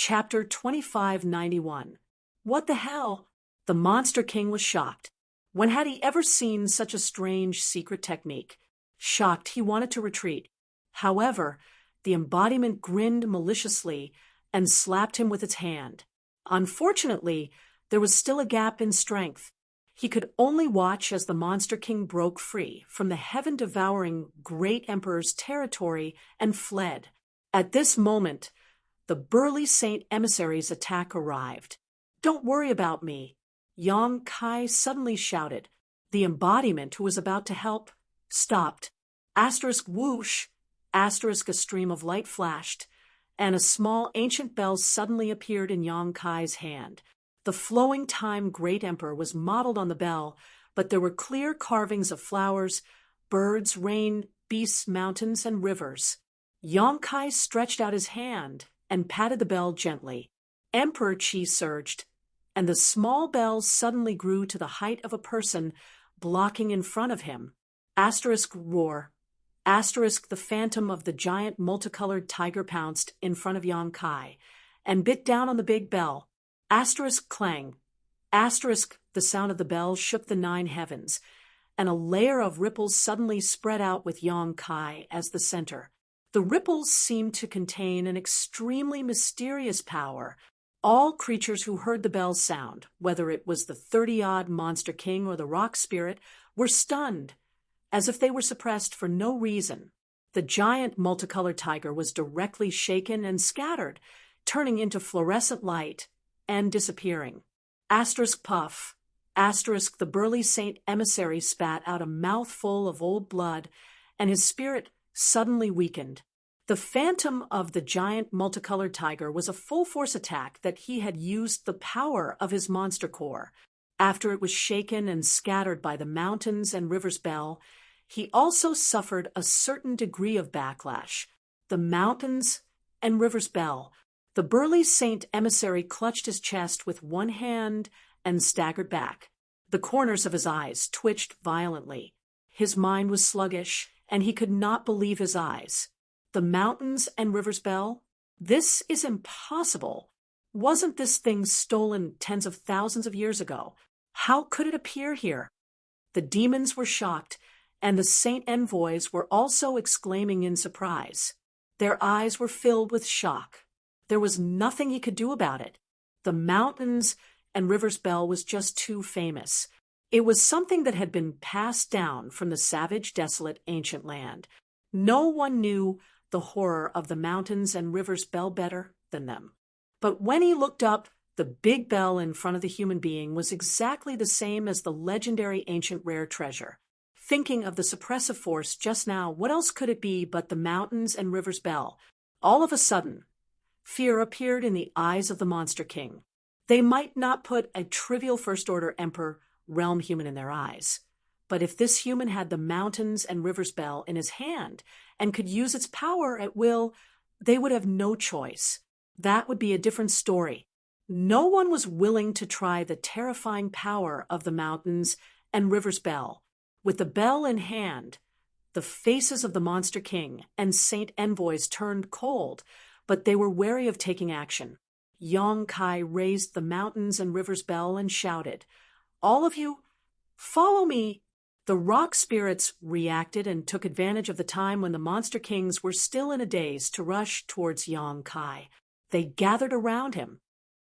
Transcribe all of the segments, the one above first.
Chapter 2591. What the hell? The Monster King was shocked. When had he ever seen such a strange secret technique? Shocked, he wanted to retreat. However, the embodiment grinned maliciously and slapped him with its hand. Unfortunately, there was still a gap in strength. He could only watch as the Monster King broke free from the heaven-devouring Great Emperor's territory and fled. At this moment, the burly Saint Emissary's attack arrived. "Don't worry about me," Yang Kai suddenly shouted. The embodiment, who was about to help, stopped. Asterisk whoosh, asterisk a stream of light flashed, and a small ancient bell suddenly appeared in Yang Kai's hand. The flowing time Great Emperor was modeled on the bell, but there were clear carvings of flowers, birds, rain, beasts, mountains, and rivers. Yang Kai stretched out his hand and patted the bell gently. Emperor Qi surged, and the small bell suddenly grew to the height of a person, blocking in front of him. Asterisk roar. Asterisk the phantom of the giant multicolored tiger pounced in front of Yang Kai and bit down on the big bell. Asterisk clang. Asterisk the sound of the bell shook the 9 heavens, and a layer of ripples suddenly spread out with Yang Kai as the center. The ripples seemed to contain an extremely mysterious power. All creatures who heard the bell's sound, whether it was the 30-odd Monster King or the rock spirit, were stunned, as if they were suppressed for no reason. The giant multicolored tiger was directly shaken and scattered, turning into fluorescent light and disappearing. Asterisk puff. Asterisk the burly Saint Emissary spat out a mouthful of old blood, and his spirit suddenly weakened. The phantom of the giant multicolored tiger was a full-force attack that he had used the power of his monster core. After it was shaken and scattered by the mountains and rivers bell, he also suffered a certain degree of backlash. The mountains and rivers bell. The burly Saint Emissary clutched his chest with one hand and staggered back. The corners of his eyes twitched violently. His mind was sluggish, and he could not believe his eyes. The mountains and rivers bell? This is impossible. Wasn't this thing stolen tens of thousands of years ago? How could it appear here? The demons were shocked, and the saint envoys were also exclaiming in surprise. Their eyes were filled with shock. There was nothing he could do about it. The mountains and rivers bell was just too famous. It was something that had been passed down from the savage, desolate, ancient land. No one knew the horror of the mountains and rivers bell better than them. But when he looked up, the big bell in front of the human being was exactly the same as the legendary ancient rare treasure. Thinking of the suppressive force just now, what else could it be but the mountains and rivers bell? All of a sudden, fear appeared in the eyes of the Monster King. They might not put a trivial first-order emperor realm human in their eyes, but if this human had the mountains and rivers bell in his hand and could use its power at will, they would have no choice. That would be a different story. No one was willing to try the terrifying power of the mountains and rivers bell. With the bell in hand, the faces of the Monster King and Saint Envoys turned cold, but they were wary of taking action. Yang Kai raised the mountains and rivers bell and shouted, "All of you, follow me!" The rock spirits reacted and took advantage of the time when the Monster Kings were still in a daze to rush towards Yang Kai. They gathered around him.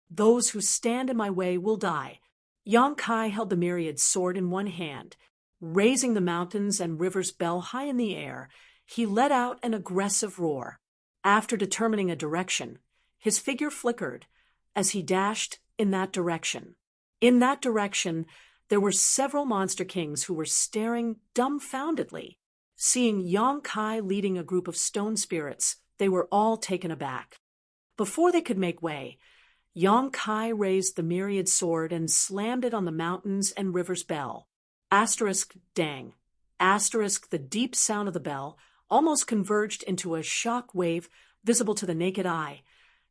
"Those who stand in my way will die." Yang Kai held the myriad sword in one hand. Raising the mountains and rivers bell high in the air, he let out an aggressive roar. After determining a direction, his figure flickered as he dashed in that direction. In that direction, there were several Monster Kings who were staring dumbfoundedly. Seeing Yang Kai leading a group of stone spirits, they were all taken aback. Before they could make way, Yang Kai raised the myriad sword and slammed it on the mountains and rivers bell. Asterisk dang. Asterisk the deep sound of the bell almost converged into a shock wave visible to the naked eye,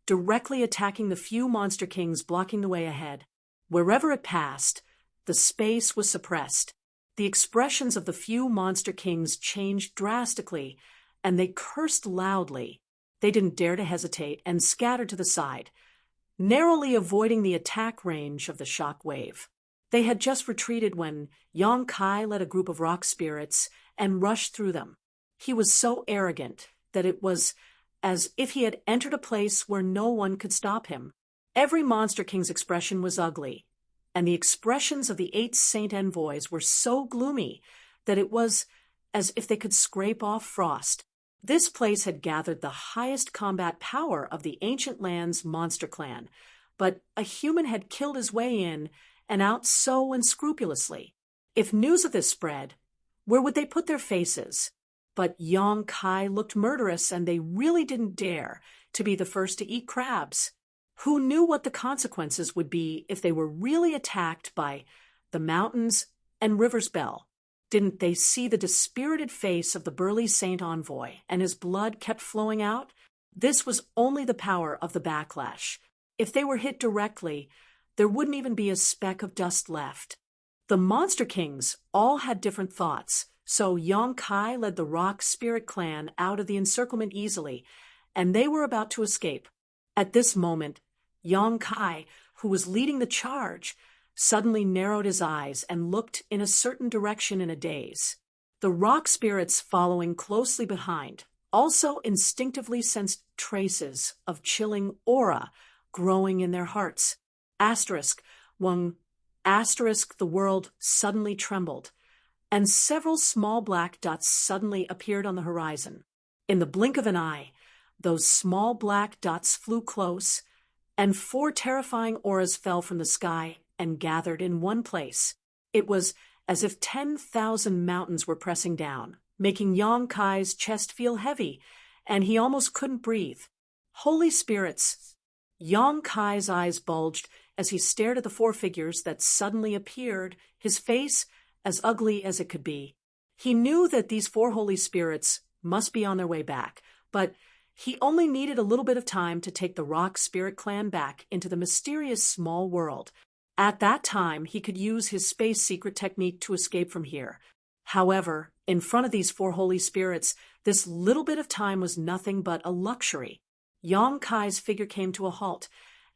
directly attacking the few Monster Kings blocking the way ahead. Wherever it passed, the space was suppressed. The expressions of the few Monster Kings changed drastically, and they cursed loudly. They didn't dare to hesitate and scattered to the side. narrowly avoiding the attack range of the shock wave. They had just retreated when Yong Kai led a group of rock spirits and rushed through them. He was so arrogant that it was as if he had entered a place where no one could stop him. Every Monster King's expression was ugly, and the expressions of the 8 Saint Envoys were so gloomy that it was as if they could scrape off frost. This place had gathered the highest combat power of the ancient land's monster clan, but a human had killed his way in and out so unscrupulously. If news of this spread, where would they put their faces? But Yong Kai looked murderous, and they really didn't dare to be the first to eat crabs. Who knew what the consequences would be if they were really attacked by the mountains and River's Bell? Didn't they see the dispirited face of the burly Saint Envoy, and his blood kept flowing out? This was only the power of the backlash. If they were hit directly, there wouldn't even be a speck of dust left. The Monster Kings all had different thoughts, so Yong Kai led the Rock Spirit clan out of the encirclement easily, and they were about to escape. At this moment, Yong Kai, who was leading the charge, suddenly narrowed his eyes and looked in a certain direction in a daze. The rock spirits following closely behind also instinctively sensed traces of chilling aura growing in their hearts. The world suddenly trembled, and several small black dots suddenly appeared on the horizon. In the blink of an eye, those small black dots flew close, and 4 terrifying auras fell from the sky and gathered in one place. It was as if 10,000 mountains were pressing down, making Yong Kai's chest feel heavy, and he almost couldn't breathe. Holy spirits! Yong Kai's eyes bulged as he stared at the 4 figures that suddenly appeared, his face as ugly as it could be. He knew that these 4 holy spirits must be on their way back, but he only needed a little bit of time to take the Rock Spirit clan back into the mysterious small world. At that time, he could use his space secret technique to escape from here. However, in front of these 4 holy spirits, this little bit of time was nothing but a luxury. Yong Kai's figure came to a halt,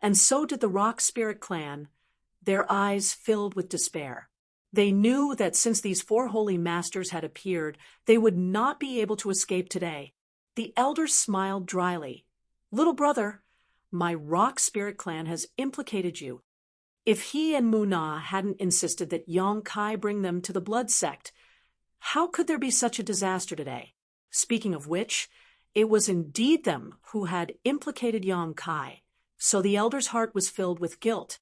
and so did the Rock Spirit clan, their eyes filled with despair. They knew that since these 4 holy masters had appeared, they would not be able to escape today. The elders smiled dryly. "Little brother, my Rock Spirit clan has implicated you. If he and Muna hadn't insisted that Yong Kai bring them to the blood sect, how could there be such a disaster today? Speaking of which, it was indeed them who had implicated Yong Kai, so the elder's heart was filled with guilt.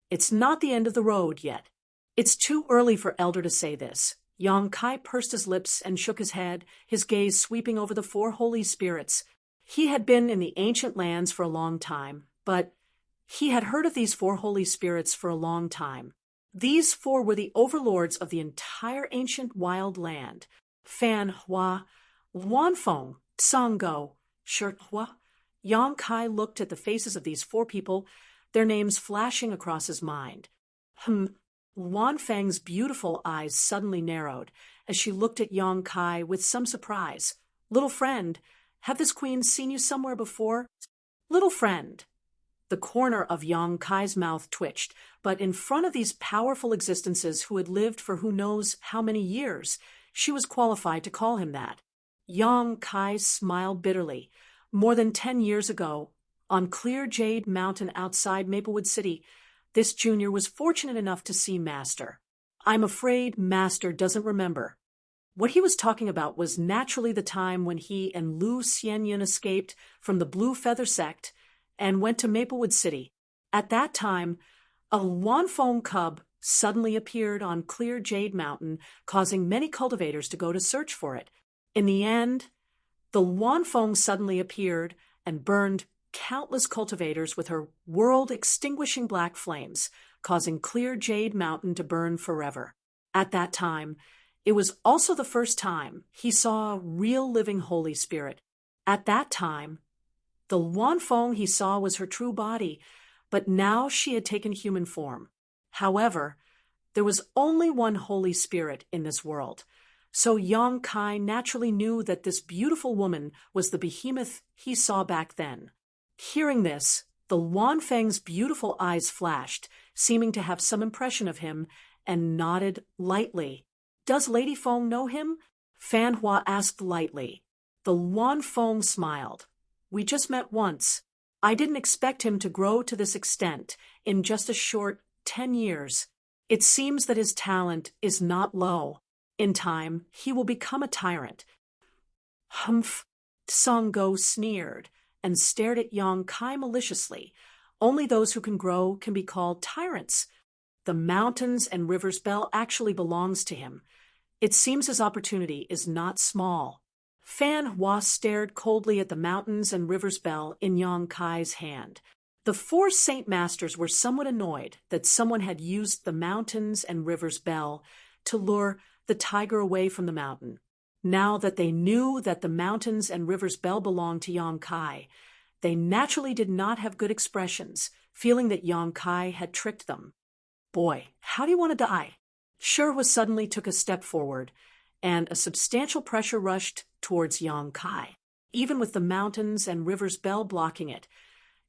It's not the end of the road yet. It's too early for Elder to say this." Yong Kai pursed his lips and shook his head, his gaze sweeping over the 4 holy spirits. He had been in the ancient lands for a long time, but he had heard of these 4 holy spirits for a long time. These 4 were the overlords of the entire ancient wild land. Fan Hua, Wanfeng, Tsanggo, Shirhua. Yong Kai looked at the faces of these 4 people, their names flashing across his mind. Wanfeng's beautiful eyes suddenly narrowed as she looked at Yong Kai with some surprise. "Little friend, have this queen seen you somewhere before?" "Little friend." The corner of Yong Kai's mouth twitched, but in front of these powerful existences who had lived for who knows how many years, she was qualified to call him that. Yong Kai smiled bitterly. More than 10 years ago, on Clear Jade Mountain outside Maplewood City, this junior was fortunate enough to see Master. I'm afraid Master doesn't remember. What he was talking about was naturally the time when he and Lu Xianyan escaped from the Blue Feather sect and went to Maplewood City. At that time, a Wanfeng cub suddenly appeared on Clear Jade Mountain, causing many cultivators to go to search for it. In the end, the Wanfeng suddenly appeared and burned countless cultivators with her world-extinguishing black flames, causing Clear Jade Mountain to burn forever. At that time, it was also the first time he saw a real living Holy Spirit. At that time, the Wanfeng he saw was her true body, but now she had taken human form. However, there was only one Holy Spirit in this world, so Yong Kai naturally knew that this beautiful woman was the behemoth he saw back then. Hearing this, The Luanfeng's beautiful eyes flashed, seeming to have some impression of him, and nodded lightly. Does Lady Feng know him? Fan Hua asked lightly. The Luanfeng smiled. We just met once. I didn't expect him to grow to this extent in just a short 10 years. It seems that his talent is not low. In time, he will become a tyrant. Humph! Song Go sneered and stared at Yang Kai maliciously. Only those who can grow can be called tyrants. The mountains and rivers bell actually belongs to him. It seems his opportunity is not small. Fan Hua stared coldly at the mountains and rivers bell in Yang Kai's hand. The four Saint Masters were somewhat annoyed that someone had used the mountains and rivers bell to lure the tiger away from the mountain. Now that they knew that the mountains and rivers bell belonged to Yang Kai, they naturally did not have good expressions, feeling that Yang Kai had tricked them. Boy, how do you want to die? Shihua suddenly took a step forward, and a substantial pressure rushed towards Yang Kai. Even with the mountains and rivers bell blocking it,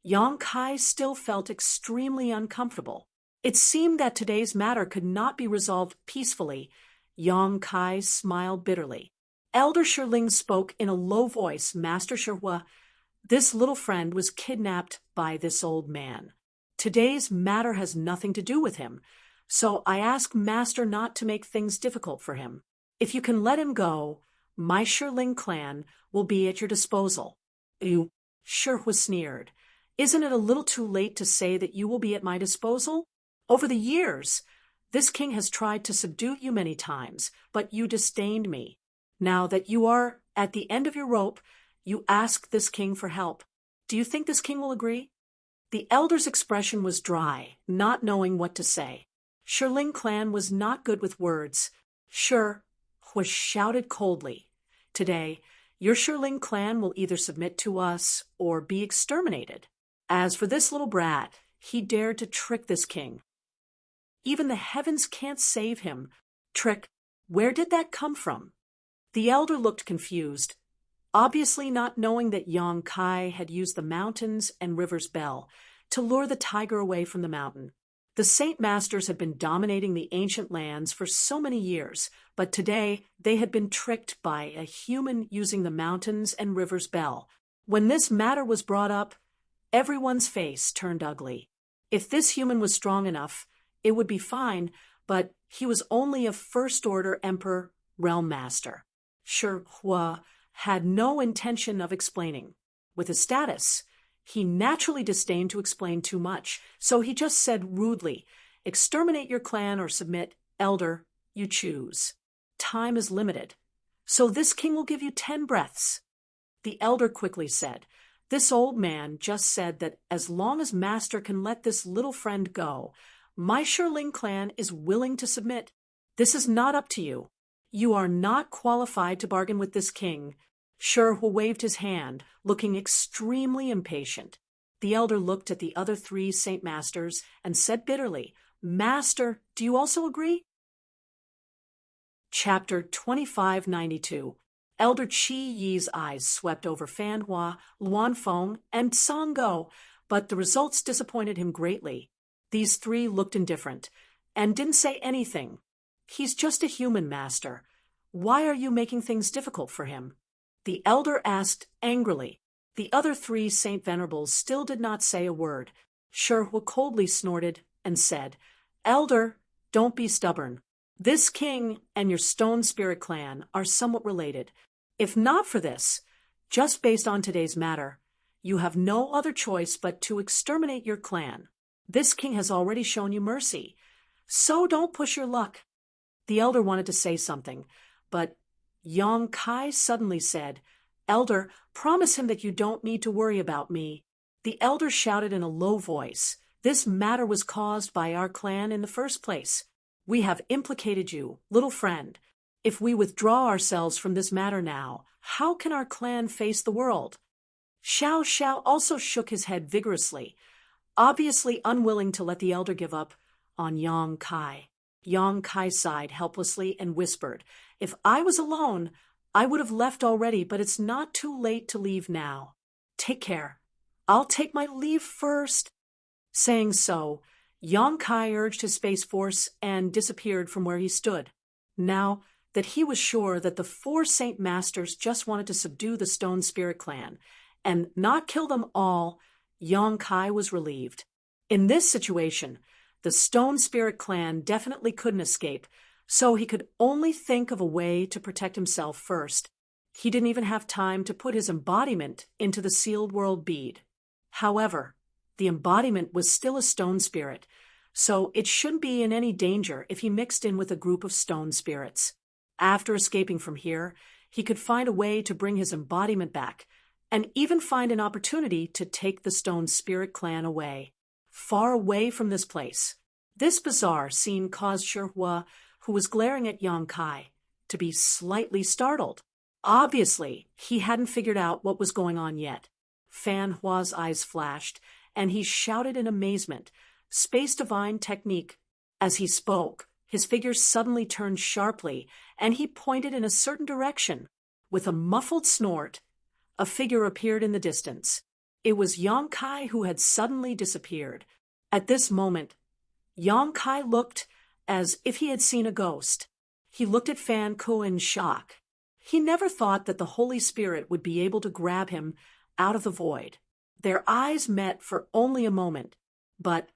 Yang Kai still felt extremely uncomfortable. It seemed that today's matter could not be resolved peacefully. Yang Kai smiled bitterly. Elder Shiling spoke in a low voice. Master Shihua, this little friend was kidnapped by this old man. Today's matter has nothing to do with him, so I ask Master not to make things difficult for him. If you can let him go, my Shiling clan will be at your disposal. You, Shihua sneered. Isn't it a little too late to say that you will be at my disposal? Over the years, this king has tried to subdue you many times, but you disdained me. Now that you are at the end of your rope, you ask this king for help. Do you think this king will agree? The elder's expression was dry, not knowing what to say. Shiling clan was not good with words. Shihua shouted coldly. Today, your Shiling clan will either submit to us or be exterminated. As for this little brat, he dared to trick this king. Even the heavens can't save him. Trick, where did that come from? The elder looked confused, obviously not knowing that Yang Kai had used the mountains and rivers bell to lure the tiger away from the mountain. The Saint Masters had been dominating the ancient lands for so many years, but today they had been tricked by a human using the mountains and rivers bell. When this matter was brought up, everyone's face turned ugly. If this human was strong enough, it would be fine, but he was only a first-order Emperor Realm Master. Shihua had no intention of explaining. With his status, he naturally disdained to explain too much, so he just said rudely, exterminate your clan or submit. Elder, you choose. Time is limited, so this king will give you 10 breaths. The elder quickly said, this old man just said that as long as Master can let this little friend go, my Shiling clan is willing to submit. This is not up to you. You are not qualified to bargain with this king. Shihua waved his hand, looking extremely impatient. The elder looked at the other 3 Saint Masters and said bitterly, Master, do you also agree? Chapter 2592. Elder Qi Yi's eyes swept over Fan Hua, Luanfeng, and Song Go, but the results disappointed him greatly. These 3 looked indifferent and didn't say anything. He's just a human, Master. Why are you making things difficult for him? The elder asked angrily. The other 3 Saint Venerables still did not say a word. Shihua coldly snorted and said, Elder, don't be stubborn. This king and your Stone Spirit clan are somewhat related. If not for this, just based on today's matter, you have no other choice but to exterminate your clan. This king has already shown you mercy, so don't push your luck. The elder wanted to say something, but Yang Kai suddenly said, Elder, promise him that you don't need to worry about me. The elder shouted in a low voice, this matter was caused by our clan in the first place. We have implicated you, little friend. If we withdraw ourselves from this matter now, how can our clan face the world? Xiao Xiao also shook his head vigorously, obviously unwilling to let the elder give up on Yang Kai. Yang Kai sighed helplessly and whispered, If I was alone, I would have left already, but it's not too late to leave now. Take care. I'll take my leave first. Saying so, Yong Kai urged his space force and disappeared from where he stood. Now that he was sure that the four Saint Masters just wanted to subdue the Stone Spirit clan and not kill them all, Yong Kai was relieved. In this situation, the Stone Spirit clan definitely couldn't escape, so he could only think of a way to protect himself first. He didn't even have time to put his embodiment into the sealed world bead. However, the embodiment was still a stone spirit, so it shouldn't be in any danger if he mixed in with a group of stone spirits. After escaping from here, he could find a way to bring his embodiment back, and even find an opportunity to take the Stone Spirit clan away, far away from this place. This bizarre scene caused Shihua, who was glaring at Yong Kai, to be slightly startled. Obviously, he hadn't figured out what was going on yet. Fan Hua's eyes flashed, and he shouted in amazement, "Space Divine Technique!" As he spoke, his figure suddenly turned sharply, and he pointed in a certain direction. With a muffled snort, a figure appeared in the distance. It was Yong Kai, who had suddenly disappeared. At this moment, Yong Kai looked as if he had seen a ghost. He looked at Fan Ku in shock. He never thought that the Holy Spirit would be able to grab him out of the void. Their eyes met for only a moment, but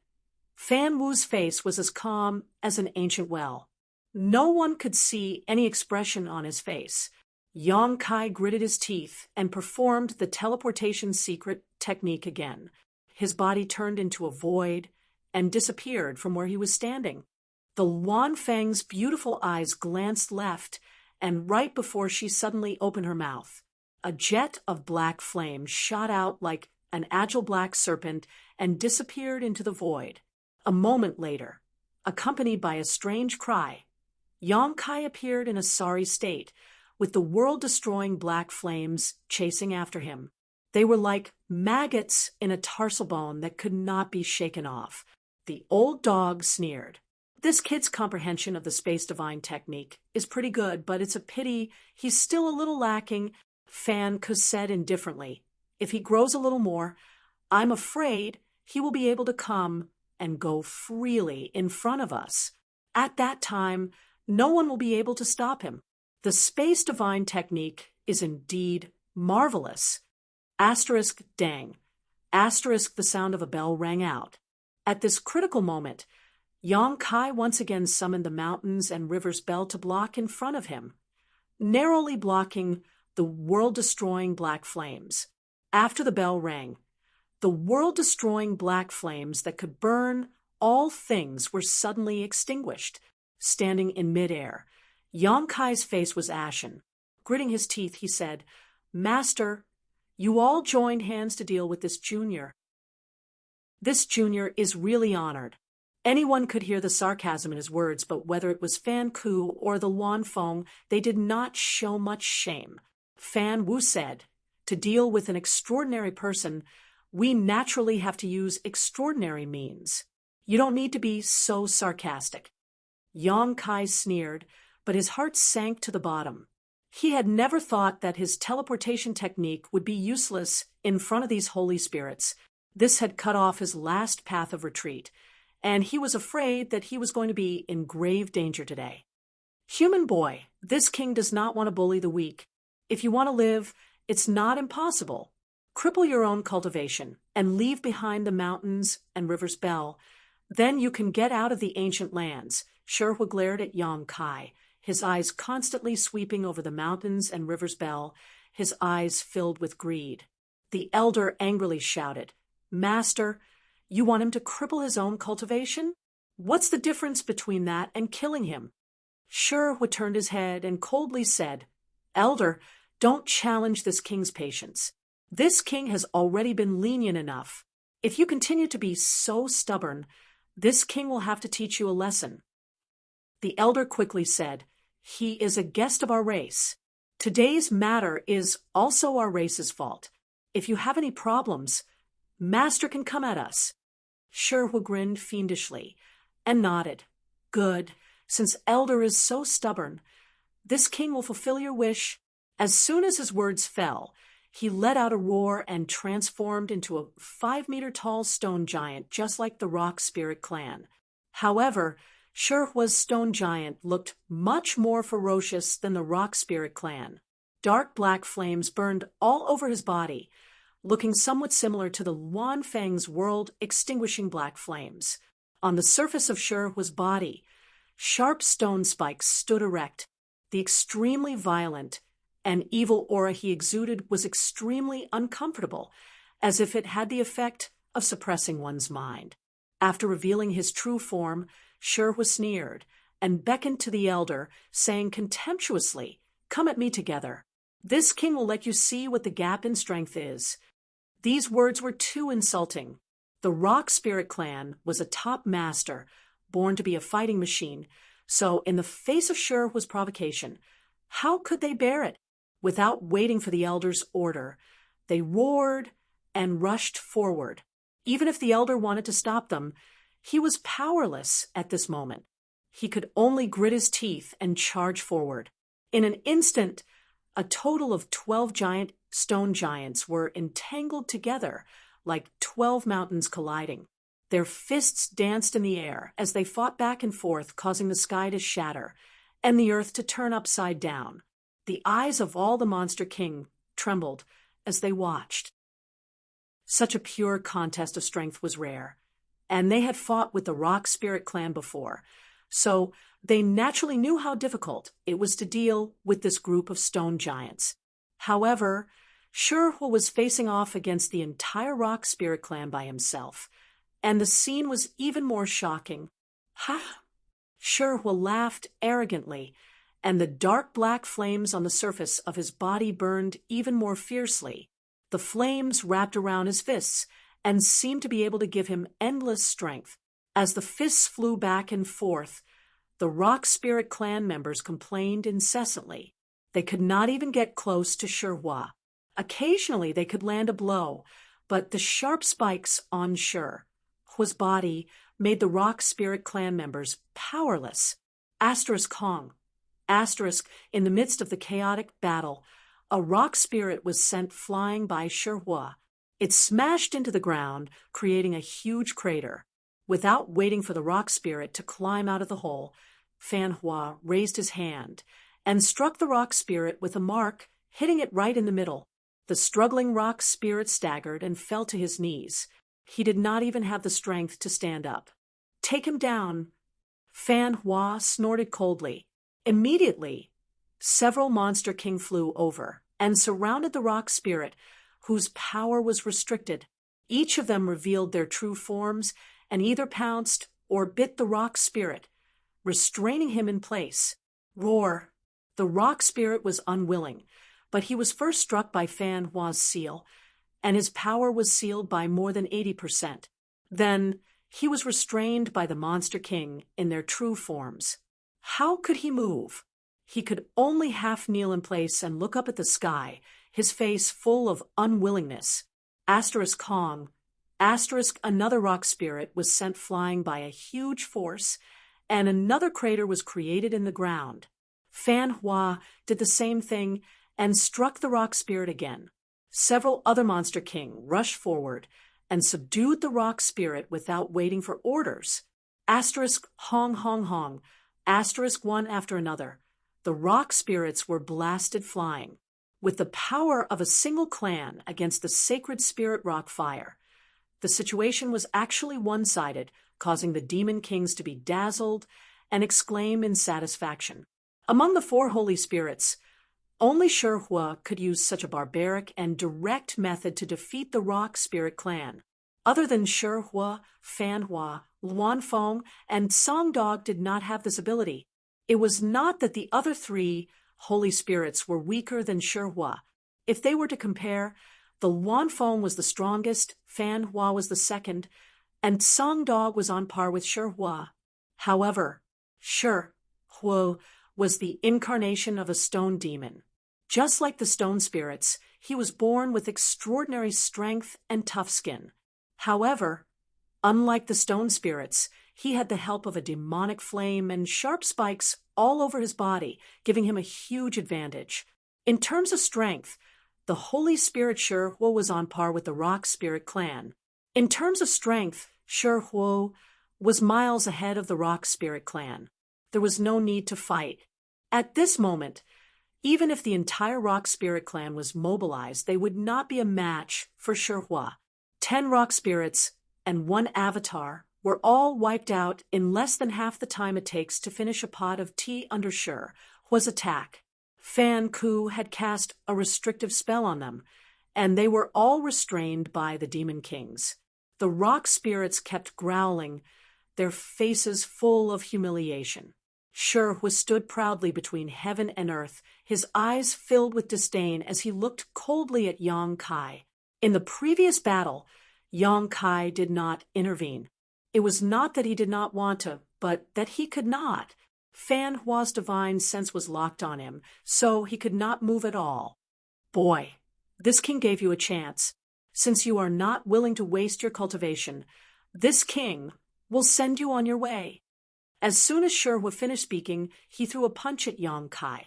Fan Wu's face was as calm as an ancient well. No one could see any expression on his face. Yong Kai gritted his teeth and performed the teleportation secret technique again. His body turned into a void and disappeared from where he was standing. The Luan Feng's beautiful eyes glanced left, and right before she suddenly opened her mouth, a jet of black flame shot out like an agile black serpent and disappeared into the void. A moment later, accompanied by a strange cry, Yong Kai appeared in a sorry state, with the world-destroying black flames chasing after him. They were like maggots in a tarsal bone that could not be shaken off. The old dog sneered. "This kid's comprehension of the Space Divine Technique is pretty good, but it's a pity he's still a little lacking," Fan Ku said indifferently. "If he grows a little more, I'm afraid he will be able to come and go freely in front of us. At that time, no one will be able to stop him. The Space Divine Technique is indeed marvelous." Asterisk dang. Asterisk the sound of a bell rang out. At this critical moment, Yong Kai once again summoned the mountains and rivers bell to block in front of him, narrowly blocking the world-destroying black flames. After the bell rang, the world-destroying black flames that could burn all things were suddenly extinguished. Standing in midair, Yong Kai's face was ashen. Gritting his teeth, he said, "Master, you all joined hands to deal with this junior. This junior is really honored." Anyone could hear the sarcasm in his words, but whether it was Fan Ku or the Luan Feng, they did not show much shame. Fan Wu said, "To deal with an extraordinary person, we naturally have to use extraordinary means. You don't need to be so sarcastic." Yong Kai sneered, but his heart sank to the bottom. He had never thought that his teleportation technique would be useless in front of these holy spirits. This had cut off his last path of retreat, and he was afraid that he was going to be in grave danger today. "Human boy, this king does not want to bully the weak. If you want to live, it's not impossible. Cripple your own cultivation and leave behind the mountains and rivers bell. Then you can get out of the ancient lands." Shihua glared at Yong Kai, his eyes constantly sweeping over the mountains and rivers bell, his eyes filled with greed. The elder angrily shouted, "Master, you want him to cripple his own cultivation? What's the difference between that and killing him?" Shihua turned his head and coldly said, "Elder, don't challenge this king's patience. This king has already been lenient enough. If you continue to be so stubborn, this king will have to teach you a lesson." The elder quickly said, "He is a guest of our race. Today's matter is also our race's fault. If you have any problems, Master can come at us." Shihua grinned fiendishly and nodded. "Good, since elder is so stubborn. This king will fulfill your wish." As soon as his words fell, He let out a roar and transformed into a 5-meter-tall stone giant, just like the Rock Spirit clan. However, Shirhua's stone giant looked much more ferocious than the Rock Spirit clan. Dark black flames burned all over his body, looking somewhat similar to the Luan Feng's world-extinguishing black flames. On the surface of Shirhua's body, sharp stone spikes stood erect. The extremely violent and evil aura he exuded was extremely uncomfortable, as if it had the effect of suppressing one's mind. After revealing his true form, Shirhua sneered and beckoned to the elder, saying contemptuously, "Come at me together. This king will let you see what the gap in strength is." These words were too insulting. The Rock Spirit clan was a top master, born to be a fighting machine, so in the face of Shirhua's provocation, how could they bear it? Without waiting for the elder's order, they roared and rushed forward. Even if the elder wanted to stop them, he was powerless at this moment. He could only grit his teeth and charge forward. In an instant, a total of 12 giant stone giants were entangled together like 12 mountains colliding. Their fists danced in the air as they fought back and forth, causing the sky to shatter and the earth to turn upside down. The eyes of all the Monster King trembled as they watched. Such a pure contest of strength was rare, and they had fought with the Rock Spirit clan before, so they naturally knew how difficult it was to deal with this group of stone giants. However, Shirhua was facing off against the entire Rock Spirit clan by himself, and the scene was even more shocking. Ha! Shirhua laughed arrogantly, and the dark black flames on the surface of his body burned even more fiercely. The flames wrapped around his fists and seemed to be able to give him endless strength. As the fists flew back and forth, the Rock Spirit clan members complained incessantly. They could not even get close to Shirhua. Occasionally they could land a blow, but the sharp spikes on Shirhua's body made the Rock Spirit clan members powerless. Kong. In the midst of the chaotic battle, a rock spirit was sent flying by Shirhua. It smashed into the ground, creating a huge crater. Without waiting for the rock spirit to climb out of the hole, Fan Hua raised his hand and struck the rock spirit with a mark, hitting it right in the middle. The struggling rock spirit staggered and fell to his knees. He did not even have the strength to stand up. "Take him down," Fan Hua snorted coldly. Immediately, several Monster King flew over and surrounded the rock spirit, whose power was restricted. Each of them revealed their true forms and either pounced or bit the rock spirit, restraining him in place. Roar! The rock spirit was unwilling, but he was first struck by Fan Hua's seal, and his power was sealed by more than 80%. Then he was restrained by the Monster King in their true forms. How could he move? He could only half kneel in place and look up at the sky, his face full of unwillingness. Kong. Another rock spirit was sent flying by a huge force, and another crater was created in the ground. Fan Hua did the same thing and struck the rock spirit again. Several other Monster King rushed forward and subdued the rock spirit without waiting for orders. Hong. One after another. The rock spirits were blasted flying. With the power of a single clan against the sacred spirit rock fire, the situation was actually one-sided, causing the demon kings to be dazzled and exclaim in satisfaction. Among the 4 holy spirits, only Shirhua could use such a barbaric and direct method to defeat the Rock Spirit clan. Other than Shirhua, Fan Hua, Luan Feng, and Song Dog did not have this ability. It was not that the other 3 holy spirits were weaker than Shirhua. If they were to compare, the Luan Feng was the strongest, Fan Hua was the second, and Song Dog was on par with Shirhua. However, Shirhua was the incarnation of a stone demon. Just like the stone spirits, he was born with extraordinary strength and tough skin. However, unlike the stone spirits, he had the help of a demonic flame and sharp spikes all over his body, giving him a huge advantage. In terms of strength, The Holy Spirit Shirhuo was on par with the Rock Spirit clan. In terms of strength, Shirhuo was miles ahead of the Rock Spirit clan. There was no need to fight. At this moment, even if the entire Rock Spirit clan was mobilized, they would not be a match for Shirhuo. 10 Rock Spirits and 1 Avatar were all wiped out in less than half the time it takes to finish a pot of tea under Shirhuo's attack. Fan Ku had cast a restrictive spell on them, and they were all restrained by the Demon Kings. The Rock Spirits kept growling, their faces full of humiliation. Shirhuo stood proudly between heaven and earth, his eyes filled with disdain as he looked coldly at Yang Kai. In the previous battle, Yang Kai did not intervene. It was not that he did not want to, but that he could not. Fan Hua's divine sense was locked on him, so he could not move at all. Boy, this king gave you a chance. Since you are not willing to waste your cultivation, this king will send you on your way. As soon as Shirhuo finished speaking, he threw a punch at Yang Kai.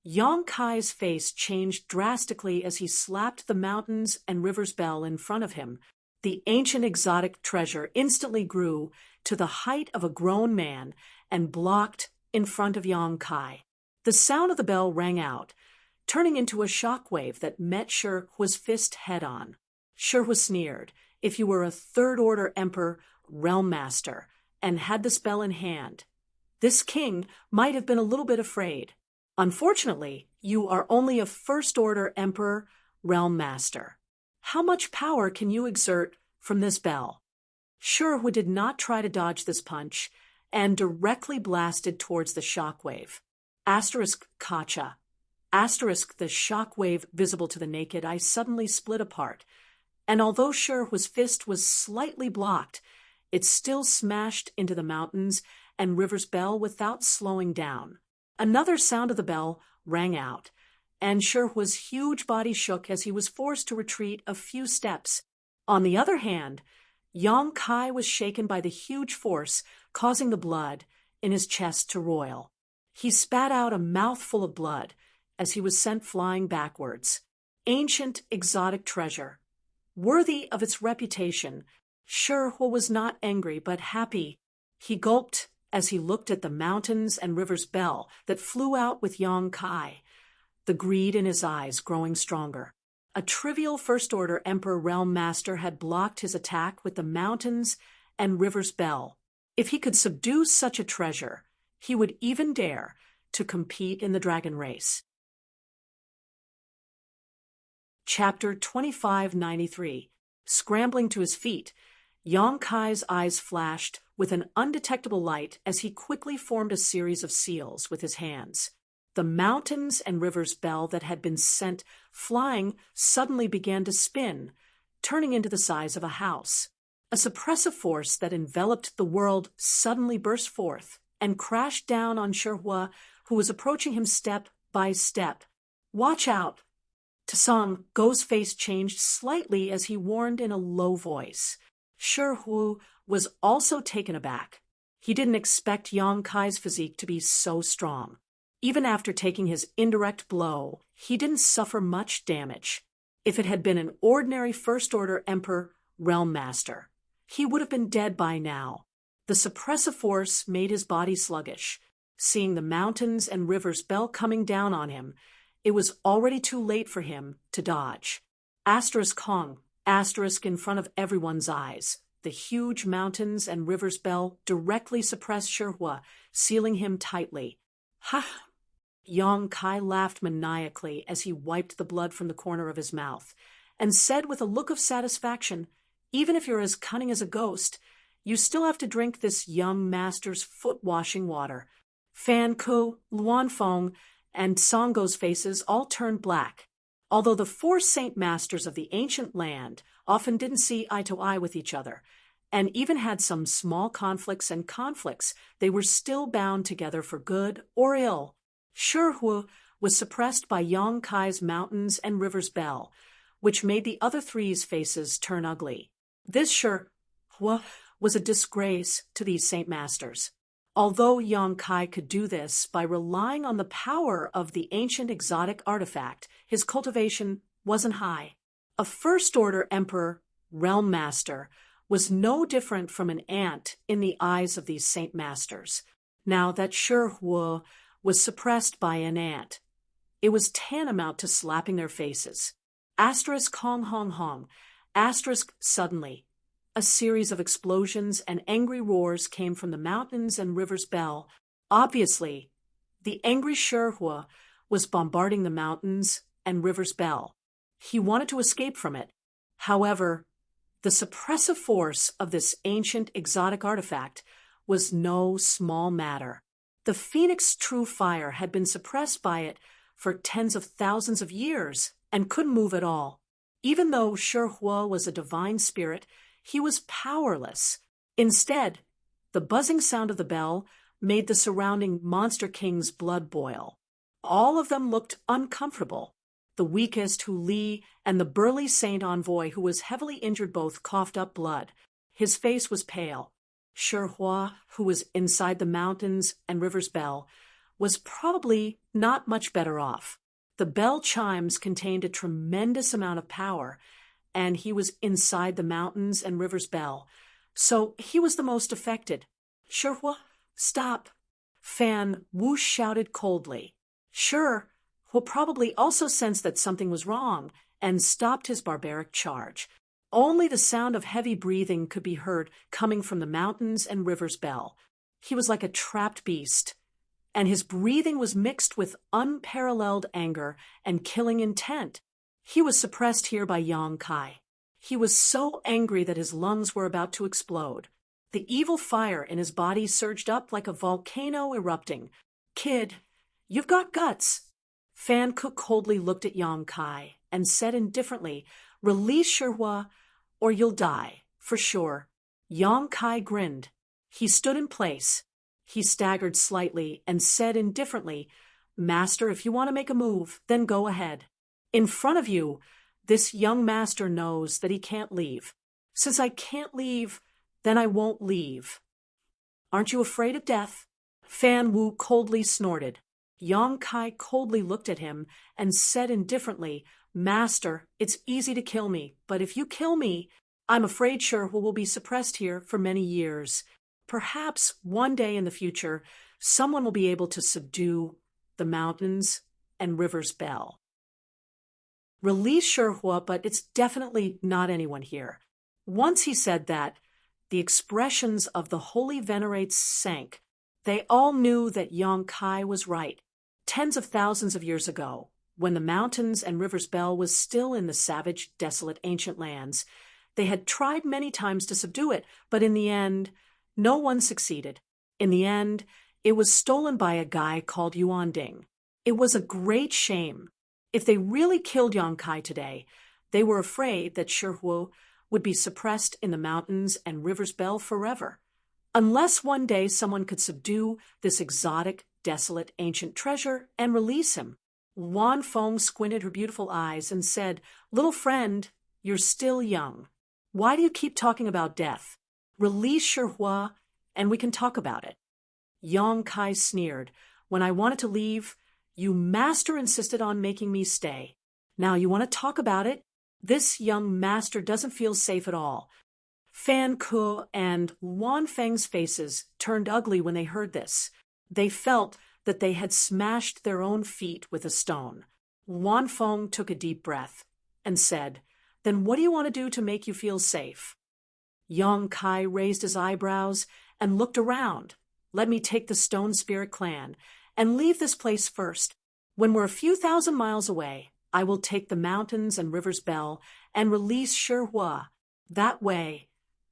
Yang Kai's face changed drastically as he slapped the mountains and rivers bell in front of him. The ancient exotic treasure instantly grew to the height of a grown man and blocked in front of Yang Kai. The sound of the bell rang out, turning into a shockwave that met Shirhuo's fist head-on. Shirhuo sneered. If you were a third-order emperor, realm master, and had the spell in hand, this king might have been a little bit afraid. Unfortunately, you are only a first-order emperor, realm master. How much power can you exert from this bell? Shirhuo did not try to dodge this punch and directly blasted towards the shockwave. Kacha. The shockwave visible to the naked eye suddenly split apart, and although Shirhuo's fist was slightly blocked, it still smashed into the mountains and river's bell without slowing down. Another sound of the bell rang out, and Shirhuo's huge body shook as he was forced to retreat a few steps. On the other hand, Yang Kai was shaken by the huge force, causing the blood in his chest to roil. He spat out a mouthful of blood as he was sent flying backwards. Ancient exotic treasure. Worthy of its reputation, Shirhuo was not angry but happy. He gulped as he looked at the mountains and river's bell that flew out with Yang Kai, the greed in his eyes growing stronger. A trivial first-order Emperor Realm Master had blocked his attack with the mountains and river's bell. If he could subdue such a treasure, he would even dare to compete in the dragon race. Chapter 2593. Scrambling to his feet, Yang Kai's eyes flashed with an undetectable light as he quickly formed a series of seals with his hands. The mountains and river's bell that had been sent flying suddenly began to spin, turning into the size of a house. A suppressive force that enveloped the world suddenly burst forth and crashed down on Shirhuo, who was approaching him step by step. "Watch out!" Tsang Go's face changed slightly as he warned in a low voice. Shirhuo was also taken aback. He didn't expect Yang Kai's physique to be so strong. Even after taking his indirect blow, he didn't suffer much damage. If it had been an ordinary first-order Emperor Realm Master, he would have been dead by now. The suppressive force made his body sluggish. Seeing the mountains and rivers bell coming down on him, it was already too late for him to dodge. Kong, in front of everyone's eyes. The huge mountains and rivers bell directly suppressed Shirhuo, sealing him tightly. Ha! Yang Kai laughed maniacally as he wiped the blood from the corner of his mouth, and said with a look of satisfaction, "Even if you're as cunning as a ghost, you still have to drink this young master's foot-washing water." Fan Ku, Luanfeng, and Songo's faces all turned black. Although the 4 saint masters of the ancient land often didn't see eye to eye with each other, and even had some small conflicts, they were still bound together for good or ill. Shirhuo was suppressed by Yang Kai's mountains and river's bell, which made the other 3's faces turn ugly. This Shirhuo was a disgrace to these saint masters. Although Yang Kai could do this by relying on the power of the ancient exotic artifact, his cultivation wasn't high. A First-Order Emperor Realm Master was no different from an ant in the eyes of these Saint Masters. Now that Shi was suppressed by an ant, it was tantamount to slapping their faces. Asterisk Hong Hong Hong. Asterisk suddenly. A series of explosions and angry roars came from the mountains and river's bell. Obviously, the angry Shi was bombarding the mountains and river's bell. He wanted to escape from it. However, the suppressive force of this ancient exotic artifact was no small matter. The Phoenix True Fire had been suppressed by it for tens of thousands of years and couldn't move at all. Even though Shi was a divine spirit, he was powerless. Instead, the buzzing sound of the bell made the surrounding Monster King's blood boil. All of them looked uncomfortable. The weakest, Hu Li, and the burly Saint Envoy, who was heavily injured, both coughed up blood. His face was pale. Shi, who was inside the mountains and river's bell, was probably not much better off. The bell chimes contained a tremendous amount of power, and he was inside the mountains and river's bell, so he was the most affected. Shi, stop! Fan Wu shouted coldly. Shi probably also sensed that something was wrong and stopped his barbaric charge. Only the sound of heavy breathing could be heard coming from the mountains and river's bell. He was like a trapped beast, and his breathing was mixed with unparalleled anger and killing intent. He was suppressed here by Yang Kai. He was so angry that his lungs were about to explode. The evil fire in his body surged up like a volcano erupting. Kid, you've got guts. Fan Ku coldly looked at Yang Kai and said indifferently, release Shi or you'll die, for sure. Yang Kai grinned. He stood in place. He staggered slightly and said indifferently, Master, if you want to make a move, then go ahead. In front of you, this young master knows that he can't leave. Since I can't leave, then I won't leave. Aren't you afraid of death? Fan Wu coldly snorted. Yang Kai coldly looked at him and said indifferently, Master, it's easy to kill me, but if you kill me, I'm afraid Shi will be suppressed here for many years. Perhaps one day in the future, someone will be able to subdue the mountains and river's bell. Release Shi, but it's definitely not anyone here. Once he said that, the expressions of the holy venerates sank. They all knew that Yang Kai was right. Tens of thousands of years ago, when the mountains and river's bell was still in the savage, desolate ancient lands, they had tried many times to subdue it, but in the end, no one succeeded. In the end, it was stolen by a guy called Yuan Ding. It was a great shame. If they really killed Yang Kai today, they were afraid that Shi would be suppressed in the mountains and river's bell forever. Unless one day someone could subdue this exotic, desolate, ancient treasure and release him. Wan Feng squinted her beautiful eyes and said, Little friend, you're still young. Why do you keep talking about death? Release Shi and we can talk about it. Yang Kai sneered. When I wanted to leave, you master insisted on making me stay. Now you want to talk about it? This young master doesn't feel safe at all. Fan Ku and Wan Feng's faces turned ugly when they heard this. They felt that they had smashed their own feet with a stone. Wan Feng took a deep breath and said, Then what do you want to do to make you feel safe? Yang Kai raised his eyebrows and looked around. Let me take the Stone Spirit clan and leave this place first. When we're a few thousand miles away, I will take the mountains and river's bell and release Shi. That way,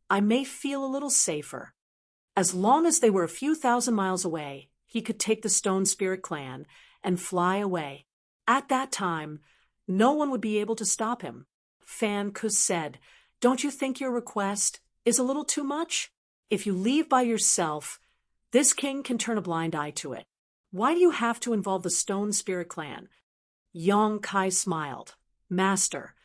I may feel a little safer. As long as they were a few thousand miles away, he could take the Stone Spirit clan and fly away. At that time, no one would be able to stop him. Fan Ku said, Don't you think your request is a little too much? If you leave by yourself, this king can turn a blind eye to it. Why do you have to involve the Stone Spirit clan? Yang Kai smiled. Master,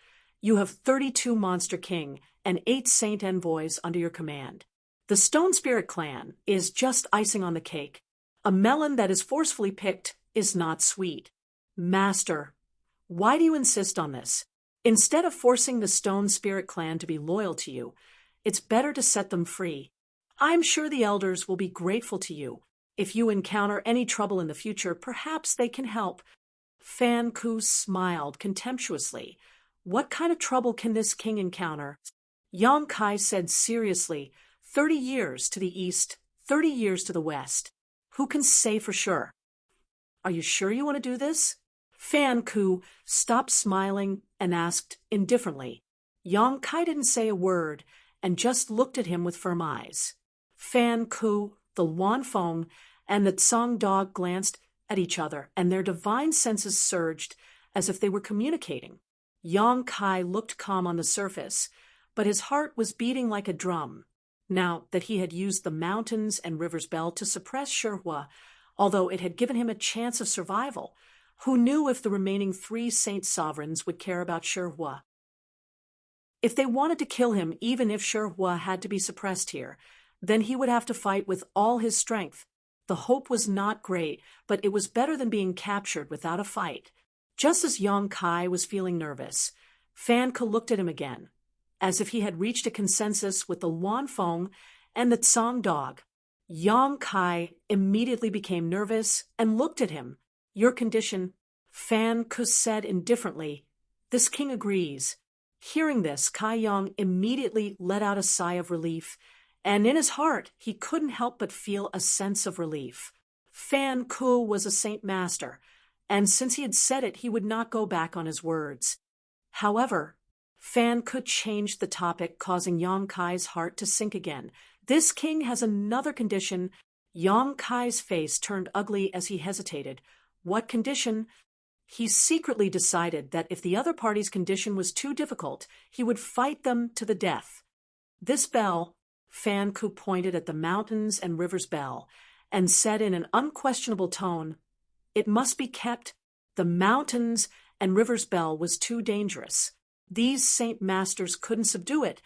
you have 32 Monster King and 8 Saint Envoys under your command. The Stone Spirit clan is just icing on the cake. A melon that is forcefully picked is not sweet. Master, why do you insist on this? Instead of forcing the Stone Spirit clan to be loyal to you, it's better to set them free. I'm sure the elders will be grateful to you. If you encounter any trouble in the future, perhaps they can help. Fan Ku smiled contemptuously. What kind of trouble can this king encounter? Yang Kai said seriously, 30 years to the east, 30 years to the west. Who can say for sure? Are you sure you want to do this? Fan Ku stopped smiling and asked indifferently. Yang Kai didn't say a word and just looked at him with firm eyes. Fan Ku, the Wan Fong, and the Tsang dog glanced at each other, and their divine senses surged as if they were communicating. Yang Kai looked calm on the surface, but his heart was beating like a drum. Now that he had used the mountains and river's bell to suppress Shihua, although it had given him a chance of survival, who knew if the remaining 3 saint sovereigns would care about Shihua? If they wanted to kill him, even if Shihua had to be suppressed here, then he would have to fight with all his strength. The hope was not great, but it was better than being captured without a fight. Just as Yang Kai was feeling nervous, Fan Ke looked at him again, as if he had reached a consensus with the Wan Fong and the Tsang dog. Yang Kai immediately became nervous and looked at him. Your condition, Fan Ke said indifferently. This king agrees. Hearing this, Kai Yang immediately let out a sigh of relief, and in his heart he couldn't help but feel a sense of relief. Fan Ke was a saint master, and since he had said it, he would not go back on his words. However, Fan Ke changed the topic, causing Yang Kai's heart to sink again. This king has another condition. Yang Kai's face turned ugly as he hesitated. What condition? He secretly decided that if the other party's condition was too difficult, he would fight them to the death. This bell, Fan Ke pointed at the mountains and river's bell, and said in an unquestionable tone, it must be kept. The mountains and river's bell was too dangerous. These saint masters couldn't subdue it,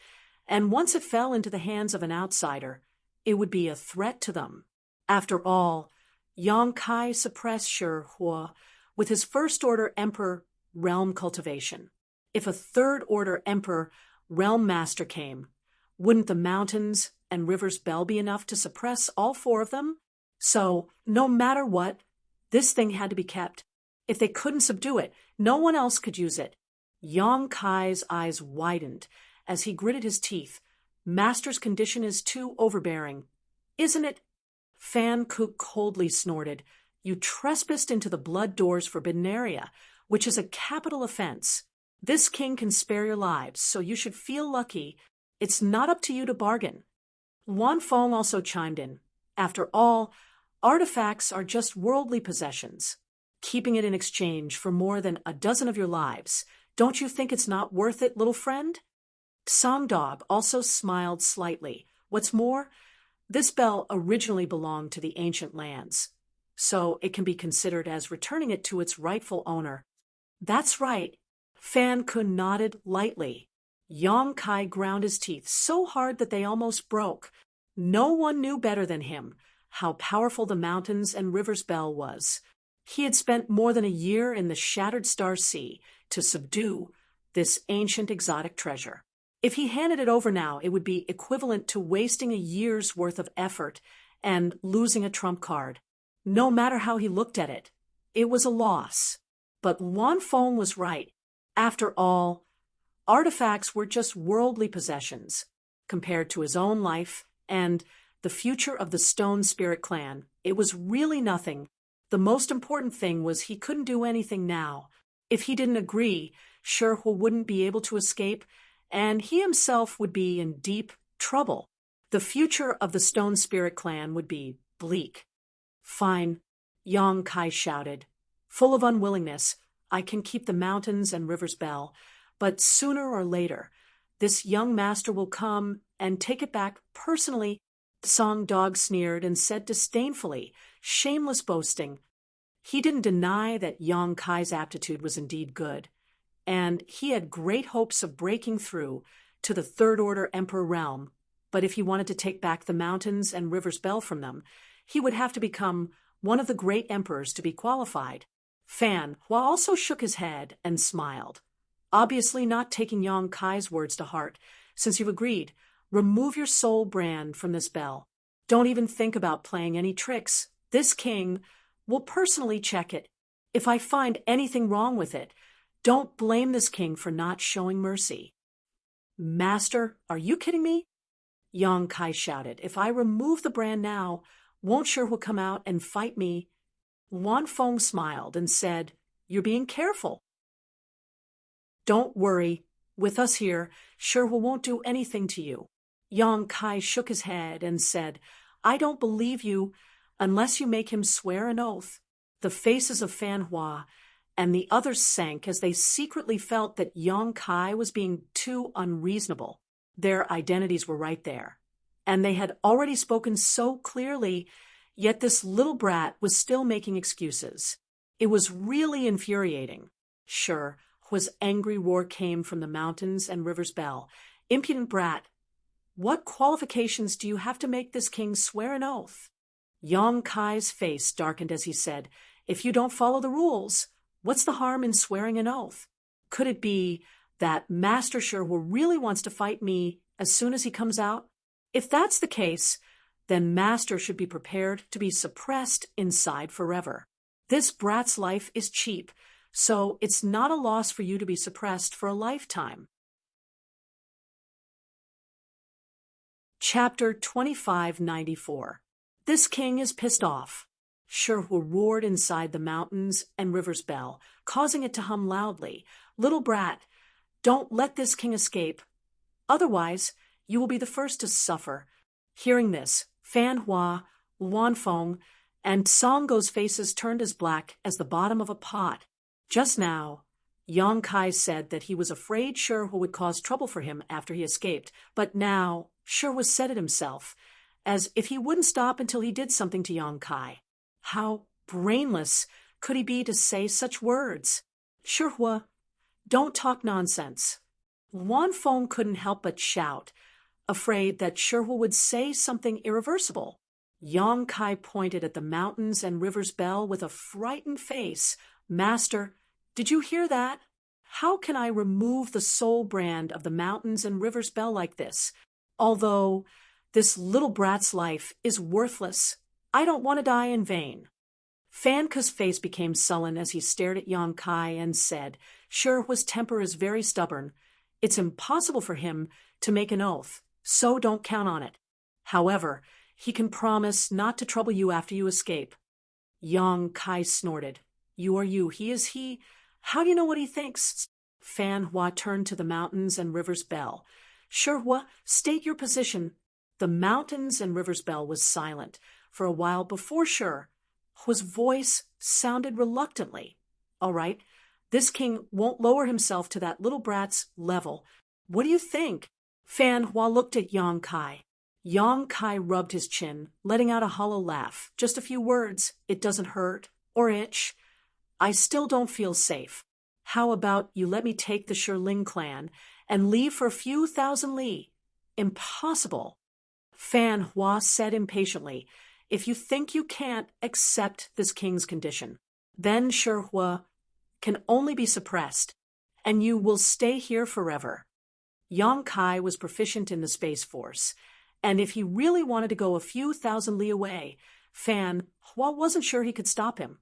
and once it fell into the hands of an outsider, it would be a threat to them. After all, Yang Kai suppressed Shihua with his first-order emperor realm cultivation. If a third-order emperor realm master came, wouldn't the mountains and river's bell be enough to suppress all 4 of them? So, no matter what, this thing had to be kept. If they couldn't subdue it, no one else could use it. Yang Kai's eyes widened as he gritted his teeth. Master's condition is too overbearing, isn't it? Fan Ke coldly snorted. You trespassed into the blood door's forbidden area, which is a capital offense. This king can spare your lives, so you should feel lucky. It's not up to you to bargain. Wan Fong also chimed in. After all, artifacts are just worldly possessions. Keeping it in exchange for more than a dozen of your lives, don't you think it's not worth it, little friend? Tsang Dog also smiled slightly. What's more, this bell originally belonged to the ancient lands, so it can be considered as returning it to its rightful owner. That's right. Fan Ke nodded lightly. Yang Kai ground his teeth so hard that they almost broke. No one knew better than him how powerful the mountains and river's bell was. He had spent more than a year in the Shattered Star Sea to subdue this ancient exotic treasure. If he handed it over now, it would be equivalent to wasting a year's worth of effort and losing a trump card. No matter how he looked at it, it was a loss. But Wan Fong was right. After all, artifacts were just worldly possessions compared to his own life and the future of the Stone Spirit clan. It was really nothing. The most important thing was he couldn't do anything now. If he didn't agree, Shihua wouldn't be able to escape, and he himself would be in deep trouble. The future of the Stone Spirit clan would be bleak. Fine, Yang Kai shouted. Full of unwillingness, I can keep the mountains and river's bell, but sooner or later, this young master will come and take it back personally. The Song Dog sneered and said disdainfully, shameless boasting. He didn't deny that Yang Kai's aptitude was indeed good, and he had great hopes of breaking through to the Third Order Emperor realm, but if he wanted to take back the mountains and rivers Bell from them, he would have to become one of the great emperors to be qualified. Fan Hua also shook his head and smiled, obviously not taking Yang Kai's words to heart. Since you've agreed, remove your soul brand from this bell. Don't even think about playing any tricks. This king will personally check it. If I find anything wrong with it, don't blame this king for not showing mercy. Master, are you kidding me? Yang Kai shouted. If I remove the brand now, won't Shihua come out and fight me? Wan Feng smiled and said, You're being careful. Don't worry. With us here, Shihua won't do anything to you. Yang Kai shook his head and said, I don't believe you unless you make him swear an oath. The faces of Fan Hua and the others sank as they secretly felt that Yang Kai was being too unreasonable. Their identities were right there, and they had already spoken so clearly, yet this little brat was still making excuses. It was really infuriating. Sure, Hua's angry roar came from the mountains and rivers Bell. Impudent brat! What qualifications do you have to make this king swear an oath? Yang Kai's face darkened as he said, If you don't follow the rules, what's the harm in swearing an oath? Could it be that Master Shihua really wants to fight me as soon as he comes out? If that's the case, then Master should be prepared to be suppressed inside forever. This brat's life is cheap, so it's not a loss for you to be suppressed for a lifetime. Chapter 2594. This king is pissed off. Shihua roared inside the mountains and rivers Bell, causing it to hum loudly. Little brat, don't let this king escape. Otherwise, you will be the first to suffer. Hearing this, Fan Hua, Wan Feng, and Songgo's faces turned as black as the bottom of a pot. Just now, Yang Kai said that he was afraid Shihua would cause trouble for him after he escaped, but now Shihua said it himself, as if he wouldn't stop until he did something to Yang Kai. How brainless could he be to say such words? Shihua, don't talk nonsense. Wan Feng couldn't help but shout, afraid that Shihua would say something irreversible. Yang Kai pointed at the mountains and rivers Bell with a frightened face. Master, did you hear that? How can I remove the soul brand of the mountains and rivers Bell like this? Although this little brat's life is worthless, I don't want to die in vain. Fanka's face became sullen as he stared at Yang Kai and said, Shihua's temper is very stubborn. It's impossible for him to make an oath, so don't count on it. However, he can promise not to trouble you after you escape. Yang Kai snorted. You are you, he is he. How do you know what he thinks? Fan Hua turned to the mountains and rivers Bell. Shihua, state your position. The mountains and rivers Bell was silent for a while before Shihua's voice sounded reluctantly. All right, this king won't lower himself to that little brat's level. What do you think? Fan Hua looked at Yang Kai. Yang Kai rubbed his chin, letting out a hollow laugh. Just a few words. It doesn't hurt or itch. I still don't feel safe. How about you let me take the Shirling clan and leave for a few thousand li? Impossible. Fan Hua said impatiently, if you think you can't accept this king's condition, then Shihua can only be suppressed, and you will stay here forever. Yang Kai was proficient in the Space Force, and if he really wanted to go a few thousand li away, Fan Hua wasn't sure he could stop him.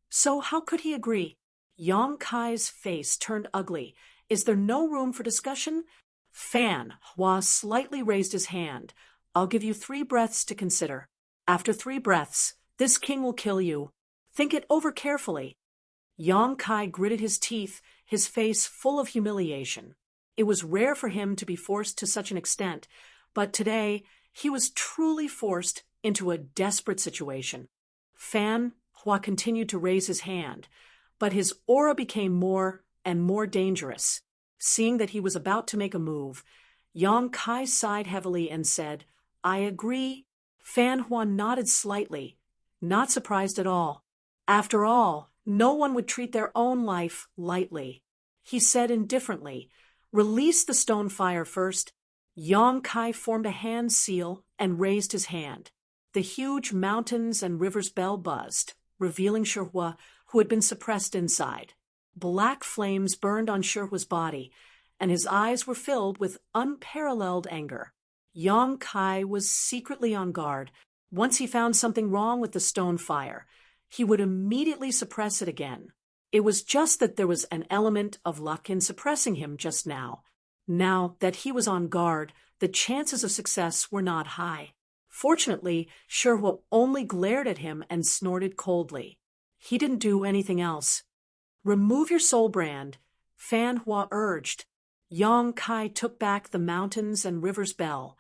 So how could he agree? Yang Kai's face turned ugly. Is there no room for discussion? Fan Hua slightly raised his hand. I'll give you 3 breaths to consider. After 3 breaths, this king will kill you. Think it over carefully. Yang Kai gritted his teeth, his face full of humiliation. It was rare for him to be forced to such an extent, but today he was truly forced into a desperate situation. Fan Hua continued to raise his hand, but his aura became more and more dangerous. Seeing that he was about to make a move, Yang Kai sighed heavily and said, I agree. Fan Hua nodded slightly, not surprised at all. After all, no one would treat their own life lightly. He said indifferently, release the stone fire first, Yang Kai formed a hand seal and raised his hand. The huge mountains and rivers bell buzzed, revealing Shihua, who had been suppressed inside. Black flames burned on Shihua's body, and his eyes were filled with unparalleled anger. Yang Kai was secretly on guard. Once he found something wrong with the stone fire, he would immediately suppress it again. It was just that there was an element of luck in suppressing him just now. Now that he was on guard, the chances of success were not high. Fortunately, Shihua only glared at him and snorted coldly. He didn't do anything else. "Remove your soul brand," Fan Hua urged. Yang Kai took back the mountains and rivers bell,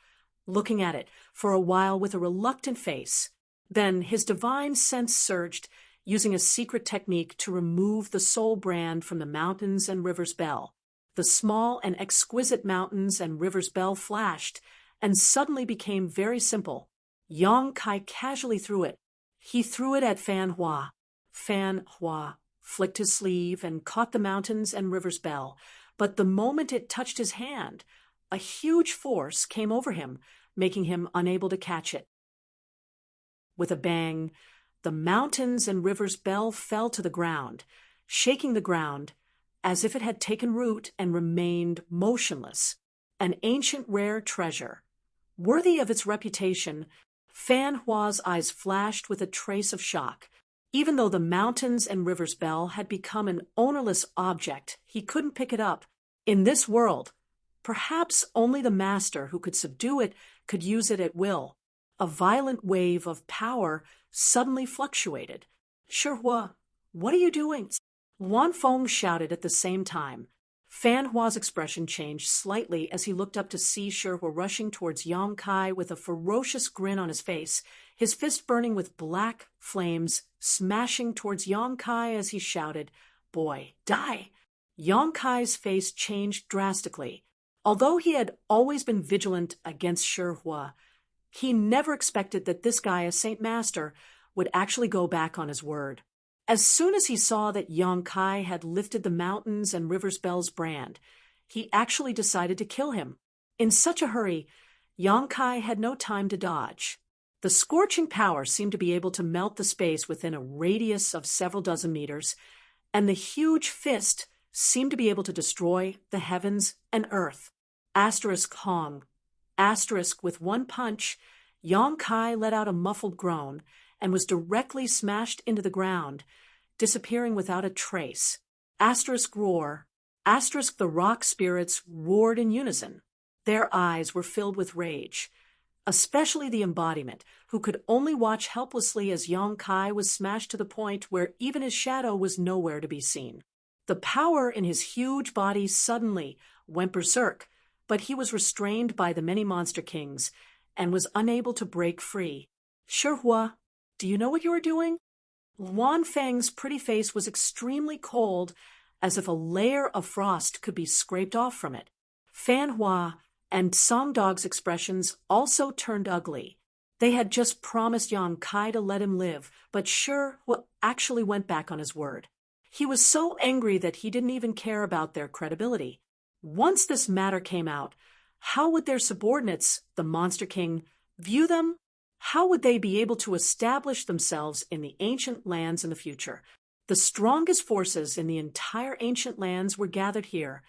looking at it for a while with a reluctant face. Then his divine sense surged, using a secret technique to remove the soul brand from the mountains and rivers bell. The small and exquisite mountains and rivers bell flashed and suddenly became very simple. Yang Kai casually threw it. He threw it at Fan Hua. Fan Hua flicked his sleeve and caught the mountains and rivers bell, but the moment it touched his hand, a huge force came over him, making him unable to catch it. With a bang, the mountains and rivers bell fell to the ground, shaking the ground as if it had taken root and remained motionless. An ancient rare treasure. Worthy of its reputation, Fan Hua's eyes flashed with a trace of shock. Even though the mountains and rivers bell had become an ownerless object, he couldn't pick it up. In this world, perhaps only the master who could subdue it could use it at will. A violent wave of power suddenly fluctuated. "Shihua, what are you doing?" Wan Feng shouted at the same time. Fan Hua's expression changed slightly as he looked up to see Shihua rushing towards Yang Kai with a ferocious grin on his face, his fist burning with black flames, smashing towards Yang Kai as he shouted, "Boy, die!" Yang Kai's face changed drastically. Although he had always been vigilant against Shihua, he never expected that this guy, a Saint Master, would actually go back on his word. As soon as he saw that Yang Kai had lifted the mountains and rivers bell's brand, he actually decided to kill him. In such a hurry, Yang Kai had no time to dodge. The scorching power seemed to be able to melt the space within a radius of several dozen meters, and the huge fist seemed to be able to destroy the heavens and earth. Asterisk Hong. Asterisk with one punch, Yang Kai let out a muffled groan and was directly smashed into the ground, disappearing without a trace. Asterisk roar. Asterisk the rock spirits roared in unison. Their eyes were filled with rage, especially the embodiment, who could only watch helplessly as Yang Kai was smashed to the point where even his shadow was nowhere to be seen. The power in his huge body suddenly went berserk, but he was restrained by the many monster kings and was unable to break free. "Shihua, do you know what you are doing?" Wan Feng's pretty face was extremely cold, as if a layer of frost could be scraped off from it. Fan Hua and Song Dog's expressions also turned ugly. They had just promised Yang Kai to let him live, but Shihua actually went back on his word. He was so angry that he didn't even care about their credibility. Once this matter came out, how would their subordinates, the Monster King, view them? How would they be able to establish themselves in the ancient lands in the future? The strongest forces in the entire ancient lands were gathered here,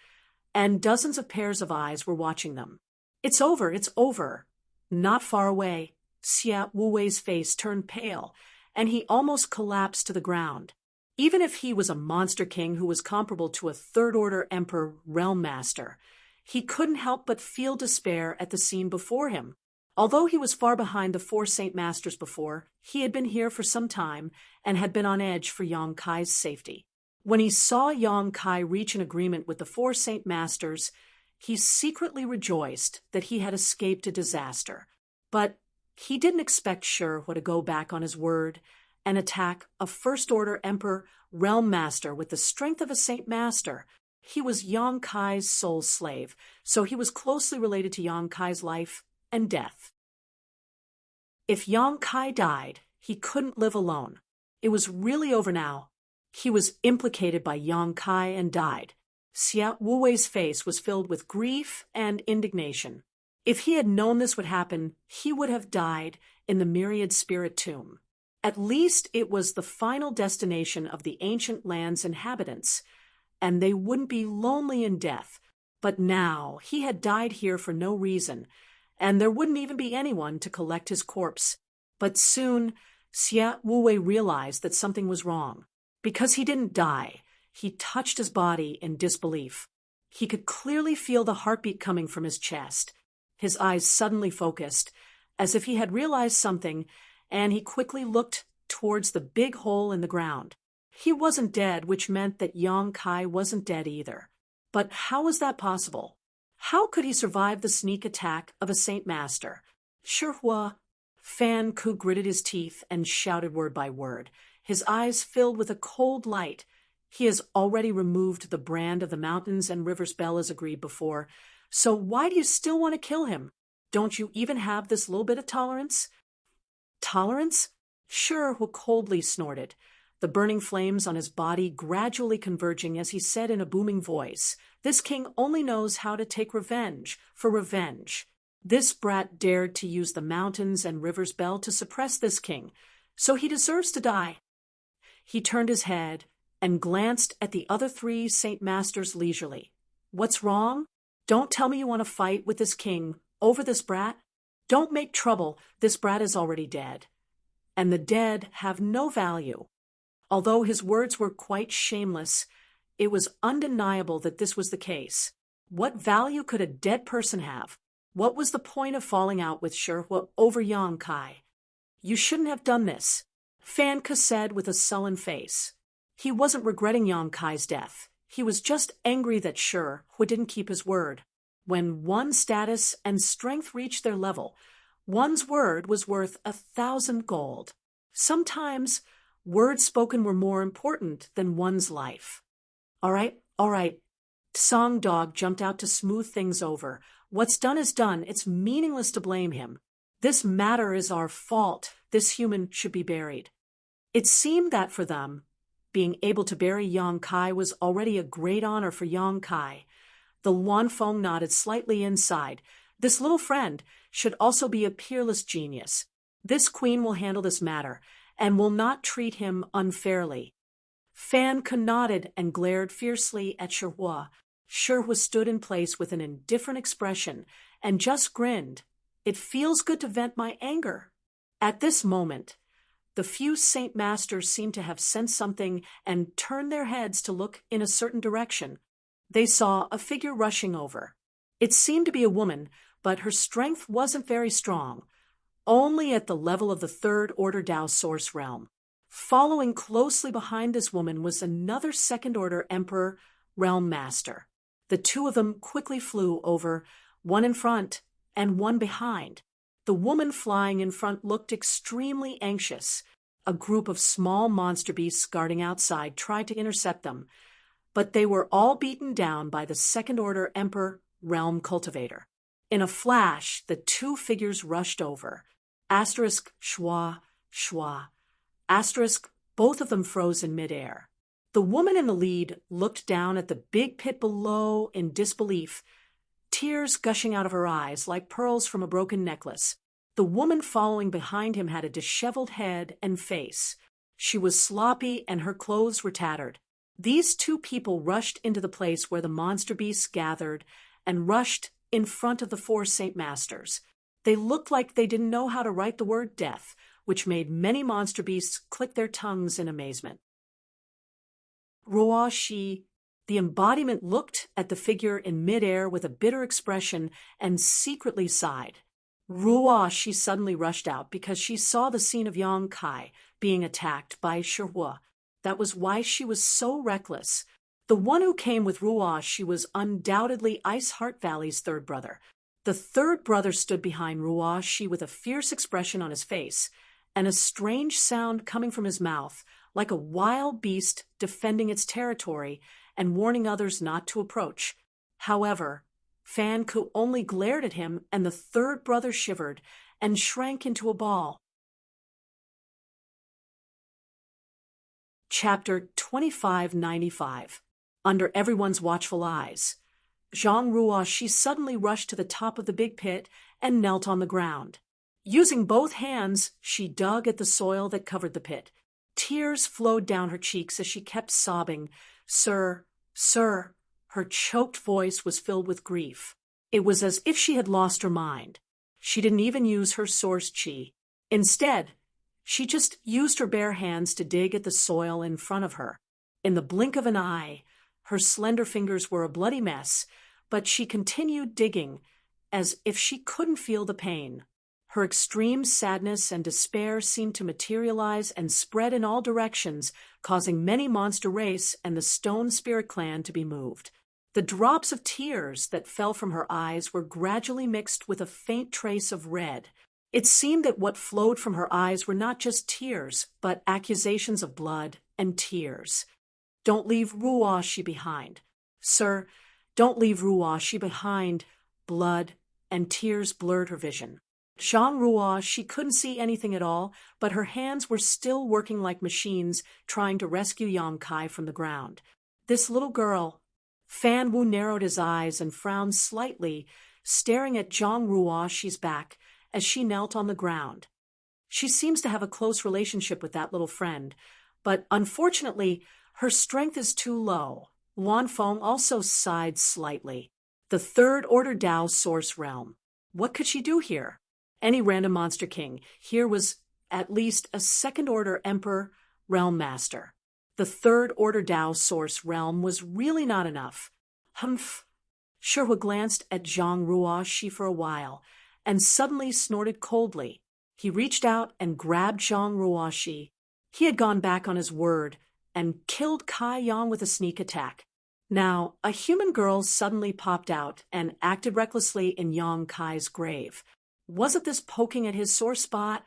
and dozens of pairs of eyes were watching them. "It's over, it's over." Not far away, Xia Wuwei's face turned pale, and he almost collapsed to the ground. Even if he was a monster king who was comparable to a third-order emperor realm master, he couldn't help but feel despair at the scene before him. Although he was far behind the four Saint Masters before, he had been here for some time and had been on edge for Yang Kai's safety. When he saw Yang Kai reach an agreement with the four Saint Masters, he secretly rejoiced that he had escaped a disaster. But he didn't expect Shihua to go back on his word and attack a first-order emperor realm master with the strength of a Saint Master. He was Yang Kai's soul slave, so he was closely related to Yang Kai's life and death. If Yang Kai died, he couldn't live alone. It was really over now. He was implicated by Yang Kai and died. Xia Wuwei's face was filled with grief and indignation. If he had known this would happen, he would have died in the myriad spirit tomb. At least it was the final destination of the ancient land's inhabitants, and they wouldn't be lonely in death. But now he had died here for no reason, and there wouldn't even be anyone to collect his corpse. But soon, Xia Wuwei realized that something was wrong. Because he didn't die, he touched his body in disbelief. He could clearly feel the heartbeat coming from his chest. His eyes suddenly focused, as if he had realized something, and he quickly looked towards the big hole in the ground. He wasn't dead, which meant that Yang Kai wasn't dead either. But how was that possible? How could he survive the sneak attack of a Saint Master? Shihua. Fan Ku gritted his teeth and shouted word by word, his eyes filled with a cold light. He has already removed the brand of the mountains and rivers Bell as agreed before, so why do you still want to kill him? Don't you even have this little bit of tolerance? Tolerance? Shihua coldly snorted, the burning flames on his body gradually converging as he said in a booming voice, "This king only knows how to take revenge for revenge. This brat dared to use the mountains and rivers Bell to suppress this king, so he deserves to die." He turned his head and glanced at the other three Saint Masters leisurely. "What's wrong? Don't tell me you want to fight with this king over this brat. Don't make trouble, this brat is already dead. And the dead have no value." Although his words were quite shameless, it was undeniable that this was the case. What value could a dead person have? What was the point of falling out with Shihua over Yang Kai? "You shouldn't have done this," Fan Ke said with a sullen face. He wasn't regretting Yang Kai's death. He was just angry that Shihua didn't keep his word. When one's status and strength reached their level, one's word was worth 1,000 gold. Sometimes words spoken were more important than one's life. All right. Song Dog jumped out to smooth things over. "What's done is done. It's meaningless to blame him. This matter is our fault. This human should be buried." It seemed that for them, being able to bury Yang Kai was already a great honor for Yang Kai. The Luanfeng nodded slightly inside. This little friend should also be a peerless genius. This queen will handle this matter, and will not treat him unfairly. Fan Ke nodded and glared fiercely at Shihua. Shihua stood in place with an indifferent expression and just grinned. "It feels good to vent my anger." At this moment, the few Saint Masters seemed to have sensed something and turned their heads to look in a certain direction. They saw a figure rushing over. It seemed to be a woman, but her strength wasn't very strong, only at the level of the Third Order Dao Source realm. Following closely behind this woman was another Second Order Emperor Realm Master. The two of them quickly flew over, one in front and one behind. The woman flying in front looked extremely anxious. A group of small monster beasts guarding outside tried to intercept them, but they were all beaten down by the Second Order Emperor Realm Cultivator. In a flash, the two figures rushed over. Asterisk, schwa, schwa. Asterisk, both of them froze in midair. The woman in the lead looked down at the big pit below in disbelief, tears gushing out of her eyes like pearls from a broken necklace. The woman following behind him had a disheveled head and face. She was sloppy and her clothes were tattered. These two people rushed into the place where the monster beasts gathered and rushed in front of the four Saint Masters. They looked like they didn't know how to write the word death, which made many monster beasts click their tongues in amazement. Ruo Shi, the embodiment, looked at the figure in midair with a bitter expression and secretly sighed. Ruo Shi suddenly rushed out because she saw the scene of Yang Kai being attacked by Shihua. That was why she was so reckless. The one who came with Ruo Shi was undoubtedly Ice Heart Valley's third brother. The third brother stood behind Ruo Shi with a fierce expression on his face and a strange sound coming from his mouth, like a wild beast defending its territory and warning others not to approach. However, Fan Ke only glared at him, and the third brother shivered and shrank into a ball. Chapter 2595. Under everyone's watchful eyes. Zhang Ruo, she suddenly rushed to the top of the big pit and knelt on the ground. Using both hands, she dug at the soil that covered the pit. Tears flowed down her cheeks as she kept sobbing, "Sir, sir." Her choked voice was filled with grief. It was as if she had lost her mind. She didn't even use her source chi. Instead, she just used her bare hands to dig at the soil in front of her. In the blink of an eye, her slender fingers were a bloody mess, but she continued digging as if she couldn't feel the pain. Her extreme sadness and despair seemed to materialize and spread in all directions, causing many monster race and the Stone Spirit clan to be moved. The drops of tears that fell from her eyes were gradually mixed with a faint trace of red. It seemed that what flowed from her eyes were not just tears, but accusations of blood and tears. "Don't leave Ruoshi behind. Sir, don't leave Ruoshi behind." Blood and tears blurred her vision. Zhang Ruo, she couldn't see anything at all, but her hands were still working like machines, trying to rescue Yang Kai from the ground. This little girl. Fan Wu narrowed his eyes and frowned slightly, staring at Zhang Ruoshi's back as she knelt on the ground. She seems to have a close relationship with that little friend, but unfortunately, her strength is too low. Luan Feng also sighed slightly. The Third Order Dao Source Realm. What could she do here? Any random monster king. Here was at least a Second Order Emperor Realm Master. The Third Order Dao Source Realm was really not enough. Humph. Shihua glanced at Zhang Ruoshi for a while, and suddenly snorted coldly. He reached out and grabbed Zhang Ruoshi. He had gone back on his word and killed Kai Yang with a sneak attack. Now, a human girl suddenly popped out and acted recklessly in Yang Kai's grave. Wasn't this poking at his sore spot?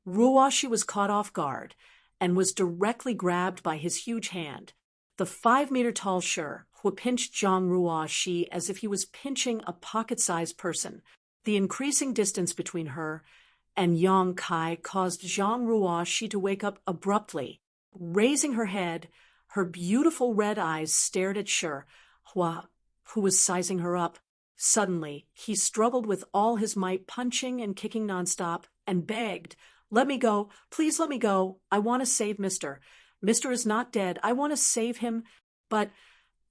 Ruoshi was caught off guard and was directly grabbed by his huge hand. The 5-meter-tall Shi, who pinched Zhang Ruoshi as if he was pinching a pocket-sized person. The increasing distance between her and Yang Kai caused Zhang Ruoshi to wake up abruptly. Raising her head, her beautiful red eyes stared at Shi, who was sizing her up. Suddenly, he struggled with all his might, punching and kicking nonstop, and begged, "Let me go. Please let me go. I want to save Mister. Mister is not dead. I want to save him." But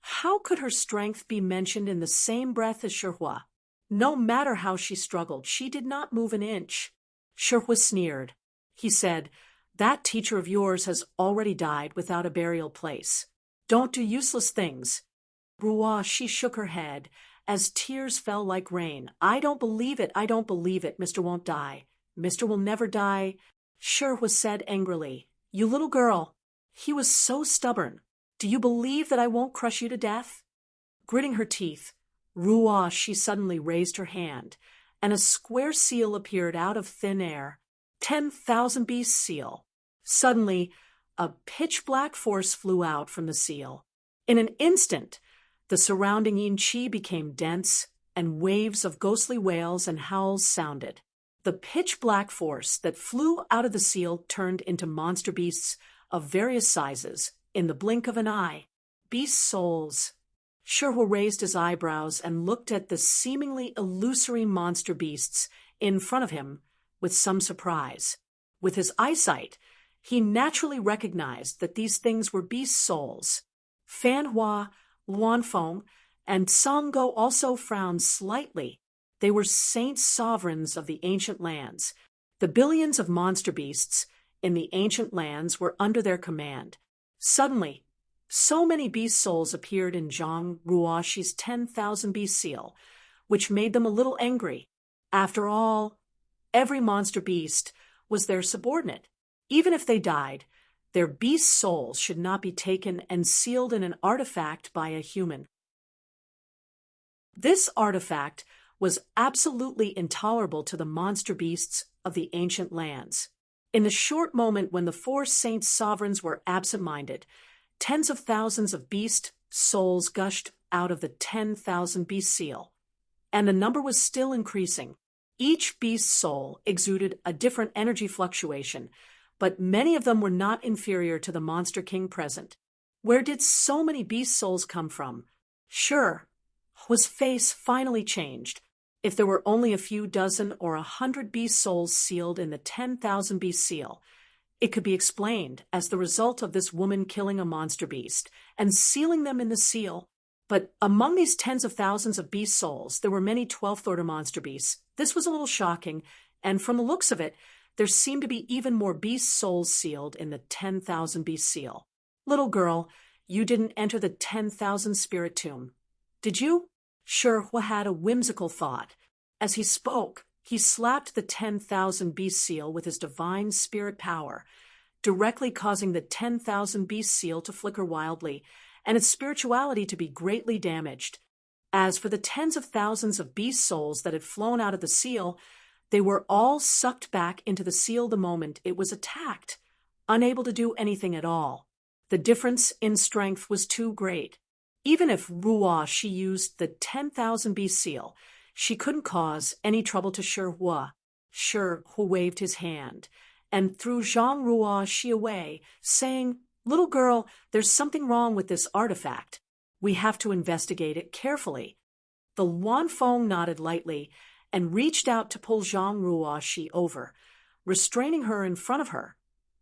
how could her strength be mentioned in the same breath as Shihua? No matter how she struggled, she did not move an inch. Shihua sneered. He said, "That teacher of yours has already died without a burial place. Don't do useless things." Ruoshi shook her head as tears fell like rain. "I don't believe it. I don't believe it. Mister won't die. Mister will never die." Shihua said angrily, "You little girl." He was so stubborn. "Do you believe that I won't crush you to death?" Gritting her teeth, Ruoshi suddenly raised her hand, and a square seal appeared out of thin air. 10,000 beast seal. Suddenly, a pitch-black force flew out from the seal. In an instant, the surrounding yin qi became dense, and waves of ghostly wails and howls sounded. The pitch-black force that flew out of the seal turned into monster beasts of various sizes in the blink of an eye. Beast souls. Shihua raised his eyebrows and looked at the seemingly illusory monster beasts in front of him with some surprise. With his eyesight, he naturally recognized that these things were beast souls. Fan Hua, Luan Feng, and Sanggo also frowned slightly. They were saint sovereigns of the ancient lands. The billions of monster beasts in the ancient lands were under their command. Suddenly, so many beast souls appeared in Zhang Ruoshi's 10,000 beast seal, which made them a little angry. After all, every monster beast was their subordinate. Even if they died, their beast souls should not be taken and sealed in an artifact by a human. This artifact was absolutely intolerable to the monster beasts of the ancient lands. In the short moment when the 4 saint sovereigns were absent-minded, tens of thousands of beast souls gushed out of the 10,000 beast seal, and the number was still increasing. Each beast soul exuded a different energy fluctuation, but many of them were not inferior to the monster king present. Where did so many beast souls come from? Sure, Hua's face finally changed. If there were only a few dozen or 100 beast souls sealed in the 10,000 beast seal, it could be explained as the result of this woman killing a monster beast and sealing them in the seal. But among these tens of thousands of beast souls, there were many 12th order monster beasts. This was a little shocking, and from the looks of it, there seemed to be even more beast souls sealed in the 10,000 beast seal. Little girl, you didn't enter the 10,000 spirit tomb, did you? Hua had a whimsical thought. As he spoke, he slapped the 10,000 beast seal with his divine spirit power, directly causing the 10,000 beast seal to flicker wildly and its spirituality to be greatly damaged. As for the tens of thousands of beast souls that had flown out of the seal, they were all sucked back into the seal the moment it was attacked, unable to do anything at all. The difference in strength was too great. Even if Ruo Shi used the 10,000 beast seal, she couldn't cause any trouble to Hua. Hua waved his hand and threw Zhang Ruo Shi away, saying, "Little girl, there's something wrong with this artifact. We have to investigate it carefully." The Wanfeng nodded lightly and reached out to pull Zhang Ruo Shi over, restraining her in front of her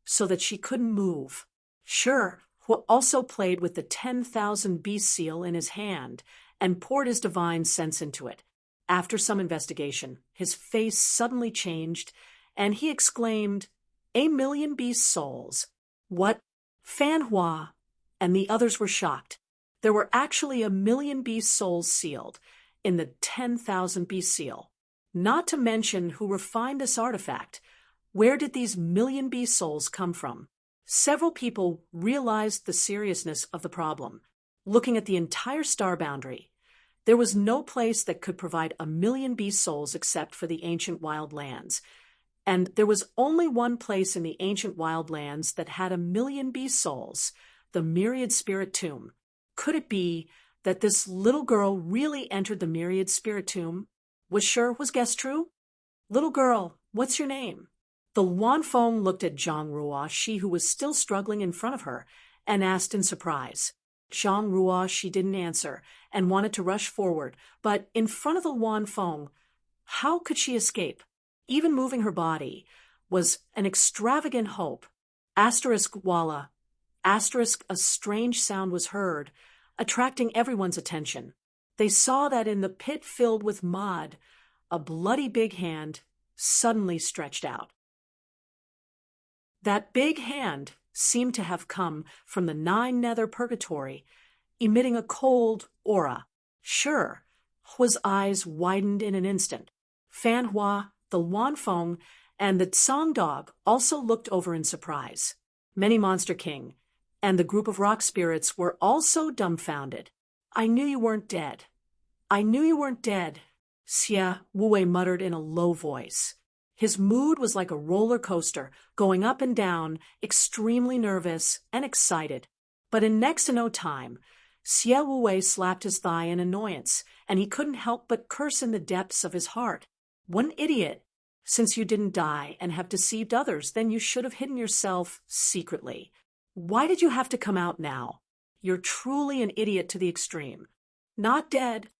so that she couldn't move. Hua also played with the 10,000 beast seal in his hand and poured his divine sense into it. After some investigation, his face suddenly changed, and he exclaimed, "A million beast souls." What? Fan Hua and the others were shocked. There were actually 1,000,000 beast souls sealed in the 10,000 beast seal. Not to mention who refined this artifact. Where did these 1,000,000 beast souls come from? Several people realized the seriousness of the problem. Looking at the entire star boundary, there was no place that could provide 1,000,000 beast souls except for the ancient wild lands. And there was only one place in the ancient wild lands that had 1,000,000 beast souls, the Myriad Spirit Tomb. Could it be that this little girl really entered the Myriad Spirit Tomb? Was Hua's guess true? "Little girl, what's your name?" The Wanfeng looked at Zhang Ruo Shi, who was still struggling in front of her, and asked in surprise. Zhang Ruo Shi didn't answer and wanted to rush forward, but in front of the Wanfeng, how could she escape? Even moving her body was an extravagant hope. Walla. A strange sound was heard, attracting everyone's attention. They saw that in the pit filled with mud, a bloody big hand suddenly stretched out. That big hand seemed to have come from the 9 nether purgatory, emitting a cold aura. Hua's eyes widened in an instant. Fan Hua, the Wanfeng, and the Tsang dog also looked over in surprise. Many Monster King and the group of rock spirits were also dumbfounded. "I knew you weren't dead. I knew you weren't dead," Xia Wuwei muttered in a low voice. His mood was like a roller coaster, going up and down, extremely nervous and excited. But in next to no time, Xia Wuwei slapped his thigh in annoyance, and he couldn't help but curse in the depths of his heart. "What an idiot! Since you didn't die and have deceived others, then you should have hidden yourself secretly. Why did you have to come out now? You're truly an idiot to the extreme." "Not dead."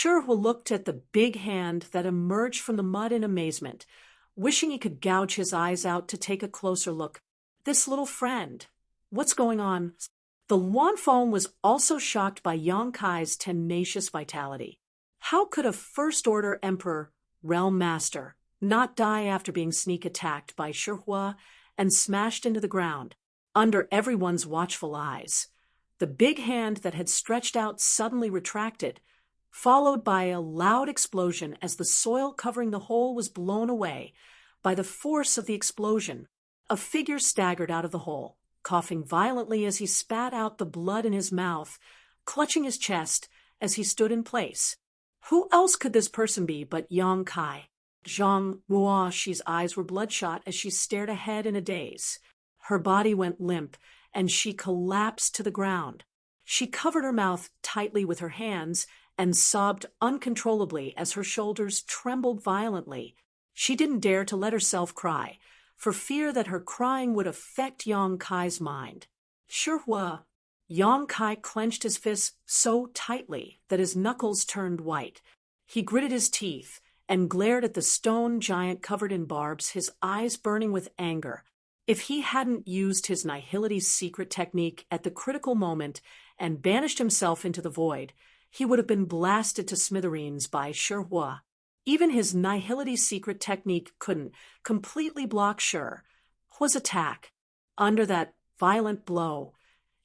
Hua looked at the big hand that emerged from the mud in amazement, wishing he could gouge his eyes out to take a closer look. "This little friend, what's going on?" The Wanfeng was also shocked by Yang Kai's tenacious vitality. How could a first-order emperor, realm master, not die after being sneak attacked by Hua and smashed into the ground, under everyone's watchful eyes? The big hand that had stretched out suddenly retracted, followed by a loud explosion as the soil covering the hole was blown away. By the force of the explosion, a figure staggered out of the hole, coughing violently as he spat out the blood in his mouth, clutching his chest as he stood in place. Who else could this person be but Yang Kai? Zhang Ruo Shi's eyes were bloodshot as she stared ahead in a daze. Her body went limp, and she collapsed to the ground. She covered her mouth tightly with her hands and sobbed uncontrollably as her shoulders trembled violently. She didn't dare to let herself cry, for fear that her crying would affect Yang Kai's mind. "Hua, Yang Kai clenched his fists so tightly that his knuckles turned white. He gritted his teeth and glared at the stone giant covered in barbs, his eyes burning with anger. If he hadn't used his Nihility's secret technique at the critical moment and banished himself into the void, he would have been blasted to smithereens by Shihua. Even his Nihility's secret technique couldn't completely block Shihua's attack. Under that violent blow,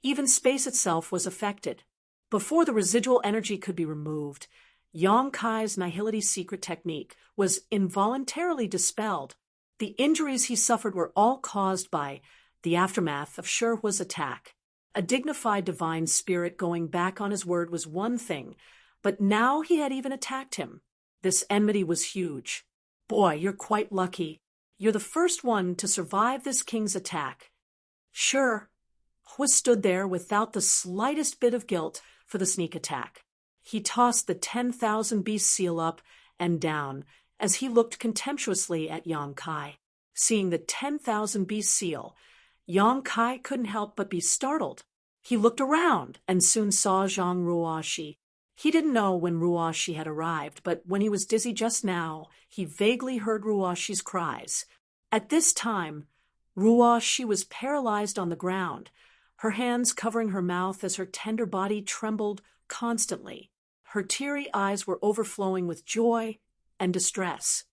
even space itself was affected. Before the residual energy could be removed, Yang Kai's Nihility's secret technique was involuntarily dispelled. The injuries he suffered were all caused by the aftermath of Shihua's attack. A dignified divine spirit going back on his word was one thing, but now he had even attacked him. This enmity was huge. Boy, you're quite lucky. You're the first one to survive this king's attack. Shihua stood there without the slightest bit of guilt for the sneak attack. He tossed the 10,000 beast seal up and down as he looked contemptuously at Yang Kai. Seeing the 10,000 beast seal, Yang Kai couldn't help but be startled. He looked around and soon saw Zhang Ruoshi. He didn't know when Ruoshi had arrived, but when he was dizzy just now, he vaguely heard Ruoshi's cries. At this time, Ruoshi was paralyzed on the ground, her hands covering her mouth as her tender body trembled constantly. Her teary eyes were overflowing with joy and distress.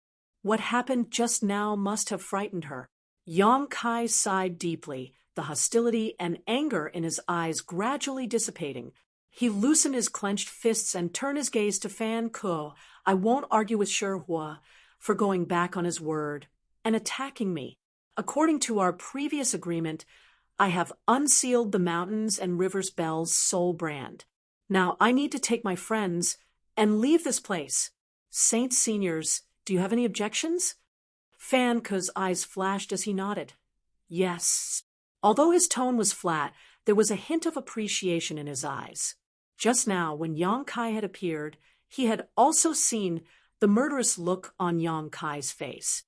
What happened just now must have frightened her. Yang Kai sighed deeply, the hostility and anger in his eyes gradually dissipating. He loosened his clenched fists and turned his gaze to Fan Ke. I won't argue with Shihua for going back on his word and attacking me. According to our previous agreement, I have unsealed the Mountains and Rivers Bell's soul brand. Now I need to take my friends and leave this place. Saint Seniors, do you have any objections? Fan Ke's eyes flashed as he nodded. Yes. Although his tone was flat, there was a hint of appreciation in his eyes. Just now, when Yang Kai had appeared, he had also seen the murderous look on Yang Kai's face.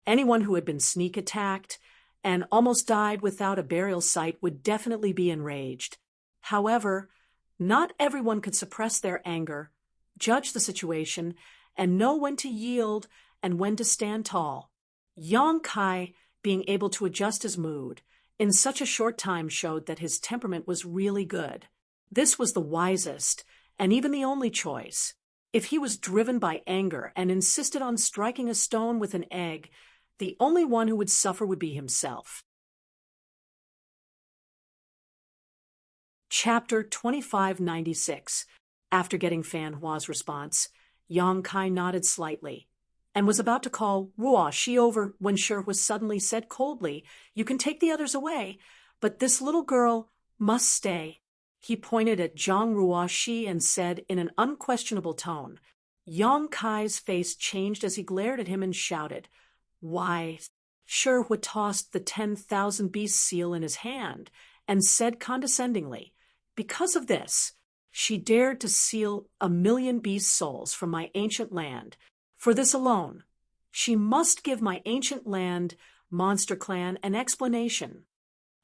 Anyone who had been sneak attacked and almost died without a burial site would definitely be enraged. However, not everyone could suppress their anger, judge the situation, and know when to yield and when to stand tall. Yang Kai, being able to adjust his mood in such a short time, showed that his temperament was really good. This was the wisest and even the only choice. If he was driven by anger and insisted on striking a stone with an egg, the only one who would suffer would be himself. Chapter 2596. After getting Fan Hua's response, Yang Kai nodded slightly and was about to call Ruoshi over when Shihua suddenly said coldly, "You can take the others away, but this little girl must stay." He pointed at Zhang Ruoshi and said in an unquestionable tone. Yang Kai's face changed as he glared at him and shouted, "Why?" Shihua tossed the 10,000 beast seal in his hand and said condescendingly, "Because of this, she dared to steal 1,000,000 beast souls from my ancient land. For this alone, she must give my ancient land monster clan an explanation."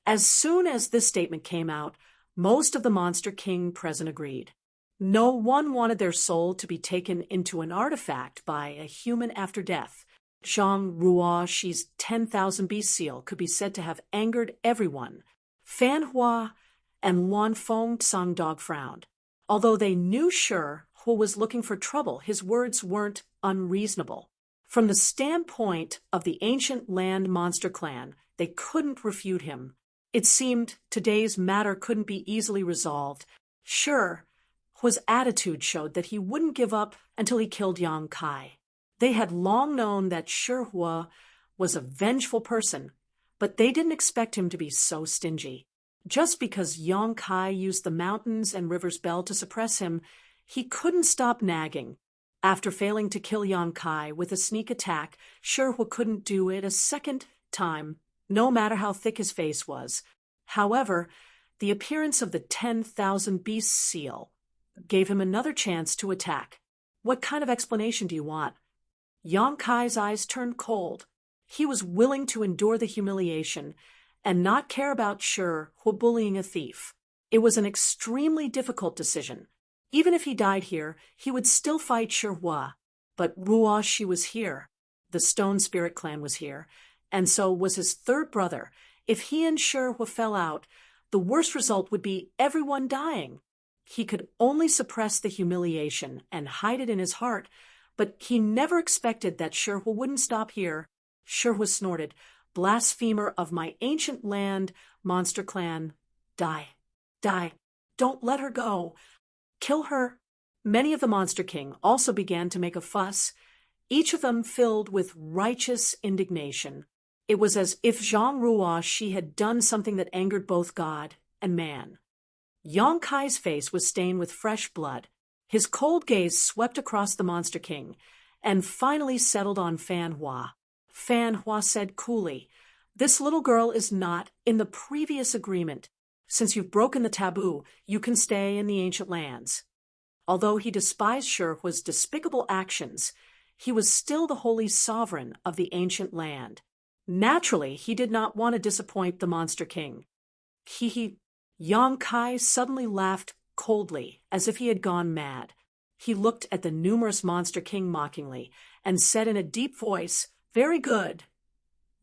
As soon as this statement came out, most of the Monster King present agreed. No one wanted their soul to be taken into an artifact by a human after death. Zhang Ruoshi's 10,000 beast seal could be said to have angered everyone. Fan Hua and Luan Feng Sangdog frowned. Although they knew Shihua was looking for trouble, his words weren't unreasonable. From the standpoint of the ancient land monster clan, they couldn't refute him. It seemed today's matter couldn't be easily resolved. Shihua's attitude showed that he wouldn't give up until he killed Yang Kai. They had long known that Shihua was a vengeful person, but they didn't expect him to be so stingy. Just because Yang Kai used the Mountains and Rivers Bell to suppress him, he couldn't stop nagging. After failing to kill Yang Kai with a sneak attack, Shihua couldn't do it a second time, no matter how thick his face was. However, the appearance of the 10,000 beast seal gave him another chance to attack. What kind of explanation do you want? Yang Kai's eyes turned cold. He was willing to endure the humiliation and not care about Shi Hua bullying a thief. It was an extremely difficult decision. Even if he died here, he would still fight Shi Hua. But Ruoshi was here. The Stone Spirit clan was here, and so was his third brother. If he and Shi Hua fell out, the worst result would be everyone dying. He could only suppress the humiliation and hide it in his heart, but he never expected that Shi Hua wouldn't stop here. Shi Hua snorted, "Blasphemer of my ancient land, monster clan. Die. Die. Don't let her go. Kill her." Many of the Monster King also began to make a fuss, each of them filled with righteous indignation. It was as if Zhang Ruoshi had done something that angered both God and man. Yang Kai's face was stained with fresh blood. His cold gaze swept across the Monster King and finally settled on Fan Hua. Fan Hua said coolly, "This little girl is not in the previous agreement. Since you've broken the taboo, you can stay in the ancient lands." Although he despised Shi Hua's despicable actions, he was still the holy sovereign of the ancient land. Naturally, he did not want to disappoint the Monster King. Yang Kai suddenly laughed coldly, as if he had gone mad. He looked at the numerous Monster King mockingly and said in a deep voice, "Very good.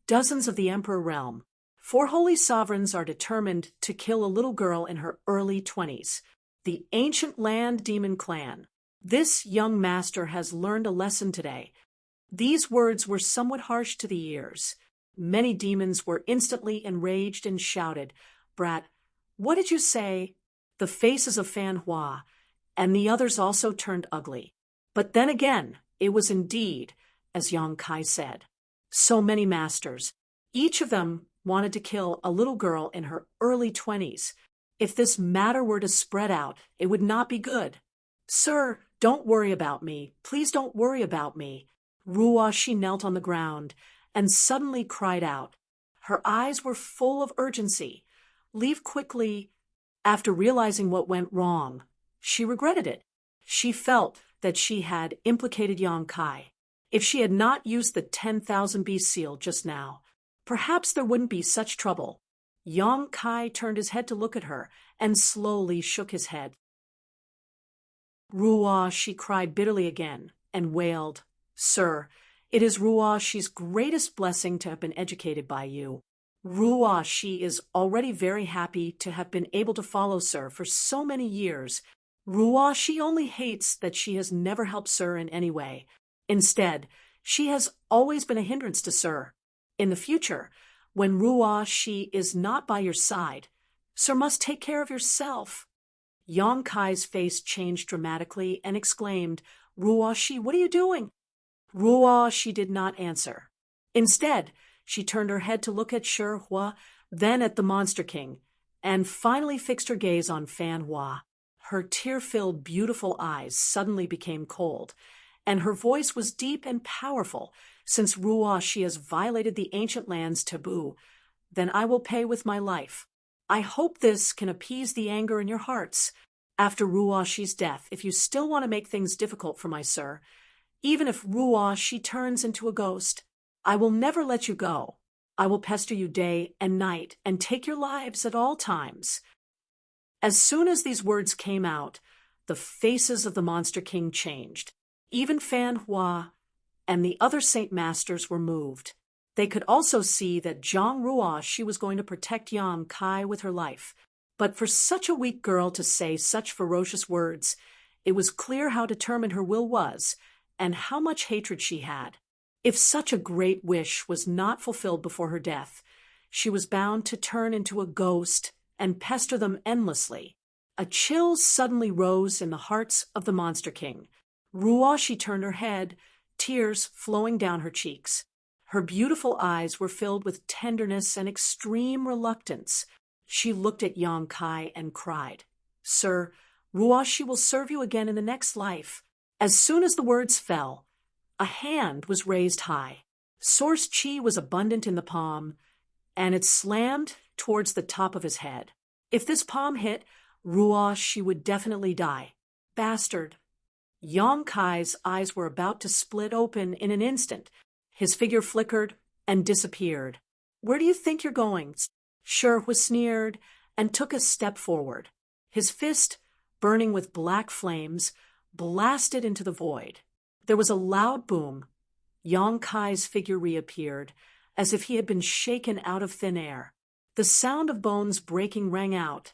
Dozens of the Emperor realm. 4 holy sovereigns are determined to kill a little girl in her early 20s. The ancient land demon clan. This young master has learned a lesson today." These words were somewhat harsh to the ears. Many demons were instantly enraged and shouted, "Brat, what did you say?" The faces of Fan Hua and the others also turned ugly. But then again, it was indeed, as Yang Kai said. So many masters. Each of them wanted to kill a little girl in her early 20s. If this matter were to spread out, it would not be good. "Sir, don't worry about me. Please don't worry about me." Ruoshi knelt on the ground and suddenly cried out. Her eyes were full of urgency. Leave quickly. After realizing what went wrong, she regretted it. She felt that she had implicated Yang Kai. If she had not used the 10,000 beast seal just now, perhaps there wouldn't be such trouble. Yang Kai turned his head to look at her and slowly shook his head. Ruoshi cried bitterly again and wailed, "Sir, it is Ruoshi's greatest blessing to have been educated by you. Ruoshi is already very happy to have been able to follow Sir for so many years. Ruoshi only hates that she has never helped Sir in any way. Instead, she has always been a hindrance to Sir. In the future, when Ruoshi is not by your side, Sir must take care of yourself." Yang Kai's face changed dramatically and exclaimed, "Ruoshi, what are you doing?" Ruoshi did not answer. Instead, she turned her head to look at Shi Hua, then at the Monster King, and finally fixed her gaze on Fan Hua. Her tear-filled, beautiful eyes suddenly became cold, and her voice was deep and powerful. "Since Ruoshi has violated the ancient land's taboo, then I will pay with my life. I hope this can appease the anger in your hearts. After Ruoshi's death, if you still want to make things difficult for my Sir, even if Ruoshi turns into a ghost, I will never let you go. I will pester you day and night and take your lives at all times." As soon as these words came out, the faces of the Monster King changed. Even Fan Hua and the other Saint Masters were moved. They could also see that Zhang Ruoshi was going to protect Yang Kai with her life. But for such a weak girl to say such ferocious words, it was clear how determined her will was and how much hatred she had. If such a great wish was not fulfilled before her death, she was bound to turn into a ghost and pester them endlessly. A chill suddenly rose in the hearts of the Monster King. Ruoshi turned her head, tears flowing down her cheeks. Her beautiful eyes were filled with tenderness and extreme reluctance. She looked at Yang Kai and cried, "Sir, Ruoshi will serve you again in the next life." As soon as the words fell, a hand was raised high. Source chi was abundant in the palm, and it slammed towards the top of his head. If this palm hit, Ruoshi would definitely die. Bastard. Yang Kai's eyes were about to split open in an instant. His figure flickered and disappeared. "Where do you think you're going?" Shi sneered and took a step forward. His fist, burning with black flames, blasted into the void. There was a loud boom. Yang Kai's figure reappeared, as if he had been shaken out of thin air. The sound of bones breaking rang out.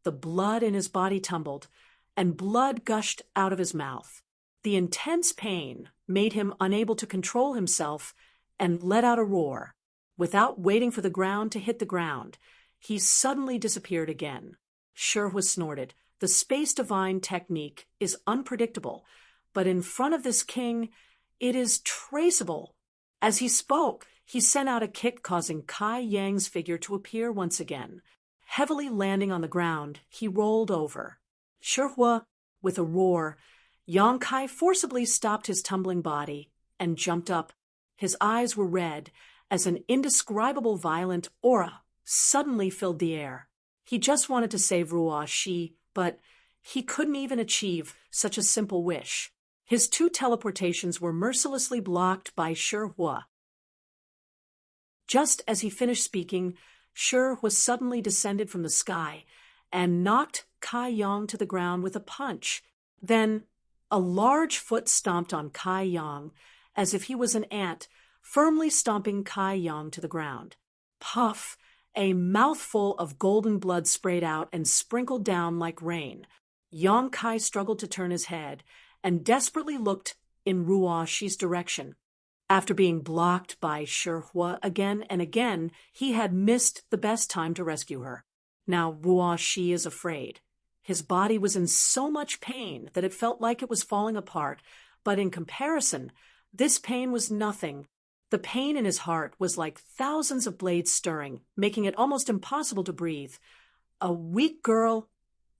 The blood in his body tumbled, and blood gushed out of his mouth. The intense pain made him unable to control himself and let out a roar. Without waiting for the ground to hit the ground, he suddenly disappeared again. Shi snorted. The space divine technique is unpredictable, but in front of this king, it is traceable. As he spoke, he sent out a kick, causing Kai Yang's figure to appear once again. Heavily landing on the ground, he rolled over. Shi, with a roar, Yang Kai forcibly stopped his tumbling body and jumped up. His eyes were red as an indescribable violent aura suddenly filled the air. He just wanted to save Ruo Shi, but he couldn't even achieve such a simple wish. His two teleportations were mercilessly blocked by Shi. Just as he finished speaking, Shi suddenly descended from the sky and knocked Kai Yang to the ground with a punch. Then a large foot stomped on Kai Yang as if he was an ant, firmly stomping Kai Yang to the ground. Puff! A mouthful of golden blood sprayed out and sprinkled down like rain. Yang Kai struggled to turn his head and desperately looked in Ruo Shi's direction. After being blocked by Shi again and again, he had missed the best time to rescue her. Now Ruo Shi is afraid. His body was in so much pain that it felt like it was falling apart, but in comparison, this pain was nothing. The pain in his heart was like thousands of blades stirring, making it almost impossible to breathe. A weak girl,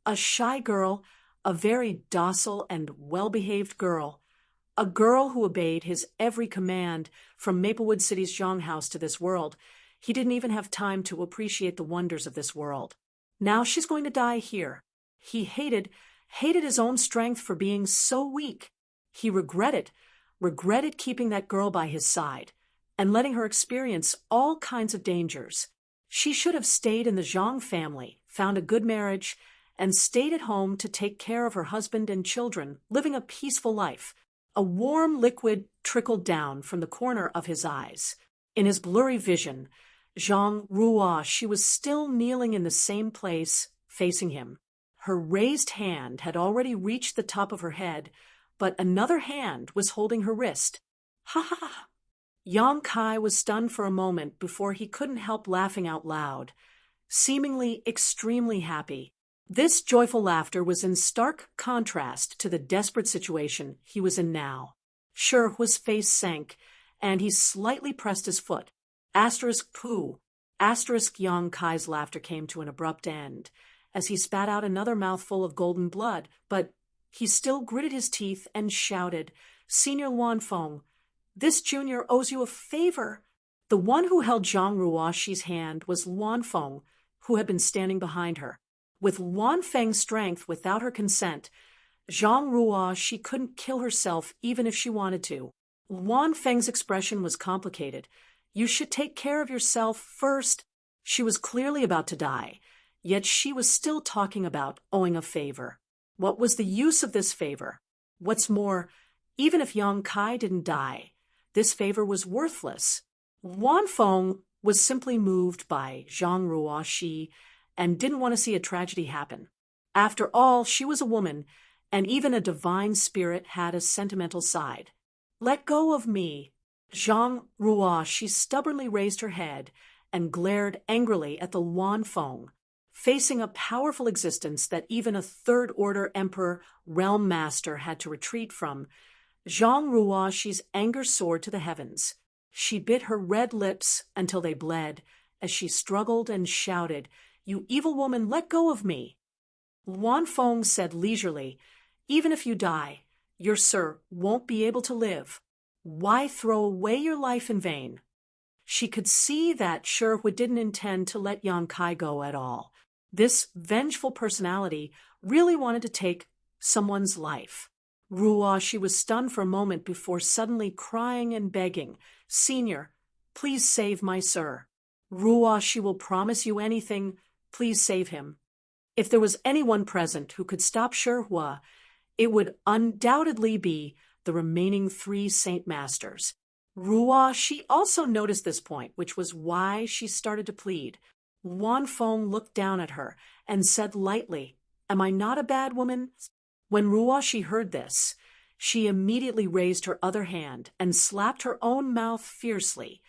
a shy girl, a very docile and well-behaved girl. A girl who obeyed his every command from Maplewood City's Zhang House to this world. He didn't even have time to appreciate the wonders of this world. Now she's going to die here. He hated his own strength for being so weak. He regretted keeping that girl by his side and letting her experience all kinds of dangers. She should have stayed in the Zhang family, found a good marriage, and stayed at home to take care of her husband and children, living a peaceful life. A warm liquid trickled down from the corner of his eyes. In his blurry vision, Zhang Ruo, she was still kneeling in the same place, facing him. Her raised hand had already reached the top of her head, but another hand was holding her wrist. Ha ha ha! Yang Kai was stunned for a moment before he couldn't help laughing out loud, seemingly extremely happy. This joyful laughter was in stark contrast to the desperate situation he was in now. Shi's face sank, and he slightly pressed his foot. Pooh. Yang Kai's laughter came to an abrupt end, as he spat out another mouthful of golden blood, but he still gritted his teeth and shouted, "Senior Luanfeng, this junior owes you a favor." The one who held Zhang Ruoshi's hand was Luanfeng, who had been standing behind her. With Luanfeng's strength without her consent, Zhang Ruoshi couldn't kill herself even if she wanted to. Luanfeng's expression was complicated. You should take care of yourself first. She was clearly about to die, yet she was still talking about owing a favor. What was the use of this favor? What's more, even if Yang Kai didn't die, this favor was worthless. Luanfeng was simply moved by Zhang Ruoshi and didn't want to see a tragedy happen. After all, she was a woman, and even a divine spirit had a sentimental side. Let go of me. Zhang Ruoshi stubbornly raised her head and glared angrily at the Luanfeng, facing a powerful existence that even a third-order emperor realm master had to retreat from. Zhang Ruoshi's anger soared to the heavens. She bit her red lips until they bled as she struggled and shouted, "You evil woman, let go of me!" Luanfeng said leisurely, "Even if you die, your sir won't be able to live. Why throw away your life in vain?" She could see that Shi didn't intend to let Yang Kai go at all. This vengeful personality really wanted to take someone's life. Ruoshi was stunned for a moment before suddenly crying and begging, "Senior, please save my sir." Ruoshi she will promise you anything. Please save him. If there was anyone present who could stop Shihua, it would undoubtedly be the remaining 3 Saint Masters. Ruoshi she also noticed this point, which was why she started to plead. Wanfeng looked down at her and said lightly, "Am I not a bad woman?" When Ruoshi she heard this, she immediately raised her other hand and slapped her own mouth fiercely.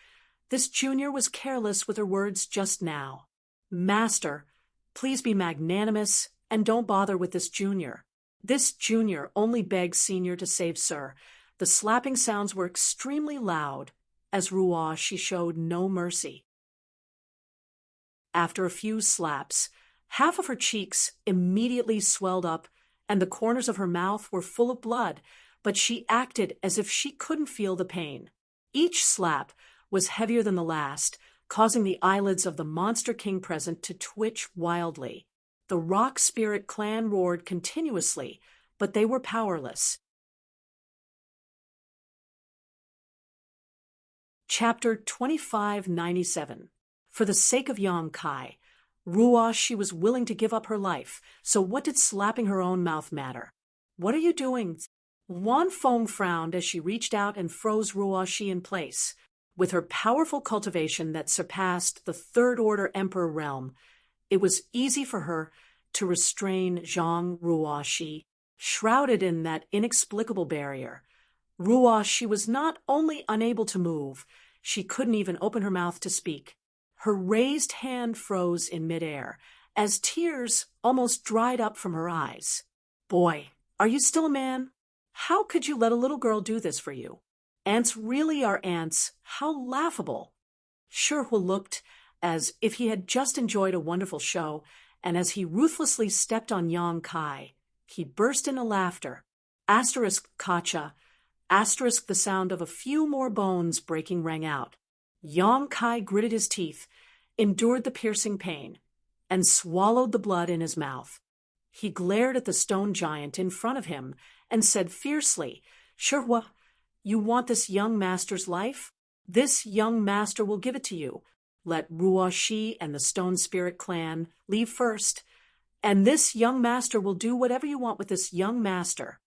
This junior was careless with her words just now. "Master, please be magnanimous and don't bother with this junior. This junior only begs senior to save sir." The slapping sounds were extremely loud, as Ruoshi she showed no mercy. After a few slaps, half of her cheeks immediately swelled up and the corners of her mouth were full of blood, but she acted as if she couldn't feel the pain. Each slap was heavier than the last, causing the eyelids of the Monster King present to twitch wildly. The Rock Spirit clan roared continuously, but they were powerless. Chapter 2597. For the sake of Yang Kai, Ruoshi she was willing to give up her life, so what did slapping her own mouth matter? "What are you doing?" Wanfeng frowned as she reached out and froze Ruoshi in place. With her powerful cultivation that surpassed the Third Order Emperor realm, it was easy for her to restrain Zhang Ruoshi, shrouded in that inexplicable barrier. Ruoshi she was not only unable to move, she couldn't even open her mouth to speak. Her raised hand froze in midair, as tears almost dried up from her eyes. "Boy, are you still a man? How could you let a little girl do this for you? Ants really are ants. How laughable." Shihua looked as if he had just enjoyed a wonderful show, and as he ruthlessly stepped on Yang Kai, he burst into laughter. Asterisk Kacha. Asterisk the sound of a few more bones breaking rang out. Yang Kai gritted his teeth, endured the piercing pain, and swallowed the blood in his mouth. He glared at the stone giant in front of him and said fiercely, "Shihua, you want this young master's life? This young master will give it to you. Let Ruoshi and the Stone Spirit clan leave first, and this young master will do whatever you want with this young master."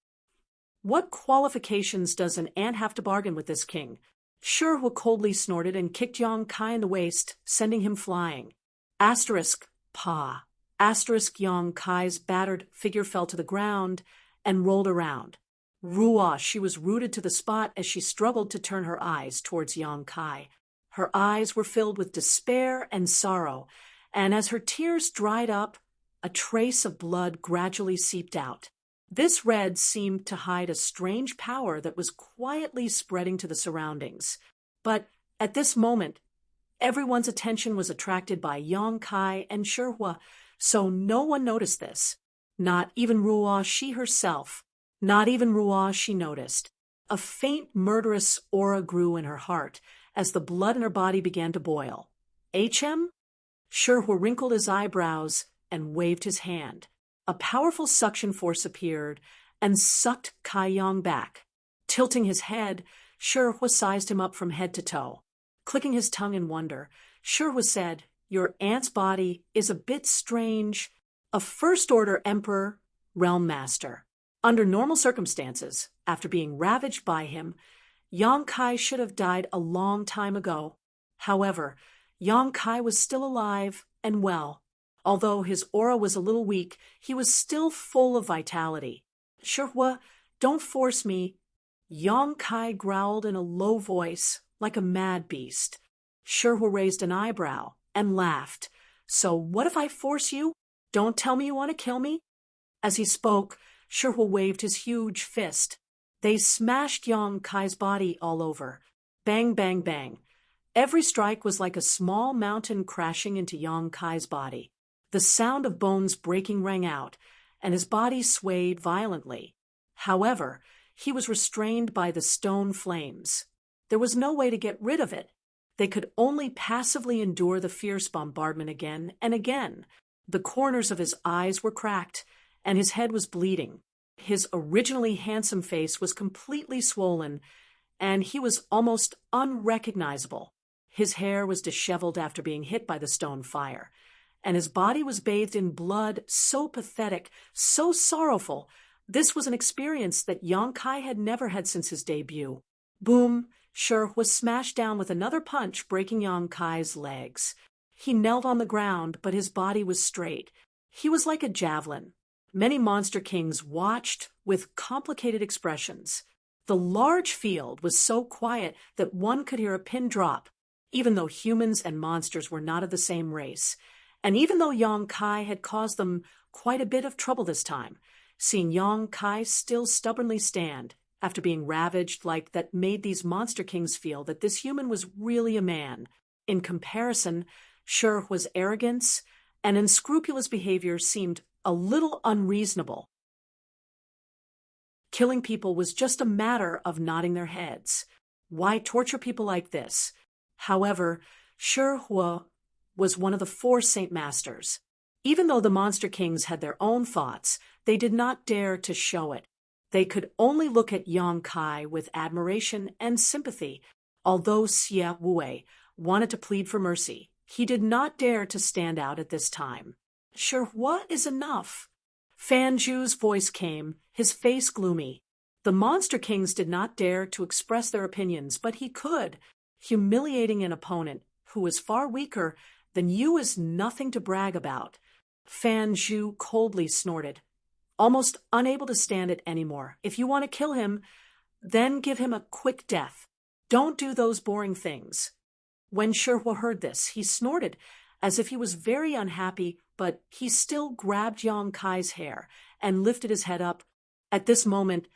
What qualifications does an ant have to bargain with this king? Shihua coldly snorted and kicked Yang Kai in the waist, sending him flying. Asterisk, pa. Asterisk Yang Kai's battered figure fell to the ground and rolled around. Ruoshi she was rooted to the spot as she struggled to turn her eyes towards Yang Kai. Her eyes were filled with despair and sorrow, and as her tears dried up, a trace of blood gradually seeped out. This red seemed to hide a strange power that was quietly spreading to the surroundings. But at this moment, everyone's attention was attracted by Yang Kai and Shihua, so no one noticed this. Not even Ruoshi she herself. Not even Ruoshi she noticed. A faint murderous aura grew in her heart as the blood in her body began to boil. "HM?" Shihua wrinkled his eyebrows and waved his hand. A powerful suction force appeared and sucked Kai Yang back. Tilting his head, Shihua sized him up from head to toe. Clicking his tongue in wonder, Shihua said, "Your aunt's body is a bit strange. A First-Order Emperor, Realm Master. Under normal circumstances, after being ravaged by him, Yang Kai should have died a long time ago. However, Yang Kai was still alive and well. Although his aura was a little weak, he was still full of vitality. Shihua, don't force me." Yang Kai growled in a low voice, like a mad beast. Shihua raised an eyebrow and laughed. "So what if I force you? Don't tell me you want to kill me?" As he spoke, Shihua waved his huge fist. They smashed Yang Kai's body all over. Bang, bang, bang. Every strike was like a small mountain crashing into Yang Kai's body. The sound of bones breaking rang out, and his body swayed violently. However, he was restrained by the stone flames. There was no way to get rid of it. They could only passively endure the fierce bombardment again and again. The corners of his eyes were cracked, and his head was bleeding. His originally handsome face was completely swollen, and he was almost unrecognizable. His hair was disheveled after being hit by the stone fire, and his body was bathed in blood so pathetic, so sorrowful. This was an experience that Yang Kai had never had since his debut. Boom! Shi was smashed down with another punch, breaking Yang Kai's legs. He knelt on the ground, but his body was straight. He was like a javelin. Many monster kings watched with complicated expressions. The large field was so quiet that one could hear a pin drop, even though humans and monsters were not of the same race. And even though Yang Kai had caused them quite a bit of trouble this time, seeing Yang Kai still stubbornly stand after being ravaged like that made these monster kings feel that this human was really a man. In comparison, Shi was arrogance and unscrupulous behavior seemed a little unreasonable. Killing people was just a matter of nodding their heads. Why torture people like this? However, Shi was one of the 4 Saint Masters. Even though the Monster Kings had their own thoughts, they did not dare to show it. They could only look at Yang Kai with admiration and sympathy. Although Xie Wei wanted to plead for mercy, he did not dare to stand out at this time. Shi is enough. Fan Zhu's voice came, his face gloomy. The Monster Kings did not dare to express their opinions, but he could. Humiliating an opponent who was far weaker than you is nothing to brag about. Fan Zhu coldly snorted, almost unable to stand it anymore. If you want to kill him, then give him a quick death. Don't do those boring things. When Shi heard this, he snorted as if he was very unhappy, but he still grabbed Yang Kai's hair and lifted his head up. At this moment,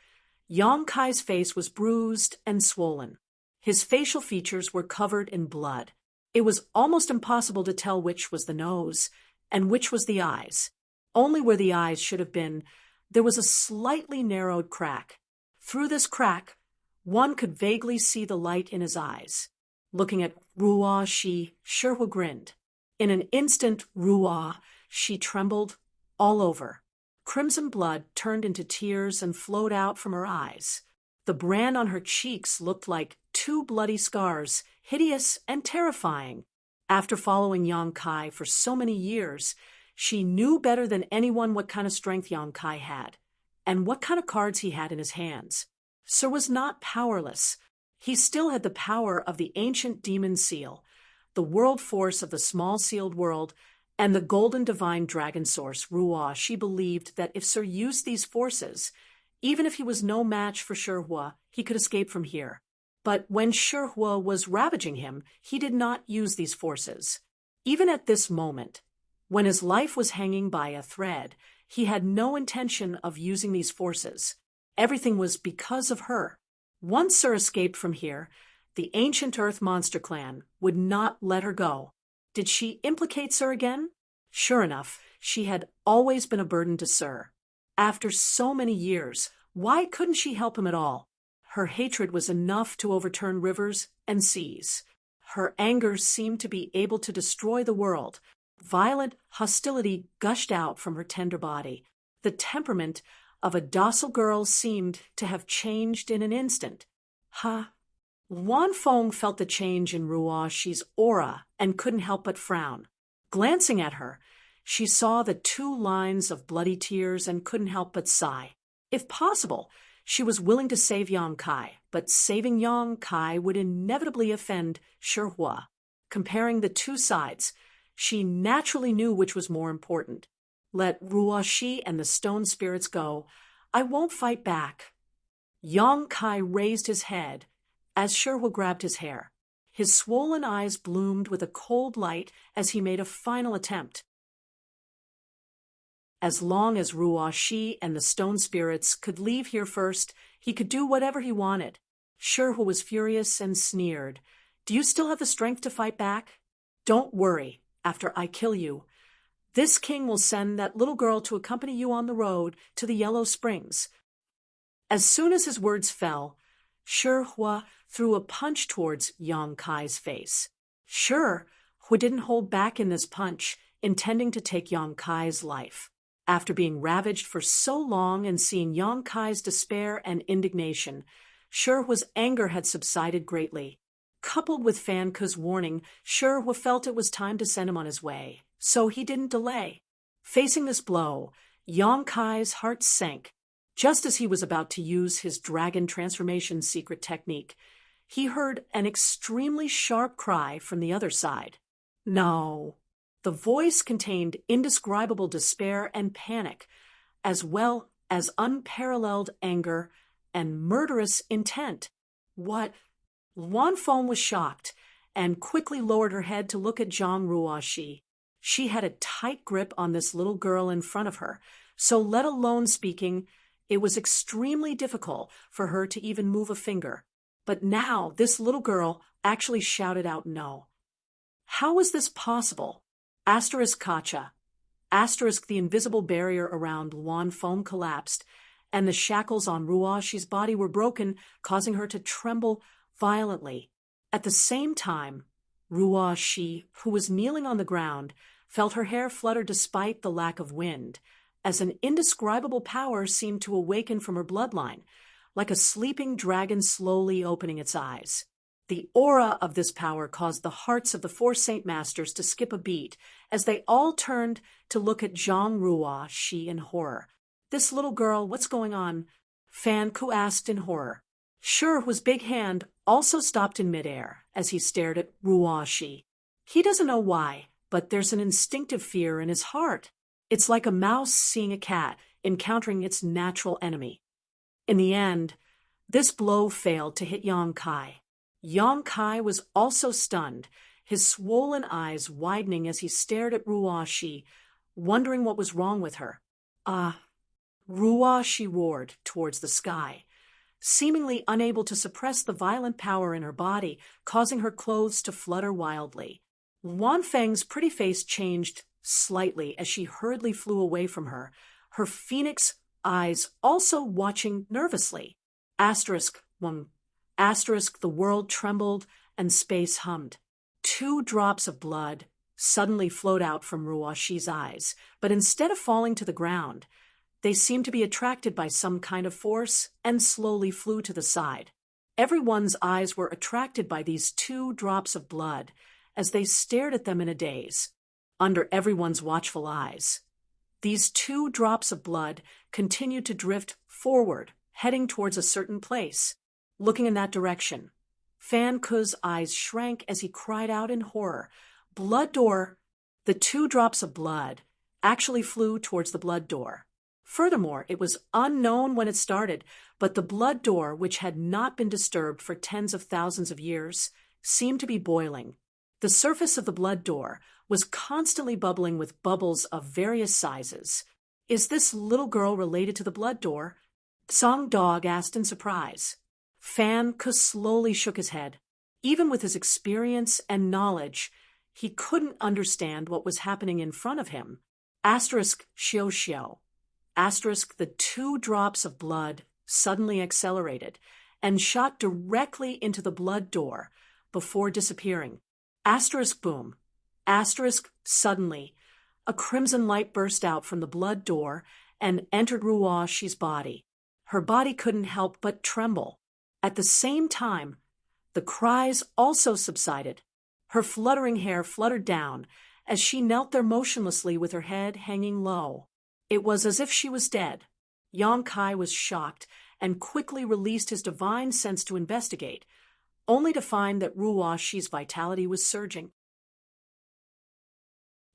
Yang Kai's face was bruised and swollen. His facial features were covered in blood. It was almost impossible to tell which was the nose and which was the eyes. Only where the eyes should have been, there was a slightly narrowed crack. Through this crack, one could vaguely see the light in his eyes. Looking at Ruo Shi, Shi grinned. In an instant, Ruo Shi trembled all over. Crimson blood turned into tears and flowed out from her eyes. The brand on her cheeks looked like 2 bloody scars, hideous and terrifying. After following Yang Kai for so many years, she knew better than anyone what kind of strength Yang Kai had, and what kind of cards he had in his hands. Shi was not powerless. He still had the power of the ancient demon seal, the world force of the small sealed world, and the golden divine dragon source, Ruo. She believed that if Shi used these forces, even if he was no match for Shi, he could escape from here. But when Shi was ravaging him, he did not use these forces. Even at this moment, when his life was hanging by a thread, he had no intention of using these forces. Everything was because of her. Once Shi escaped from here, the ancient Earth Monster Clan would not let her go. Did she implicate Shi again? Sure enough, she had always been a burden to Shi. After so many years, why couldn't she help him at all? Her hatred was enough to overturn rivers and seas. Her anger seemed to be able to destroy the world. Violent hostility gushed out from her tender body. The temperament of a docile girl seemed to have changed in an instant. Wan Feng felt the change in Ruo Shi's aura and couldn't help but frown. Glancing at her, she saw the 2 lines of bloody tears and couldn't help but sigh. If possible, she was willing to save Yang Kai, but saving Yang Kai would inevitably offend Shi. Comparing the 2 sides, she naturally knew which was more important. Let Ruo Shi and the stone spirits go. I won't fight back. Yang Kai raised his head as Shi grabbed his hair. His swollen eyes bloomed with a cold light as he made a final attempt. As long as Ruo Shi and the stone spirits could leave here first, he could do whatever he wanted. Shi was furious and sneered. Do you still have the strength to fight back? Don't worry, after I kill you, this king will send that little girl to accompany you on the road to the Yellow Springs. As soon as his words fell, Shi threw a punch towards Yang Kai's face. Shi didn't hold back in this punch, intending to take Yang Kai's life. After being ravaged for so long and seeing Yang Kai's despair and indignation, Shi's anger had subsided greatly. Coupled with Fan Ku's warning, Shi felt it was time to send him on his way, so he didn't delay. Facing this blow, Yang Kai's heart sank. Just as he was about to use his dragon transformation secret technique, he heard an extremely sharp cry from the other side. No. The voice contained indescribable despair and panic, as well as unparalleled anger and murderous intent. What? Luan Feng was shocked and quickly lowered her head to look at Zhang Ruoxi. She had a tight grip on this little girl in front of her, so let alone speaking, it was extremely difficult for her to even move a finger. But now this little girl actually shouted out no. How was this possible? Kacha. The invisible barrier around Luan Feng collapsed, and the shackles on Ruoxi's body were broken, causing her to tremble violently. At the same time, Ruoxi, who was kneeling on the ground, felt her hair flutter despite the lack of wind, as an indescribable power seemed to awaken from her bloodline, like a sleeping dragon slowly opening its eyes. The aura of this power caused the hearts of the four Saint Masters to skip a beat as they all turned to look at Zhang Ruoxi in horror. This little girl, what's going on? Fan Ku asked in horror. Shi's big hand also stopped in midair as he stared at Ruoxi. He doesn't know why, but there's an instinctive fear in his heart. It's like a mouse seeing a cat encountering its natural enemy. In the end, this blow failed to hit Yang Kai. Yang Kai was also stunned, his swollen eyes widening as he stared at Ruoxi, wondering what was wrong with her. Ruoxi roared towards the sky, seemingly unable to suppress the violent power in her body, causing her clothes to flutter wildly. Luan Feng's pretty face changed slightly as she hurriedly flew away from her, her phoenix eyes also watching nervously. The world trembled and space hummed. 2 drops of blood suddenly flowed out from Ruoxi's eyes, but instead of falling to the ground, they seemed to be attracted by some kind of force and slowly flew to the side. Everyone's eyes were attracted by these 2 drops of blood as they stared at them in a daze. Under everyone's watchful eyes, these 2 drops of blood continued to drift forward, heading towards a certain place. Looking in that direction, Fan Ku's eyes shrank as he cried out in horror, "Blood door!" The 2 drops of blood actually flew towards the blood door. Furthermore, it was unknown when it started, but the blood door, which had not been disturbed for tens of thousands of years, seemed to be boiling. The surface of the blood door was constantly bubbling with bubbles of various sizes. Is this little girl related to the blood door? Song Dog asked in surprise. Fan Ku slowly shook his head. Even with his experience and knowledge, he couldn't understand what was happening in front of him. Xiao. The 2 drops of blood suddenly accelerated and shot directly into the blood door before disappearing. Boom. Suddenly, a crimson light burst out from the blood door and entered Ruoxi's body. Her body couldn't help but tremble. At the same time, the cries also subsided. Her fluttering hair fluttered down as she knelt there motionlessly with her head hanging low. It was as if she was dead. Yang Kai was shocked and quickly released his divine sense to investigate, only to find that Ruoxi's vitality was surging.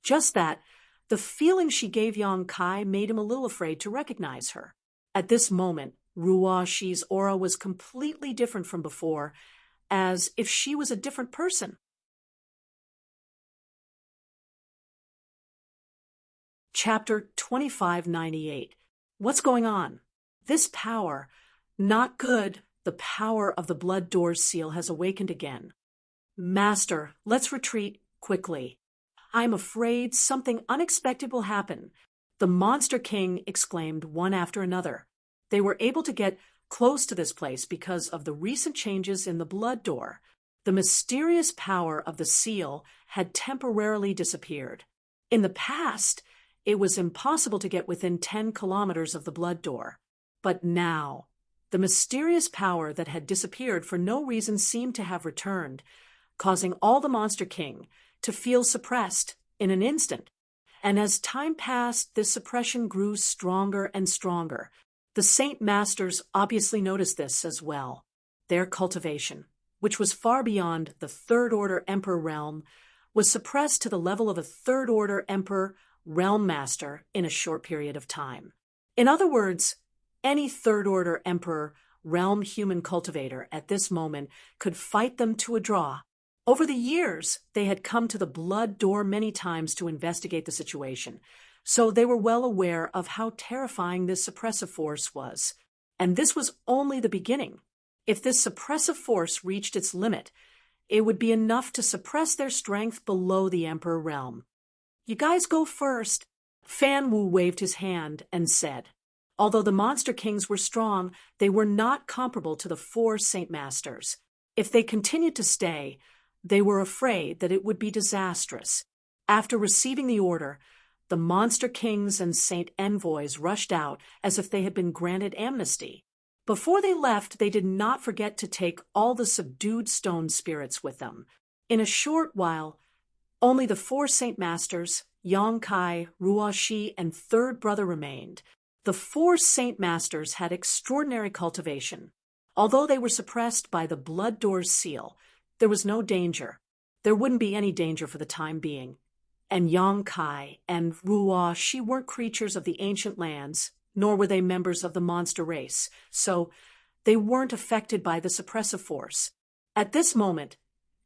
Just that, the feeling she gave Yang Kai made him a little afraid to recognize her. At this moment, Ruoxi's aura was completely different from before, as if she was a different person. Chapter 2598. What's going on? This power, not good, the power of the blood door seal has awakened again. Master, let's retreat quickly. I'm afraid something unexpected will happen, the Monster King exclaimed one after another. They were able to get close to this place because of the recent changes in the blood door. The mysterious power of the seal had temporarily disappeared. In the past, it was impossible to get within 10 kilometers of the blood door. But now, The mysterious power that had disappeared for no reason seemed to have returned, causing all the Monster King to feel suppressed in an instant. And as time passed, this suppression grew stronger and stronger. The Saint Masters obviously noticed this as well. Their cultivation, which was far beyond the Third Order Emperor realm, was suppressed to the level of a Third Order Emperor realm master in a short period of time. In other words, any Third Order Emperor realm human cultivator at this moment could fight them to a draw. Over the years, they had come to the blood door many times to investigate the situation, so they were well aware of how terrifying this suppressive force was. And this was only the beginning. If this suppressive force reached its limit, it would be enough to suppress their strength below the Emperor realm. "You guys go first." Fan Wu waved his hand and said. Although the Monster Kings were strong, they were not comparable to the 4 Saint Masters. If they continued to stay, they were afraid that it would be disastrous. After receiving the order, the Monster Kings and Saint Envoys rushed out as if they had been granted amnesty. Before they left, they did not forget to take all the subdued stone spirits with them. In a short while, only the 4 Saint Masters, Yang Kai, Ruo Shi, and Third Brother remained. The 4 Saint Masters had extraordinary cultivation. Although they were suppressed by the Blood Door's seal, there was no danger. There wouldn't be any danger for the time being. And Yang Kai and Ruo Shi weren't creatures of the ancient lands, nor were they members of the monster race, so they weren't affected by the suppressive force. At this moment,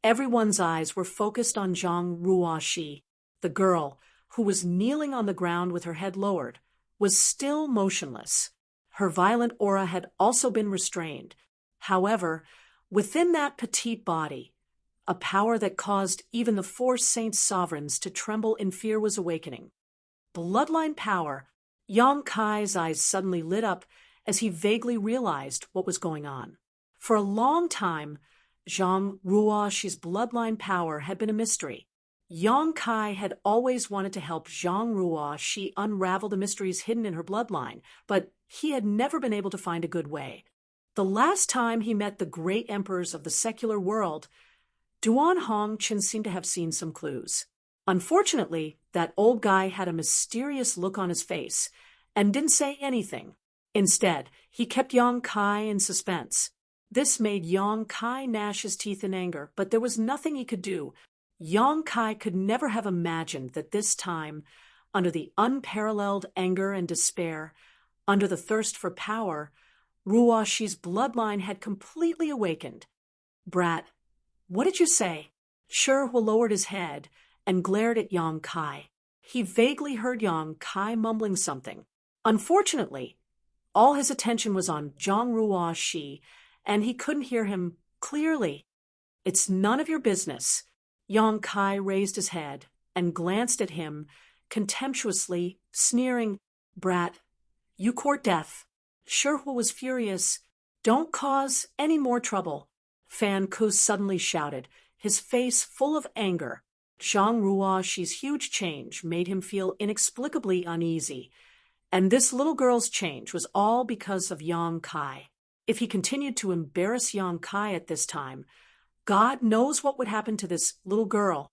everyone's eyes were focused on Zhang Ruo Shi. The girl, who was kneeling on the ground with her head lowered, was still motionless. Her violent aura had also been restrained. However, within that petite body, a power that caused even the 4 Saint Sovereigns to tremble in fear was awakening. Bloodline power. Yang Kai's eyes suddenly lit up as he vaguely realized what was going on. For a long time, Zhang Ruo Shi's bloodline power had been a mystery. Yang Kai had always wanted to help Zhang Ruo Shi unravel the mysteries hidden in her bloodline, but he had never been able to find a good way. The last time he met the great emperors of the secular world, Duan Hongqin seemed to have seen some clues. Unfortunately, that old guy had a mysterious look on his face and didn't say anything. Instead, he kept Yang Kai in suspense. This made Yang Kai gnash his teeth in anger, but there was nothing he could do. Yang Kai could never have imagined that this time, under the unparalleled anger and despair, under the thirst for power, Ruo Shi's bloodline had completely awakened. "Brat, what did you say?" Shi lowered his head and glared at Yang Kai. He vaguely heard Yang Kai mumbling something. Unfortunately, all his attention was on Zhang Ruo Shi, and he couldn't hear him clearly. "It's none of your business." Yang Kai raised his head and glanced at him contemptuously, sneering. "Brat, you court death." Shi was furious. "Don't cause any more trouble," Fan Ku suddenly shouted, his face full of anger. Zhang Ruo Shi's huge change made him feel inexplicably uneasy, and this little girl's change was all because of Yang Kai. If he continued to embarrass Yang Kai at this time, God knows what would happen to this little girl.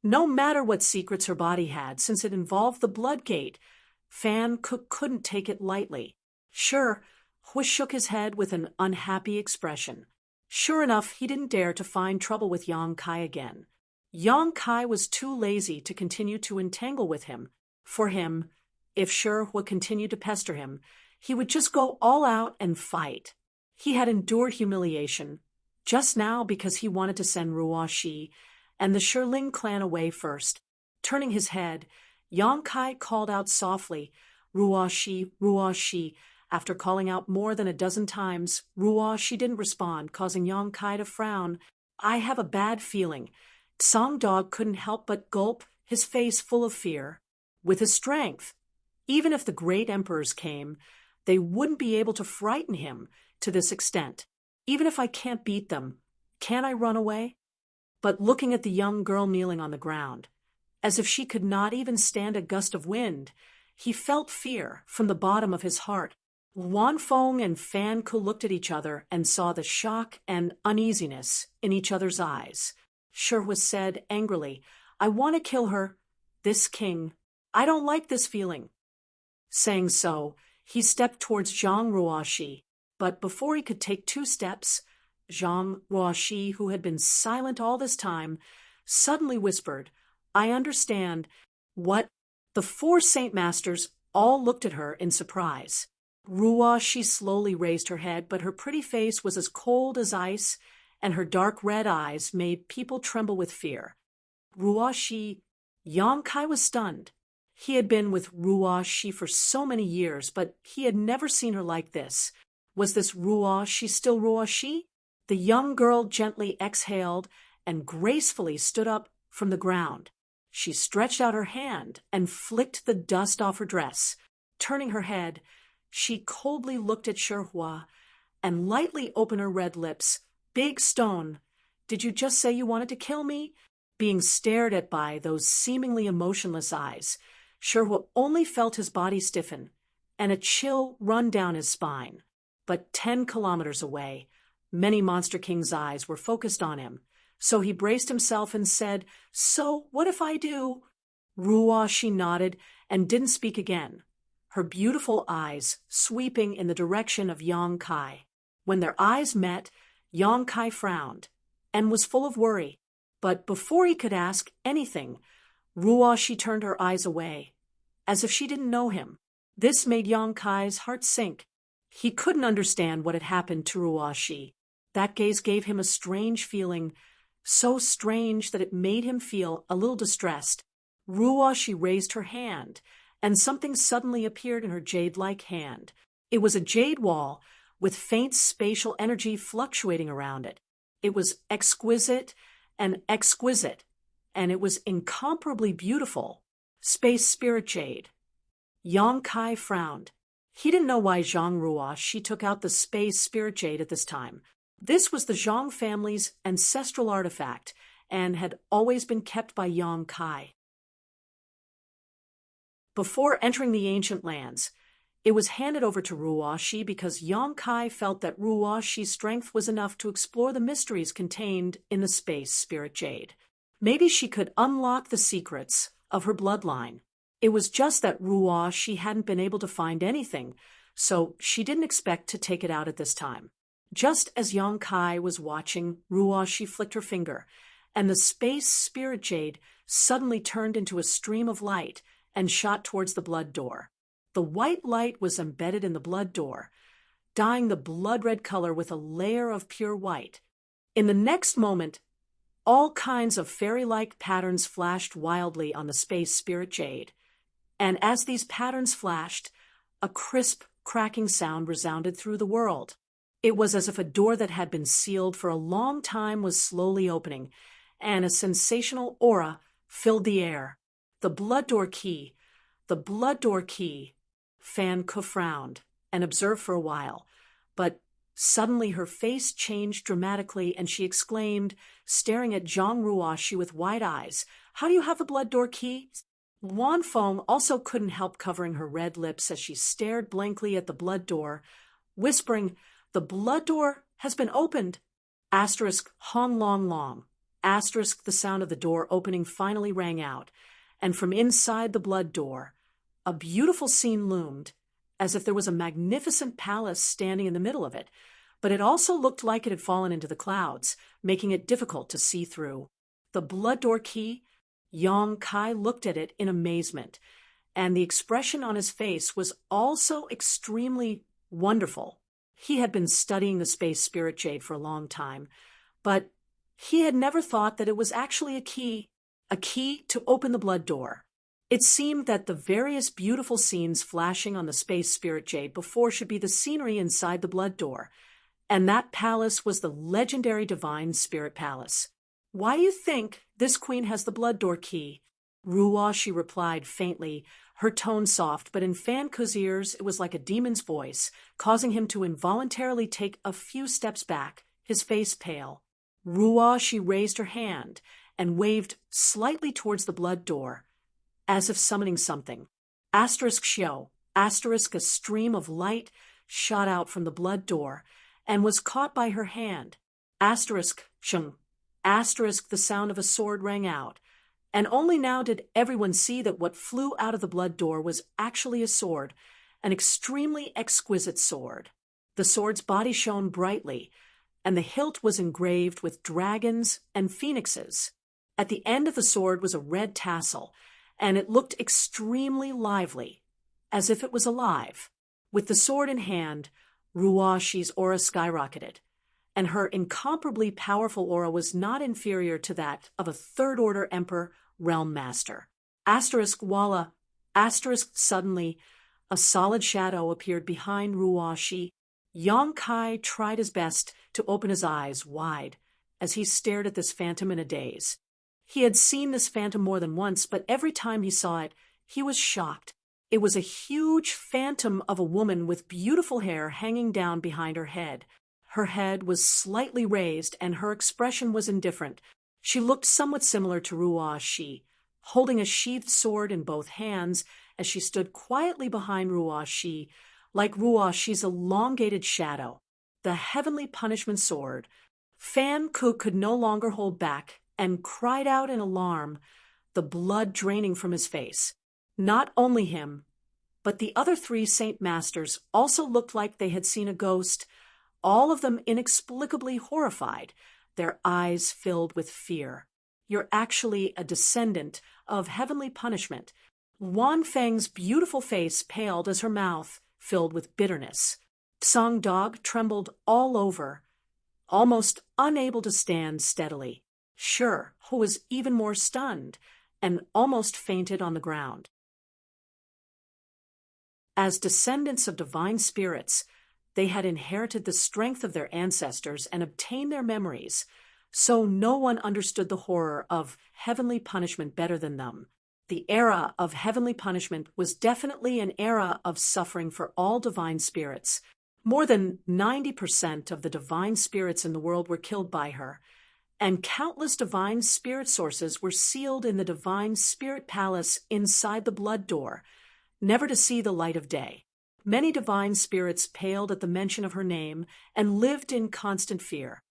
No matter what secrets her body had, since it involved the blood gate, Fan Ku couldn't take it lightly. Sure, Hui shook his head with an unhappy expression. Sure enough, he didn't dare to find trouble with Yang Kai again. Yang Kai was too lazy to continue to entangle with him. For him, if Shi would continue to pester him, he would just go all out and fight. He had endured humiliation just now because he wanted to send Ruo Shi and the Shiling clan away first. Turning his head, Yang Kai called out softly, "Ruo Shi, Ruo Shi." After calling out more than a dozen times, Ruo Shi didn't respond, causing Yang Kai to frown. "I have a bad feeling." Song Dog couldn't help but gulp, his face full of fear. With his strength, even if the great emperors came, they wouldn't be able to frighten him to this extent. "Even if I can't beat them, can't I run away?" But looking at the young girl kneeling on the ground, as if she could not even stand a gust of wind, he felt fear from the bottom of his heart. Wanfeng and Fan Ku looked at each other and saw the shock and uneasiness in each other's eyes. Shihua said angrily, "I want to kill her, this king. I don't like this feeling." Saying so, he stepped towards Zhang Ruoxi, but before he could take 2 steps, Zhang Ruoxi, who had been silent all this time, suddenly whispered, "I understand." What? The 4 Saint Masters all looked at her in surprise. Ruoxi slowly raised her head, but her pretty face was as cold as ice, and her dark red eyes made people tremble with fear. Ruoxi, Yang Kai was stunned. He had been with Ruoxi for so many years, but he had never seen her like this. Was this Ruoxi still Ruoxi? The young girl gently exhaled and gracefully stood up from the ground. She stretched out her hand and flicked the dust off her dress. Turning her head, she coldly looked at Shihua and lightly opened her red lips. "Big Stone, did you just say you wanted to kill me?" Being stared at by those seemingly emotionless eyes, Shihua only felt his body stiffen and a chill run down his spine. But 10 kilometers away, many Monster King's eyes were focused on him, so he braced himself and said, "So, what if I do?" Ruoxi nodded and didn't speak again, her beautiful eyes sweeping in the direction of Yang Kai. When their eyes met, Yang Kai frowned and was full of worry. But before he could ask anything, Ruoxi turned her eyes away, as if she didn't know him. This made Yang Kai's heart sink. He couldn't understand what had happened to Ruoxi. That gaze gave him a strange feeling, so strange that it made him feel a little distressed. Ruoxi raised her hand, and something suddenly appeared in her jade-like hand. It was a jade wall with faint spatial energy fluctuating around it. It was exquisite, and it was incomparably beautiful. Space Spirit Jade. Yang Kai frowned. He didn't know why Zhang Ruoxi took out the Space Spirit Jade at this time. This was the Zhang family's ancestral artifact and had always been kept by Yang Kai. Before entering the ancient lands, it was handed over to Ruoxi because Yang Kai felt that Ruoxi's strength was enough to explore the mysteries contained in the Space Spirit Jade. Maybe she could unlock the secrets of her bloodline. It was just that Ruoxi hadn't been able to find anything, so she didn't expect to take it out at this time. Just as Yang Kai was watching, Ruoxi flicked her finger, and the Space Spirit Jade suddenly turned into a stream of light and shot towards the blood door. The white light was embedded in the blood door, dyeing the blood-red color with a layer of pure white. In the next moment, all kinds of fairy-like patterns flashed wildly on the Space Spirit Jade, and as these patterns flashed, a crisp, cracking sound resounded through the world. It was as if a door that had been sealed for a long time was slowly opening, and a sensational aura filled the air. The blood door key. Fan Ku frowned and observed for a while, but suddenly her face changed dramatically and she exclaimed, staring at Zhang Ruoxi with wide eyes, "How do you have the blood door key?" Wanfeng also couldn't help covering her red lips as she stared blankly at the blood door, whispering, "The blood door has been opened." Hong long long. The sound of the door opening finally rang out, and from inside the blood door, a beautiful scene loomed, as if there was a magnificent palace standing in the middle of it, but it also looked like it had fallen into the clouds, making it difficult to see through. The blood door key. Yang Kai looked at it in amazement, and the expression on his face was also extremely wonderful. He had been studying the Space Spirit Jade for a long time, but he had never thought that it was actually a key to open the blood door. It seemed that the various beautiful scenes flashing on the Space Spirit Jade before should be the scenery inside the blood door, and that palace was the legendary Divine Spirit Palace. "Why do you think this queen has the blood door key?" Ruoxi replied faintly, her tone soft, but in Fan Ku's ears it was like a demon's voice, causing him to involuntarily take a few steps back, his face pale. Ruoxi raised her hand and waved slightly towards the blood door, as if summoning something. *Xio, *, a stream of light shot out from the blood door and was caught by her hand. Asterisk, shung. Asterisk, the sound of a sword rang out, and only now did everyone see that what flew out of the blood door was actually a sword, an extremely exquisite sword. The sword's body shone brightly, and the hilt was engraved with dragons and phoenixes. At the end of the sword was a red tassel, and it looked extremely lively, as if it was alive. With the sword in hand, Ruashi's aura skyrocketed, and her incomparably powerful aura was not inferior to that of a third-order Emperor Realm Master. Asterisk Walla. Asterisk suddenly, a solid shadow appeared behind Ruashi. Yang Kai tried his best to open his eyes wide as he stared at this phantom in a daze. He had seen this phantom more than once, but every time he saw it, he was shocked. It was a huge phantom of a woman with beautiful hair hanging down behind her head. Her head was slightly raised, and her expression was indifferent. She looked somewhat similar to Ruashi, holding a sheathed sword in both hands as she stood quietly behind Ruashi, like Ruashi's elongated shadow, the heavenly punishment sword. Fan Ku could no longer hold back and cried out in alarm, the blood draining from his face. Not only him, but the other 3 Saint Masters also looked like they had seen a ghost, all of them inexplicably horrified, their eyes filled with fear. You're actually a descendant of heavenly punishment. Wan Feng's beautiful face paled as her mouth filled with bitterness. Song Dog trembled all over, almost unable to stand steadily. Sure, who was even more stunned and almost fainted on the ground. As descendants of divine spirits, they had inherited the strength of their ancestors and obtained their memories, so no one understood the horror of heavenly punishment better than them. The era of heavenly punishment was definitely an era of suffering for all divine spirits. More than 90% of the divine spirits in the world were killed by her, and countless divine spirit sources were sealed in the divine spirit palace inside the blood door, never to see the light of day. Many divine spirits paled at the mention of her name and lived in constant fear.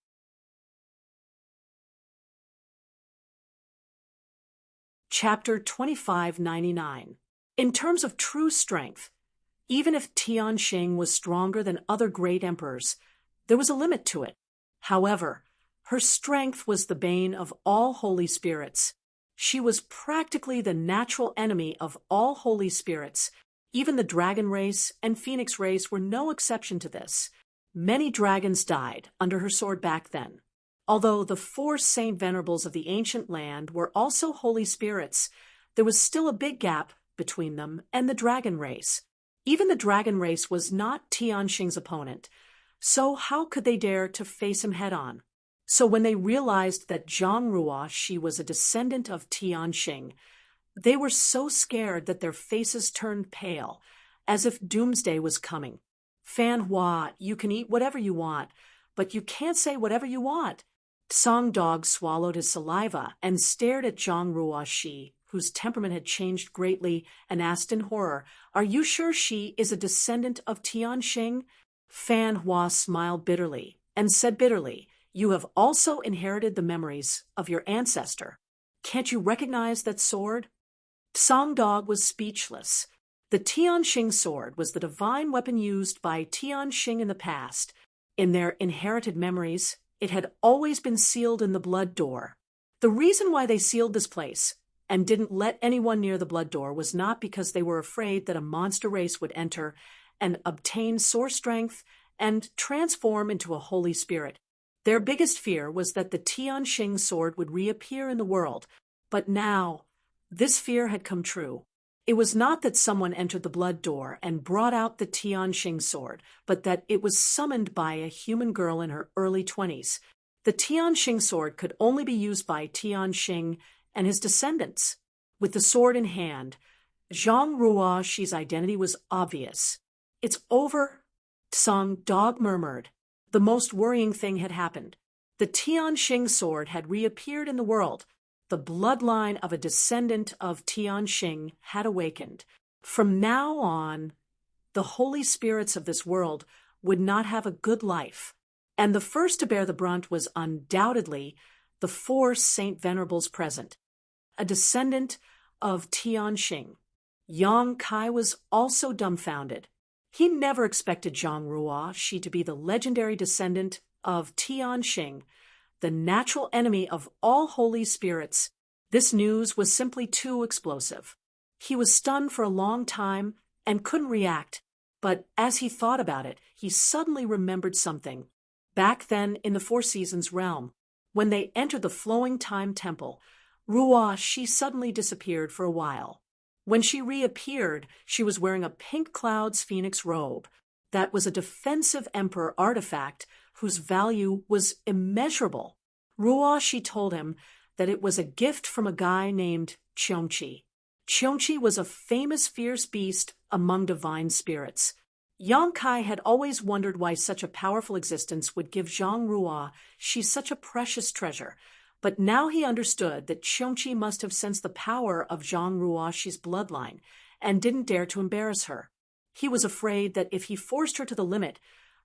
Chapter 2599. In terms of true strength, even if Tianxing was stronger than other great emperors, there was a limit to it. However, her strength was the bane of all holy spirits. She was practically the natural enemy of all holy spirits. Even the dragon race and phoenix race were no exception to this. Many dragons died under her sword back then. Although the 4 Saint Venerables of the ancient land were also holy spirits, there was still a big gap between them and the dragon race. Even the dragon race was not Tianxing's opponent, so how could they dare to face him head-on? So when they realized that Zhang Ruashi was a descendant of Tianxing, they were so scared that their faces turned pale, as if doomsday was coming. Fan Hua, you can eat whatever you want, but you can't say whatever you want. Song Dog swallowed his saliva and stared at Zhang Ruashi, whose temperament had changed greatly, and asked in horror, "Are you sure she is a descendant of Tianxing?" Fan Hua smiled bitterly and said bitterly, "You have also inherited the memories of your ancestor. Can't you recognize that sword?" Song Dog was speechless. The Tianxing sword was the divine weapon used by Tianxing in the past. In their inherited memories, it had always been sealed in the blood door. The reason why they sealed this place and didn't let anyone near the blood door was not because they were afraid that a monster race would enter and obtain source strength and transform into a holy spirit. Their biggest fear was that the Tianxing sword would reappear in the world, but now this fear had come true. It was not that someone entered the blood door and brought out the Tianxing sword, but that it was summoned by a human girl in her early 20s. The Tianxing sword could only be used by Tianxing and his descendants. With the sword in hand, Zhang Ruashi's identity was obvious. "It's over," Song Dog murmured. The most worrying thing had happened. The Tianxing sword had reappeared in the world. The bloodline of a descendant of Tianxing had awakened. From now on, the holy spirits of this world would not have a good life. And the first to bear the brunt was undoubtedly the four Saint Venerables present, a descendant of Tianxing. Yang Kai was also dumbfounded. He never expected Zhang Ruoxi to be the legendary descendant of Tianxing, the natural enemy of all holy spirits. This news was simply too explosive. He was stunned for a long time and couldn't react, but as he thought about it, he suddenly remembered something. Back then in the Four Seasons realm, when they entered the Flowing Time Temple, Ruoxi suddenly disappeared for a while. When she reappeared, she was wearing a pink cloud's phoenix robe. That was a defensive emperor artifact whose value was immeasurable. Ruoxi told him that it was a gift from a guy named Qiongqi. Qiongqi was a famous fierce beast among divine spirits. Yang Kai had always wondered why such a powerful existence would give Zhang Ruoxi such a precious treasure, but now he understood that Qiongqi must have sensed the power of Zhang Ruoxi's bloodline and didn't dare to embarrass her. He was afraid that if he forced her to the limit,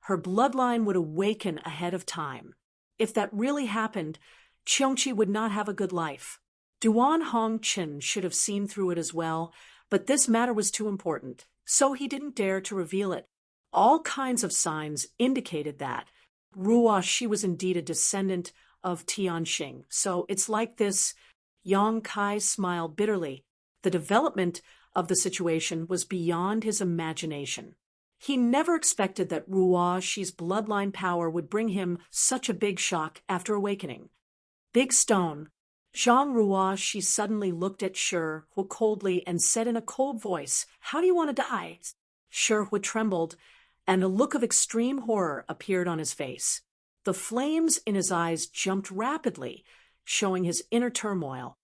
her bloodline would awaken ahead of time. If that really happened, Qiongqi would not have a good life. Duan Hongqin should have seen through it as well, but this matter was too important, so he didn't dare to reveal it. All kinds of signs indicated that Ruoxi was indeed a descendant of Tianxing. So it's like this. Yang Kai smiled bitterly. The development of the situation was beyond his imagination. He never expected that Ruoxi's bloodline power would bring him such a big shock after awakening. Big Stone. Zhang Ruoxi suddenly looked at Shi coldly and said in a cold voice, "How do you want to die?" Shi trembled, and a look of extreme horror appeared on his face. The flames in his eyes jumped rapidly, showing his inner turmoil.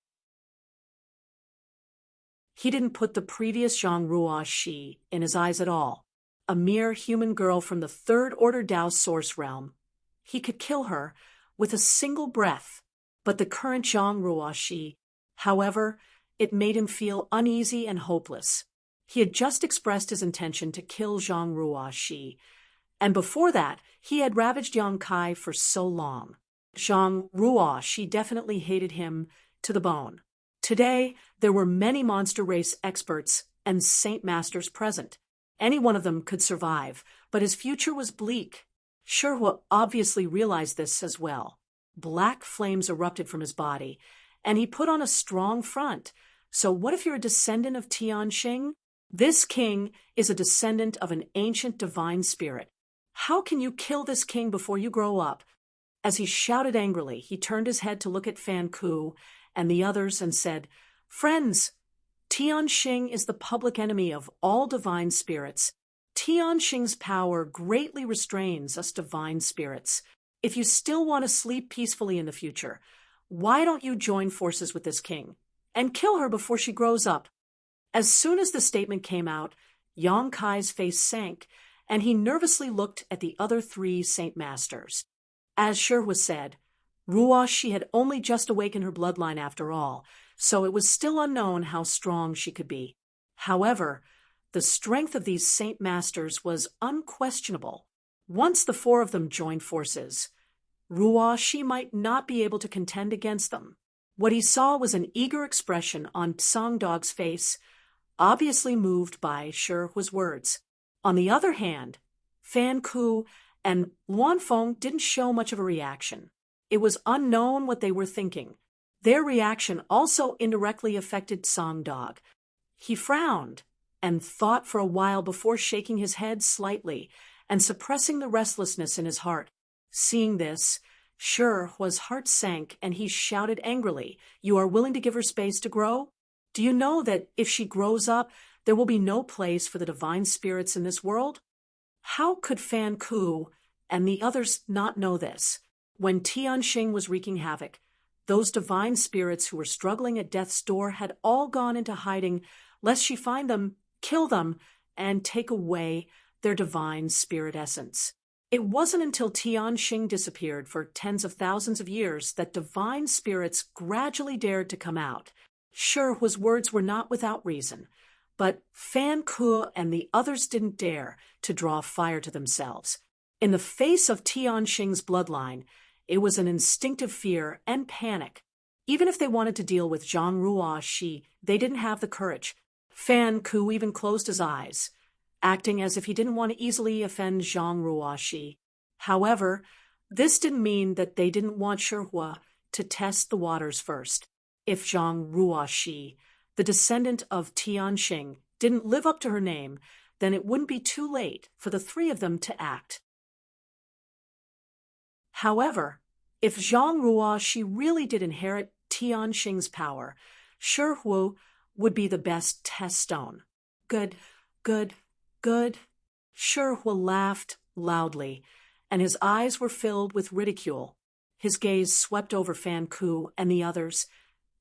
He didn't put the previous Zhang Ruoxi in his eyes at all. A mere human girl from the third-order Dao source realm. He could kill her with a single breath. But the current Zhang Ruoxi, however, it made him feel uneasy and hopeless. He had just expressed his intention to kill Zhang Ruoxi, and before that, he had ravaged Yang Kai for so long. Zhang Ruoxi definitely hated him to the bone. Today, there were many monster race experts and saint masters present. Any one of them could survive, but his future was bleak. Shi obviously realized this as well. Black flames erupted from his body, and he put on a strong front. So what if you're a descendant of Tianxing? This king is a descendant of an ancient divine spirit. How can you kill this king before you grow up? As he shouted angrily, he turned his head to look at Fan Ku and the others and said, "Friends, Tianxing is the public enemy of all divine spirits. Tianxing's power greatly restrains us divine spirits. If you still want to sleep peacefully in the future, why don't you join forces with this king and kill her before she grows up?" As soon as the statement came out, Yang Kai's face sank, and he nervously looked at the other three Saint Masters. As Shi said, Ruoxi had only just awakened her bloodline after all, so it was still unknown how strong she could be. However, the strength of these Saint Masters was unquestionable. Once the four of them joined forces, Ruoxi might not be able to contend against them. What he saw was an eager expression on Sangdog's face, obviously moved by Shi's words. On the other hand, Fan Ku and Luanfeng didn't show much of a reaction. It was unknown what they were thinking. Their reaction also indirectly affected Sangdog. He frowned and thought for a while before shaking his head slightly and suppressing the restlessness in his heart. Seeing this, Shi's heart sank and he shouted angrily, "You are willing to give her space to grow? Do you know that if she grows up, there will be no place for the divine spirits in this world?" How could Fan Ku and the others not know this? When Tianxing was wreaking havoc, those divine spirits who were struggling at death's door had all gone into hiding, lest she find them, kill them, and take away their divine spirit essence. It wasn't until Tianxing disappeared for tens of thousands of years that divine spirits gradually dared to come out. Shi's words were not without reason. But Fan Ku and the others didn't dare to draw fire to themselves. In the face of Tian Xing's bloodline, it was an instinctive fear and panic. Even if they wanted to deal with Zhang Ruoxi, they didn't have the courage. Fan Ku even closed his eyes, acting as if he didn't want to easily offend Zhang Ruoxi. However, this didn't mean that they didn't want Shihua to test the waters first. If Zhang Ruoxi, the descendant of Tian Xing, didn't live up to her name, then it wouldn't be too late for the three of them to act. However, if Zhang Ruoxi really did inherit Tian Xing's power, Shihua would be the best test stone. Good. Shihua laughed loudly, and his eyes were filled with ridicule. His gaze swept over Fan Ku and the others,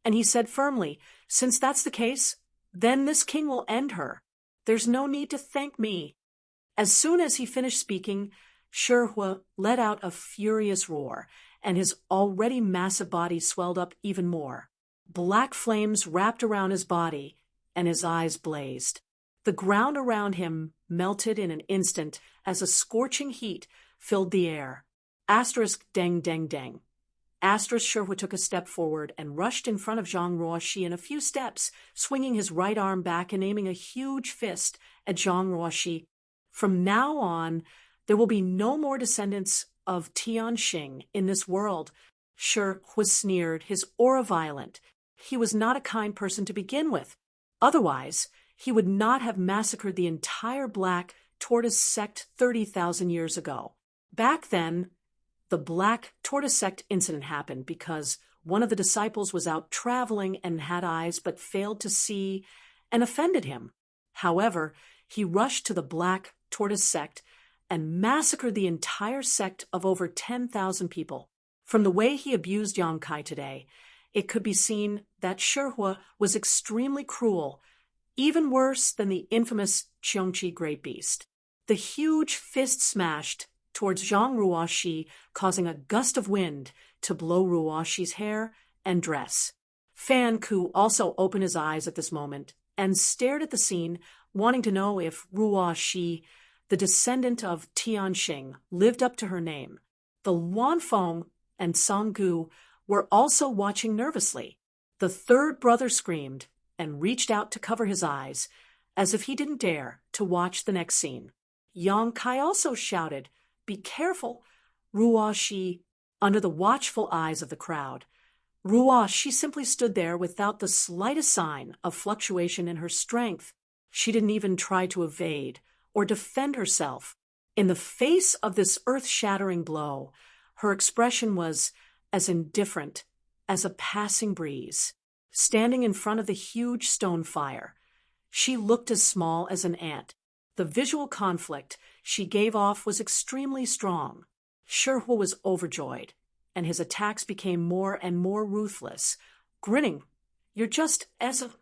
and he said firmly, "Since that's the case, then this king will end her. There's no need to thank me." As soon as he finished speaking, Shihua let out a furious roar, and his already massive body swelled up even more. Black flames wrapped around his body, and his eyes blazed. The ground around him melted in an instant as a scorching heat filled the air. Deng deng deng. Shihua took a step forward and rushed in front of Zhang Ruoxi in a few steps, swinging his right arm back and aiming a huge fist at Zhang Ruoxi. From now on, there will be no more descendants of Tian Xing in this world. Shihua sneered, his aura violent. He was not a kind person to begin with. Otherwise, he would not have massacred the entire Black Tortoise sect 30,000 years ago. Back then, the Black Tortoise sect incident happened because one of the disciples was out traveling and had eyes but failed to see and offended him. However, he rushed to the Black Tortoise sect and massacred the entire sect of over 10,000 people. From the way he abused Yangkai today, it could be seen that Shihua was extremely cruel, even worse than the infamous Qiongqi Great Beast. The huge fist smashed towards Zhang Ruoxi, causing a gust of wind to blow Ruoxi's hair and dress. Fan Ku also opened his eyes at this moment and stared at the scene, wanting to know if Ruoxi, the descendant of Tian Xing, lived up to her name. The Wanfeng and Songgu were also watching nervously. The third brother screamed and reached out to cover his eyes, as if he didn't dare to watch the next scene. Yang Kai also shouted, "Be careful!" Ruoxi, under the watchful eyes of the crowd. Ruoxi simply stood there without the slightest sign of fluctuation in her strength. She didn't even try to evade or defend herself. In the face of this earth-shattering blow, her expression was as indifferent as a passing breeze. Standing in front of the huge stone fire, she looked as small as an ant. The visual conflict she gave off was extremely strong. Shihua was overjoyed, and his attacks became more and more ruthless. Grinning, "You're just as a..."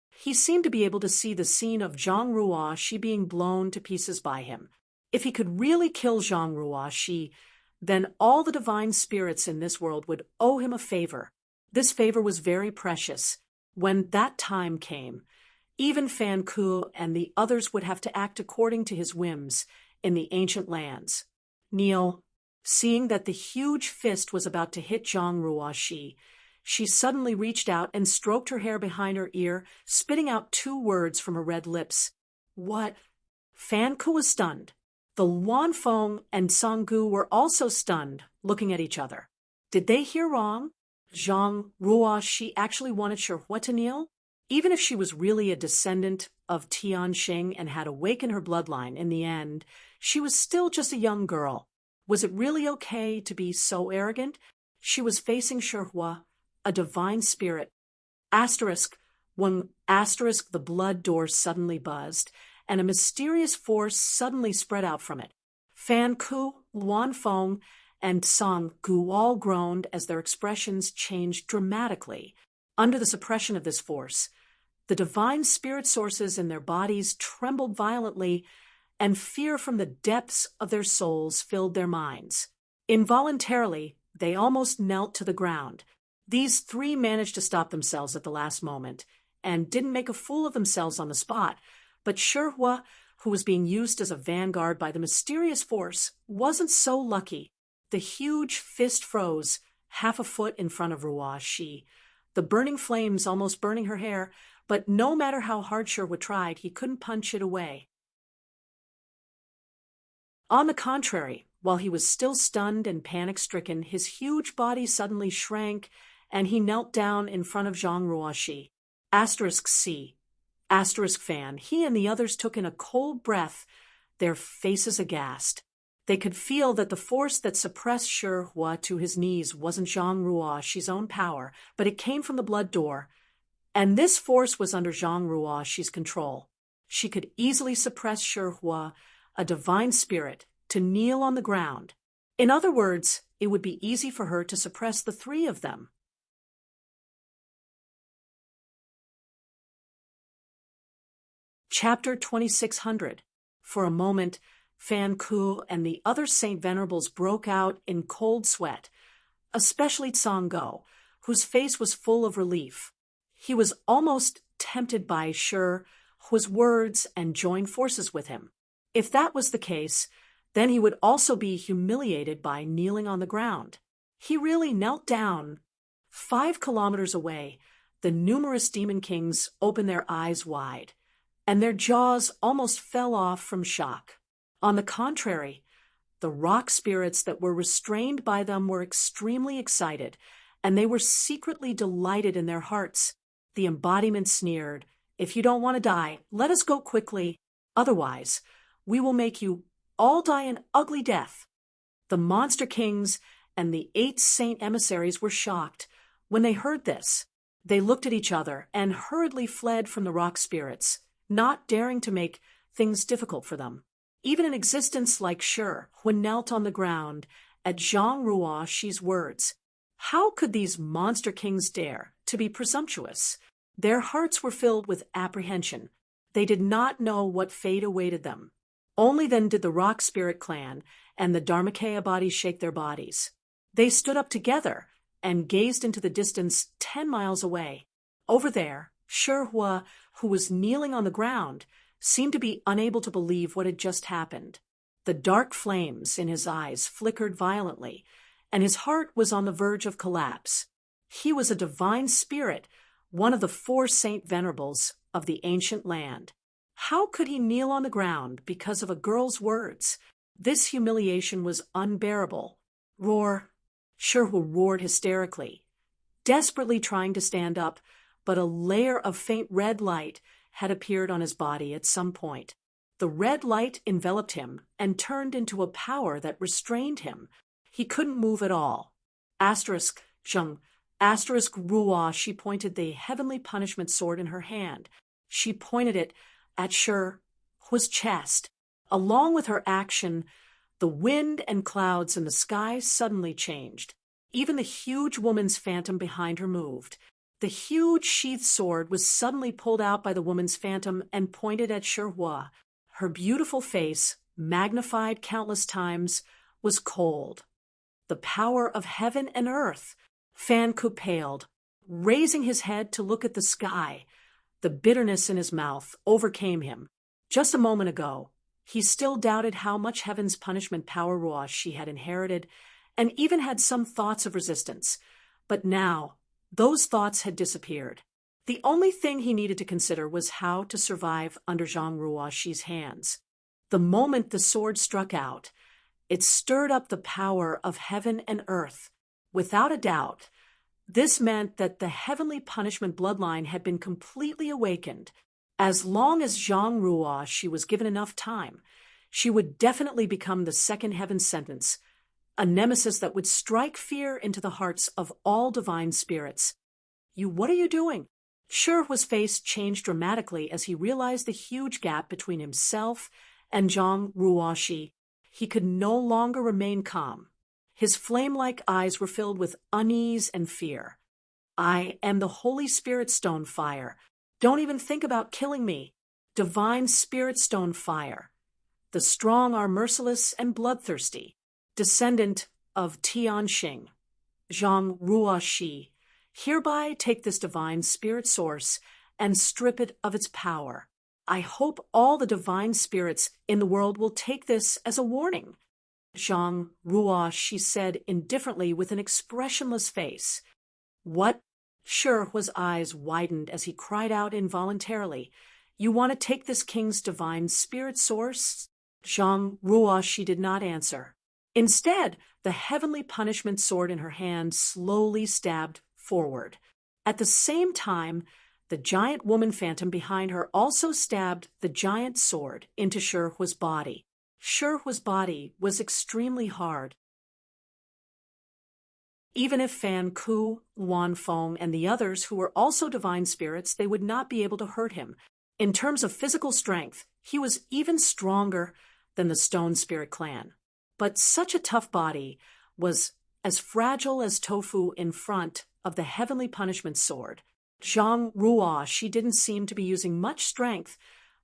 He seemed to be able to see the scene of Zhang Ruoxi being blown to pieces by him. If he could really kill Zhang Ruoxi, then all the divine spirits in this world would owe him a favor. This favor was very precious. When that time came, even Fan Ku and the others would have to act according to his whims in the ancient lands. Neil, seeing that the huge fist was about to hit Zhang Ruoxi, she suddenly reached out and stroked her hair behind her ear, spitting out 2 words from her red lips. "What?" Fan Ku was stunned. The Wanfeng and Songgu were also stunned, looking at each other. Did they hear wrong? Zhang Ruoxi actually wanted Shihua to kneel? Even if she was really a descendant of Tian Xing and had awakened her bloodline in the end, she was still just a young girl. Was it really okay to be so arrogant? She was facing Shihua, a divine spirit. When the blood door suddenly buzzed, and a mysterious force suddenly spread out from it. Fan Ku, Wanfeng, and Songgu all groaned as their expressions changed dramatically. Under the suppression of this force, the divine spirit sources in their bodies trembled violently, and fear from the depths of their souls filled their minds. Involuntarily, they almost knelt to the ground. These 3 managed to stop themselves at the last moment, and didn't make a fool of themselves on the spot. But Shihua, who was being used as a vanguard by the mysterious force, wasn't so lucky. The huge fist froze, half a foot in front of Ruo Shi, the burning flames almost burning her hair, but no matter how hard Shihua tried, he couldn't punch it away. On the contrary, while he was still stunned and panic-stricken, his huge body suddenly shrank, and he knelt down in front of Zhang Ruoshi. *C. *Fan. He and the others took in a cold breath, their faces aghast. They could feel that the force that suppressed Shihua to his knees wasn't Zhang Ruoshi's own power, but it came from the blood door. And this force was under Zhang Ruoshi's control. She could easily suppress Shihua, a divine spirit, to kneel on the ground. In other words, it would be easy for her to suppress the three of them. Chapter 2600. For a moment, Fan Ku and the other Saint Venerables broke out in cold sweat, especially Tsang-go, whose face was full of relief. He was almost tempted by Shihua's words and joined forces with him. If that was the case, then he would also be humiliated by kneeling on the ground. He really knelt down. 5 kilometers away, the numerous demon kings opened their eyes wide, and their jaws almost fell off from shock. On the contrary, the rock spirits that were restrained by them were extremely excited, and they were secretly delighted in their hearts. The embodiment sneered, "If you don't want to die, let us go quickly. Otherwise, we will make you all die an ugly death." The monster kings and the 8 saint emissaries were shocked. When they heard this, they looked at each other and hurriedly fled from the rock spirits, not daring to make things difficult for them. Even an existence like Shihua knelt on the ground at Zhang Ruoshi's words. How could these monster kings dare to be presumptuous? Their hearts were filled with apprehension. They did not know what fate awaited them. Only then did the Rock Spirit clan and the Dharmakaya bodies shake their bodies. They stood up together and gazed into the distance 10 miles away. Over there, Shihua, who was kneeling on the ground, seemed to be unable to believe what had just happened. The dark flames in his eyes flickered violently, and his heart was on the verge of collapse. He was a divine spirit, one of the 4 Saint Venerables of the ancient land. How could he kneel on the ground because of a girl's words? This humiliation was unbearable. Roar! Shihua roared hysterically, desperately trying to stand up, but a layer of faint red light had appeared on his body at some point. The red light enveloped him and turned into a power that restrained him. He couldn't move at all. Zheng. Ruo, she pointed the heavenly punishment sword in her hand. She pointed it at Shihua's chest. Along with her action, the wind and clouds in the sky suddenly changed. Even the huge woman's phantom behind her moved. The huge sheathed sword was suddenly pulled out by the woman's phantom and pointed at Shihua. Her beautiful face, magnified countless times, was cold. The power of heaven and earth. Fan Ku paled, raising his head to look at the sky. The bitterness in his mouth overcame him. Just a moment ago, he still doubted how much heaven's punishment power Ruo she had inherited, and even had some thoughts of resistance. But now, those thoughts had disappeared. The only thing he needed to consider was how to survive under Zhang Ruoshi's hands. The moment the sword struck out, it stirred up the power of heaven and earth. Without a doubt, this meant that the heavenly punishment bloodline had been completely awakened. As long as Zhang Ruoshi was given enough time, she would definitely become the second heaven sentence, a nemesis that would strike fear into the hearts of all divine spirits. What are you doing? Shihua's face changed dramatically as he realized the huge gap between himself and Zhang Ruoshi. He could no longer remain calm. His flame-like eyes were filled with unease and fear. "I am the Holy Spirit Stone Fire. Don't even think about killing me. Divine Spirit Stone Fire. The strong are merciless and bloodthirsty. Descendant of Tianxing, Zhang Ruoshi. Hereby take this divine spirit source and strip it of its power. I hope all the divine spirits in the world will take this as a warning. Zhang Ruo, she said indifferently with an expressionless face. What? Shihuo's eyes widened as he cried out involuntarily. You want to take this king's divine spirit source? Zhang Ruo, she did not answer. Instead, the heavenly punishment sword in her hand slowly stabbed forward. At the same time, the giant woman phantom behind her also stabbed the giant sword into Shihuo's body. Shihuo's body was extremely hard. Even if Fan Ku, Wan Feng, and the others who were also divine spirits, they would not be able to hurt him. In terms of physical strength, he was even stronger than the Stone Spirit clan. But such a tough body was as fragile as tofu in front of the heavenly punishment sword. Zhang Ruo, she didn't seem to be using much strength,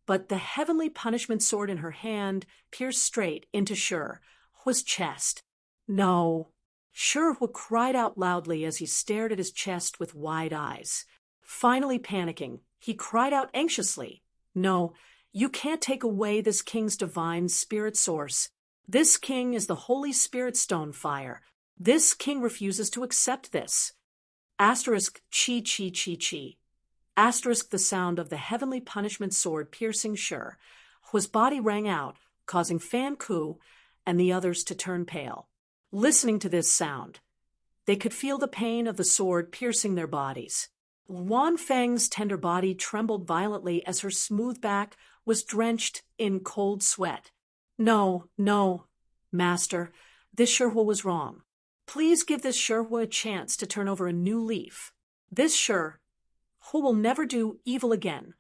but the heavenly punishment sword in her hand pierced straight into Shihuo's chest. No. Shihuo cried out loudly as he stared at his chest with wide eyes. Finally panicking, he cried out anxiously, No, you can't take away this king's divine spirit source. This king is the Holy Spirit Stone Fire. This king refuses to accept this. Asterisk chi chi chi chi. Asterisk the sound of the heavenly punishment sword piercing Shihuo's body rang out, causing Fan Ku and the others to turn pale. Listening to this sound, they could feel the pain of the sword piercing their bodies. Wan Feng's tender body trembled violently as her smooth back was drenched in cold sweat. No, no, Master, this Shihuo was wrong. Please give this Shihuo a chance to turn over a new leaf. This Shihuo will never do evil again.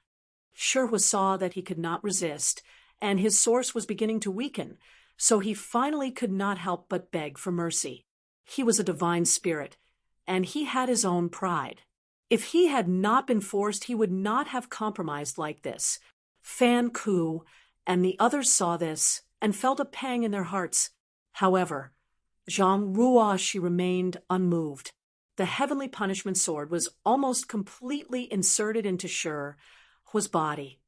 Shihuo saw that he could not resist, and his source was beginning to weaken, so he finally could not help but beg for mercy. He was a divine spirit, and he had his own pride. If he had not been forced, he would not have compromised like this. Fan Ku and the others saw this and felt a pang in their hearts. However, Zhang Ruo, she remained unmoved. The heavenly punishment sword was almost completely inserted into Shihuo's body,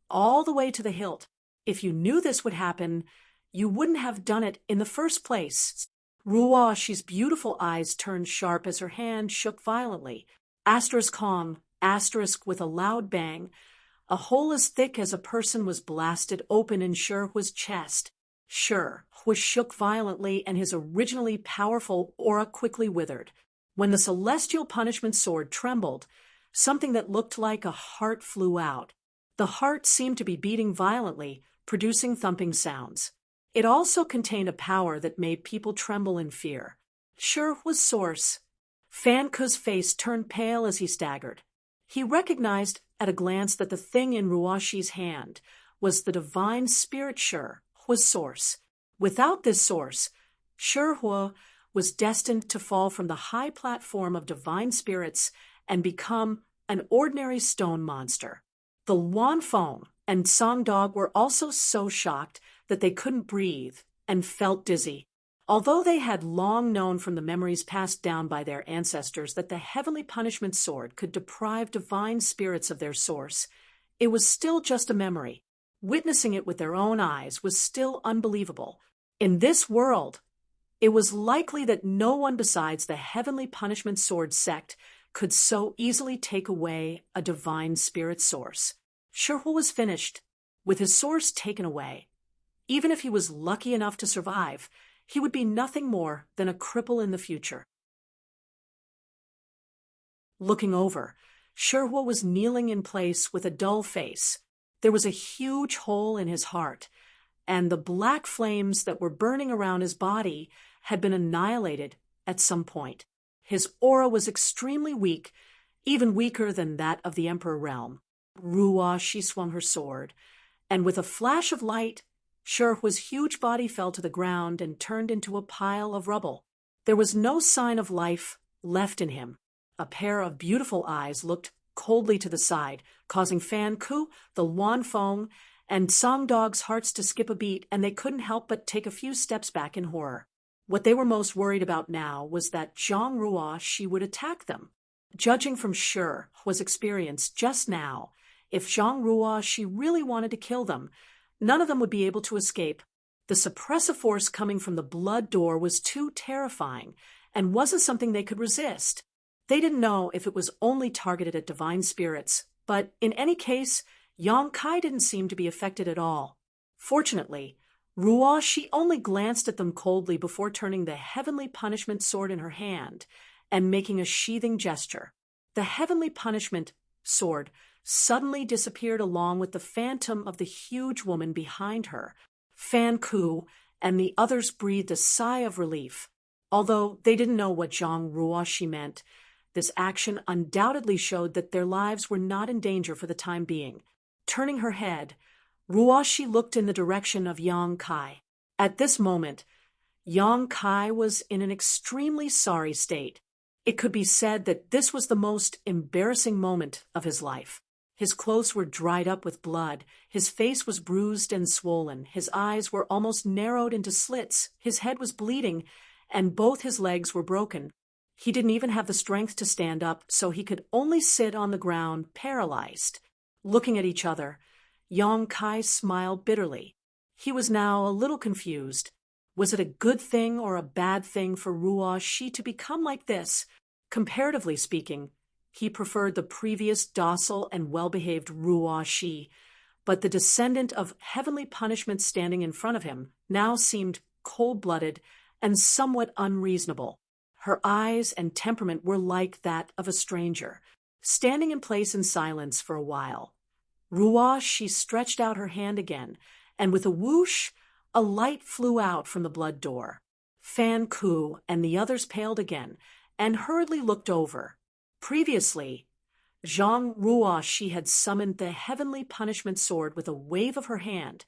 all the way to the hilt. If you knew this would happen, you wouldn't have done it in the first place. Ruo, she's beautiful eyes turned sharp as her hand shook violently. Asterisk Kong, asterisk with a loud bang. A hole as thick as a person was blasted open in Shihuo's chest. Shihuo shook violently, and his originally powerful aura quickly withered. When the celestial punishment sword trembled, something that looked like a heart flew out. The heart seemed to be beating violently, producing thumping sounds. It also contained a power that made people tremble in fear. Shihuo's source. Fan Ku's face turned pale as he staggered. He recognized at a glance that the thing in Ruoshi's hand was the divine spirit Shihuo's source. Without this source, Shihuo was destined to fall from the high platform of divine spirits and become an ordinary stone monster. The Wan Feng and Song Dog were also so shocked that they couldn't breathe and felt dizzy. Although they had long known from the memories passed down by their ancestors that the heavenly punishment sword could deprive divine spirits of their source, it was still just a memory. Witnessing it with their own eyes was still unbelievable. In this world, it was likely that no one besides the heavenly punishment sword sect could so easily take away a divine spirit source. Shihuo was finished, with his source taken away. Even if he was lucky enough to survive, he would be nothing more than a cripple in the future. Looking over, Shihuo was kneeling in place with a dull face. There was a huge hole in his heart, and the black flames that were burning around his body had been annihilated at some point. His aura was extremely weak, even weaker than that of the Emperor Realm. Ruo, she swung her sword, and with a flash of light, Shihuo's huge body fell to the ground and turned into a pile of rubble. There was no sign of life left in him. A pair of beautiful eyes looked coldly to the side, causing Fan Ku, the Wan Feng, and Song Dog's hearts to skip a beat, and they couldn't help but take a few steps back in horror. What they were most worried about now was that Zhang Ruo, she would attack them. Judging from was experience just now, if Zhang Ruo she really wanted to kill them, none of them would be able to escape. The suppressive force coming from the blood door was too terrifying and wasn't something they could resist. They didn't know if it was only targeted at divine spirits, but in any case, Yang Kai didn't seem to be affected at all. Fortunately, Ruo she only glanced at them coldly before turning the heavenly punishment sword in her hand and making a sheathing gesture. The heavenly punishment sword suddenly disappeared along with the phantom of the huge woman behind her. Fan Ku and the others breathed a sigh of relief. Although they didn't know what Zhang Ruoshi meant, this action undoubtedly showed that their lives were not in danger for the time being. Turning her head, Ruoshi looked in the direction of Yang Kai. At this moment, Yang Kai was in an extremely sorry state. It could be said that this was the most embarrassing moment of his life. His clothes were dried up with blood, his face was bruised and swollen, his eyes were almost narrowed into slits, his head was bleeding, and both his legs were broken. He didn't even have the strength to stand up, so he could only sit on the ground, paralyzed. Looking at each other, Yang Kai smiled bitterly. He was now a little confused. Was it a good thing or a bad thing for Ruo Shi to become like this? Comparatively speaking, he preferred the previous docile and well-behaved Ruo Shi, but the descendant of heavenly punishment standing in front of him now seemed cold-blooded and somewhat unreasonable. Her eyes and temperament were like that of a stranger, standing in place in silence for a while. Ruo Shi stretched out her hand again, and with a whoosh, a light flew out from the blood door. Fan Ku and the others paled again and hurriedly looked over. Previously, Zhang Ruo she had summoned the heavenly punishment sword with a wave of her hand.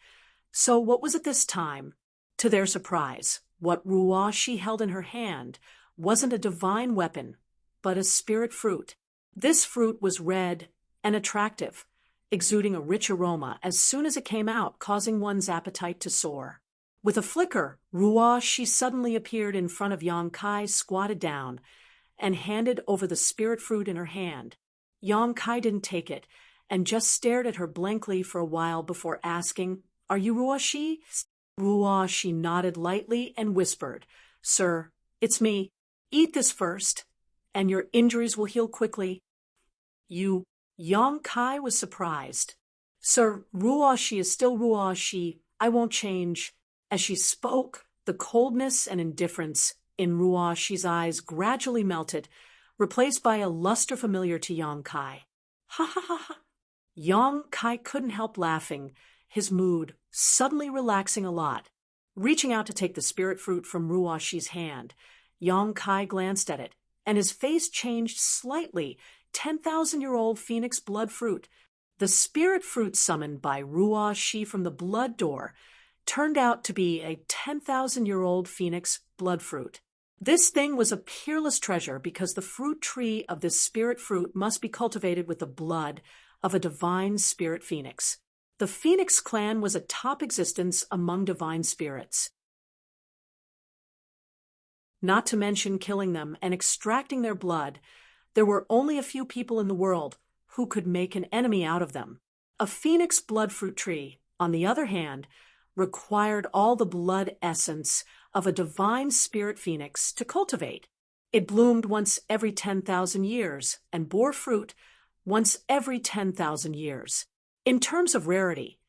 So what was it this time? To their surprise, what Ruo she held in her hand wasn't a divine weapon, but a spirit fruit. This fruit was red and attractive, exuding a rich aroma as soon as it came out, causing one's appetite to soar. With a flicker, Ruo she suddenly appeared in front of Yang Kai, squatted down, and handed over the spirit fruit in her hand. Yang Kai didn't take it, and just stared at her blankly for a while before asking, "Are you Ruo Shi?" Ruo Shi nodded lightly and whispered, "Sir, it's me. Eat this first, and your injuries will heal quickly." "You..." Yang Kai was surprised. "Sir, Ruo Shi is still Ruo Shi. I won't change." As she spoke, the coldness and indifference in Ruo Shi's eyes gradually melted, replaced by a luster familiar to Yang Kai. "Ha ha ha ha!" Yang Kai couldn't help laughing, his mood suddenly relaxing a lot. Reaching out to take the spirit fruit from Ruo Shi's hand, Yang Kai glanced at it, and his face changed slightly. 10,000-year-old phoenix blood fruit. The spirit fruit summoned by Ruo Shi from the blood door turned out to be a 10,000-year-old phoenix blood fruit. This thing was a peerless treasure because the fruit tree of this spirit fruit must be cultivated with the blood of a divine spirit phoenix. The Phoenix clan was a top existence among divine spirits. Not to mention killing them and extracting their blood, there were only a few people in the world who could make an enemy out of them. A phoenix blood fruit tree, on the other hand, required all the blood essence of a divine spirit phoenix to cultivate. It bloomed once every 10,000 years and bore fruit once every 10,000 years. In terms of rarity,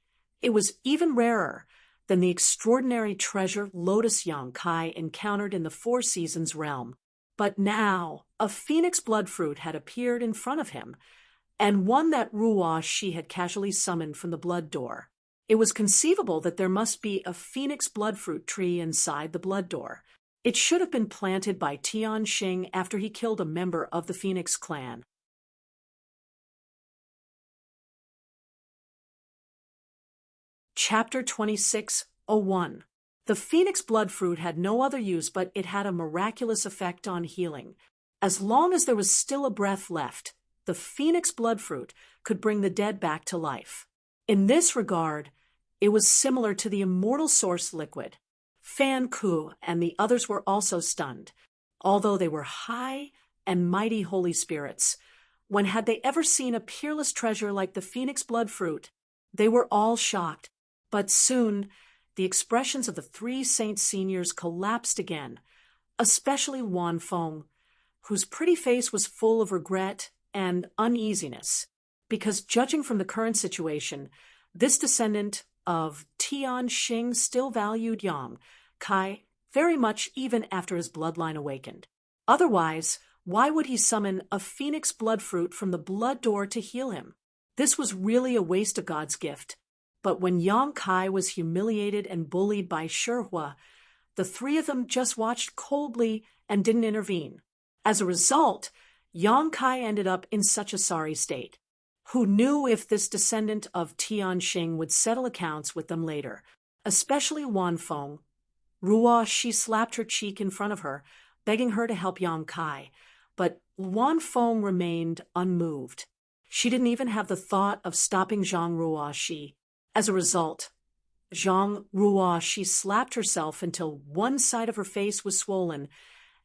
it was even rarer than the extraordinary treasure Lotus Yang Kai encountered in the Four Seasons realm. But now, a phoenix blood fruit had appeared in front of him, and one that Ruo Shi had casually summoned from the blood door. It was conceivable that there must be a phoenix blood fruit tree inside the blood door. It should have been planted by Tian Xing after he killed a member of the Phoenix clan. Chapter 26:01. The phoenix blood fruit had no other use, but it had a miraculous effect on healing. As long as there was still a breath left, the phoenix blood fruit could bring the dead back to life. In this regard, it was similar to the immortal source liquid. Fan Ku and the others were also stunned. Although they were high, and mighty holy spirits. When had they ever seen a peerless treasure like the phoenix blood fruit? They were all shocked. But soon, the expressions of the three saint seniors collapsed again, especially Wan Feng, whose pretty face was full of regret and uneasiness, because judging from the current situation, this descendant of Tian Xing still valued Yang Kai very much even after his bloodline awakened. Otherwise, why would he summon a phoenix blood fruit from the blood door to heal him? This was really a waste of God's gift. But when Yang Kai was humiliated and bullied by Shihua, the three of them just watched coldly and didn't intervene. As a result, Yang Kai ended up in such a sorry state. Who knew if this descendant of Tian Xing would settle accounts with them later, especially Wan Feng. Ruo Shi slapped her cheek in front of her, begging her to help Yang Kai, but Wan Feng remained unmoved. She didn't even have the thought of stopping Zhang Ruo Shi. As a result, Zhang Ruo Shi slapped herself until one side of her face was swollen,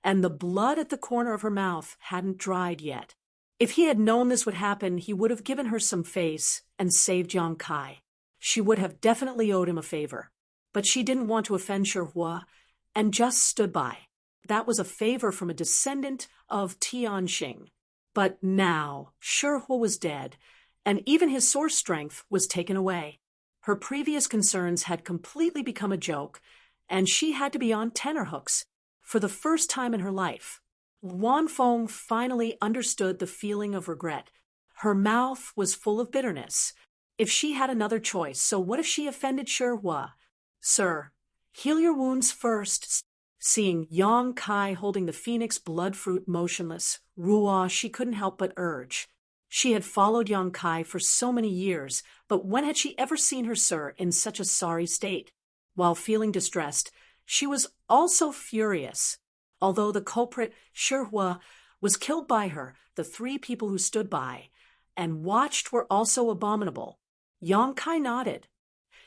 and the blood at the corner of her mouth hadn't dried yet. If he had known this would happen, he would have given her some face and saved Yang Kai. She would have definitely owed him a favor. But she didn't want to offend Shihua and just stood by. That was a favor from a descendant of Tian Xing. But now Shihua was dead, and even his source strength was taken away. Her previous concerns had completely become a joke, and she had to be on tenterhooks for the first time in her life. Wan Feng finally understood the feeling of regret. Her mouth was full of bitterness. If she had another choice, so what if she offended Shihua? Sir, heal your wounds first. Seeing Yang Kai holding the phoenix blood fruit motionless, Ruo she couldn't help but urge. She had followed Yang Kai for so many years, but when had she ever seen her sir in such a sorry state? While feeling distressed, she was also furious. Although the culprit, Shihua, was killed by her, the three people who stood by and watched were also abominable. Yang Kai nodded.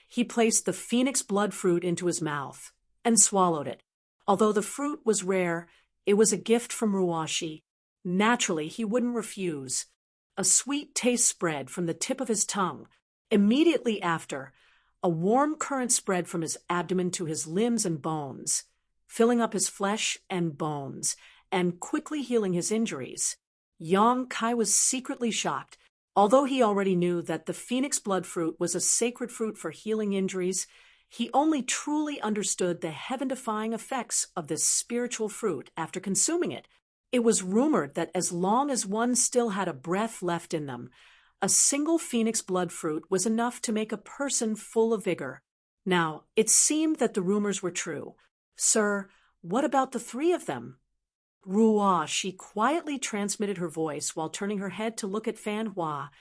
He placed the phoenix blood fruit into his mouth and swallowed it. Although the fruit was rare, it was a gift from Ruoshi. Naturally, he wouldn't refuse. A sweet taste spread from the tip of his tongue. Immediately after, a warm current spread from his abdomen to his limbs and bones, filling up his flesh and bones, and quickly healing his injuries. Yang Kai was secretly shocked. Although he already knew that the phoenix blood fruit was a sacred fruit for healing injuries, he only truly understood the heaven-defying effects of this spiritual fruit after consuming it. It was rumored that as long as one still had a breath left in them, a single phoenix blood fruit was enough to make a person full of vigor. Now, it seemed that the rumors were true. Sir, what about the three of them? Ruo she quietly transmitted her voice while turning her head to look at Fan Hua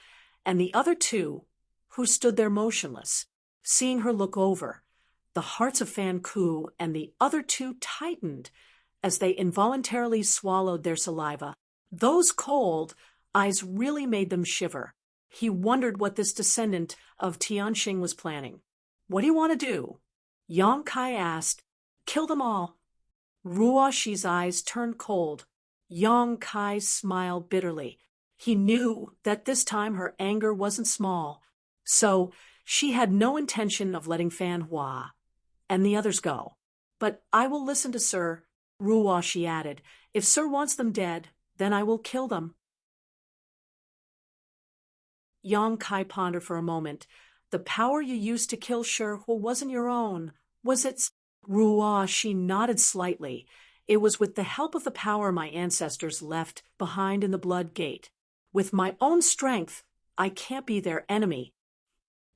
and the other two, who stood there motionless. Seeing her look over, the hearts of Fan Ku and the other two tightened as they involuntarily swallowed their saliva. Those cold eyes really made them shiver. He wondered what this descendant of Tianxing was planning. What do you want to do? Yang Kai asked. Kill them all. Ruo Shi's eyes turned cold. Yang Kai smiled bitterly. He knew that this time her anger wasn't small, so she had no intention of letting Fan Hua and the others go. But I will listen to Sir, Ruo Shi added. If Sir wants them dead, then I will kill them. Yang Kai pondered for a moment. The power you used to kill Shihua wasn't your own, was it? Ruo Shi nodded slightly. It was with the help of the power my ancestors left behind in the Blood Gate. With my own strength, I can't be their enemy.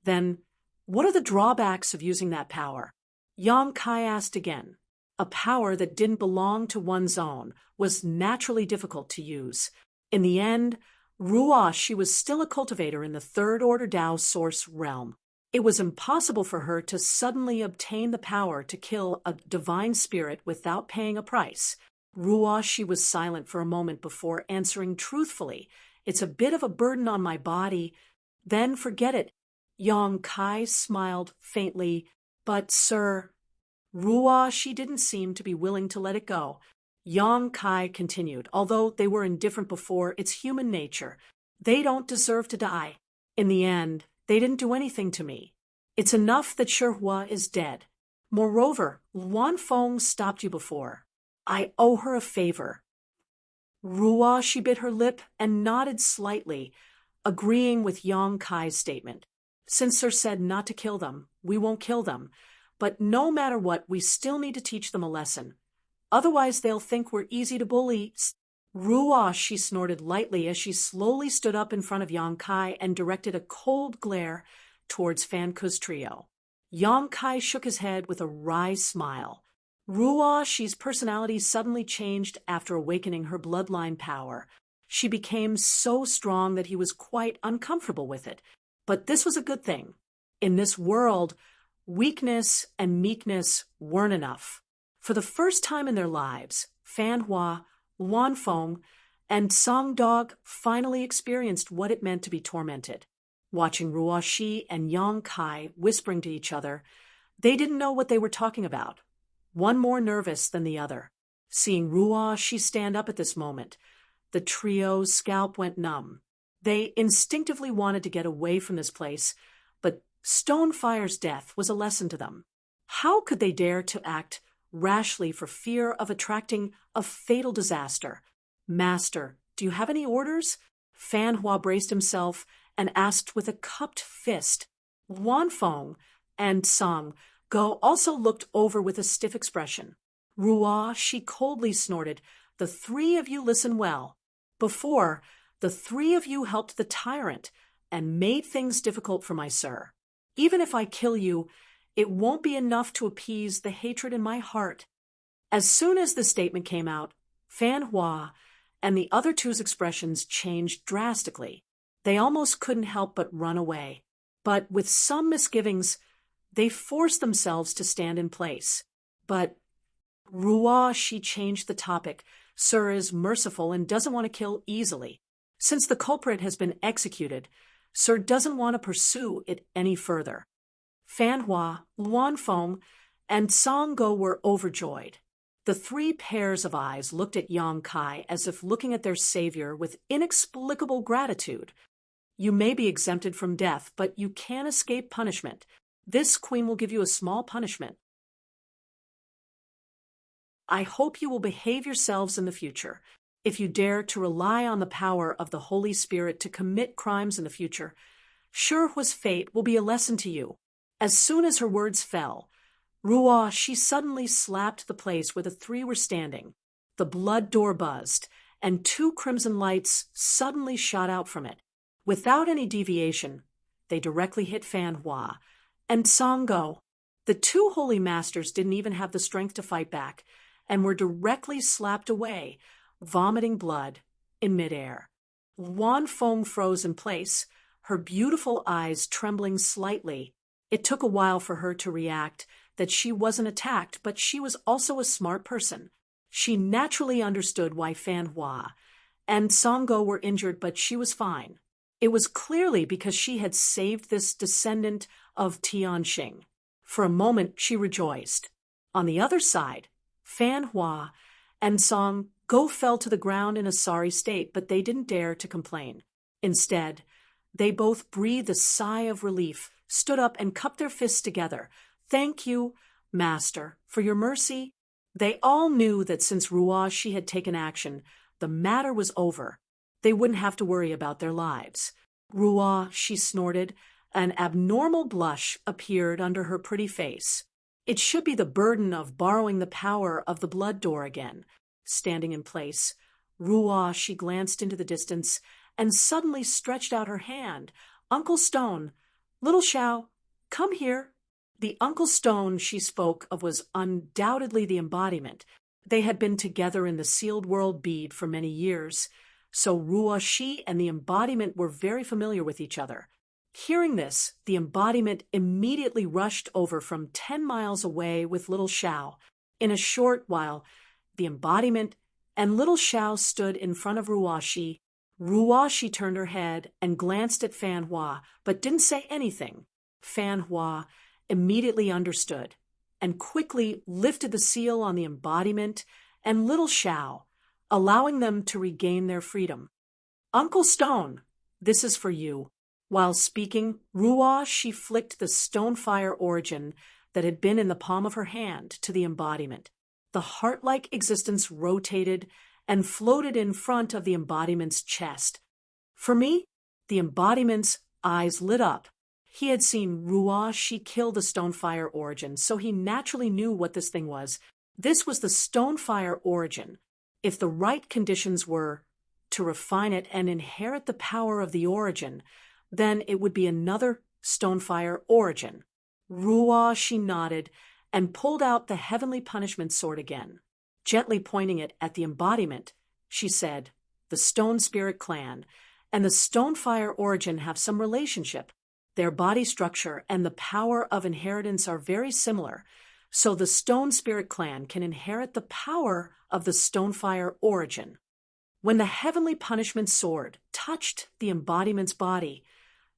Then, what are the drawbacks of using that power? Yang Kai asked again. A power that didn't belong to one's own was naturally difficult to use. In the end, Ruo Shi was still a cultivator in the Third Order Tao Source realm. It was impossible for her to suddenly obtain the power to kill a divine spirit without paying a price. Ruo Shi was silent for a moment before answering truthfully. It's a bit of a burden on my body. Then forget it. Yang Kai smiled faintly. But, sir, Ruo Shi didn't seem to be willing to let it go. Yang Kai continued, although they were indifferent before, it's human nature. They don't deserve to die. In the end, they didn't do anything to me. It's enough that Shihua is dead. Moreover, Luan Feng stopped you before. I owe her a favor. Ruo, she bit her lip and nodded slightly, agreeing with Yang Kai's statement. Since Sir said not to kill them, we won't kill them. But no matter what, we still need to teach them a lesson. Otherwise they'll think we're easy to bully. Ruo, she snorted lightly as she slowly stood up in front of Yang Kai and directed a cold glare towards Fan Ku's trio. Yang Kai shook his head with a wry smile. Ruo, she's personality suddenly changed after awakening her bloodline power. She became so strong that he was quite uncomfortable with it. But this was a good thing. In this world, weakness and meekness weren't enough. For the first time in their lives, Fan Hua, Luan Feng, and Song Dog finally experienced what it meant to be tormented. Watching Ruo Shi and Yang Kai whispering to each other, they didn't know what they were talking about, one more nervous than the other. Seeing Ruo Shi stand up at this moment, the trio's scalp went numb. They instinctively wanted to get away from this place, but Stonefire's death was a lesson to them. How could they dare to act rashly for fear of attracting a fatal disaster? Master, do you have any orders? Fan Hua braced himself and asked with a cupped fist. Luan Feng and Song Go also looked over with a stiff expression. Ruo, she coldly snorted, the three of you listen well. Before, the three of you helped the tyrant and made things difficult for my sir. Even if I kill you, it won't be enough to appease the hatred in my heart. As soon as the statement came out, Fan Hua and the other two's expressions changed drastically. They almost couldn't help but run away. But with some misgivings, they forced themselves to stand in place. But Ruo, she changed the topic. Sir is merciful and doesn't want to kill easily. Since the culprit has been executed, Sir doesn't want to pursue it any further. Fan Hua, Luan Feng, and Song Go were overjoyed. The three pairs of eyes looked at Yang Kai as if looking at their savior with inexplicable gratitude. You may be exempted from death, but you can't escape punishment. This queen will give you a small punishment. I hope you will behave yourselves in the future. If you dare to rely on the power of the Holy Spirit to commit crimes in the future, Shihua's fate will be a lesson to you. As soon as her words fell, Ruo, she suddenly slapped the place where the three were standing. The blood door buzzed, and two crimson lights suddenly shot out from it. Without any deviation, they directly hit Fan Hua and Song Go. The two holy masters didn't even have the strength to fight back, and were directly slapped away, vomiting blood in midair. Luan Feng froze in place, her beautiful eyes trembling slightly. It took a while for her to react that she wasn't attacked, but she was also a smart person. She naturally understood why Fan Hua and Song Go were injured, but she was fine. It was clearly because she had saved this descendant of Tianxing. For a moment, she rejoiced. On the other side, Fan Hua and Song Go fell to the ground in a sorry state, but they didn't dare to complain. Instead, they both breathed a sigh of relief, stood up and cupped their fists together. Thank you, Master, for your mercy. They all knew that since Ruo she had taken action, the matter was over. They wouldn't have to worry about their lives. Ruo, she snorted. An abnormal blush appeared under her pretty face. It should be the burden of borrowing the power of the blood door again. Standing in place, Ruo, she glanced into the distance and suddenly stretched out her hand. Uncle Stone, Little Xiao, come here. The Uncle Stone she spoke of was undoubtedly the embodiment. They had been together in the sealed world bead for many years, so Ruo Shi and the embodiment were very familiar with each other. Hearing this, the embodiment immediately rushed over from 10 miles away with Little Xiao. In a short while, the embodiment and Little Xiao stood in front of Ruo Shi. Ruo Shi turned her head and glanced at Fan Hua, but didn't say anything. Fan Hua immediately understood and quickly lifted the seal on the embodiment and little Xiao, allowing them to regain their freedom. Uncle Stone, this is for you. While speaking, Ruoshi she flicked the stone fire origin that had been in the palm of her hand to the embodiment. The heart-like existence rotated and floated in front of the embodiment's chest. For me, the embodiment's eyes lit up. He had seen Ruoshi kill the Stonefire origin, so he naturally knew what this thing was. This was the Stonefire origin. If the right conditions were to refine it and inherit the power of the origin, then it would be another Stonefire origin. Ruoshi nodded and pulled out the heavenly punishment sword again. Gently pointing it at the embodiment, she said, "The Stone Spirit Clan and the Stonefire origin have some relationship. Their body structure and the power of inheritance are very similar, so the Stone Spirit Clan can inherit the power of the Stonefire origin." When the heavenly punishment sword touched the embodiment's body,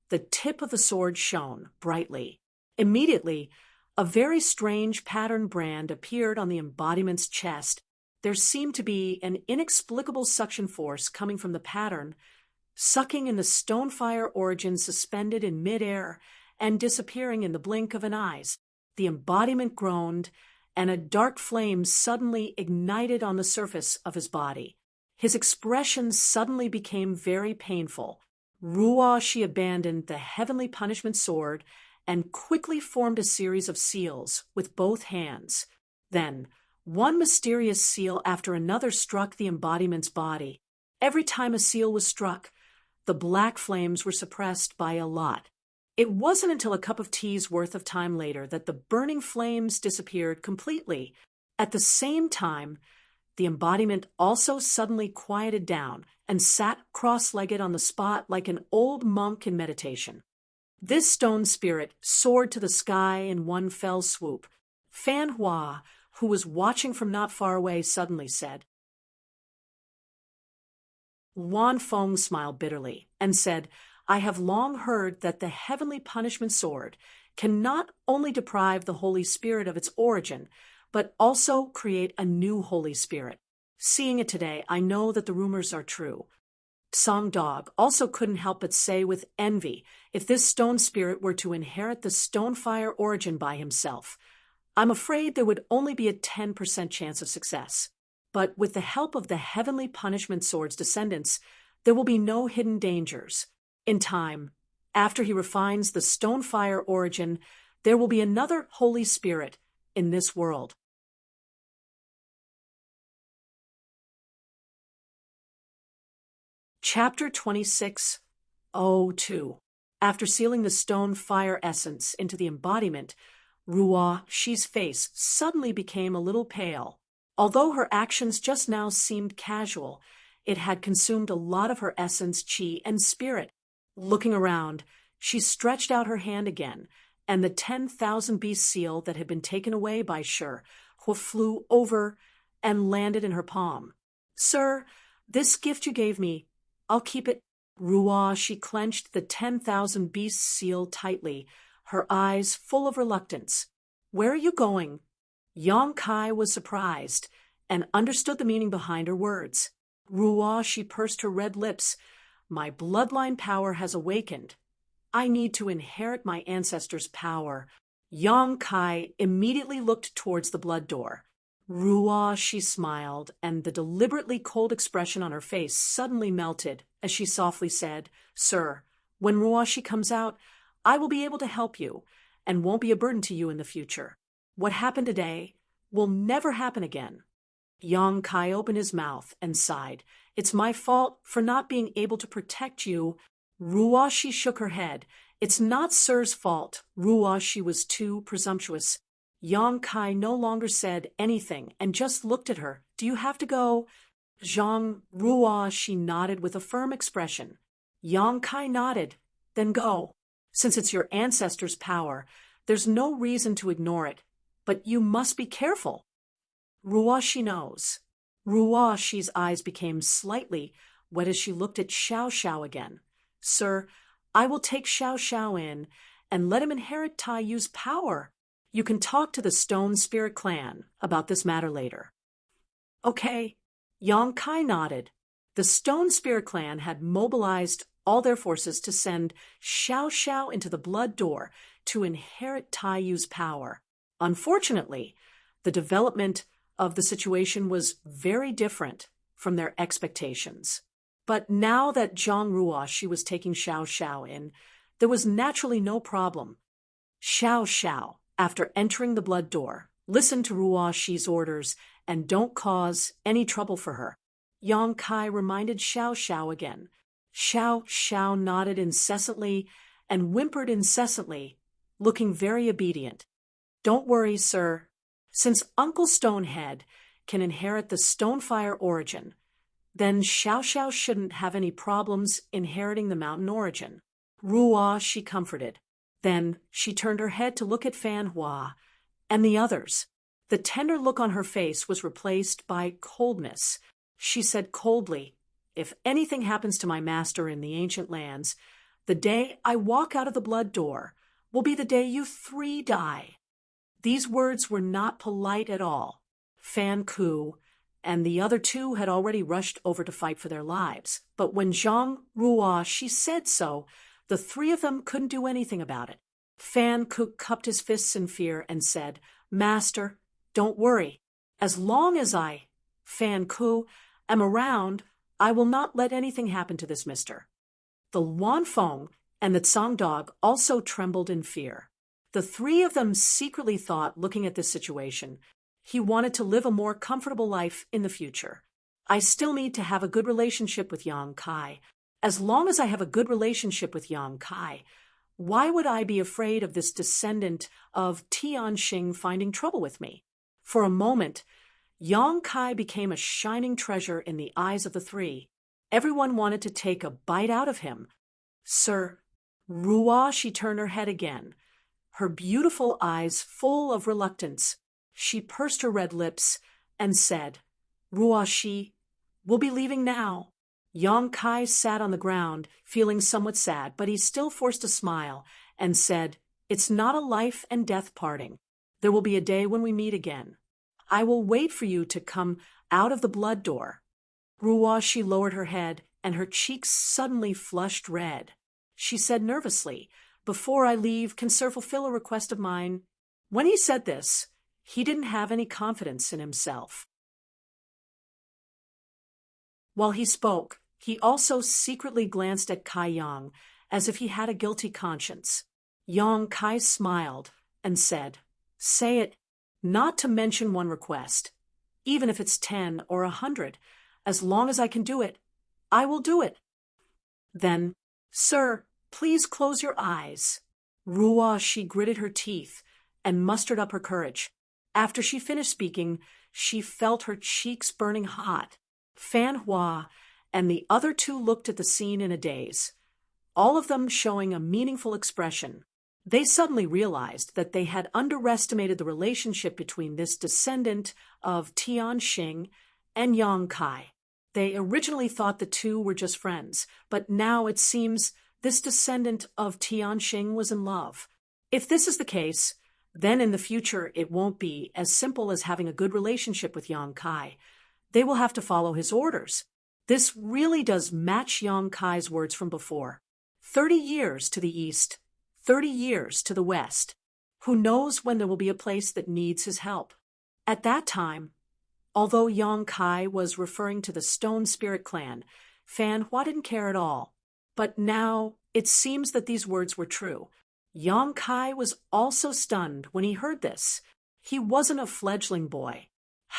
the tip of the sword shone brightly. Immediately, a very strange pattern brand appeared on the embodiment's chest. There seemed to be an inexplicable suction force coming from the pattern, sucking in the Stonefire origin suspended in midair and disappearing in the blink of an eye. The embodiment groaned, and a dark flame suddenly ignited on the surface of his body. His expression suddenly became very painful. Ruoshi abandoned the heavenly punishment sword and quickly formed a series of seals with both hands. Then, one mysterious seal after another struck the embodiment's body. Every time a seal was struck, the black flames were suppressed by a lot. It wasn't until a cup of tea's worth of time later that the burning flames disappeared completely. At the same time, the embodiment also suddenly quieted down and sat cross-legged on the spot like an old monk in meditation. This stone spirit soared to the sky in one fell swoop. Fan Hua, who was watching from not far away, suddenly said. Wan Feng smiled bitterly and said, "I have long heard that the heavenly punishment sword can not only deprive the Holy Spirit of its origin, but also create a new Holy Spirit. Seeing it today, I know that the rumors are true." Song Dog also couldn't help but say with envy, if this stone spirit were to inherit the Stonefire origin by himself, I'm afraid there would only be a 10% chance of success. But with the help of the heavenly punishment sword's descendants, there will be no hidden dangers. In time, after he refines the Stonefire origin, there will be another Holy Spirit in this world. Chapter 26:02. After sealing the stone fire essence into the embodiment, Ruoshi's face suddenly became a little pale. Although her actions just now seemed casual, it had consumed a lot of her essence, chi, and spirit. Looking around, she stretched out her hand again, and the 10,000 beast seal that had been taken away by Shi flew over and landed in her palm. "Sir, this gift you gave me, I'll keep it." Ruoshi clenched the 10,000 beast seal tightly, her eyes full of reluctance. "Where are you going?" Yang Kai was surprised and understood the meaning behind her words. Ruoshi pursed her red lips. "My bloodline power has awakened. I need to inherit my ancestors' power." Yang Kai immediately looked towards the blood door. Ruoshi smiled, and the deliberately cold expression on her face suddenly melted as she softly said, "Sir, when Ruoshi comes out, I will be able to help you and won't be a burden to you in the future. What happened today will never happen again." Yang Kai opened his mouth and sighed. "It's my fault for not being able to protect you." Ruoshi shook her head. "It's not Sir's fault." Ruoshi was too presumptuous. Yang Kai no longer said anything and just looked at her. "Do you have to go?" Zhang Ruoshi nodded with a firm expression. Yang Kai nodded. "Then go. Since it's your ancestors' power, there's no reason to ignore it. But you must be careful." Ruoshi knows. Ruoshi's eyes became slightly wet as she looked at Xiao Xiao again. "Sir, I will take Xiao Xiao in and let him inherit Tai Yu's power. You can talk to the Stone Spirit Clan about this matter later." Okay. Yang Kai nodded. The Stone Spear clan had mobilized all their forces to send Xiao Xiao into the Blood Door to inherit Tai Yu's power. Unfortunately, the development of the situation was very different from their expectations. But now that Zhang Ruoshi was taking Xiao Xiao in, there was naturally no problem. Xiao Xiao, after entering the Blood Door, listened to Ruoshi's orders and don't cause any trouble for her. Yang Kai reminded Xiao Xiao again. Xiao Xiao nodded incessantly and whimpered incessantly, looking very obedient. Don't worry, sir. Since Uncle Stonehead can inherit the Stonefire origin, then Xiao Xiao shouldn't have any problems inheriting the mountain origin. Ruo, she comforted. Then she turned her head to look at Fan Hua and the others. The tender look on her face was replaced by coldness. She said coldly, "If anything happens to my master in the ancient lands, the day I walk out of the Blood Door will be the day you three die." These words were not polite at all. Fan Ku and the other two had already rushed over to fight for their lives. But when Zhang Ruo she said so, the three of them couldn't do anything about it. Fan Ku cupped his fists in fear and said, "Master, don't worry. As long as I, Fan Ku, am around, I will not let anything happen to this mister." The Wanfeng and the Tsang dog also trembled in fear. The three of them secretly thought, looking at this situation, he wanted to live a more comfortable life in the future. I still need to have a good relationship with Yang Kai. As long as I have a good relationship with Yang Kai, why would I be afraid of this descendant of Tianxing finding trouble with me? For a moment, Yang Kai became a shining treasure in the eyes of the three. Everyone wanted to take a bite out of him. "Sir." Ruo, she turned her head again, her beautiful eyes full of reluctance. She pursed her red lips and said, "Ruoshi, we'll be leaving now." Yang Kai sat on the ground, feeling somewhat sad, but he still forced a smile and said, "It's not a life and death parting. There will be a day when we meet again. I will wait for you to come out of the Blood Door." Ruo, she lowered her head, and her cheeks suddenly flushed red. She said nervously, "Before I leave, can Sir fulfill a request of mine?" When he said this, he didn't have any confidence in himself. While he spoke, he also secretly glanced at Kai Yang, as if he had a guilty conscience. Yang Kai smiled and said, "Say it, not to mention one request. Even if it's 10 or 100, as long as I can do it, I will do it." Then, "Sir, please close your eyes." Ruo, she gritted her teeth and mustered up her courage. After she finished speaking, she felt her cheeks burning hot. Fan Hua and the other two looked at the scene in a daze, all of them showing a meaningful expression. They suddenly realized that they had underestimated the relationship between this descendant of Tianxing and Yang Kai. They originally thought the two were just friends, but now it seems this descendant of Tianxing was in love. If this is the case, then in the future it won't be as simple as having a good relationship with Yang Kai. They will have to follow his orders. This really does match Yang Kai's words from before. 30 years to the east, 30 years to the west. Who knows when there will be a place that needs his help? At that time, although Yang Kai was referring to the Stone Spirit clan, Fan Hua didn't care at all. But now it seems that these words were true. Yang Kai was also stunned when he heard this. He wasn't a fledgling boy.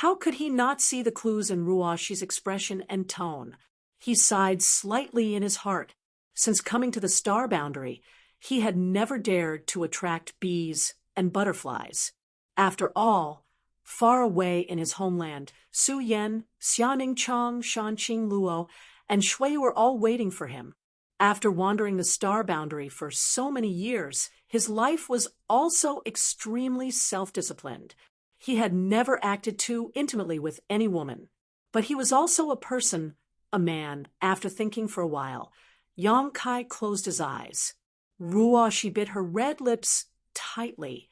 How could he not see the clues in Ruoshi's expression and tone? He sighed slightly in his heart. Since coming to the star boundary, he had never dared to attract bees and butterflies. After all, far away in his homeland, Su Yan, Xianing Chang, Shanqing Luo, and Shui were all waiting for him. After wandering the star boundary for so many years, his life was also extremely self-disciplined. He had never acted too intimately with any woman. But he was also a person, a man. After thinking for a while, Yang Kai closed his eyes. Ruo, she bit her red lips tightly,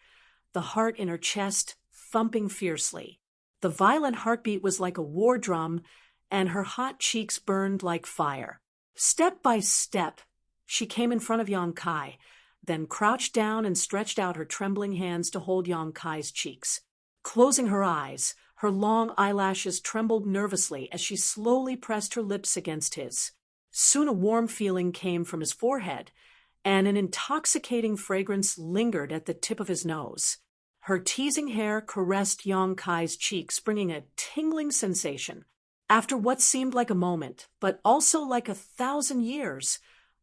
the heart in her chest thumping fiercely. The violent heartbeat was like a war drum, and her hot cheeks burned like fire. Step by step, she came in front of Yang Kai, then crouched down and stretched out her trembling hands to hold Yang Kai's cheeks. Closing her eyes, her long eyelashes trembled nervously as she slowly pressed her lips against his. Soon a warm feeling came from his forehead, and an intoxicating fragrance lingered at the tip of his nose. Her teasing hair caressed Yang Kai's cheeks, bringing a tingling sensation. After what seemed like a moment, but also like 1,000 years,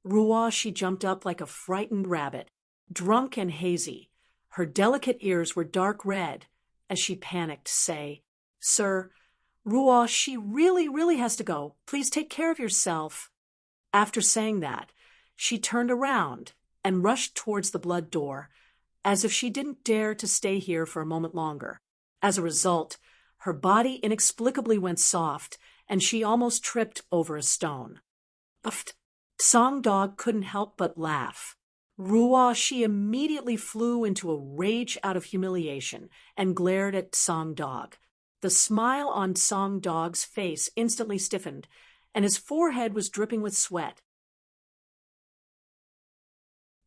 Ruoshi jumped up like a frightened rabbit, drunk and hazy. Her delicate ears were dark red as she panicked, say, "Sir, Ruoshi really has to go. Please take care of yourself." After saying that, she turned around and rushed towards the blood door, as if she didn't dare to stay here for a moment longer. As a result, her body inexplicably went soft, and she almost tripped over a stone. Uffed. Song Dog couldn't help but laugh. Ruoshi immediately flew into a rage out of humiliation and glared at Song Dog. The smile on Song Dog's face instantly stiffened, and his forehead was dripping with sweat.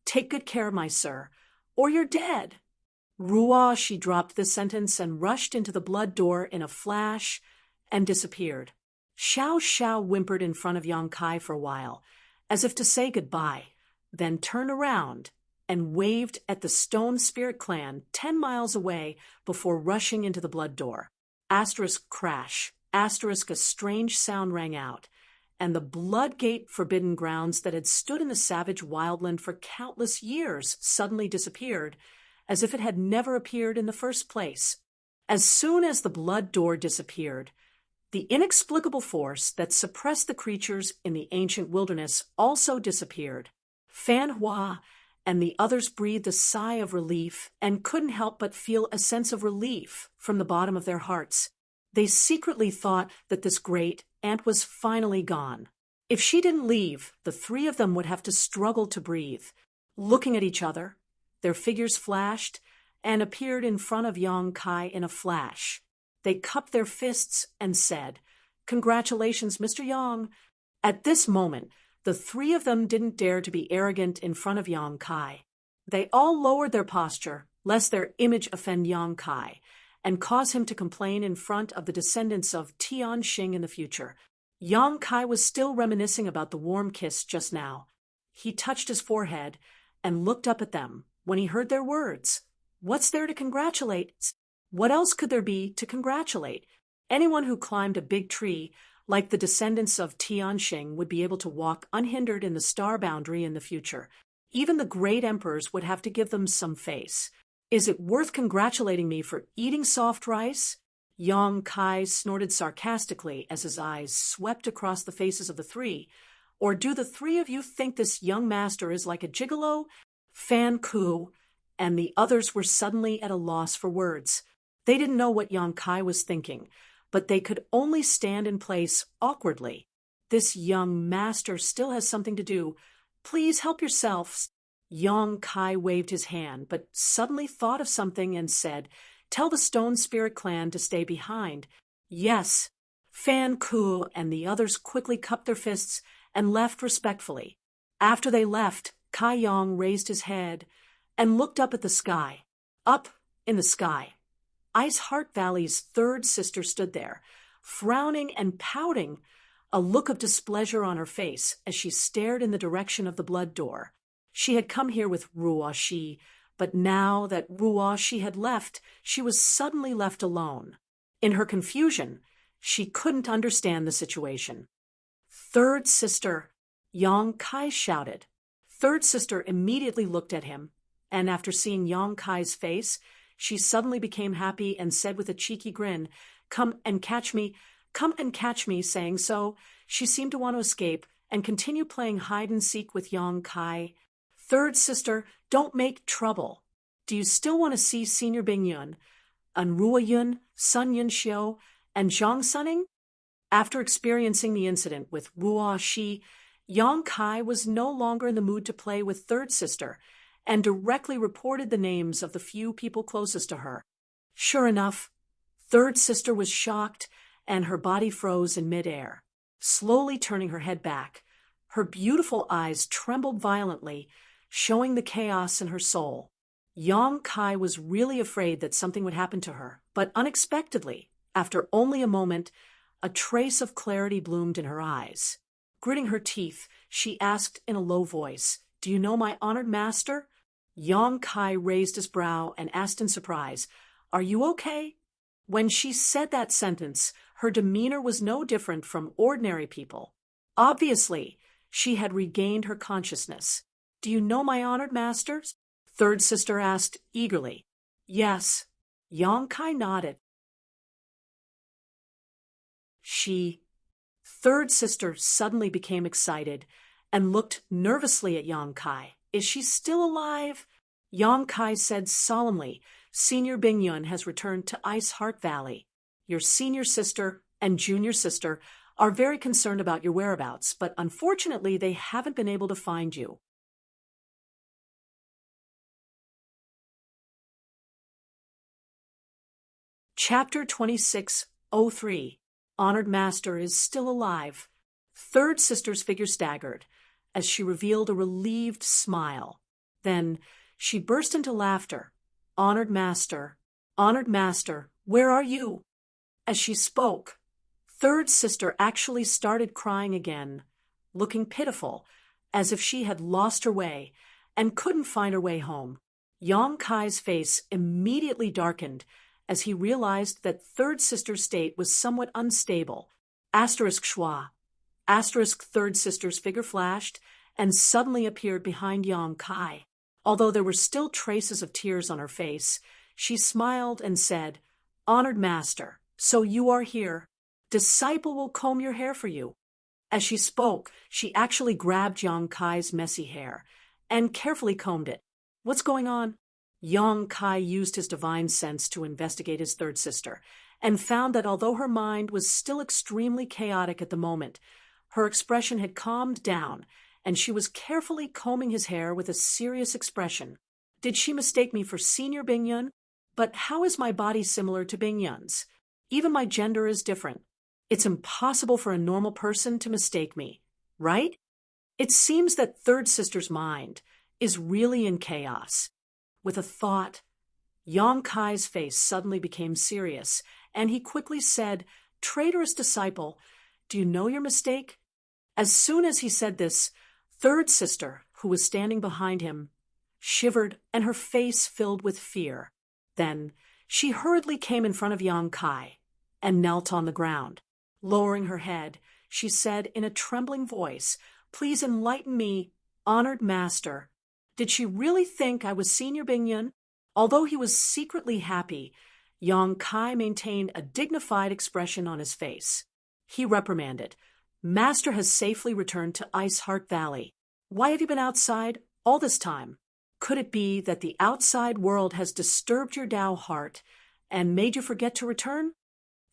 "Take good care, my sir, or you're dead." Ruoshi dropped this sentence and rushed into the blood door in a flash and disappeared. Xiao Xiao whimpered in front of Yang Kai for a while, as if to say goodbye, then turned around and waved at the Stone Spirit Clan 10 miles away before rushing into the blood door. Asterisk crash, asterisk a strange sound rang out, and the Bloodgate Forbidden Grounds that had stood in the savage wildland for countless years suddenly disappeared, as if it had never appeared in the first place. As soon as the blood door disappeared, the inexplicable force that suppressed the creatures in the ancient wilderness also disappeared. Fan Hua and the others breathed a sigh of relief and couldn't help but feel a sense of relief from the bottom of their hearts. They secretly thought that this great aunt was finally gone. If she didn't leave, the three of them would have to struggle to breathe. Looking at each other, their figures flashed and appeared in front of Yang Kai in a flash. They cupped their fists and said, "Congratulations, Mr. Yang." At this moment, the three of them didn't dare to be arrogant in front of Yang Kai. They all lowered their posture, lest their image offend Yang Kai, and cause him to complain in front of the descendants of Tian Xing in the future. Yang Kai was still reminiscing about the warm kiss just now. He touched his forehead and looked up at them when he heard their words. What's there to congratulate? What else could there be to congratulate? Anyone who climbed a big tree, like the descendants of Tian Xing, would be able to walk unhindered in the star boundary in the future. Even the great emperors would have to give them some face. Is it worth congratulating me for eating soft rice? Yang Kai snorted sarcastically as his eyes swept across the faces of the three. Or do the three of you think this young master is like a gigolo? Fan Ku and the others were suddenly at a loss for words. They didn't know what Yang Kai was thinking, but they could only stand in place awkwardly. This young master still has something to do. Please help yourselves. Yang Kai waved his hand, but suddenly thought of something and said, "Tell the Stone Spirit Clan to stay behind." "Yes." Fan Ku and the others quickly cupped their fists and left respectfully. After they left, Kai Yang raised his head and looked up at the sky. Up in the sky, Ice Heart Valley's third sister stood there, frowning and pouting, a look of displeasure on her face as she stared in the direction of the blood door. She had come here with Ruoshi, but now that Ruoshi had left, she was suddenly left alone. In her confusion, she couldn't understand the situation. "Third sister!" Yang Kai shouted. Third sister immediately looked at him, and after seeing Yang Kai's face, she suddenly became happy and said with a cheeky grin, come and catch me," saying so, she seemed to want to escape and continue playing hide-and-seek with Yang Kai. "Third sister, don't make trouble. Do you still want to see Senior Bing Yun, and Ruo Yun, Sun Yun Xiu, and Zhang Sunning?" After experiencing the incident with Ruo Shi, Yang Kai was no longer in the mood to play with third sister, and directly reported the names of the few people closest to her. Sure enough, Third sister was shocked, and her body froze in midair. Slowly turning her head back, her beautiful eyes trembled violently, showing the chaos in her soul. Yang Kai was really afraid that something would happen to her, but unexpectedly, after only a moment, a trace of clarity bloomed in her eyes. Gritting her teeth, she asked in a low voice, "Do you know my honored master?" Yang Kai raised his brow and asked in surprise, "Are you okay?" When she said that sentence, her demeanor was no different from ordinary people. Obviously, she had regained her consciousness. "Do you know my honored masters?" Third sister asked eagerly. "Yes." Yang Kai nodded. Third sister suddenly became excited and looked nervously at Yang Kai. "Is she still alive?" Yang Kai said solemnly, "Senior Bingyun has returned to Ice Heart Valley. Your senior sister and junior sister are very concerned about your whereabouts, but unfortunately they haven't been able to find you." Chapter 2603. Honored Master is still alive. Third sister's figure staggered as she revealed a relieved smile. Then she burst into laughter. Honored Master, where are you?" As she spoke, third sister actually started crying again, looking pitiful, as if she had lost her way and couldn't find her way home. Yang Kai's face immediately darkened as he realized that third sister's state was somewhat unstable. Asterisk schwa. Asterisk third sister's figure flashed and suddenly appeared behind Yang Kai. Although there were still traces of tears on her face, she smiled and said, "Honored Master, so you are here. Disciple will comb your hair for you." As she spoke, she actually grabbed Yang Kai's messy hair and carefully combed it. "What's going on?" Yang Kai used his divine sense to investigate his third sister and found that although her mind was still extremely chaotic at the moment, her expression had calmed down and she was carefully combing his hair with a serious expression. "Did she mistake me for Senior Bingyun? But how is my body similar to Bingyun's? Even my gender is different. It's impossible for a normal person to mistake me, right?" It seems that third sister's mind is really in chaos. With a thought, Yang Kai's face suddenly became serious, and he quickly said, "Traitorous disciple, do you know your mistake?" As soon as he said this, third sister, who was standing behind him, shivered and her face filled with fear. Then she hurriedly came in front of Yang Kai and knelt on the ground. Lowering her head, she said in a trembling voice, "Please enlighten me, honored master. Did she really think I was Senior Bingyun?" Although he was secretly happy, Yang Kai maintained a dignified expression on his face. He reprimanded, "Master has safely returned to Ice Heart Valley. Why have you been outside all this time? Could it be that the outside world has disturbed your Tao heart and made you forget to return?"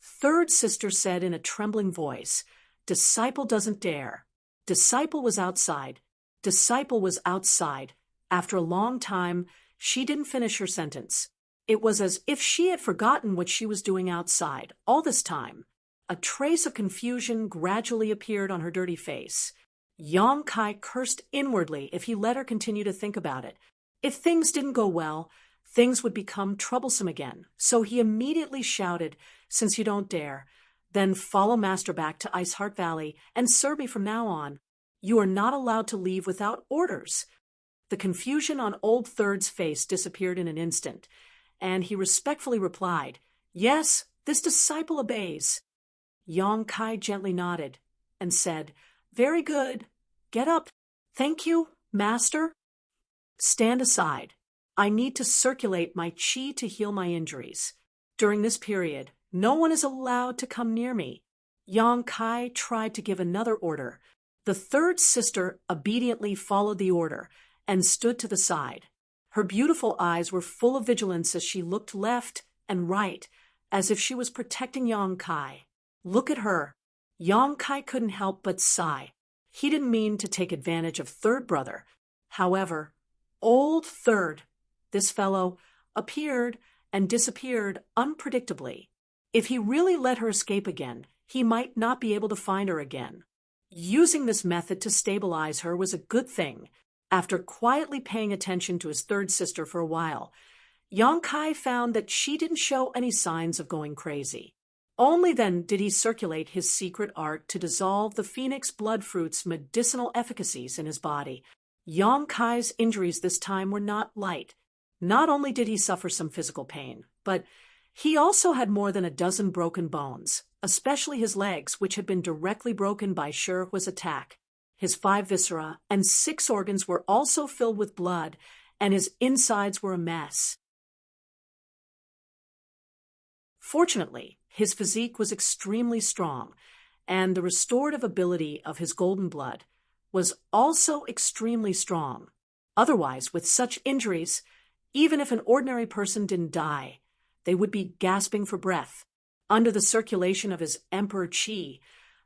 Third sister said in a trembling voice, "Disciple doesn't dare." Disciple was outside. Disciple was outside. After a long time, she didn't finish her sentence. It was as if she had forgotten what she was doing outside all this time. A trace of confusion gradually appeared on her dirty face. Yang Kai cursed inwardly if he let her continue to think about it. If things didn't go well, things would become troublesome again. So he immediately shouted, "Since you don't dare, then follow Master back to Ice Heart Valley and serve me from now on. You are not allowed to leave without orders." The confusion on old Third's face disappeared in an instant, and he respectfully replied, "Yes, this disciple obeys." Yang Kai gently nodded and said, "Very good. Get up." "Thank you, Master." "Stand aside. I need to circulate my qi to heal my injuries. During this period, no one is allowed to come near me." Yang Kai tried to give another order. The third sister obediently followed the order and stood to the side. Her beautiful eyes were full of vigilance as she looked left and right, as if she was protecting Yang Kai. Look at her. Yang Kai couldn't help but sigh. He didn't mean to take advantage of third brother. However, old third, this fellow, appeared and disappeared unpredictably. If he really let her escape again, he might not be able to find her again. Using this method to stabilize her was a good thing. After quietly paying attention to his third sister for a while, Yang Kai found that she didn't show any signs of going crazy. Only then did he circulate his secret art to dissolve the phoenix blood fruit's medicinal efficacies in his body. Yang Kai's injuries this time were not light. Not only did he suffer some physical pain, but he also had more than a dozen broken bones, especially his legs, which had been directly broken by Shihui's attack. His 5 viscera and 6 organs were also filled with blood, and his insides were a mess. Fortunately, his physique was extremely strong, and the restorative ability of his golden blood was also extremely strong. Otherwise, with such injuries, even if an ordinary person didn't die, they would be gasping for breath. Under the circulation of his emperor Qi,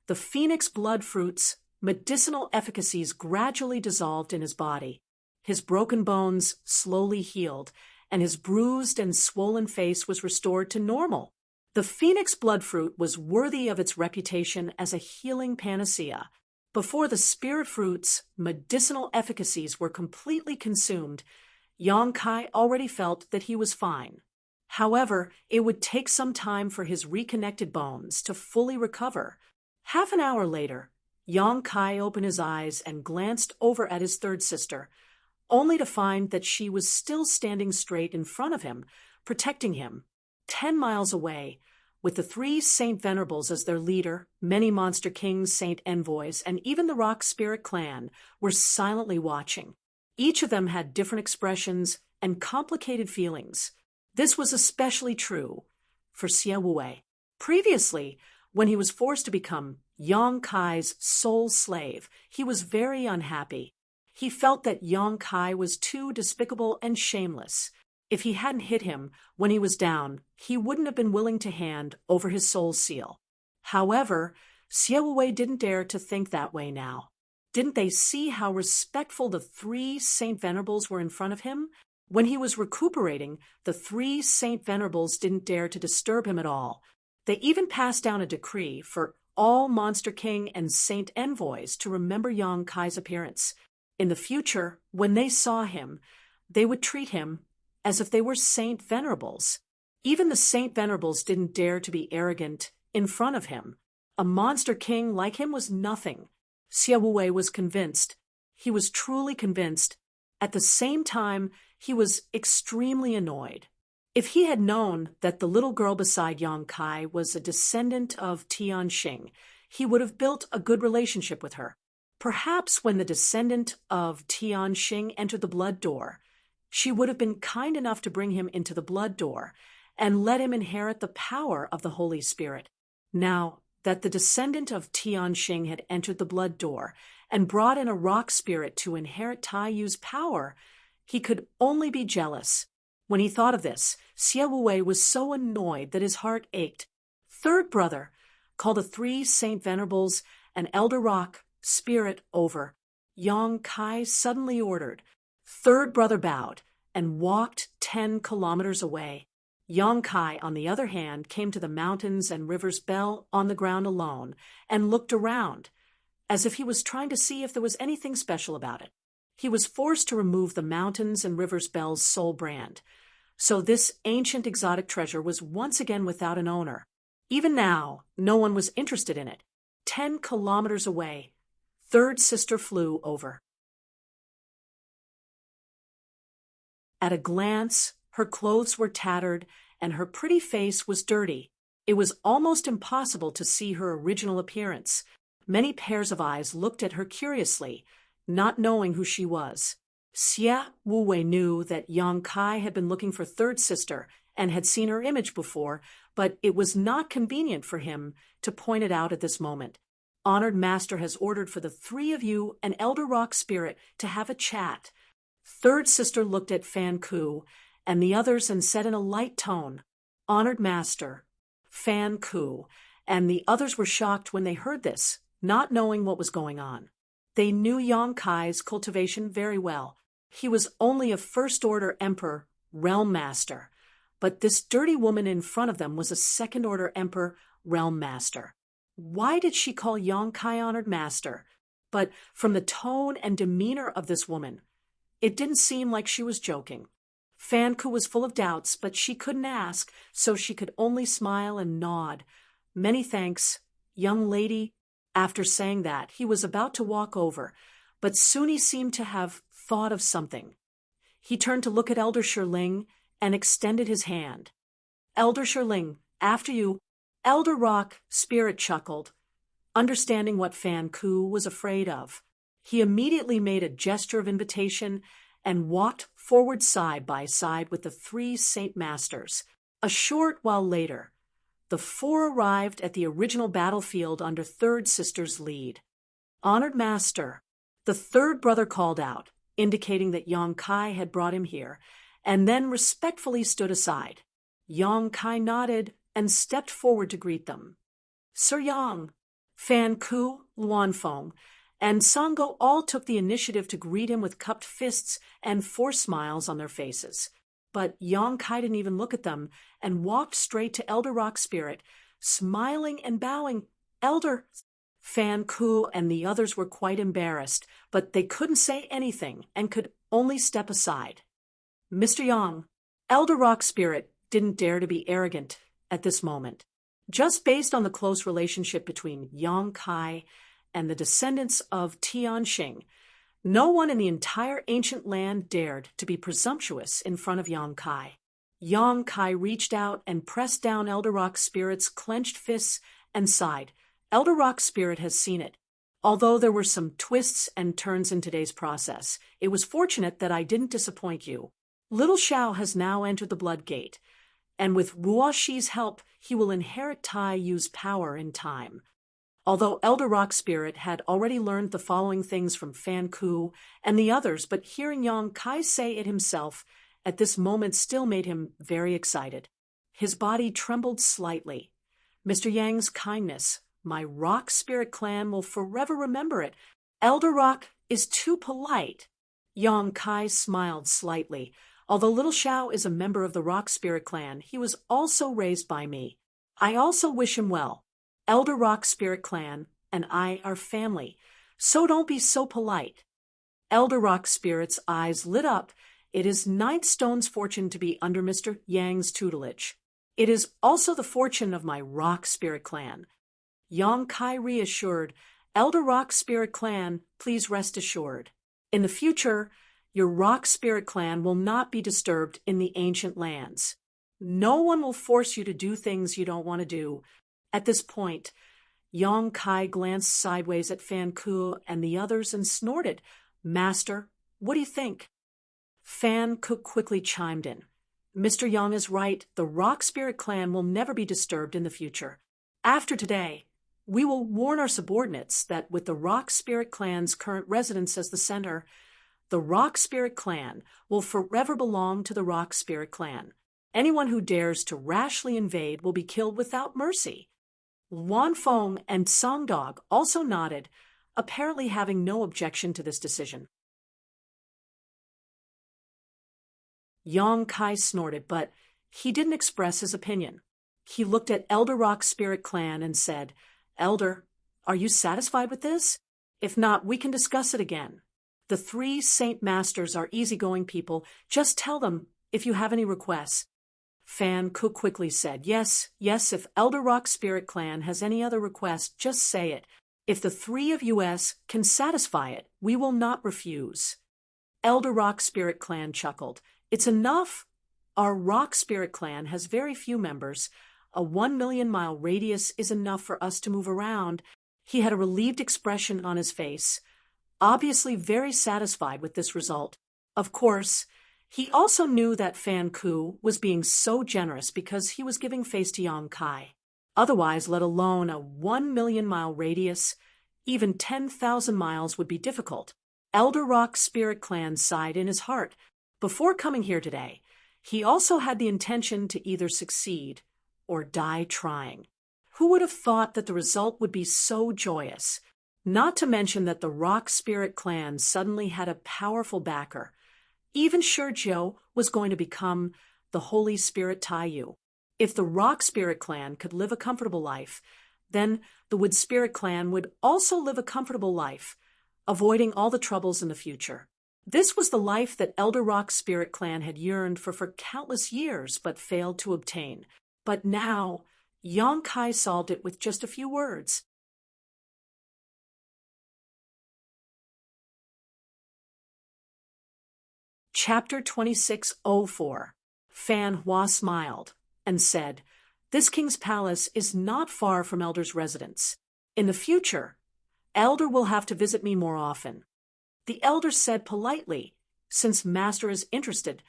the phoenix blood fruit's medicinal efficacies gradually dissolved in his body. His broken bones slowly healed, and his bruised and swollen face was restored to normal. The phoenix blood fruit was worthy of its reputation as a healing panacea. Before the spirit fruit's medicinal efficacies were completely consumed, Yang Kai already felt that he was fine. However, it would take some time for his reconnected bones to fully recover. Half an hour later, Yang Kai opened his eyes and glanced over at his third sister, only to find that she was still standing straight in front of him, protecting him. 10 miles away, with the 3 Saint Venerables as their leader, many Monster Kings, Saint Envoys, and even the Rock Spirit clan were silently watching. Each of them had different expressions and complicated feelings. This was especially true for Xie Wuwei. Previously, when he was forced to become Yang Kai's sole slave, he was very unhappy. He felt that Yang Kai was too despicable and shameless. If he hadn't hit him when he was down, he wouldn't have been willing to hand over his soul seal. However, Xie Wuwei didn't dare to think that way now. Didn't they see how respectful the 3 Saint Venerables were in front of him? When he was recuperating, the 3 Saint Venerables didn't dare to disturb him at all. They even passed down a decree for all Monster King and Saint Envoys to remember Yang Kai's appearance. In the future, when they saw him, they would treat him as if they were Saint Venerables. Even the Saint Venerables didn't dare to be arrogant in front of him. A Monster King like him was nothing. Xie Wuwei was convinced. He was truly convinced. At the same time, he was extremely annoyed. If he had known that the little girl beside Yang Kai was a descendant of Tianxing, he would have built a good relationship with her. Perhaps when the descendant of Tianxing entered the blood door, she would have been kind enough to bring him into the blood door and let him inherit the power of the Holy Spirit. Now that the descendant of Tianxing had entered the blood door and brought in a rock spirit to inherit Tai Yu's power, he could only be jealous. When he thought of this, Xie Wuwei was so annoyed that his heart ached. Third brother, called the 3 Saint Venerables and Elder Rock Spirit over, Yang Kai suddenly ordered. Third brother bowed and walked 10 kilometers away. Yang Kai, on the other hand, came to the mountains and rivers Bell on the ground alone and looked around, as if he was trying to see if there was anything special about it. He was forced to remove the mountains and rivers Bell's soul brand, so this ancient exotic treasure was once again without an owner. Even now, no one was interested in it. 10 kilometers away, third sister flew over. At a glance, her clothes were tattered and her pretty face was dirty. It was almost impossible to see her original appearance. Many pairs of eyes looked at her curiously, not knowing who she was. Xie Wuwei knew that Yang Kai had been looking for third sister and had seen her image before, but it was not convenient for him to point it out at this moment. Honored Master has ordered for the 3 of you and Elder Rock Spirit to have a chat. Third sister looked at Fan Ku and the others and said in a light tone, Honored Master, Fan Ku, and the others were shocked when they heard this, not knowing what was going on. They knew Yang Kai's cultivation very well. He was only a first-order emperor, realm master, but this dirty woman in front of them was a second-order Emperor realm master. Why did she call Yongkai honored master? But from the tone and demeanor of this woman, it didn't seem like she was joking. Fan Ku was full of doubts, but she couldn't ask, so she could only smile and nod. Many thanks, young lady. After saying that, he was about to walk over, but soon he seemed to have thought of something. He turned to look at Elder Shirling and extended his hand. Elder Shirling, after you. Elder Rock Spirit chuckled, understanding what Fan Ku was afraid of. He immediately made a gesture of invitation and walked forward side by side with the three Saint Masters. A short while later, the four arrived at the original battlefield under Third Sister's lead. Honored Master, the third brother called out, indicating that Yongkai had brought him here, and then respectfully stood aside. Yongkai nodded and stepped forward to greet them. Sir Yang, Fan Ku, Luanfeng, and Sango all took the initiative to greet him with cupped fists and forced smiles on their faces. But Yongkai didn't even look at them and walked straight to Elder Rock Spirit, smiling and bowing. Elder Fan Ku and the others were quite embarrassed, but they couldn't say anything and could only step aside. Mr. Yang, Elder Rock Spirit didn't dare to be arrogant at this moment. Just based on the close relationship between Yongkai and the descendants of Tianxing, no one in the entire ancient land dared to be presumptuous in front of Yongkai. Yongkai reached out and pressed down Elder Rock Spirit's clenched fists and sighed. Elder Rock Spirit has seen it. Although there were some twists and turns in today's process, it was fortunate that I didn't disappoint you. Little Xiao has now entered the Blood Gate, and with Ruoxi's help, he will inherit Tai Yu's power in time. Although Elder Rock Spirit had already learned the following things from Fan Ku and the others, but hearing Yongkai say it himself at this moment still made him very excited. His body trembled slightly. Mr. Yang's kindness, my Rock Spirit clan will forever remember it. Elder Rock is too polite. Yongkai smiled slightly. Although Little Xiao is a member of the Rock Spirit clan, he was also raised by me. I also wish him well. Elder Rock Spirit clan and I are family, so don't be so polite. Elder Rock Spirit's eyes lit up. It is Ninth Stone's fortune to be under Mr. Yang's tutelage. It is also the fortune of my Rock Spirit clan. Yongkai reassured, Elder Rock Spirit clan, please rest assured. In the future, your Rock Spirit clan will not be disturbed in the ancient lands. No one will force you to do things you don't want to do. At this point, Yongkai glanced sideways at Fan Ku and the others and snorted, Master, what do you think? Fan Ku quickly chimed in. Mr. Yang is right. The Rock Spirit clan will never be disturbed in the future. After today, we will warn our subordinates that with the Rock Spirit clan's current residence as the center, the Rock Spirit clan will forever belong to the Rock Spirit clan. Anyone who dares to rashly invade will be killed without mercy. Luanfeng and Songdog also nodded, apparently having no objection to this decision. Yongkai snorted, but he didn't express his opinion. He looked at Elder Rock Spirit clan and said, Elder, are you satisfied with this? If not, we can discuss it again. The three Saint Masters are easygoing people. Just tell them if you have any requests. Fan Ku quickly said, Yes, if Elder Rock Spirit clan has any other request, just say it. If the three of us can satisfy it, we will not refuse. Elder Rock Spirit clan chuckled. It's enough. Our Rock Spirit clan has very few members. A 1,000,000-mile radius is enough for us to move around. He had a relieved expression on his face, obviously very satisfied with this result. Of course, he also knew that Fan Ku was being so generous because he was giving face to Yongkai. Otherwise, let alone a 1,000,000-mile radius, even 10,000 miles would be difficult. Elder Rock Spirit clan sighed in his heart. Before coming here today, he also had the intention to either succeed or die trying. Who would have thought that the result would be so joyous? Not to mention that the Rock Spirit clan suddenly had a powerful backer. Even Shurjo was going to become the Holy Spirit Taiyu. If the Rock Spirit clan could live a comfortable life, then the Wood Spirit clan would also live a comfortable life, avoiding all the troubles in the future. This was the life that Elder Rock Spirit clan had yearned for countless years but failed to obtain. But now, Yang Kai solved it with just a few words. Chapter 2604. Fan Hua smiled and said, "This king's palace is not far from Elder's residence. In the future, Elder will have to visit me more often." The elder said politely, "Since Master is interested,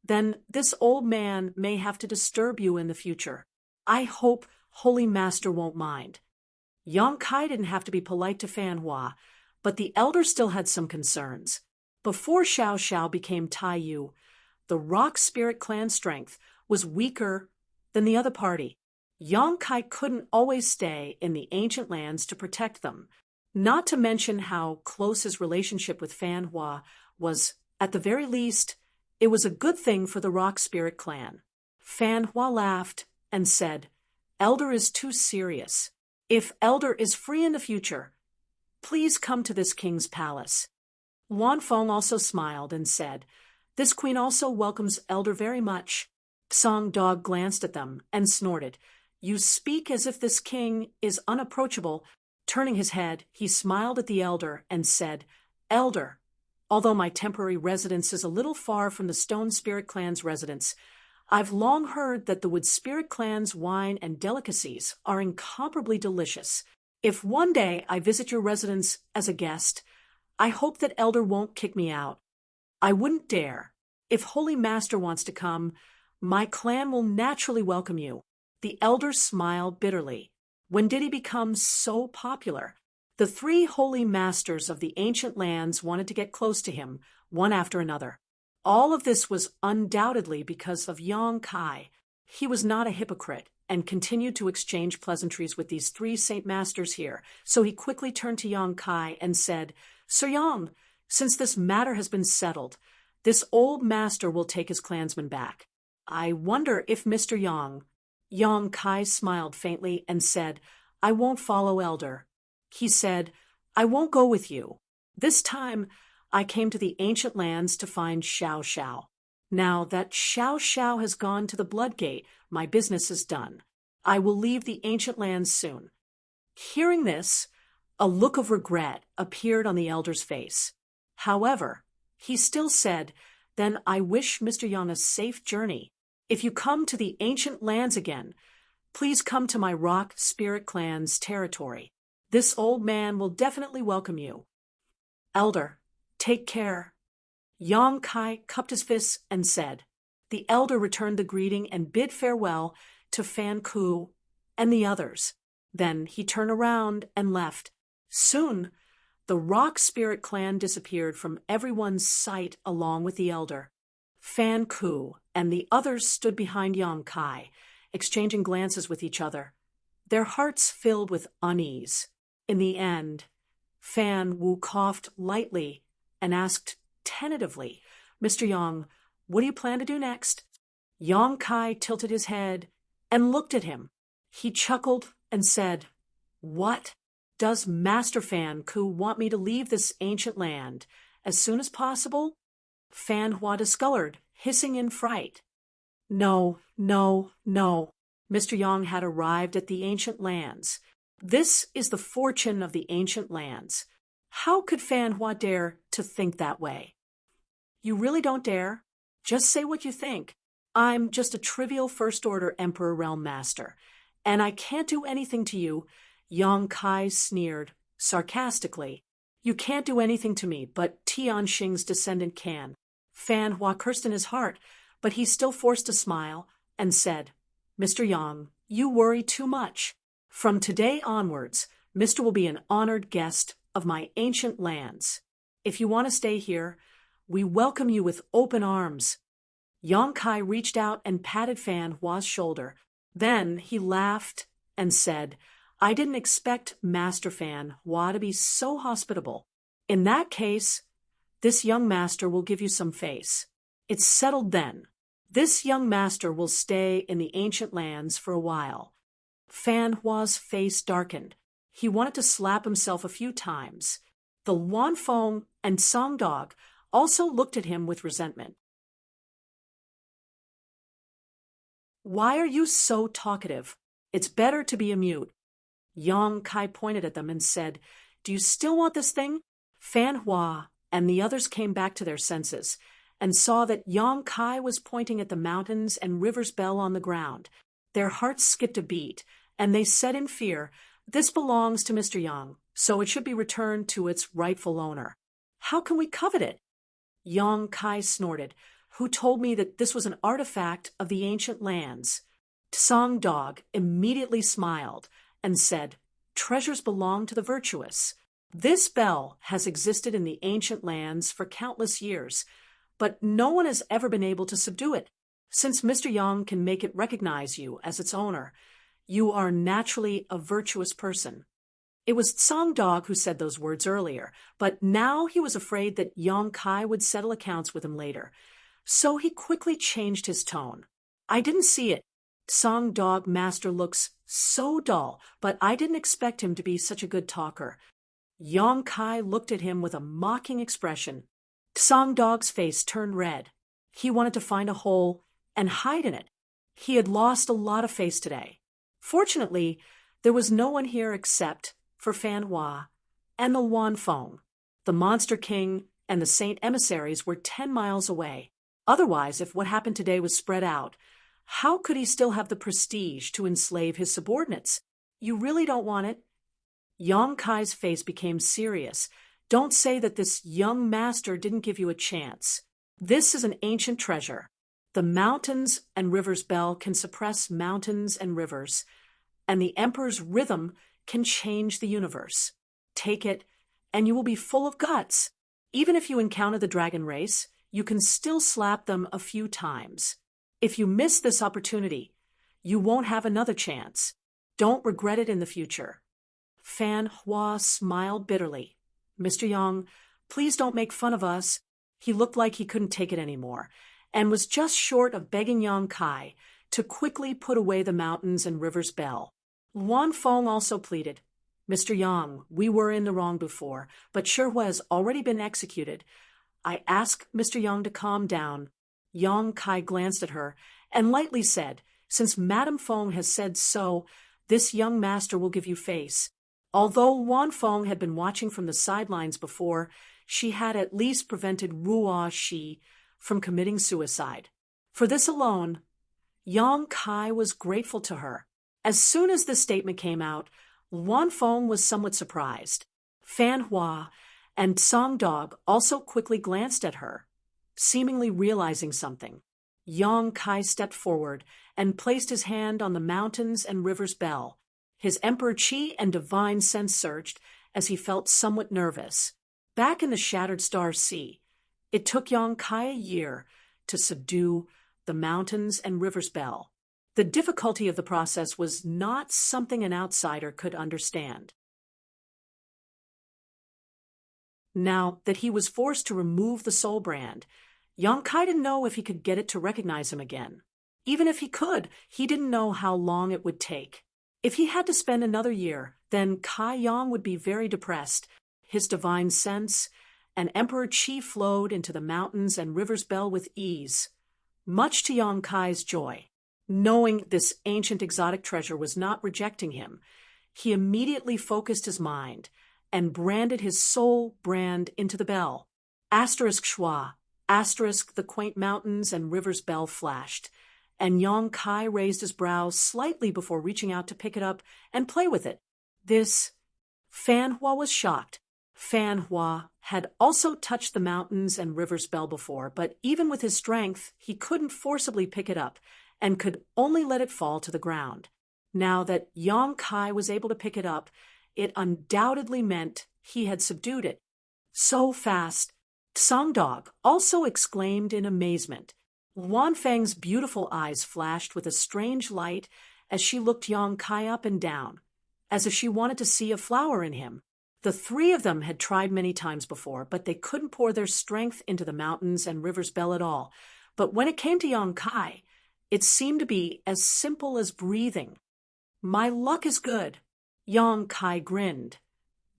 then this old man may have to disturb you in the future. I hope Holy Master won't mind." Yang Kai didn't have to be polite to Fan Hua, but the elder still had some concerns. Before Xiao Xiao became Taiyu, the Rock Spirit clan strength was weaker than the other party. Yang Kai couldn't always stay in the ancient lands to protect them, not to mention how close his relationship with Fan Hua was. At the very least, it was a good thing for the Rock Spirit clan. Fan Hua laughed and said, "Elder is too serious. If Elder is free in the future, please come to this king's palace." Wan Feng also smiled and said, "This queen also welcomes Elder very much." Song Dog glanced at them and snorted, "You speak as if this king is unapproachable." Turning his head, he smiled at the elder and said, "Elder, although my temporary residence is a little far from the Stone Spirit clan's residence, I've long heard that the Wood Spirit clan's wine and delicacies are incomparably delicious. If one day I visit your residence as a guest, I hope that Elder won't kick me out. I wouldn't dare. If Holy Master wants to come, my clan will naturally welcome you." The elder smiled bitterly. When did he become so popular? The 3 holy masters of the ancient lands wanted to get close to him, one after another. All of this was undoubtedly because of Yang Kai. He was not a hypocrite and continued to exchange pleasantries with these 3 saint masters here, so he quickly turned to Yang Kai and said, "Sir Yang, since this matter has been settled, this old master will take his clansmen back. I wonder if Mr. Yang—" Yang Kai smiled faintly and said, "I won't follow Elder." He said, "I won't go with you. This time, I came to the ancient lands to find Xiao Xiao. Now that Xiao Xiao has gone to the Blood Gate, my business is done. I will leave the ancient lands soon." Hearing this, a look of regret appeared on the elder's face. However, he still said, "Then I wish Mr. Yang a safe journey. If you come to the ancient lands again, please come to my Rock Spirit clan's territory. This old man will definitely welcome you. Elder, take care." Yang Kai cupped his fists and said. The elder returned the greeting and bid farewell to Fan Ku and the others. Then he turned around and left. Soon, the Rock Spirit clan disappeared from everyone's sight along with the elder. Fan Ku and the others stood behind Yang Kai, exchanging glances with each other, their hearts filled with unease. In the end, Fan Wu coughed lightly and asked tentatively, "Mr. Yang, what do you plan to do next?" Yang Kai tilted his head and looked at him. He chuckled and said, "What? Does Master Fan Ku want me to leave this ancient land as soon as possible?" Fan Hua discolored, hissing in fright. No, no, no. Mr. Yang had arrived at the ancient lands. This is the fortune of the ancient lands. How could Fan Hua dare to think that way? You really don't dare? Just say what you think. I'm just a trivial First-Order Emperor Realm Master, and I can't do anything to you. Yang Kai sneered, sarcastically. You can't do anything to me, but Tianxing's descendant can. Fan Hua cursed in his heart, but he still forced a smile and said, "Mr. Yang, you worry too much. From today onwards, Mr. will be an honored guest of my ancient lands. If you want to stay here, we welcome you with open arms." Yang Kai reached out and patted Fan Hua's shoulder. Then he laughed and said, "I didn't expect Master Fan Hua to be so hospitable. In that case, this young master will give you some face." It's settled then. This young master will stay in the ancient lands for a while. Fan Hua's face darkened. He wanted to slap himself a few times. The Wanfeng and Song Dog also looked at him with resentment. Why are you so talkative? It's better to be a mute. Yang Kai pointed at them and said, Do you still want this thing? Fan Hua and the others came back to their senses and saw that Yang Kai was pointing at the mountains and river's bell on the ground. Their hearts skipped a beat, and they said in fear, This belongs to Mr. Yang, so it should be returned to its rightful owner. How can we covet it? Yang Kai snorted. Who told me that this was an artifact of the ancient lands? Song Dog immediately smiled and said, Treasures belong to the virtuous. This bell has existed in the ancient lands for countless years, but no one has ever been able to subdue it. Since Mr. Yang can make it recognize you as its owner, you are naturally a virtuous person. It was Song Dog who said those words earlier, but now he was afraid that Yang Kai would settle accounts with him later. So he quickly changed his tone. I didn't see it. Song Dog Master looks so dull, but I didn't expect him to be such a good talker. Yang Kai looked at him with a mocking expression. Song Dog's face turned red. He wanted to find a hole and hide in it. He had lost a lot of face today. Fortunately, there was no one here except for Fan Hua and the Wanfeng. The Monster King and the Saint Emissaries were 10 miles away. Otherwise, if what happened today was spread out, how could he still have the prestige to enslave his subordinates? You really don't want it? Yang Kai's face became serious. Don't say that this young master didn't give you a chance. This is an ancient treasure. The mountains and rivers bell can suppress mountains and rivers, and the emperor's rhythm can change the universe. Take it, and you will be full of guts. Even if you encounter the dragon race, you can still slap them a few times. If you miss this opportunity, you won't have another chance. Don't regret it in the future. Fan Hua smiled bitterly. Mr. Yang, please don't make fun of us. He looked like he couldn't take it anymore, and was just short of begging Yang Kai to quickly put away the mountains and rivers bell. Wanfeng also pleaded, Mr. Yang, we were in the wrong before, but Shihua has already been executed. I ask Mr. Yang to calm down. Yang Kai glanced at her and lightly said, Since Madame Feng has said so, this young master will give you face. Although Wanfeng had been watching from the sidelines before, she had at least prevented Ruo Shi from committing suicide. For this alone, Yang Kai was grateful to her. As soon as this statement came out, Wanfeng was somewhat surprised. Fan Hua and Song Dog also quickly glanced at her, seemingly realizing something. Yang Kai stepped forward and placed his hand on the mountains and rivers bell. His emperor chi and divine sense surged as he felt somewhat nervous. Back in the Shattered Star Sea, it took Yang Kai a year to subdue the mountains and rivers bell. The difficulty of the process was not something an outsider could understand. Now that he was forced to remove the soul brand, Yang Kai didn't know if he could get it to recognize him again. Even if he could, he didn't know how long it would take. If he had to spend another year, then Kai Yang would be very depressed. His divine sense and Emperor Qi flowed into the mountains and rivers bell with ease, much to Yang Kai's joy. Knowing this ancient exotic treasure was not rejecting him, he immediately focused his mind and branded his soul brand into the bell. Asterisk Schwa, asterisk the quaint mountains and rivers bell flashed, and Yang Kai raised his brows slightly before reaching out to pick it up and play with it. Fan Hua was shocked. Fan Hua had also touched the mountains and rivers bell before, but even with his strength, he couldn't forcibly pick it up and could only let it fall to the ground. Now that Yang Kai was able to pick it up, it undoubtedly meant he had subdued it. So fast! Song Dog also exclaimed in amazement. Wanfeng's beautiful eyes flashed with a strange light as she looked Yang Kai up and down, as if she wanted to see a flower in him. The three of them had tried many times before, but they couldn't pour their strength into the mountains and rivers bell at all. But when it came to Yang Kai, it seemed to be as simple as breathing. My luck is good. Yang Kai grinned.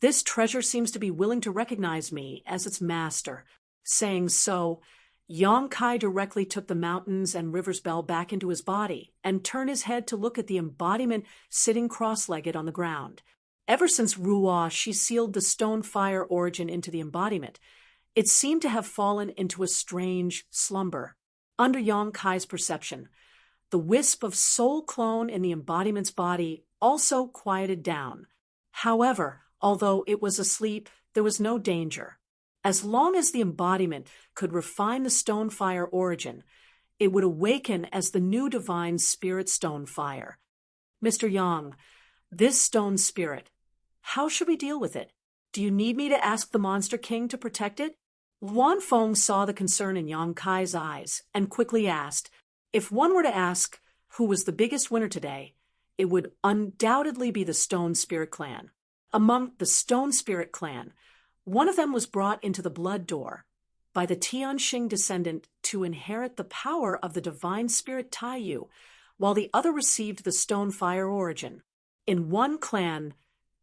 This treasure seems to be willing to recognize me as its master. Saying so, Yang Kai directly took the mountains and river's bell back into his body and turned his head to look at the embodiment sitting cross-legged on the ground. Ever since Ruwa, she sealed the stone fire origin into the embodiment. It seemed to have fallen into a strange slumber. Under Yang Kai's perception, the wisp of soul clone in the embodiment's body also quieted down. However, although it was asleep, there was no danger. As long as the embodiment could refine the stone fire origin, it would awaken as the new divine spirit stone fire. Mr. Yang, this stone spirit, how should we deal with it? Do you need me to ask the Monster King to protect it? Luan Feng saw the concern in Yang Kai's eyes and quickly asked, if one were to ask who was the biggest winner today, it would undoubtedly be the Stone Spirit Clan. Among the Stone Spirit Clan, one of them was brought into the Blood Door by the Tianxing descendant to inherit the power of the divine spirit Taiyu, while the other received the stone fire origin. In one clan,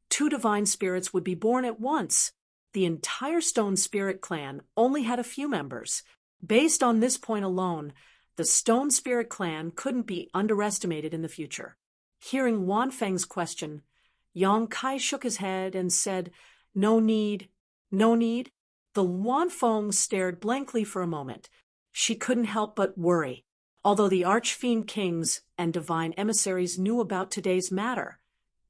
2 divine spirits would be born at once. The entire Stone Spirit Clan only had a few members. Based on this point alone, the Stone Spirit Clan couldn't be underestimated in the future. Hearing Wan Feng's question, Yang Kai shook his head and said, "No need, no need." The Wan Feng stared blankly for a moment. She couldn't help but worry. Although the Archfiend Kings and Divine Emissaries knew about today's matter,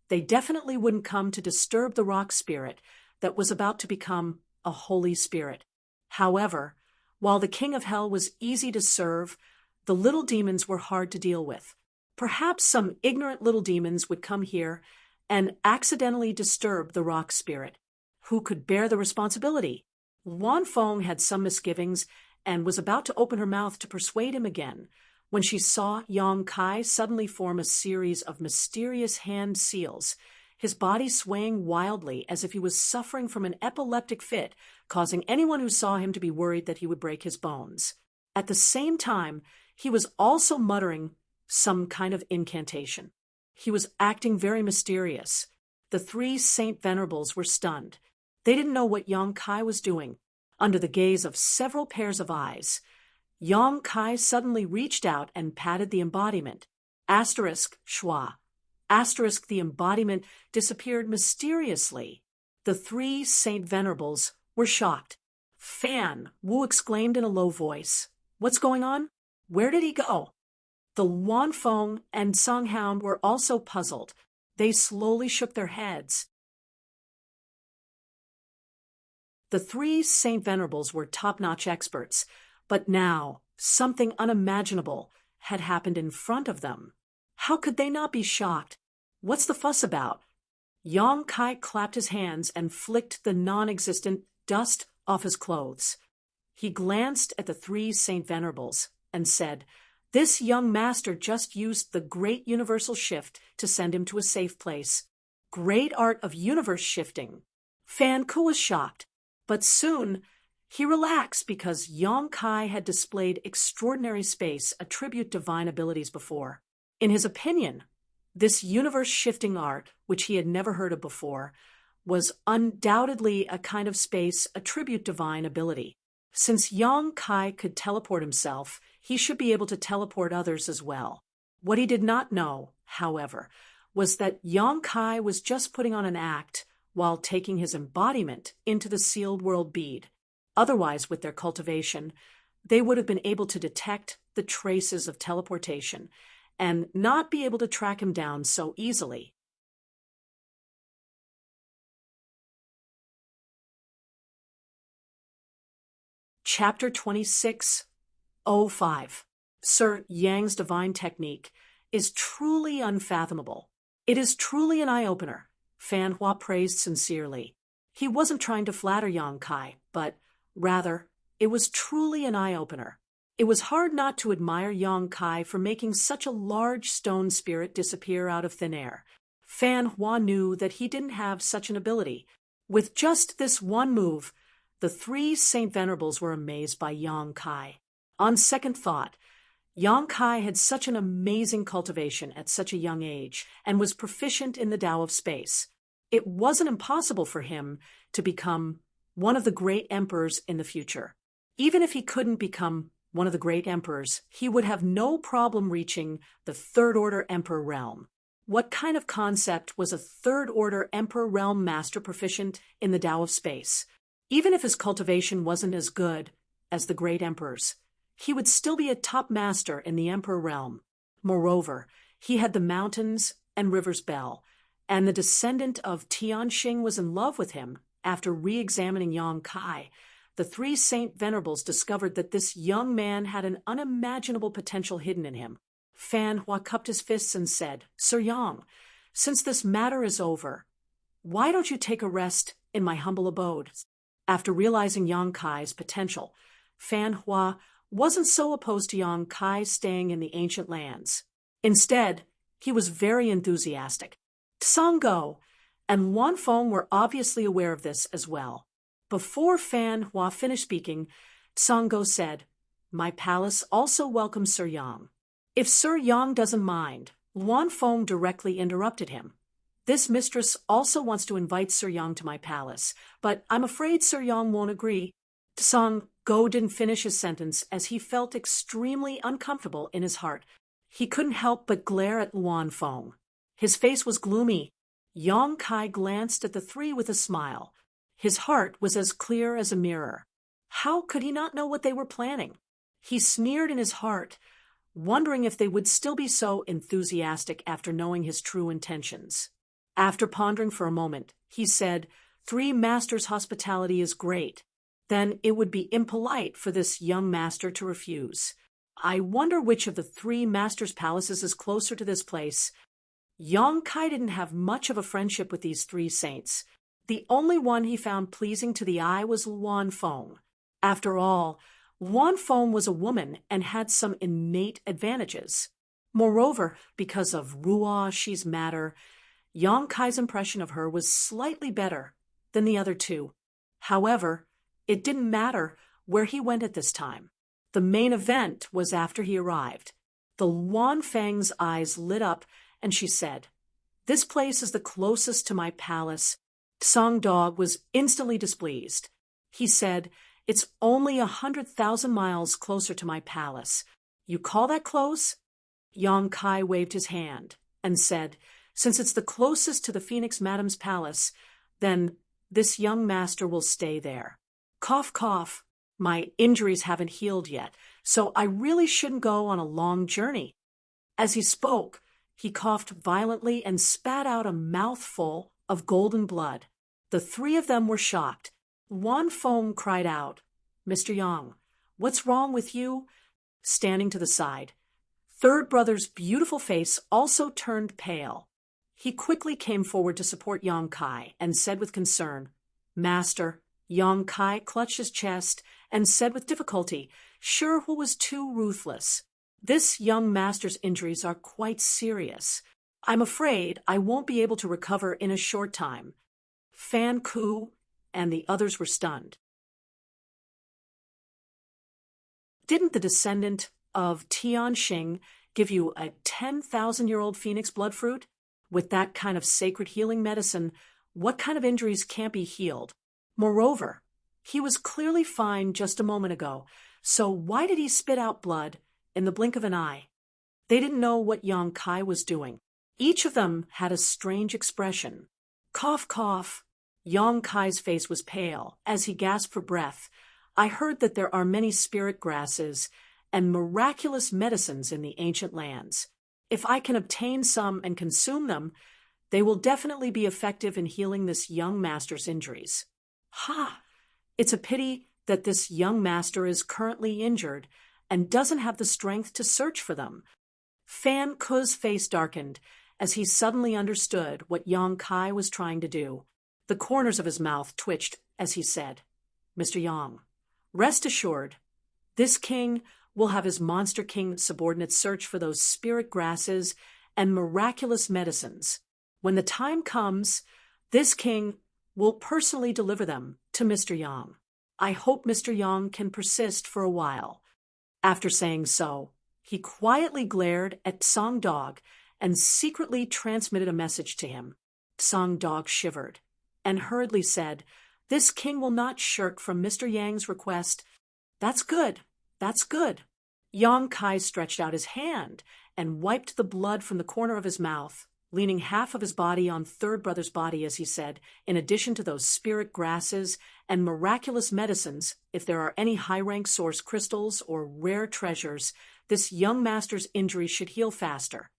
they definitely wouldn't come to disturb the rock spirit that was about to become a holy spirit. However, while the King of Hell was easy to serve, the little demons were hard to deal with. Perhaps some ignorant little demons would come here and accidentally disturb the rock spirit. Who could bear the responsibility? Wan Feng had some misgivings and was about to open her mouth to persuade him again when she saw Yang Kai suddenly form a series of mysterious hand seals, his body swaying wildly as if he was suffering from an epileptic fit, causing anyone who saw him to be worried that he would break his bones. At the same time, he was also muttering some kind of incantation. He was acting very mysterious. The 3 Saint Venerables were stunned. They didn't know what Yang Kai was doing. Under the gaze of several pairs of eyes, Yang Kai suddenly reached out and patted the embodiment. Schwa. The embodiment disappeared mysteriously. The 3 Saint Venerables were shocked. "Fan!" Wu exclaimed in a low voice. "What's going on? Where did he go?" The Wan Feng and Song Hound were also puzzled. They slowly shook their heads. The 3 Saint Venerables were top-notch experts, but now something unimaginable had happened in front of them. How could they not be shocked? What's the fuss about? Yang Kai clapped his hands and flicked the non-existent dust off his clothes. He glanced at the 3 Saint Venerables and said, "This young master just used the great universal shift to send him to a safe place. Great art of universe shifting." Fan Ku was shocked, but soon he relaxed because Yang Kai had displayed extraordinary space, attribute divine abilities before. In his opinion, this universe-shifting art, which he had never heard of before, was undoubtedly a kind of space, attribute divine ability. Since Yang Kai could teleport himself, he should be able to teleport others as well. What he did not know, however, was that Yang Kai was just putting on an act while taking his embodiment into the sealed world bead. Otherwise, with their cultivation, they would have been able to detect the traces of teleportation and not be able to track him down so easily. Chapter 26:05. Sir Yang's divine technique is truly unfathomable. It is truly an eye-opener, Fan Hua praised sincerely. He wasn't trying to flatter Yang Kai, but rather, it was truly an eye-opener. It was hard not to admire Yang Kai for making such a large stone spirit disappear out of thin air. Fan Hua knew that he didn't have such an ability. With just this one move, the 3 Saint Venerables were amazed by Yang Kai. On second thought, Yang Kai had such an amazing cultivation at such a young age and was proficient in the Tao of space. It wasn't impossible for him to become one of the great emperors in the future. Even if he couldn't become one of the great emperors, he would have no problem reaching the third-order emperor realm. What kind of concept was a third-order emperor realm master proficient in the Tao of space? Even if his cultivation wasn't as good as the great emperors, he would still be a top master in the emperor realm. Moreover, he had the mountains and rivers bell, and the descendant of Tianxing was in love with him. After re-examining Yang Kai, the three Saint Venerables discovered that this young man had an unimaginable potential hidden in him. Fan Hua cupped his fists and said, "Sir Yang, since this matter is over, why don't you take a rest in my humble abode?" After realizing Yang Kai's potential, Fan Hua wasn't so opposed to Yang Kai staying in the ancient lands. Instead, he was very enthusiastic. Tsang Go and Wan Feng were obviously aware of this as well. Before Fan Hua finished speaking, Tsang Go said, "My palace also welcomes Sir Yang." If Sir Yang doesn't mind, Wan Feng directly interrupted him. "This mistress also wants to invite Sir Yang to my palace, but I'm afraid Sir Yang won't agree." Tsang Go didn't finish his sentence as he felt extremely uncomfortable in his heart. He couldn't help but glare at Wan Feng. His face was gloomy. Yang Kai glanced at the three with a smile. His heart was as clear as a mirror. How could he not know what they were planning? He sneered in his heart, wondering if they would still be so enthusiastic after knowing his true intentions. After pondering for a moment, he said, "Three masters' hospitality is great. Then it would be impolite for this young master to refuse. I wonder which of the three masters' palaces is closer to this place." Yang Kai didn't have much of a friendship with these three saints. The only one he found pleasing to the eye was Wan Feng. After all, Wan Feng was a woman and had some innate advantages. Moreover, because of Ruo Shi's matter, Yang Kai's impression of her was slightly better than the other two. However, it didn't matter where he went at this time. The main event was after he arrived. The Wan Feng's eyes lit up, and she said, "This place is the closest to my palace." Tsang Dog was instantly displeased. He said, "It's only 100,000 miles closer to my palace. You call that close?" Yang Kai waved his hand and said, "Since it's the closest to the Phoenix Madam's palace, then this young master will stay there. Cough, cough. My injuries haven't healed yet, so I really shouldn't go on a long journey." As he spoke, he coughed violently and spat out a mouthful of golden blood. The three of them were shocked. Wan Feng cried out, "Mr. Yang, what's wrong with you?" Standing to the side, third brother's beautiful face also turned pale. He quickly came forward to support Yang Kai and said with concern, "Master." Yang Kai clutched his chest and said with difficulty, Sure Hu was too ruthless. "This young master's injuries are quite serious. I'm afraid I won't be able to recover in a short time." Fan Ku and the others were stunned. Didn't the descendant of Tianxing give you a 10,000-year-old phoenix blood fruit? With that kind of sacred healing medicine, what kind of injuries can't be healed? Moreover, he was clearly fine just a moment ago, so why did he spit out blood in the blink of an eye? They didn't know what Yang Kai was doing. Each of them had a strange expression. Cough, cough. Yang Kai's face was pale as he gasped for breath. "I heard that there are many spirit grasses and miraculous medicines in the ancient lands. If I can obtain some and consume them, they will definitely be effective in healing this young master's injuries." Ha! It's a pity that this young master is currently injured and doesn't have the strength to search for them. Fan Ku's face darkened as he suddenly understood what Yang Kai was trying to do. The corners of his mouth twitched as he said, "Mr. Yang, rest assured, this king will have his Monster King subordinates search for those spirit grasses and miraculous medicines. When the time comes, this king will personally deliver them to Mr. Yang. I hope Mr. Yang can persist for a while." After saying so, he quietly glared at Song Dog and secretly transmitted a message to him. Song Dog shivered and hurriedly said, "This king will not shirk from Mr. Yang's request." "That's good, that's good." Yang Kai stretched out his hand and wiped the blood from the corner of his mouth, leaning half of his body on third brother's body as he said, "In addition to those spirit grasses and miraculous medicines, if there are any high-rank source crystals or rare treasures, this young master's injuries should heal faster."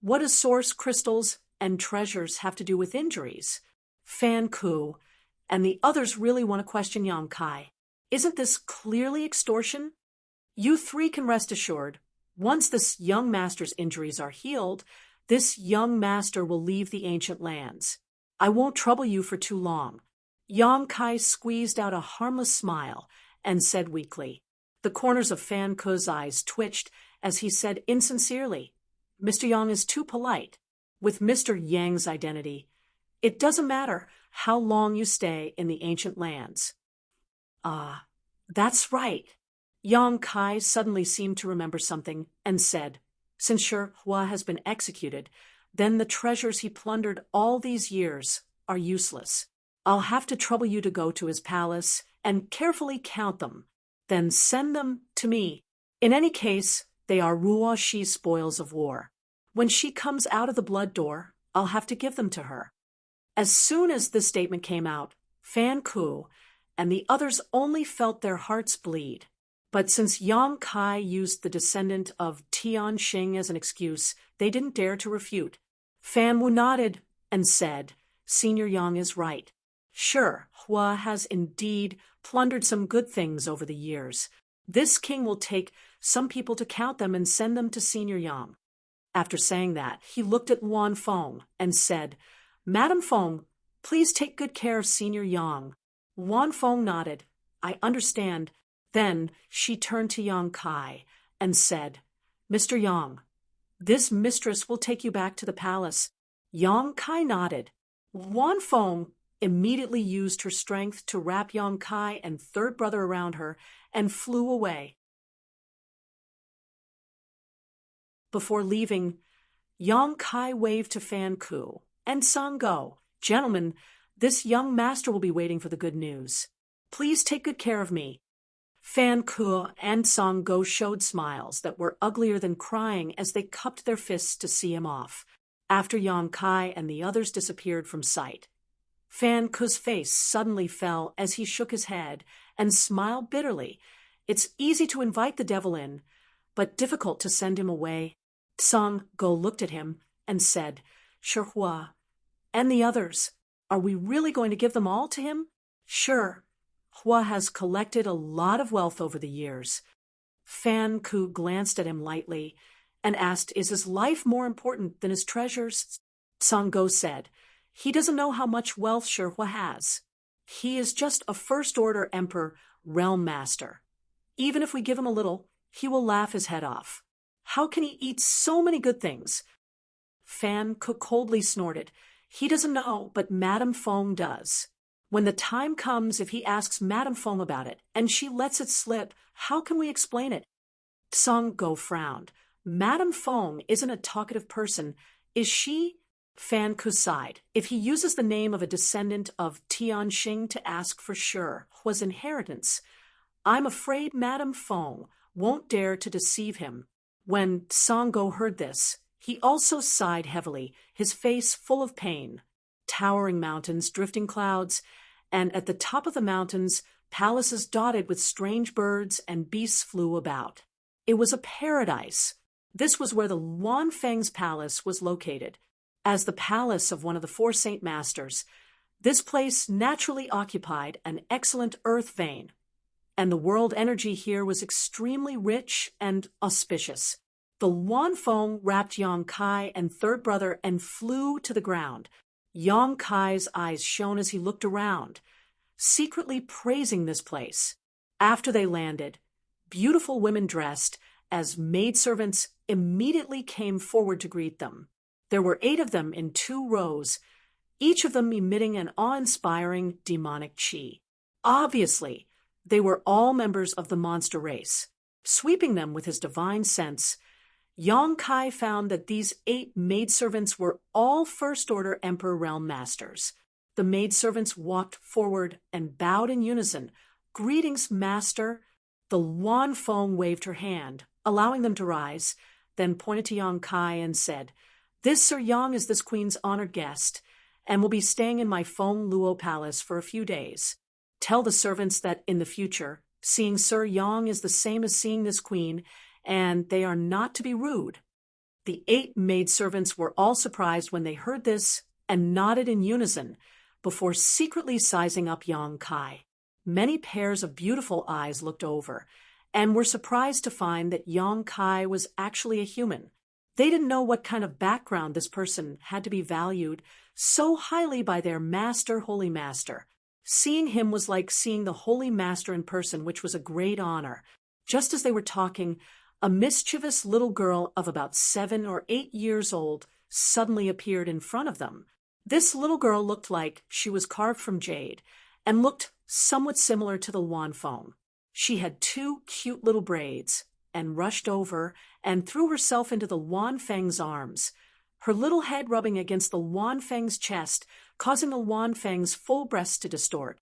"What do source crystals and treasures have to do with injuries?" Fan Ku and the others really want to question Yang Kai. "Isn't this clearly extortion?" "You three can rest assured, once this young master's injuries are healed, this young master will leave the ancient lands. I won't trouble you for too long." Yang Kai squeezed out a harmless smile and said weakly. The corners of Fan Ku's eyes twitched as he said insincerely, "Mr. Yang is too polite. With Mr. Yang's identity, it doesn't matter how long you stay in the ancient lands." "Ah, that's right." Yang Kai suddenly seemed to remember something and said, "Since Shi Hua has been executed, then the treasures he plundered all these years are useless. I'll have to trouble you to go to his palace and carefully count them, then send them to me. In any case, they are Ruo Shi's spoils of war. When she comes out of the blood door, I'll have to give them to her." As soon as this statement came out, Fan Ku and the others only felt their hearts bleed. But since Yang Kai used the descendant of Tian Xing as an excuse, they didn't dare to refute. Fan Wu nodded and said, "Senior Yang is right. Sure, Hua has indeed plundered some good things over the years. This king will take some people to count them and send them to Senior Yang." After saying that, he looked at Wan Feng and said, "Madam Feng, please take good care of Senior Yang." Wan Feng nodded. "I understand." Then she turned to Yang Kai and said, "Mr. Yang, this mistress will take you back to the palace." Yang Kai nodded. Wan Feng immediately used her strength to wrap Yang Kai and third brother around her and flew away. Before leaving, Yang Kai waved to Fan Ku and Song Go. "Gentlemen, this young master will be waiting for the good news. Please take good care of me." Fan Ku and Song Go showed smiles that were uglier than crying as they cupped their fists to see him off, after Yang Kai and the others disappeared from sight. Fan Ku's face suddenly fell as he shook his head and smiled bitterly. It's easy to invite the devil in, but difficult to send him away. Song Go looked at him and said, "Shi Hua and the others, are we really going to give them all to him?" "Sure. Hua has collected a lot of wealth over the years." Fan Ku glanced at him lightly and asked, "Is his life more important than his treasures?" Song Go said, "He doesn't know how much wealth Shi Hua has. He is just a first-order emperor realm master. Even if we give him a little, he will laugh his head off. How can he eat so many good things?" Fan Ku coldly snorted. "He doesn't know, but Madame Feng does. When the time comes, if he asks Madame Feng about it, and she lets it slip, how can we explain it?" Song Go frowned. "Madame Feng isn't a talkative person, is she?" Fan Ku sighed. "If he uses the name of a descendant of Tian Xing to ask for Shi Hua's inheritance, I'm afraid Madame Feng won't dare to deceive him." When Song Go heard this, he also sighed heavily, his face full of pain. Towering mountains, drifting clouds, and at the top of the mountains, palaces dotted with strange birds and beasts flew about. It was a paradise. This was where the Wan Feng's palace was located. As the palace of one of the four Saint Masters, this place naturally occupied an excellent earth vein, and the world energy here was extremely rich and auspicious. The Wan Feng wrapped Yang Kai and third brother and flew to the ground. Yang Kai's eyes shone as he looked around, secretly praising this place. After they landed, beautiful women dressed as maidservants immediately came forward to greet them. There were 8 of them in 2 rows, each of them emitting an awe-inspiring demonic chi. Obviously, they were all members of the monster race. Sweeping them with his divine sense, Yong Kai found that these 8 maidservants were all first-order Emperor Realm Masters. The maidservants walked forward and bowed in unison. "Greetings, Master." The Wan Fong waved her hand, allowing them to rise, then pointed to Yong Kai and said, "This Sir Yang is this queen's honored guest, and will be staying in my Fong Luo Palace for a few days. Tell the servants that in the future, seeing Sir Yang is the same as seeing this queen, and they are not to be rude." The 8 maidservants were all surprised when they heard this and nodded in unison before secretly sizing up Yong Kai. Many pairs of beautiful eyes looked over and were surprised to find that Yong Kai was actually a human. They didn't know what kind of background this person had to be valued so highly by their master, Holy Master. Seeing him was like seeing the Holy Master in person, which was a great honor. Just as they were talking, a mischievous little girl of about 7 or 8 years old suddenly appeared in front of them. This little girl looked like she was carved from jade and looked somewhat similar to the Wan Fong. She had 2 cute little braids and rushed over and threw herself into the Wan Feng's arms, her little head rubbing against the Wan Feng's chest, causing the Wan Feng's full breast to distort.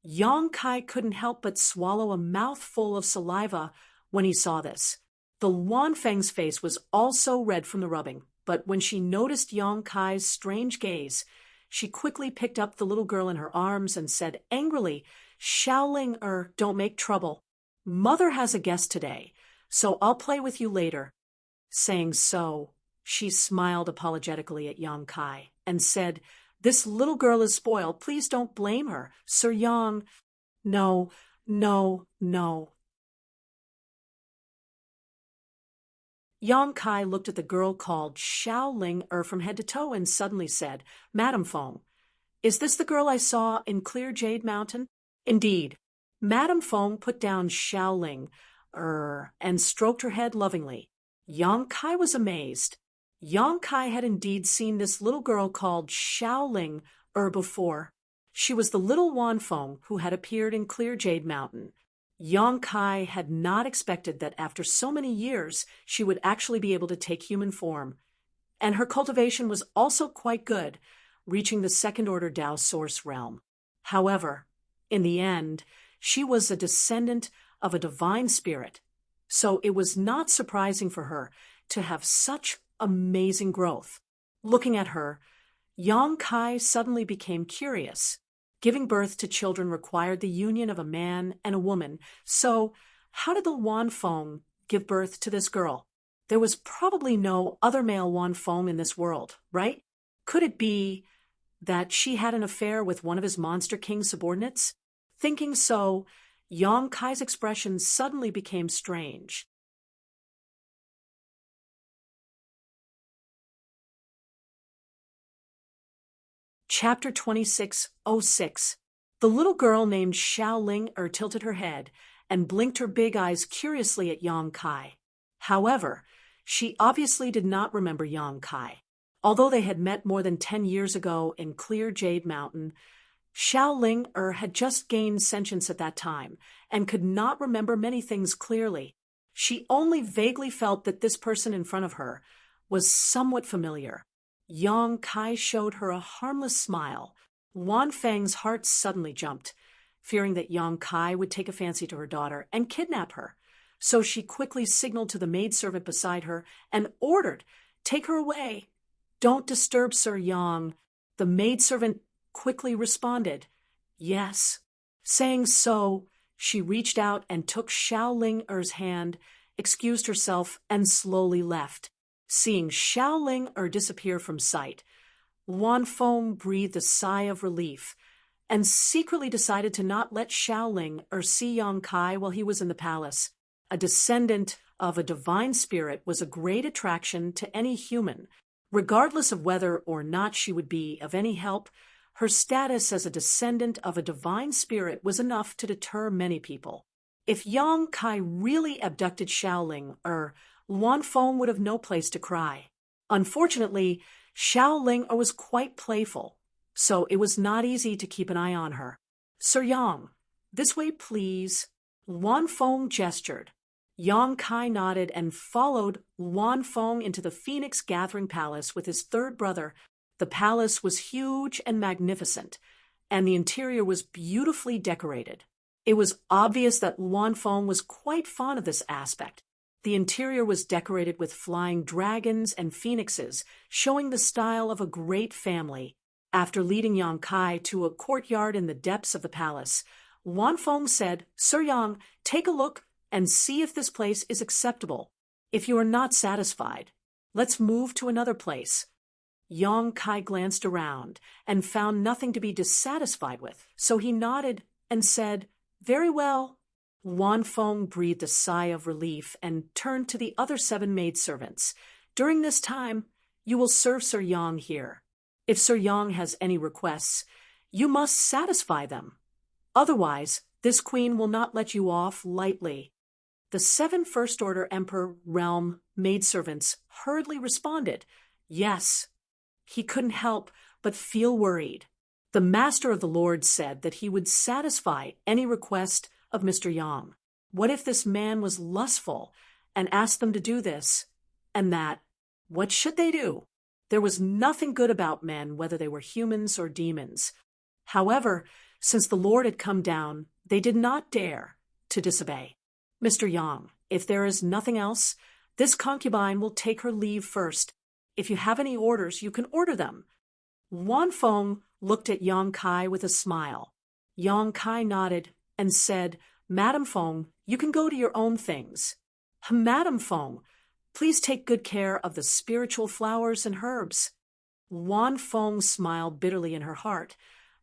Yong Kai couldn't help but swallow a mouthful of saliva when he saw this. The Wan Feng's face was also red from the rubbing, but when she noticed Yong Kai's strange gaze, she quickly picked up the little girl in her arms and said angrily, "Shaoling, don't make trouble. Mother has a guest today, so I'll play with you later." Saying so, she smiled apologetically at Yong Kai and said, "This little girl is spoiled. Please don't blame her, Sir Yang." "No, no, no." Yong Kai looked at the girl called Shaoling from head to toe and suddenly said, "Madam Fong, is this the girl I saw in Clear Jade Mountain?" "Indeed." Madam Fong put down Shaoling and stroked her head lovingly. Yong Kai was amazed. Yong Kai had indeed seen this little girl called Shaoling before. She was the little Wan Fong who had appeared in Clear Jade Mountain. Yong Kai had not expected that after so many years she would actually be able to take human form, and her cultivation was also quite good, reaching the second-order Tao Source realm. However, in the end, she was a descendant of a divine spirit, so it was not surprising for her to have such amazing growth. Looking at her, Yong Kai suddenly became curious. Giving birth to children required the union of a man and a woman, so how did the Wan Fong give birth to this girl? There was probably no other male Wan Fong in this world, right? Could it be that she had an affair with one of his Monster King subordinates? Thinking so, Yong Kai's expression suddenly became strange. Chapter 26:06. The little girl named Shaoling tilted her head and blinked her big eyes curiously at Yong Kai. However, she obviously did not remember Yong Kai. Although they had met more than 10 years ago in Clear Jade Mountain, Shaoling had just gained sentience at that time and could not remember many things clearly. She only vaguely felt that this person in front of her was somewhat familiar. Yong Kai showed her a harmless smile. Wan Feng's heart suddenly jumped, fearing that Yong Kai would take a fancy to her daughter and kidnap her. So she quickly signaled to the maidservant beside her and ordered, "Take her away. Don't disturb Sir Yang." The maidservant quickly responded, "Yes." Saying so, she reached out and took Shaoling hand, excused herself, and slowly left. Seeing Shaoling disappear from sight, Wan Fong breathed a sigh of relief and secretly decided to not let Shaoling see Yong Kai while he was in the palace. A descendant of a divine spirit was a great attraction to any human. Regardless of whether or not she would be of any help, her status as a descendant of a divine spirit was enough to deter many people. If Yong Kai really abducted Shaoling, Wan Fong would have no place to cry. Unfortunately, Shaoling was quite playful, so it was not easy to keep an eye on her. "Sir Yang, this way please." Wan Fong gestured. Yang Kai nodded and followed Luan Feng into the Phoenix Gathering Palace with his third brother. The palace was huge and magnificent, and the interior was beautifully decorated. It was obvious that Luan Feng was quite fond of this aspect. The interior was decorated with flying dragons and phoenixes, showing the style of a great family. After leading Yang Kai to a courtyard in the depths of the palace, Luan Feng said, "Sir Yang, take a look and see if this place is acceptable. If you are not satisfied, let's move to another place." Yang Kai glanced around and found nothing to be dissatisfied with, so he nodded and said, "Very well." Luan Feng breathed a sigh of relief and turned to the other 7 maidservants. "During this time, you will serve Sir Yang here. If Sir Yang has any requests, you must satisfy them. Otherwise, this queen will not let you off lightly." The 7 First-Order Emperor Realm maidservants hurriedly responded, "Yes." He couldn't help but feel worried. The Master of the Lord said that he would satisfy any request of Mr. Yang. What if this man was lustful and asked them to do this and that? What should they do? There was nothing good about men, whether they were humans or demons. However, since the Lord had come down, they did not dare to disobey. "Mr. Yang, if there is nothing else, this concubine will take her leave first. If you have any orders, you can order them." Luan Feng looked at Yang Kai with a smile. Yang Kai nodded and said, "Madam Feng, you can go to your own things." "Madam Feng, please take good care of the spiritual flowers and herbs." Luan Feng smiled bitterly in her heart,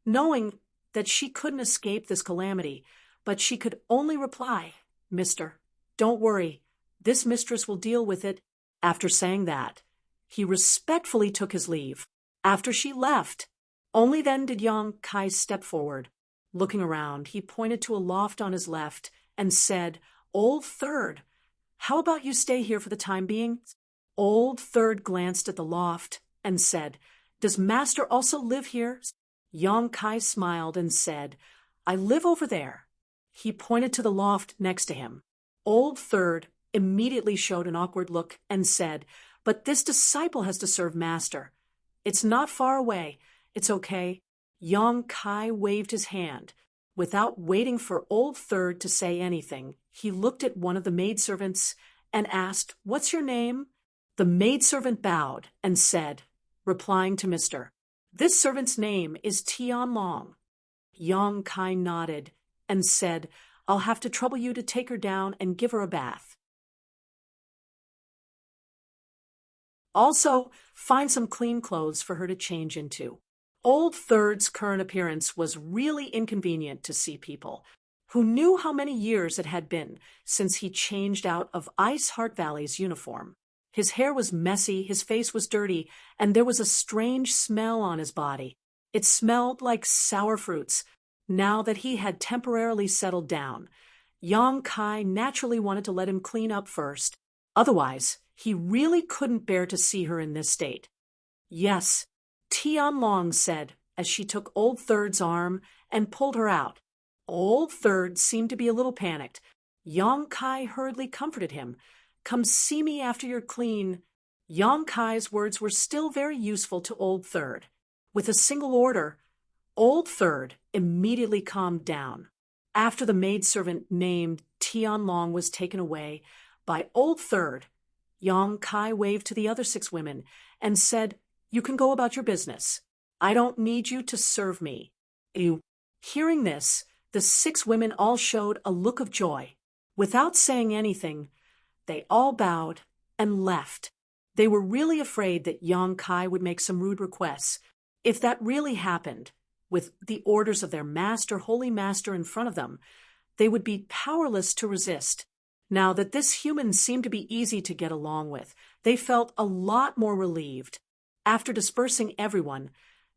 knowing that she couldn't escape this calamity, but she could only reply, "Mister, don't worry. This mistress will deal with it." After saying that, he respectfully took his leave. After she left, only then did Yang Kai step forward. Looking around, he pointed to a loft on his left and said, "Old Third, how about you stay here for the time being?" Old Third glanced at the loft and said, "Does Master also live here?" Yang Kai smiled and said, "I live over there." He pointed to the loft next to him. Old Third immediately showed an awkward look and said, "But this disciple has to serve Master. It's not far away. It's okay." Yang Kai waved his hand. Without waiting for Old Third to say anything, he looked at one of the maidservants and asked, "What's your name?" The maidservant bowed and said, replying to Mr. "This servant's name is Tian Long." Yang Kai nodded and said, "I'll have to trouble you to take her down and give her a bath. Also, find some clean clothes for her to change into." Old Third's current appearance was really inconvenient to sea people, who knew how many years it had been since he changed out of Ice Heart Valley's uniform. His hair was messy, his face was dirty, and there was a strange smell on his body. It smelled like sour fruits. Now that he had temporarily settled down, Yang Kai naturally wanted to let him clean up first. Otherwise, he really couldn't bear to see her in this state. "Yes," Tian Long said as she took Old Third's arm and pulled her out. Old Third seemed to be a little panicked. Yang Kai hurriedly comforted him. "Come see me after you're clean." Yang Kai's words were still very useful to Old Third. With a single order, Old Third immediately calmed down. After the maidservant named Tian Long was taken away by Old Third, Yang Kai waved to the other 6 women and said, "You can go about your business. I don't need you to serve me." Hearing this, the 6 women all showed a look of joy. Without saying anything, they all bowed and left. They were really afraid that Yang Kai would make some rude requests. If that really happened, with the orders of their master, holy master, in front of them, they would be powerless to resist. Now that this human seemed to be easy to get along with, they felt a lot more relieved. After dispersing everyone,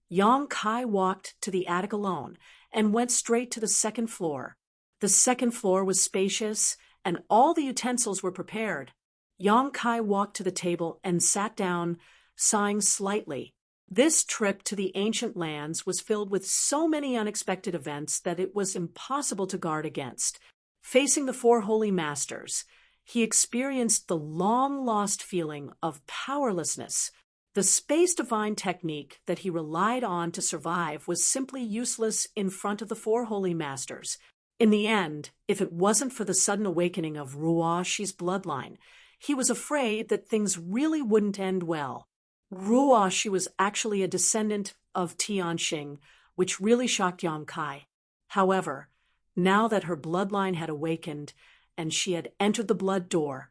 Yang Kai walked to the attic alone and went straight to the 2nd floor. The 2nd floor was spacious, and all the utensils were prepared. Yang Kai walked to the table and sat down, sighing slightly. This trip to the ancient lands was filled with so many unexpected events that it was impossible to guard against. Facing the 4 holy masters, he experienced the long-lost feeling of powerlessness. The space divine technique that he relied on to survive was simply useless in front of the four holy masters. In the end, if it wasn't for the sudden awakening of Ruoshi's bloodline, he was afraid that things really wouldn't end well. Ruoshi was actually a descendant of Tianxing, which really shocked Yang Kai. However, now that her bloodline had awakened and she had entered the blood door,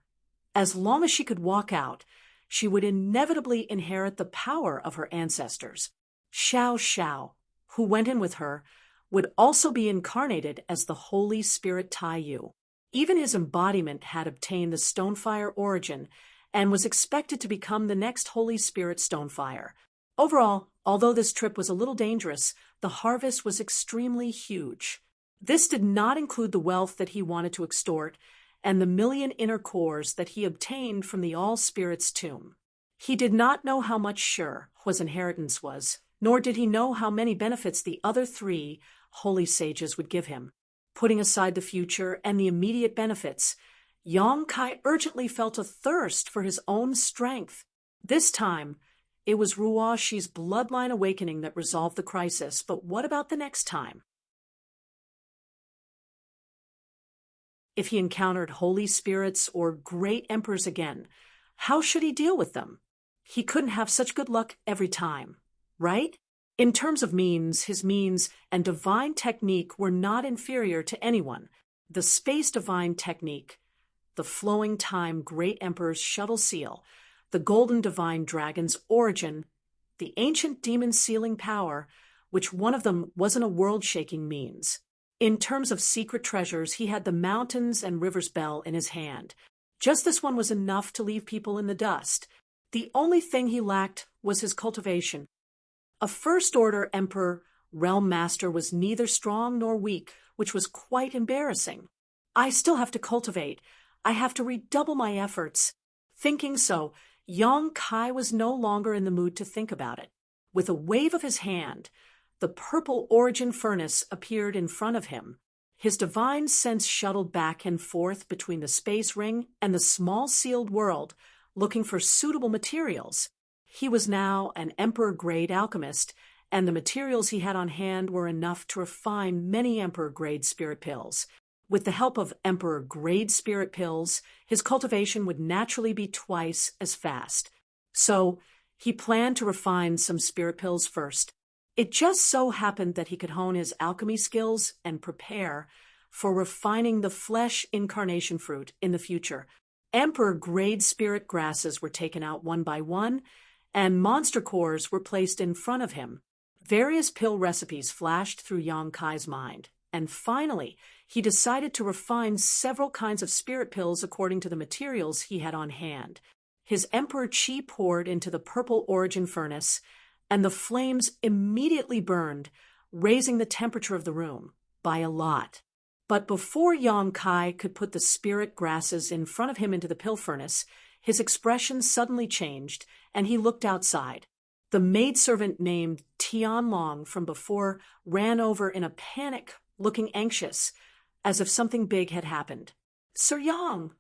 as long as she could walk out, she would inevitably inherit the power of her ancestors. Xiao Xiao, who went in with her, would also be incarnated as the Holy Spirit Taiyu. Even his embodiment had obtained the Stonefire origin and was expected to become the next Holy Spirit Stonefire. Overall, although this trip was a little dangerous, the harvest was extremely huge. This did not include the wealth that he wanted to extort and the 1,000,000 inner cores that he obtained from the All-Spirits tomb. He did not know how much sure his inheritance was, nor did he know how many benefits the other 3 holy sages would give him. Putting aside the future and the immediate benefits, Yang Kai urgently felt a thirst for his own strength. This time, it was Ruoshi's bloodline awakening that resolved the crisis, but what about the next time? If he encountered holy spirits or great emperors again, how should he deal with them? He couldn't have such good luck every time, right? In terms of means, his means and divine technique were not inferior to anyone. The space divine technique, the flowing time great emperor's shuttle seal, the golden divine dragon's origin, the ancient demon sealing power, which one of them wasn't a world-shaking means. In terms of secret treasures, he had the mountains and rivers bell in his hand. Just this one was enough to leave people in the dust. The only thing he lacked was his cultivation. A first-order emperor realm master was neither strong nor weak, which was quite embarrassing. I still have to cultivate. I have to redouble my efforts. Thinking so, Yang Kai was no longer in the mood to think about it. With a wave of his hand, the purple origin furnace appeared in front of him. His divine sense shuttled back and forth between the space ring and the small sealed world, looking for suitable materials. He was now an emperor-grade alchemist, and the materials he had on hand were enough to refine many emperor-grade spirit pills. With the help of emperor-grade spirit pills, his cultivation would naturally be twice as fast. So, he planned to refine some spirit pills first. It just so happened that he could hone his alchemy skills and prepare for refining the flesh incarnation fruit in the future. Emperor-grade spirit grasses were taken out one by one, and monster cores were placed in front of him. Various pill recipes flashed through Yang Kai's mind, and finally, he decided to refine several kinds of spirit pills according to the materials he had on hand. His emperor chi poured into the purple origin furnace, and the flames immediately burned, raising the temperature of the room by a lot. But before Yang Kai could put the spirit grasses in front of him into the pill furnace, his expression suddenly changed, and he looked outside. The maidservant named Tianlong from before ran over in a panic, looking anxious, as if something big had happened. "Sir Yang!"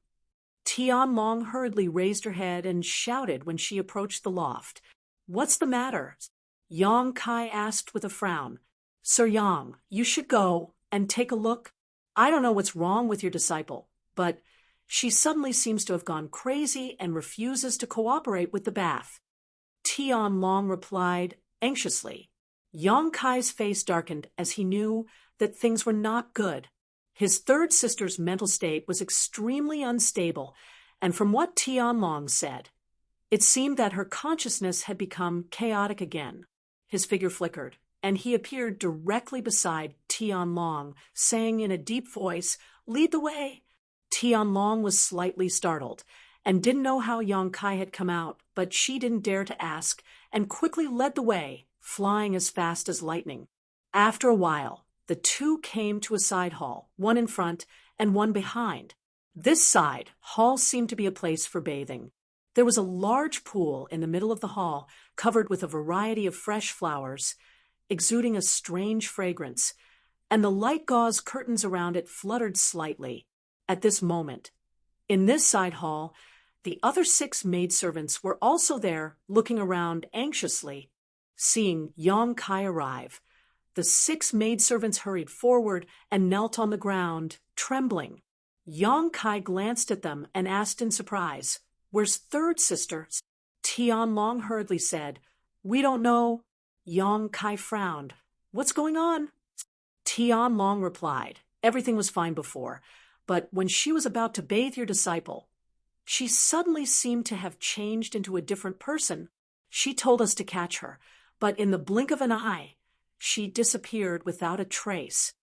Tianlong hurriedly raised her head and shouted when she approached the loft. "What's the matter?" Yang Kai asked with a frown. "Sir Yang, you should go and take a look. I don't know what's wrong with your disciple, but she suddenly seems to have gone crazy and refuses to cooperate with the bath." Tianlong replied anxiously. Yang Kai's face darkened as he knew that things were not good. His third sister's mental state was extremely unstable, and from what Tianlong said, it seemed that her consciousness had become chaotic again. His figure flickered, and he appeared directly beside Tianlong, saying in a deep voice, "Lead the way." Tianlong was slightly startled, and didn't know how Yang Kai had come out, but she didn't dare to ask, and quickly led the way, flying as fast as lightning. After a while, the two came to a side hall, one in front and one behind. This side hall seemed to be a place for bathing. There was a large pool in the middle of the hall, covered with a variety of fresh flowers, exuding a strange fragrance, and the light gauze curtains around it fluttered slightly. At this moment, In this side hall, the other 6 maidservants were also there, looking around anxiously. Seeing Yang Kai arrive, the 6 maidservants hurried forward and knelt on the ground, trembling. Yang Kai glanced at them and asked in surprise, "Where's third sister?" Tian Long hurriedly said, "We don't know." Yang Kai frowned. "What's going on?" Tian Long replied, "Everything was fine before, but when she was about to bathe your disciple, she suddenly seemed to have changed into a different person. She told us to catch her, but in the blink of an eye, she disappeared without a trace.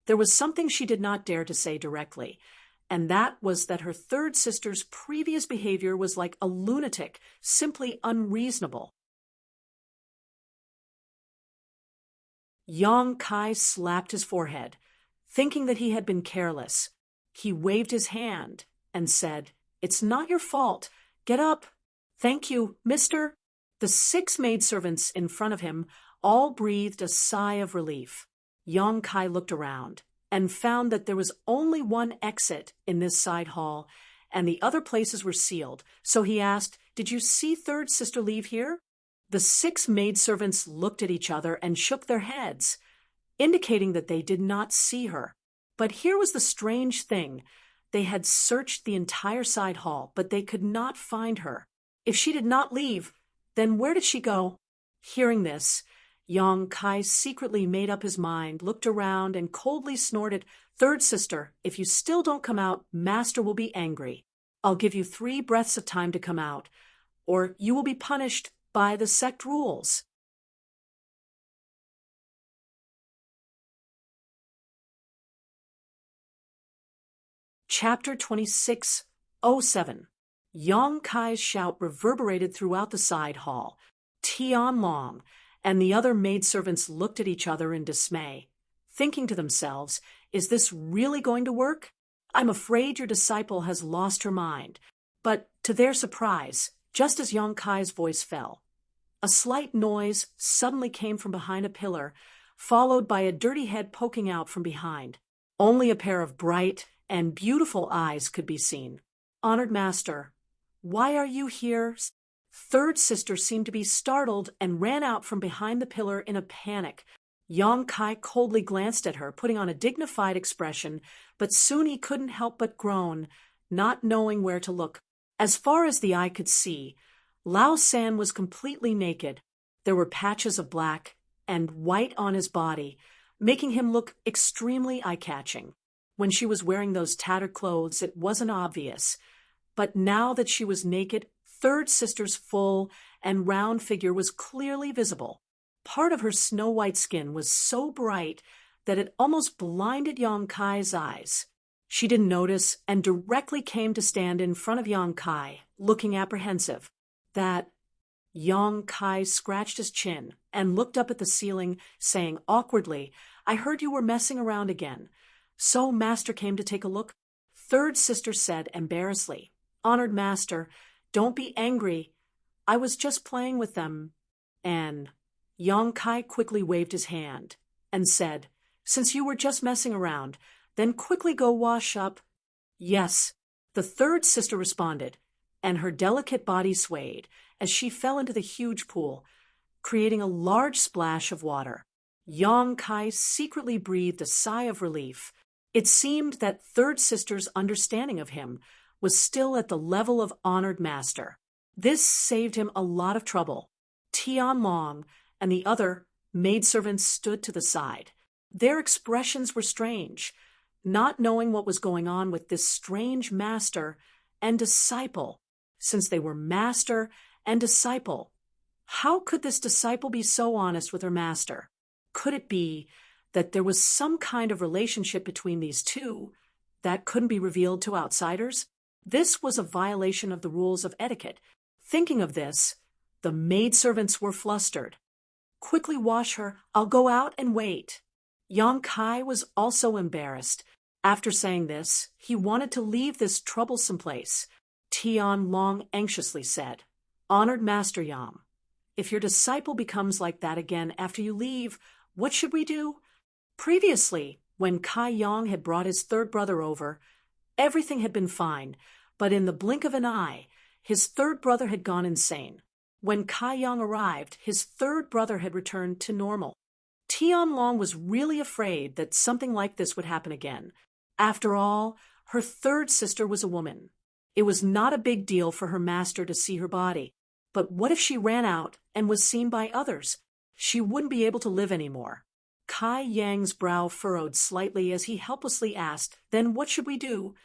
There was something she did not dare to say directly, and that was that her third sister's previous behavior was like a lunatic, simply unreasonable." Yang Kai slapped his forehead, thinking that he had been careless. He waved his hand and said, "It's not your fault. Get up." "Thank you, mister." The 6 maidservants in front of him all breathed a sigh of relief. Yang Kai looked around and found that there was only one exit in this side hall, and the other places were sealed. So he asked, "Did you see third sister leave here?" The 6 maidservants looked at each other and shook their heads, indicating that they did not see her. But here was the strange thing. They had searched the entire side hall, but they could not find her. If she did not leave, then where did she go? Hearing this, Yang Kai secretly made up his mind, looked around, and coldly snorted, "Third sister, if you still don't come out, Master will be angry. I'll give you 3 breaths of time to come out, or you will be punished by the sect rules." Chapter 26:07. Yang Kai's shout reverberated throughout the side hall. Tian Long and the other maidservants looked at each other in dismay, thinking to themselves, "Is this really going to work? I'm afraid your disciple has lost her mind." But to their surprise, just as Yang Kai's voice fell, a slight noise suddenly came from behind a pillar, followed by a dirty head poking out from behind. Only a pair of bright and beautiful eyes could be seen. "Honored Master, why are you here?" Third sister seemed to be startled and ran out from behind the pillar in a panic. Yang Kai coldly glanced at her, putting on a dignified expression, but soon he couldn't help but groan, not knowing where to look. As far as the eye could see, Lao San was completely naked. There were patches of black and white on his body, making him look extremely eye-catching. When she was wearing those tattered clothes, it wasn't obvious. But now that she was naked, third sister's full and round figure was clearly visible. Part of her snow-white skin was so bright that it almost blinded Yang Kai's eyes. She didn't notice and directly came to stand in front of Yang Kai, looking apprehensive. That Yang Kai scratched his chin and looked up at the ceiling, saying awkwardly, "I heard you were messing around again. So Master came to take a look?" Third sister said embarrassedly, "Honored Master, don't be angry. I was just playing with them." And Yang Kai quickly waved his hand and said, "Since you were just messing around, then quickly go wash up." "Yes," the third sister responded, and her delicate body swayed as she fell into the huge pool, creating a large splash of water. Yang Kai secretly breathed a sigh of relief. It seemed that third sister's understanding of him was still at the level of honored master. This saved him a lot of trouble. Tian Long and the other maidservants stood to the side. Their expressions were strange, not knowing what was going on with this strange master and disciple. Since they were master and disciple, how could this disciple be so honest with her master? Could it be that there was some kind of relationship between these two that couldn't be revealed to outsiders? This was a violation of the rules of etiquette. Thinking of this, the maidservants were flustered. "Quickly wash her. I'll go out and wait." Yang Kai was also embarrassed. After saying this, he wanted to leave this troublesome place. Tian Long anxiously said, "Honored Master Yang, if your disciple becomes like that again after you leave, what should we do?" Previously, when Kai Yang had brought his third brother over, everything had been fine, But in the blink of an eye, his third brother had gone insane. When Kai Yang arrived, his third brother had returned to normal. Tianlong was really afraid that something like this would happen again. After all, her third sister was a woman. It was not a big deal for her master to see her body. But what if she ran out and was seen by others? She wouldn't be able to live anymore. Kai Yang's brow furrowed slightly as he helplessly asked, "Then what should we do?"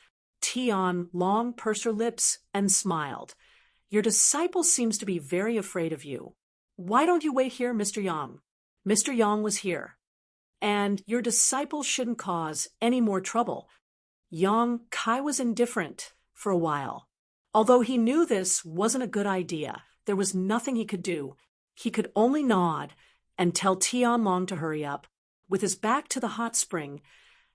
Tianlong pursed her lips and smiled. "Your disciple seems to be very afraid of you. Why don't you wait here, Mr. Yang?" Mr. Yang was here. "And your disciple shouldn't cause any more trouble." Yang Kai was indifferent for a while. Although he knew this wasn't a good idea, there was nothing he could do. He could only nod and tell Tianlong to hurry up. With his back to the hot spring,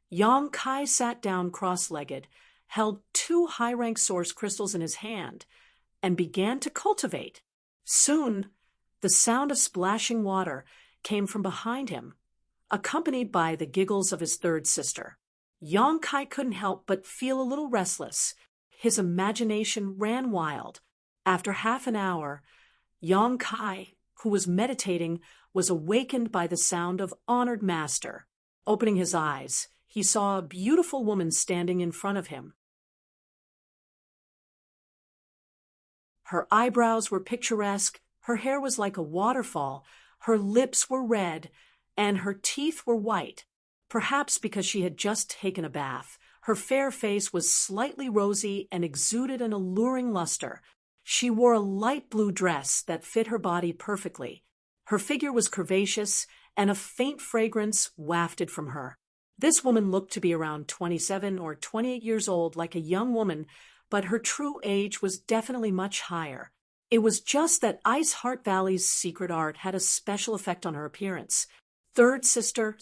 Yang Kai sat down cross-legged, held 2 high-rank source crystals in his hand, and began to cultivate. Soon, the sound of splashing water came from behind him, accompanied by the giggles of his third sister. Yang Kai couldn't help but feel a little restless. His imagination ran wild. After half an hour, Yang Kai, who was meditating, was awakened by the sound of "Honored Master." Opening his eyes, he saw a beautiful woman standing in front of him. Her eyebrows were picturesque, her hair was like a waterfall, her lips were red, and her teeth were white. Perhaps because she had just taken a bath, her fair face was slightly rosy and exuded an alluring luster. She wore a light blue dress that fit her body perfectly. Her figure was curvaceous, and a faint fragrance wafted from her. This woman looked to be around 27 or 28 years old, like a young woman, but her true age was definitely much higher. It was just that Ice Heart Valley's secret art had a special effect on her appearance. Third sister,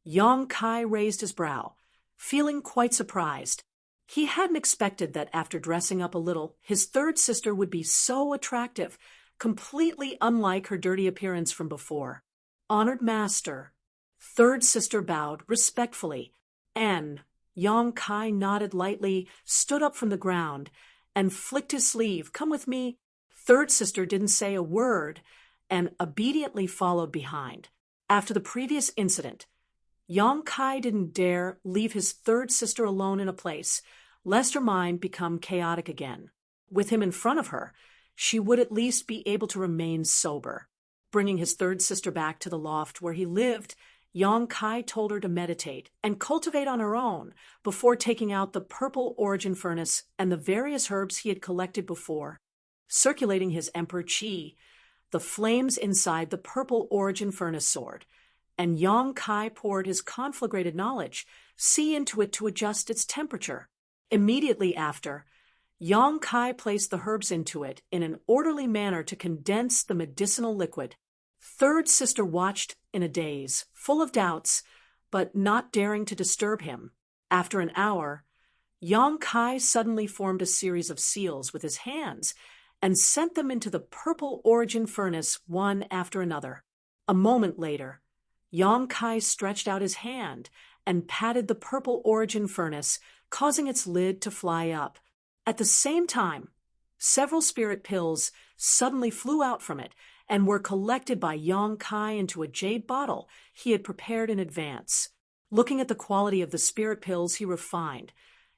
Yang Kai raised his brow, feeling quite surprised. He hadn't expected that after dressing up a little, his third sister would be so attractive, completely unlike her dirty appearance from before. "Honored Master." Third sister bowed respectfully, and Yang Kai nodded lightly, stood up from the ground, and flicked his sleeve. "Come with me." Third sister didn't say a word and obediently followed behind. After the previous incident, Yang Kai didn't dare leave his third sister alone in a place, lest her mind become chaotic again. With him in front of her, she would at least be able to remain sober. Bringing his third sister back to the loft where he lived, Yang Kai told her to meditate and cultivate on her own before taking out the purple origin furnace and the various herbs he had collected before. Circulating his emperor chi, the flames inside the purple origin furnace soared, and Yang Kai poured his conflagrated knowledge, see into it to adjust its temperature. Immediately after, Yang Kai placed the herbs into it in an orderly manner to condense the medicinal liquid. Third sister watched in a daze, full of doubts, but not daring to disturb him. After an hour, Yang Kai suddenly formed a series of seals with his hands and sent them into the purple origin furnace one after another. A moment later, Yang Kai stretched out his hand and patted the purple origin furnace, causing its lid to fly up. At the same time, several spirit pills suddenly flew out from it and were collected by Yang Kai into a jade bottle he had prepared in advance. Looking at the quality of the spirit pills he refined,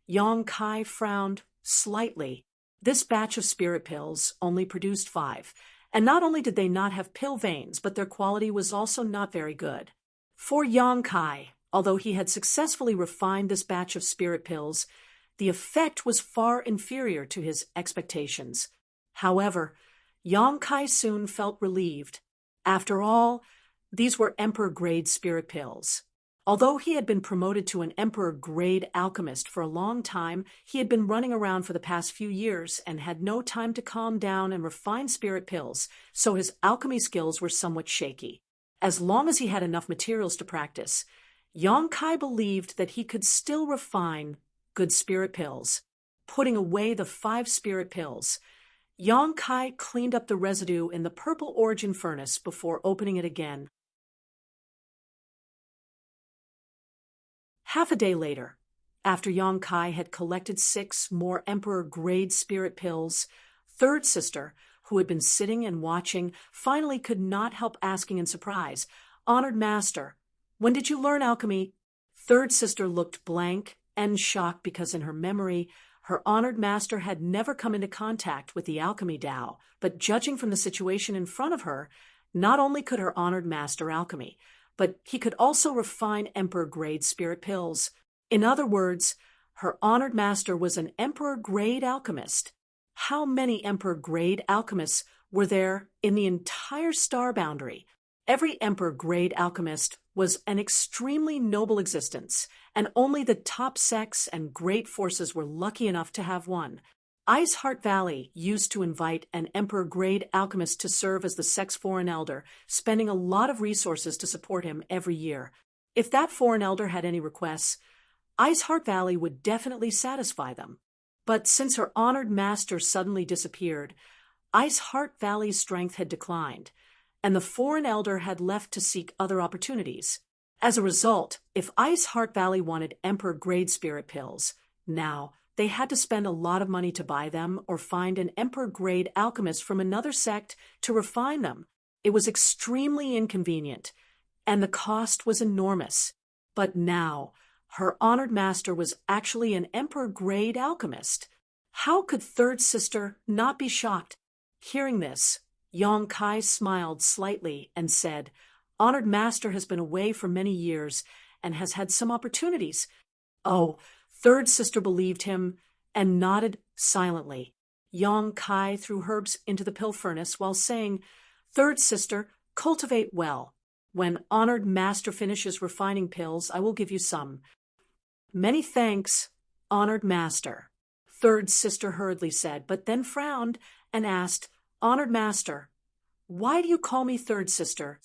Yang Kai frowned slightly. This batch of spirit pills only produced 5, and not only did they not have pill veins, but their quality was also not very good. For Yang Kai, although he had successfully refined this batch of spirit pills, the effect was far inferior to his expectations. However, Yang Kai soon felt relieved. After all, these were Emperor-grade spirit pills. Although he had been promoted to an Emperor-grade alchemist for a long time, he had been running around for the past few years and had no time to calm down and refine spirit pills, so his alchemy skills were somewhat shaky. As long as he had enough materials to practice, Yang Kai believed that he could still refine good spirit pills. Putting away the 5 spirit pills, Yang Kai cleaned up the residue in the purple origin furnace before opening it again. Half a day later, After Yang Kai had collected 6 more Emperor-grade spirit pills, third sister, who had been sitting and watching, finally could not help asking in surprise, "Honored Master, when did you learn alchemy?" Third sister looked blank and shocked because in her memory, her honored master had never come into contact with the alchemy Tao, but judging from the situation in front of her, not only could her honored master alchemy, but he could also refine emperor-grade spirit pills. In other words, her honored master was an emperor-grade alchemist. How many emperor-grade alchemists were there in the entire star boundary? Every emperor-grade alchemist was an extremely noble existence, and only the top sects and great forces were lucky enough to have one. Ice Heart Valley used to invite an emperor-grade alchemist to serve as the sect's foreign elder, spending a lot of resources to support him every year. If that foreign elder had any requests, Ice Heart Valley would definitely satisfy them. But since her honored master suddenly disappeared, Ice Heart Valley's strength had declined, and the foreign elder had left to seek other opportunities. As a result, if Ice Heart Valley wanted Emperor-grade spirit pills, now they had to spend a lot of money to buy them or find an Emperor-grade alchemist from another sect to refine them. It was extremely inconvenient, and the cost was enormous. But now, her honored master was actually an Emperor-grade alchemist. How could third sister not be shocked? Hearing this, Yang Kai smiled slightly and said, "Honored master has been away for many years and has had some opportunities." Oh, third sister believed him and nodded silently. Yang Kai threw herbs into the pill furnace while saying, "Third sister, cultivate well. When honored master finishes refining pills, I will give you some." "Many thanks, honored master," third sister hurriedly said, but then frowned and asked, "Honored master, why do you call me third sister?"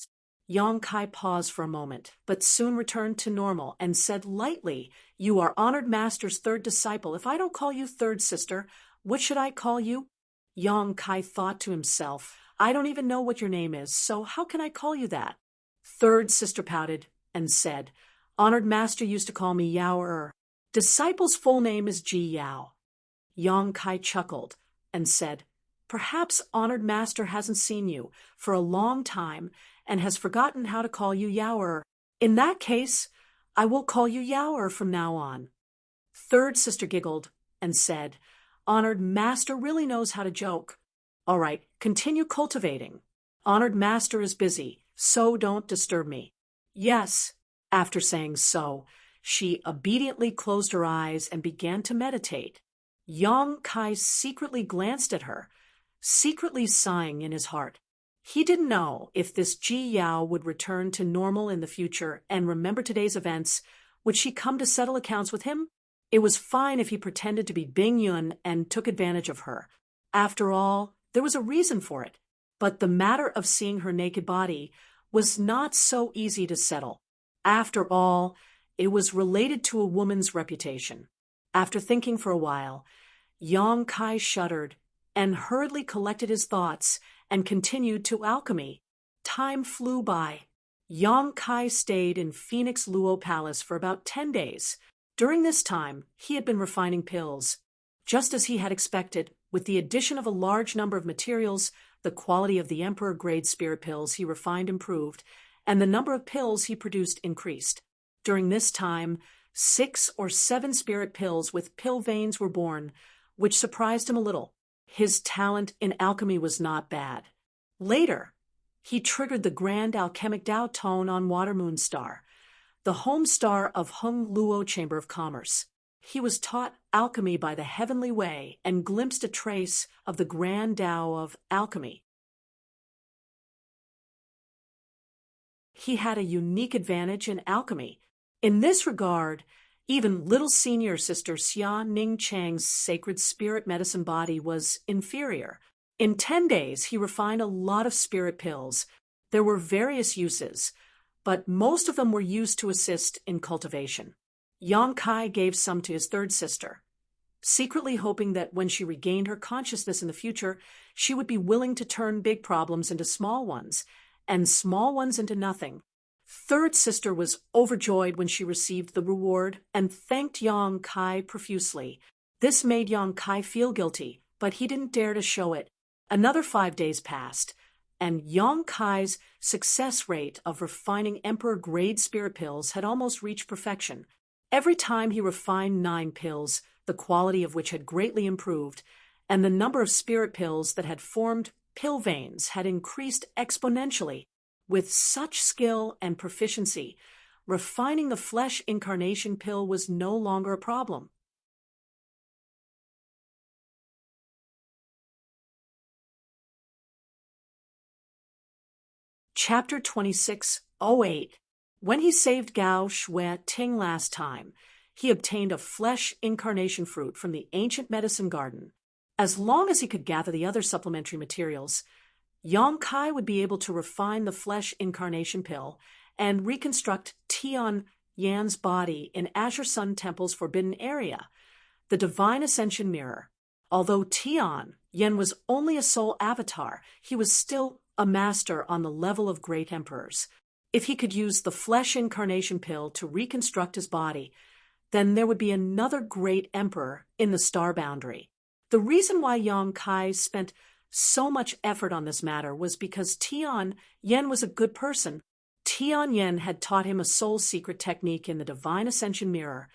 Yang Kai paused for a moment, but soon returned to normal and said lightly, "You are honored master's third disciple. If I don't call you third sister, what should I call you?" Yang Kai thought to himself, "I don't even know what your name is, so how can I call you that?" Third sister pouted and said, "Honored master used to call me Yao. Disciple's full name is Ji Yao." Yang Kai chuckled and said, "Perhaps honored master hasn't seen you for a long time and has forgotten how to call you Yao. In that case, I will call you Yao from now on." Third sister giggled and said, "Honored master really knows how to joke. All right, continue cultivating. Honored master is busy, so don't disturb me." "Yes." After saying so, she obediently closed her eyes and began to meditate. Yang Kai secretly glanced at her, secretly sighing in his heart. He didn't know if this Ji Yao would return to normal in the future and remember today's events. Would she come to settle accounts with him? It was fine if he pretended to be Bing Yun and took advantage of her. After all, there was a reason for it. But the matter of seeing her naked body was not so easy to settle. After all, it was related to a woman's reputation. After thinking for a while, Yang Kai shuddered and hurriedly collected his thoughts and continued to alchemy. Time flew by. Yang Kai stayed in Phoenix Luo Palace for about 10 days. During this time, he had been refining pills. Just as he had expected, with the addition of a large number of materials, the quality of the Emperor-grade spirit pills he refined improved, and the number of pills he produced increased. During this time, 6 or 7 spirit pills with pill veins were born, which surprised him a little. His talent in alchemy was not bad. Later, he triggered the grand alchemic Tao tone on Water Moon Star, the home star of Hung Luo Chamber of Commerce. He was taught alchemy by the heavenly way and glimpsed a trace of the grand Tao of alchemy. He had a unique advantage in alchemy. In this regard, even little senior sister Xia Ning Chang's sacred spirit medicine body was inferior. In 10 days, he refined a lot of spirit pills. There were various uses, but most of them were used to assist in cultivation. Yang Kai gave some to his third sister, secretly hoping that when she regained her consciousness in the future, she would be willing to turn big problems into small ones, and small ones into nothing. Third sister was overjoyed when she received the reward and thanked Yang Kai profusely. This made Yang Kai feel guilty, but he didn't dare to show it. Another 5 days passed, and Yang Kai's success rate of refining Emperor-grade spirit pills had almost reached perfection. Every time he refined 9 pills, the quality of which had greatly improved, and the number of spirit pills that had formed pill veins had increased exponentially. With such skill and proficiency, refining the flesh incarnation pill was no longer a problem. Chapter 26:08. When he saved Gao Shui Ting last time, he obtained a flesh incarnation fruit from the ancient medicine garden. As long as he could gather the other supplementary materials, Yang Kai would be able to refine the flesh incarnation pill and reconstruct Tian Yan's body in Azure Sun Temple's forbidden area, the Divine Ascension Mirror. Although Tian Yan was only a soul avatar, he was still a master on the level of great emperors. If he could use the flesh incarnation pill to reconstruct his body, then there would be another great emperor in the star boundary. The reason why Yang Kai spent so much effort on this matter was because Tian Yan was a good person. Tian Yan had taught him a soul secret technique in the Divine Ascension Mirror,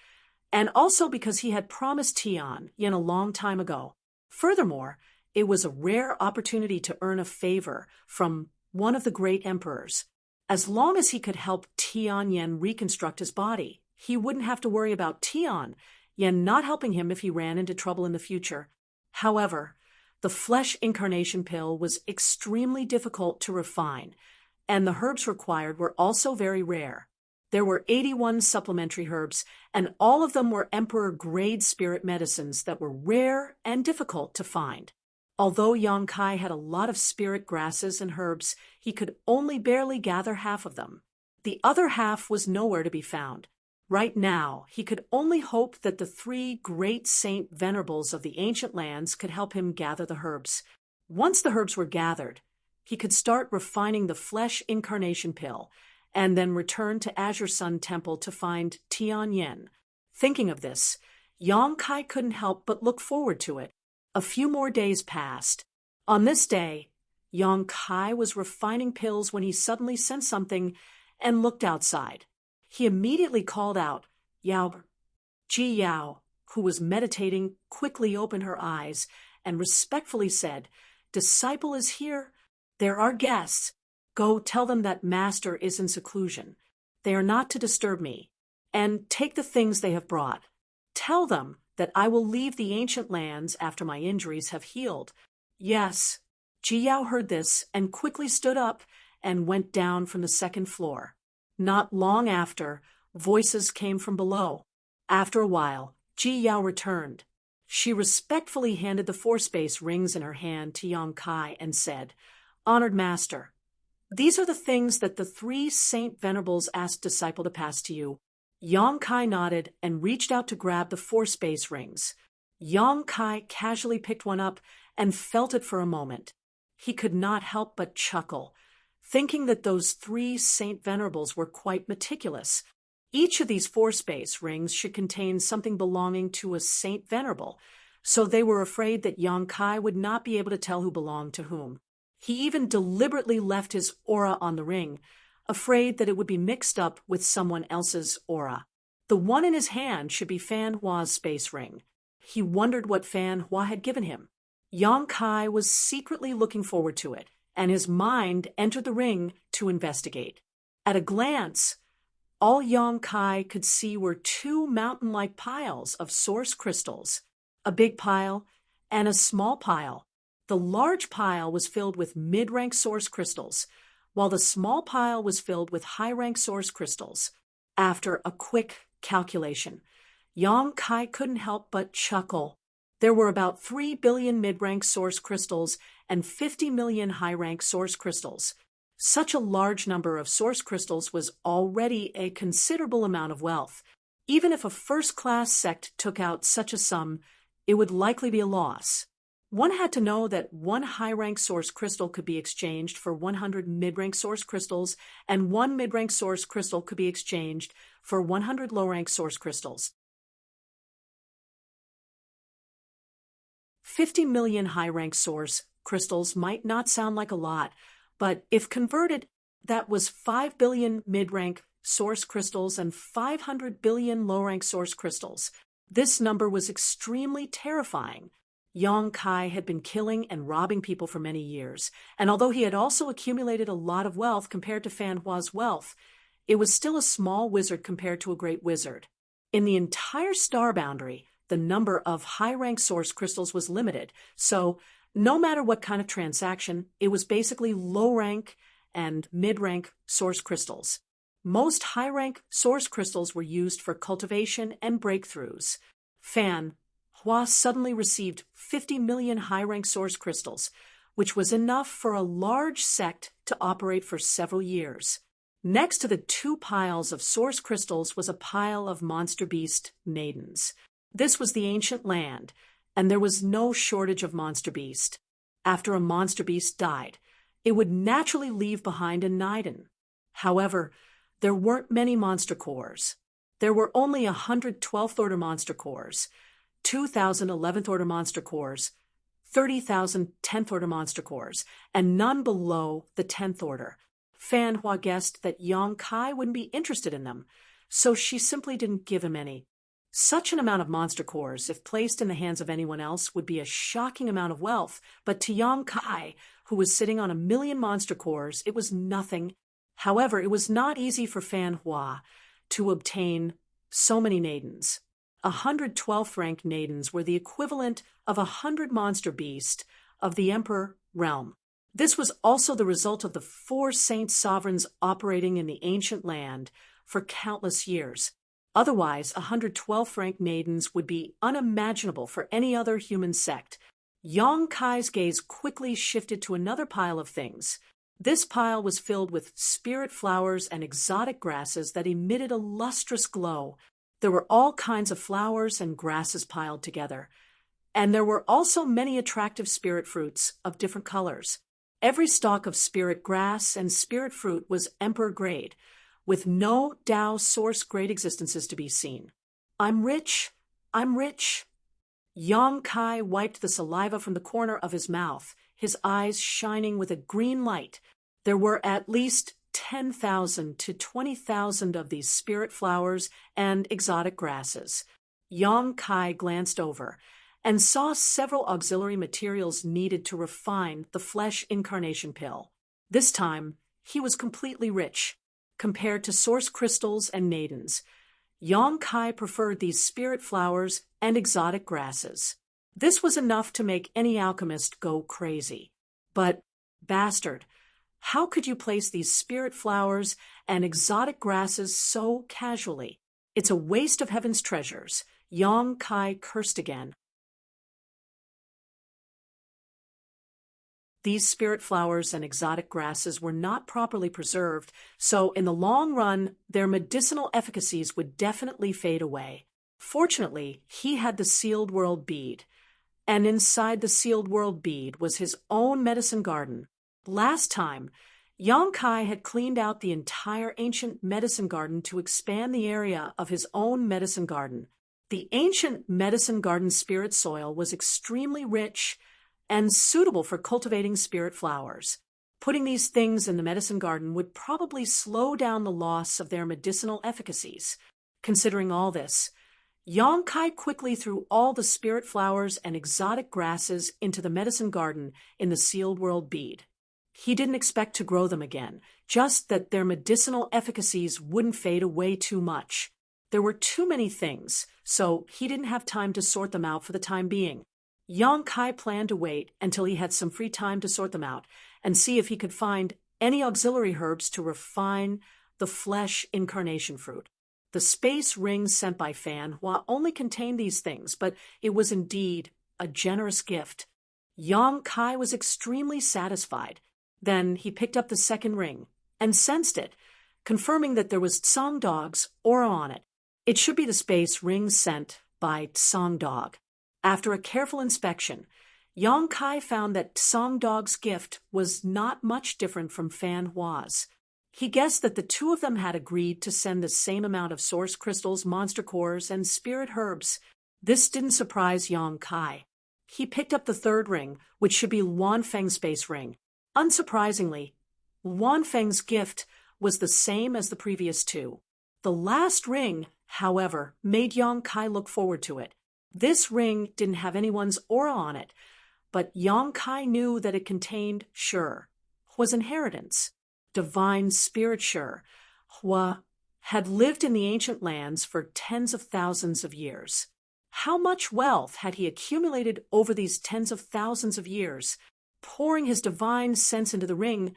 and also because he had promised Tian Yan a long time ago. Furthermore, it was a rare opportunity to earn a favor from one of the great emperors. As long as he could help Tian Yan reconstruct his body, he wouldn't have to worry about Tian Yan not helping him if he ran into trouble in the future. However, the flesh incarnation pill was extremely difficult to refine, and the herbs required were also very rare. There were 81 supplementary herbs, and all of them were emperor-grade spirit medicines that were rare and difficult to find. Although Yang Kai had a lot of spirit grasses and herbs, he could only barely gather half of them. The other half was nowhere to be found. Right now, he could only hope that the 3 great saint venerables of the ancient lands could help him gather the herbs. Once the herbs were gathered, he could start refining the flesh incarnation pill, and then return to Azure Sun Temple to find Tian Yan. Thinking of this, Yang Kai couldn't help but look forward to it. A few more days passed. On this day, Yang Kai was refining pills when he suddenly sensed something and looked outside. He immediately called out, "Yao." Ji Yao, who was meditating, quickly opened her eyes and respectfully said, "Disciple is here. There are guests. Go tell them that Master is in seclusion. They are not to disturb me. And take the things they have brought. Tell them that I will leave the ancient lands after my injuries have healed." "Yes." Ji Yao heard this and quickly stood up and went down from the 2nd floor. Not long after, voices came from below. After a while, Ji Yao returned. She respectfully handed the 4 space rings in her hand to Yang Kai and said, "Honored Master, these are the things that the 3 saint venerables asked disciple to pass to you." Yang Kai nodded and reached out to grab the 4 space rings. Yang Kai casually picked one up and felt it for a moment. He could not help but chuckle, thinking that those 3 saint venerables were quite meticulous. Each of these 4 space rings should contain something belonging to a saint venerable, so they were afraid that Yang Kai would not be able to tell who belonged to whom. He even deliberately left his aura on the ring, afraid that it would be mixed up with someone else's aura. The one in his hand should be Fan Hua's space ring. He wondered what Fan Hua had given him. Yang Kai was secretly looking forward to it, and his mind entered the ring to investigate. At a glance, all Yang Kai could see were 2 mountain-like piles of source crystals, a big pile and a small pile. The large pile was filled with mid-rank source crystals, while the small pile was filled with high-rank source crystals. After a quick calculation, Yang Kai couldn't help but chuckle. There were about 3 billion mid-rank source crystals and 50 million high-rank source crystals. Such a large number of source crystals was already a considerable amount of wealth. Even if a first-class sect took out such a sum, it would likely be a loss. One had to know that one high-rank source crystal could be exchanged for 100 mid-rank source crystals, and one mid-rank source crystal could be exchanged for 100 low-rank source crystals. 50 million high-rank source crystals might not sound like a lot, but if converted, that was 5 billion mid-rank source crystals and 500 billion low-rank source crystals. This number was extremely terrifying. Yang Kai had been killing and robbing people for many years, and although he had also accumulated a lot of wealth compared to Fan Hua's wealth, it was still a small wizard compared to a great wizard. In the entire star boundary, the number of high-rank source crystals was limited, so no matter what kind of transaction, it was basically low-rank and mid-rank source crystals. Most high-rank source crystals were used for cultivation and breakthroughs. Fan Hua suddenly received 50 million high-rank source crystals, which was enough for a large sect to operate for several years. Next to the 2 piles of source crystals was a pile of monster beast maidens. This was the ancient land, and there was no shortage of monster beast. After a monster beast died, it would naturally leave behind a Niden. However, there weren't many monster cores. There were only 100 12th order monster cores, 2,000 11th order monster cores, 30,000 10th order monster cores, and none below the 10th order. Fan Hua guessed that Yang Kai wouldn't be interested in them, so she simply didn't give him any. Such an amount of monster cores, if placed in the hands of anyone else, would be a shocking amount of wealth, but to Yang Kai, who was sitting on 1 million monster cores, it was nothing. However, it was not easy for Fan Hua to obtain so many maidens. 100 12th rank maidens were the equivalent of 100 monster beast of the Emperor realm. This was also the result of the 4 saint sovereigns operating in the ancient land for countless years. Otherwise, 100 12th rank maidens would be unimaginable for any other human sect. Yang Kai's gaze quickly shifted to another pile of things. This pile was filled with spirit flowers and exotic grasses that emitted a lustrous glow. There were all kinds of flowers and grasses piled together, and there were also many attractive spirit fruits of different colors. Every stalk of spirit grass and spirit fruit was emperor grade, with no Tao source grade existences to be seen. I'm rich. I'm rich. Yang Kai wiped the saliva from the corner of his mouth, his eyes shining with a green light. There were at least 10,000 to 20,000 of these spirit flowers and exotic grasses. Yang Kai glanced over and saw several auxiliary materials needed to refine the flesh incarnation pill. This time, he was completely rich. Compared to source crystals and maidens, Yang Kai preferred these spirit flowers and exotic grasses. This was enough to make any alchemist go crazy. But, bastard, how could you place these spirit flowers and exotic grasses so casually? It's a waste of heaven's treasures. Yang Kai cursed again. These spirit flowers and exotic grasses were not properly preserved, so in the long run, their medicinal efficacies would definitely fade away. Fortunately, he had the sealed world bead, and inside the sealed world bead was his own medicine garden. Last time, Yang Kai had cleaned out the entire ancient medicine garden to expand the area of his own medicine garden. The ancient medicine garden spirit soil was extremely rich and suitable for cultivating spirit flowers. Putting these things in the medicine garden would probably slow down the loss of their medicinal efficacies. Considering all this, Yang Kai quickly threw all the spirit flowers and exotic grasses into the medicine garden in the sealed world bead. He didn't expect to grow them again, just that their medicinal efficacies wouldn't fade away too much. There were too many things, so he didn't have time to sort them out for the time being. Yang Kai planned to wait until he had some free time to sort them out and see if he could find any auxiliary herbs to refine the flesh incarnation fruit. The space ring sent by Fan Hua only contained these things, but it was indeed a generous gift. Yang Kai was extremely satisfied. Then he picked up the second ring and sensed it, confirming that there was Tsang Dog's aura on it. It should be the space ring sent by Tsang Dog. After a careful inspection, Yang Kai found that Song Dog's gift was not much different from Fan Hua's. He guessed that the two of them had agreed to send the same amount of source crystals, monster cores, and spirit herbs. This didn't surprise Yang Kai. He picked up the third ring, which should be Luan Feng's space ring. Unsurprisingly, Luan Feng's gift was the same as the previous two. The last ring, however, made Yang Kai look forward to it. This ring didn't have anyone's aura on it, but Yang Kai knew that it contained Hua's inheritance. Divine spirit Hua had lived in the ancient lands for tens of thousands of years. How much wealth had he accumulated over these tens of thousands of years? Pouring his divine sense into the ring,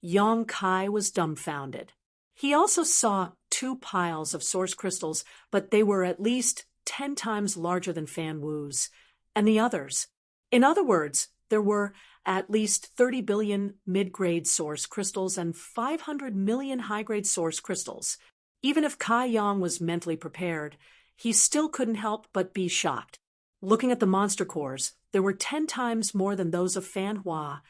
Yang Kai was dumbfounded. He also saw 2 piles of source crystals, but they were at least 10 times larger than Fan Wu's and the others. In other words, there were at least 30 billion mid-grade source crystals and 500 million high-grade source crystals. Even if Kai Yang was mentally prepared, he still couldn't help but be shocked. Looking at the monster cores, there were 10 times more than those of Fan Hua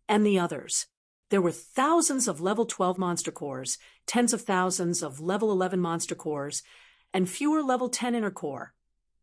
and the others. There were thousands of level 12 monster cores, tens of thousands of level 11 monster cores, and fewer level 10 inner core.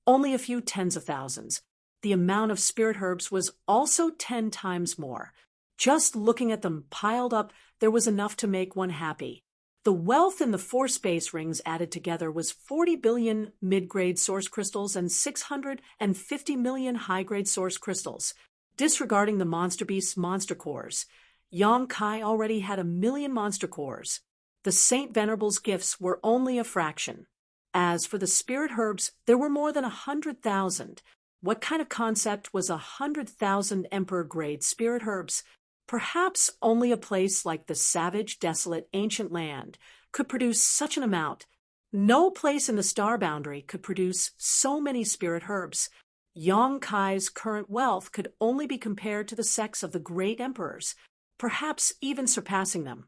Only a few tens of thousands. The amount of spirit herbs was also 10 times more. Just looking at them piled up, there was enough to make one happy. The wealth in the 4 space rings added together was 40 billion mid-grade source crystals and 650 million high-grade source crystals. Disregarding the monster beast's monster cores, Yang Kai already had 1 million monster cores. The Saint Venerable's gifts were only a fraction. As for the spirit herbs, there were more than 100,000. What kind of concept was 100,000 emperor-grade spirit herbs? Perhaps only a place like the savage, desolate, ancient land could produce such an amount. No place in the star boundary could produce so many spirit herbs. Yang Kai's current wealth could only be compared to the sex of the great emperors, perhaps even surpassing them.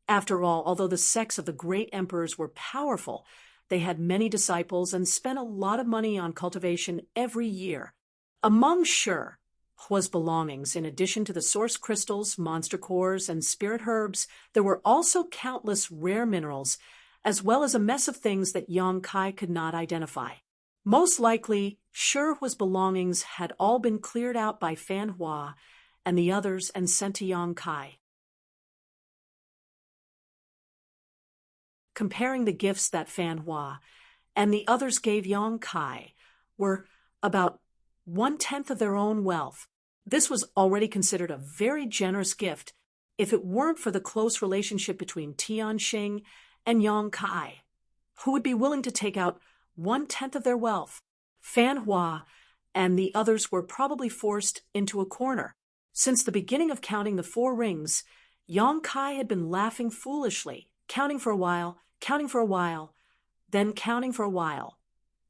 After all, although the sex of the great emperors were powerful, they had many disciples and spent a lot of money on cultivation every year. Among Hua's belongings, in addition to the source crystals, monster cores, and spirit herbs, there were also countless rare minerals, as well as a mess of things that Yang Kai could not identify. Most likely, Hua's belongings had all been cleared out by Fan Hua and the others and sent to Yang Kai. Comparing the gifts that Fan Hua and the others gave Yang Kai were about 1/10 of their own wealth. This was already considered a very generous gift if it weren't for the close relationship between Tianxing and Yang Kai, who would be willing to take out 1/10 of their wealth. Fan Hua and the others were probably forced into a corner. Since the beginning of counting the 4 rings, Yang Kai had been laughing foolishly, counting for a while, then counting for a while,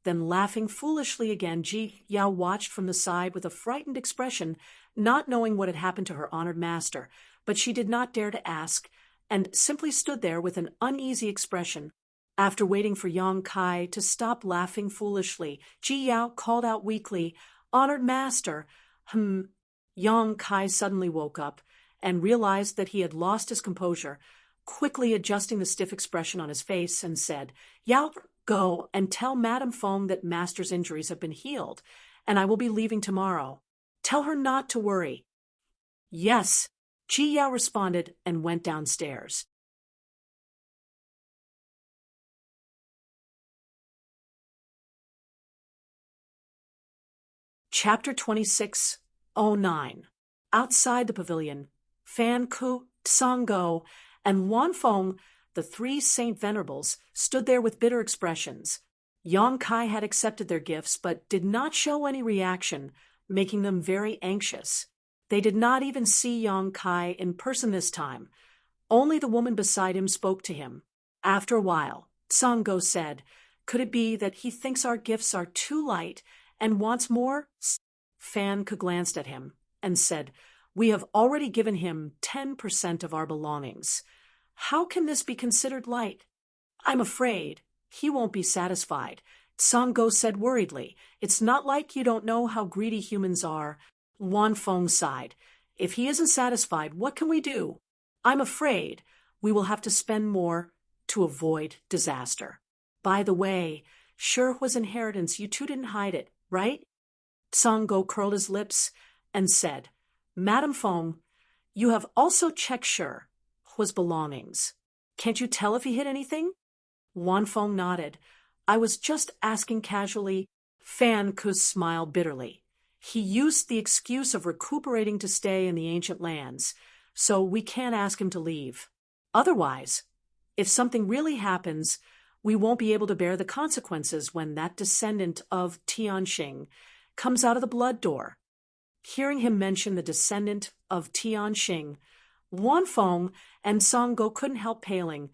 then laughing foolishly again. Ji Yao watched from the side with a frightened expression, not knowing what had happened to her honored master, but she did not dare to ask, and simply stood there with an uneasy expression. After waiting for Yang Kai to stop laughing foolishly, Ji Yao called out weakly, "Honored master." Yang Kai suddenly woke up and realized that he had lost his composure, quickly adjusting the stiff expression on his face, and said, "Yao, go and tell Madame Feng that Master's injuries have been healed, and I will be leaving tomorrow. Tell her not to worry." "Yes," Ji Yao responded and went downstairs. Chapter 26:09. Outside the pavilion, Fan Ku, Tsang-go, and Wan Feng, the 3 Saint Venerables, stood there with bitter expressions. Yang Kai had accepted their gifts but did not show any reaction, making them very anxious. They did not even see Yang Kai in person this time. Only the woman beside him spoke to him. After a while, Tsang-go said, "Could it be that he thinks our gifts are too light and wants more?" Fan Ku glanced at him and said, "We have already given him 10% of our belongings. How can this be considered light?" "I'm afraid he won't be satisfied," Tsang-go said worriedly. "It's not like you don't know how greedy humans are. Wan Feng sighed. If he isn't satisfied, what can we do? I'm afraid we will have to spend more to avoid disaster. By the way, sure was inheritance. You two didn't hide it, right? Song Go curled his lips and said, Madam Feng, you have also checked Sure Hua's belongings. Can't you tell if he hid anything? Wan Feng nodded. I was just asking casually. Fan Ku smiled bitterly. He used the excuse of recuperating to stay in the ancient lands, so we can't ask him to leave. Otherwise, if something really happens, we won't be able to bear the consequences when that descendant of Tianxing comes out of the blood door. Hearing him mention the descendant of Tianxing, Wan Feng and Song Go couldn't help paling,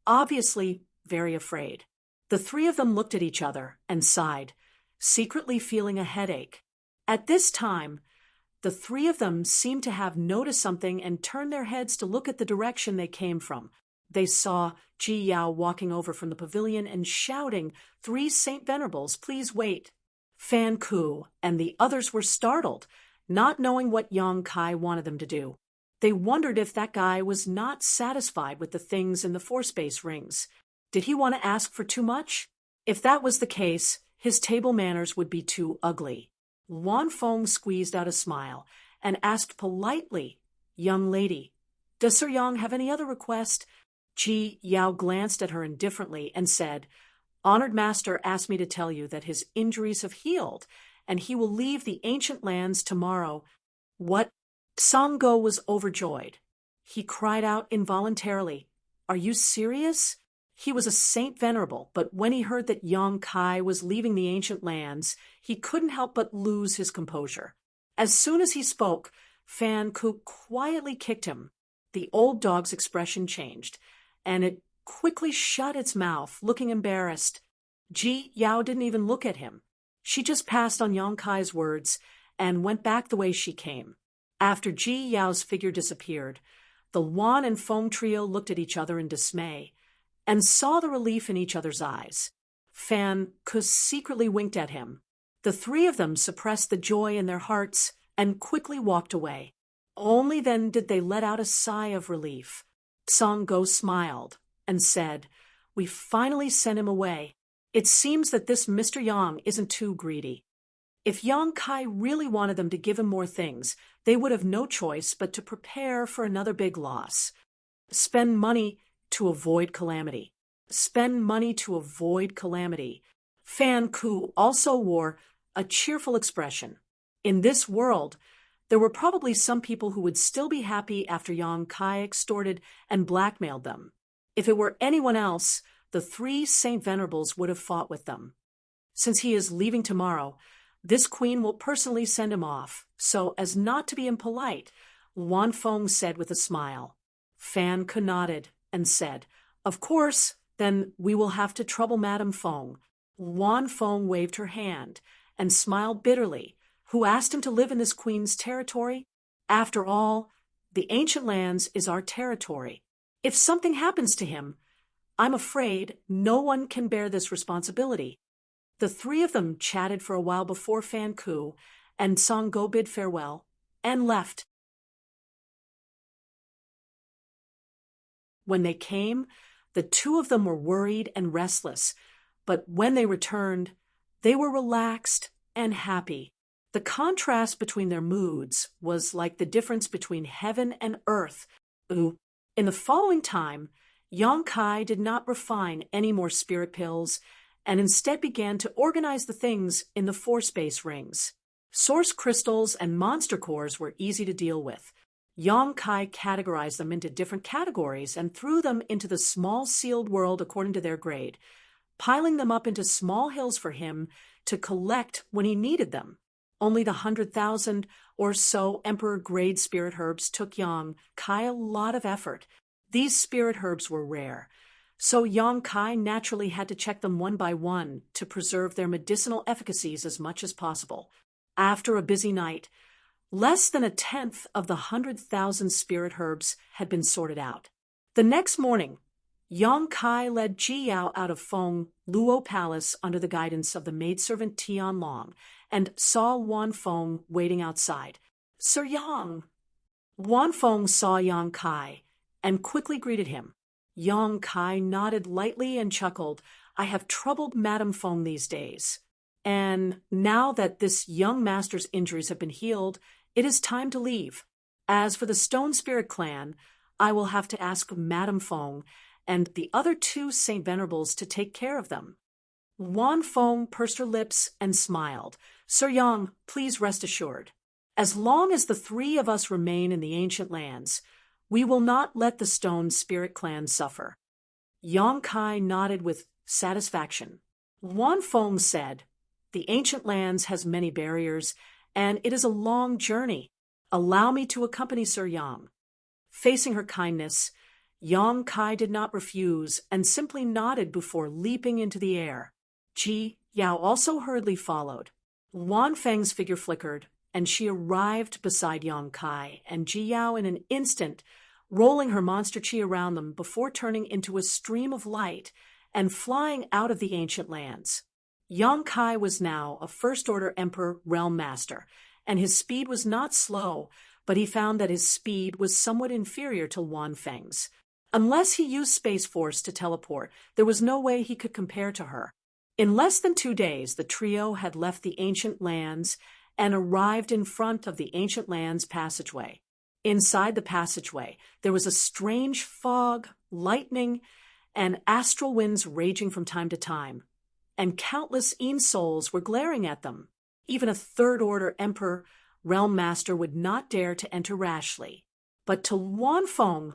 obviously very afraid. The three of them looked at each other and sighed, secretly feeling a headache. At this time, the three of them seemed to have noticed something and turned their heads to look at the direction they came from. They saw Ji Yao walking over from the pavilion and shouting, Three Saint Venerables, please wait. Fan Ku and the others were startled, not knowing what Yang Kai wanted them to do. They wondered if that guy was not satisfied with the things in the four-space rings. Did he want to ask for too much? If that was the case, his table manners would be too ugly. Wan Feng squeezed out a smile and asked politely, Young lady, does Sir Yang have any other request? Ji Yao glanced at her indifferently and said, Honored master asked me to tell you that his injuries have healed, and he will leave the ancient lands tomorrow. What? Song Go was overjoyed. He cried out involuntarily, Are you serious? He was a saint venerable, but when he heard that Yang Kai was leaving the ancient lands, he couldn't help but lose his composure. As soon as he spoke, Fan Ku quietly kicked him. The old dog's expression changed, and it quickly shut its mouth, looking embarrassed. Ji Yao didn't even look at him. She just passed on Yang Kai's words and went back the way she came. After Ji Yao's figure disappeared, the Wan and Feng trio looked at each other in dismay and saw the relief in each other's eyes. Fan Ku secretly winked at him. The three of them suppressed the joy in their hearts and quickly walked away. Only then did they let out a sigh of relief. Song Go smiled and said, We finally sent him away. It seems that this Mr. Yang isn't too greedy. If Yang Kai really wanted them to give him more things, they would have no choice but to prepare for another big loss. Spend money to avoid calamity. Spend money to avoid calamity. Fan Ku also wore a cheerful expression. In this world, there were probably some people who would still be happy after Yang Kai extorted and blackmailed them. If it were anyone else, the three Saint Venerables would have fought with them. Since he is leaving tomorrow, this queen will personally send him off, so as not to be impolite, Wan Feng said with a smile. Fan Ku nodded and said, Of course, then we will have to trouble Madame Feng. Wan Feng waved her hand and smiled bitterly. Who asked him to live in this queen's territory? After all, the ancient lands is our territory. If something happens to him, I'm afraid no one can bear this responsibility. The three of them chatted for a while before Fan Ku and Song Go bid farewell and left. When they came, the two of them were worried and restless, but when they returned, they were relaxed and happy. The contrast between their moods was like the difference between heaven and earth. In the following time, Yang Kai did not refine any more spirit pills and instead began to organize the things in the four-space rings. Source crystals and monster cores were easy to deal with. Yang Kai categorized them into different categories and threw them into the small sealed world according to their grade, piling them up into small hills for him to collect when he needed them. Only the 100,000 or so Emperor-grade spirit herbs took Yang Kai a lot of effort. These spirit herbs were rare, so Yang Kai naturally had to check them one by one to preserve their medicinal efficacies as much as possible. After a busy night, less than a tenth of the 100,000 spirit herbs had been sorted out. The next morning, Yang Kai led Ji Yao out of Feng Luo Palace under the guidance of the maidservant Tian Long and saw Wan Feng waiting outside. Sir Yang. Wan Feng saw Yang Kai and quickly greeted him. Yang Kai nodded lightly and chuckled. I have troubled Madame Feng these days. And now that this young master's injuries have been healed, it is time to leave. As for the Stone Spirit clan, I will have to ask Madame Feng and the other two Saint Venerables to take care of them. Wan Feng pursed her lips and smiled. Sir Yang, please rest assured. As long as the three of us remain in the ancient lands, we will not let the Stone Spirit clan suffer. Yang Kai nodded with satisfaction. Wan Feng said, the ancient lands has many barriers, and it is a long journey. Allow me to accompany Sir Yang. Facing her kindness, Yang Kai did not refuse and simply nodded before leaping into the air. Ji Yao also hurriedly followed. Wan Feng's figure flickered, and she arrived beside Yang Kai and Ji Yao in an instant, rolling her monster chi around them before turning into a stream of light and flying out of the ancient lands. Yang Kai was now a First-Order Emperor Realm Master, and his speed was not slow, but he found that his speed was somewhat inferior to Wan Feng's. Unless he used Space Force to teleport, there was no way he could compare to her. In less than 2 days, the trio had left the ancient lands and arrived in front of the ancient lands passageway. Inside the passageway, there was a strange fog, lightning, and astral winds raging from time to time, and countless Een souls were glaring at them. Even a Third-Order Emperor Realm Master would not dare to enter rashly. But to Wan Feng,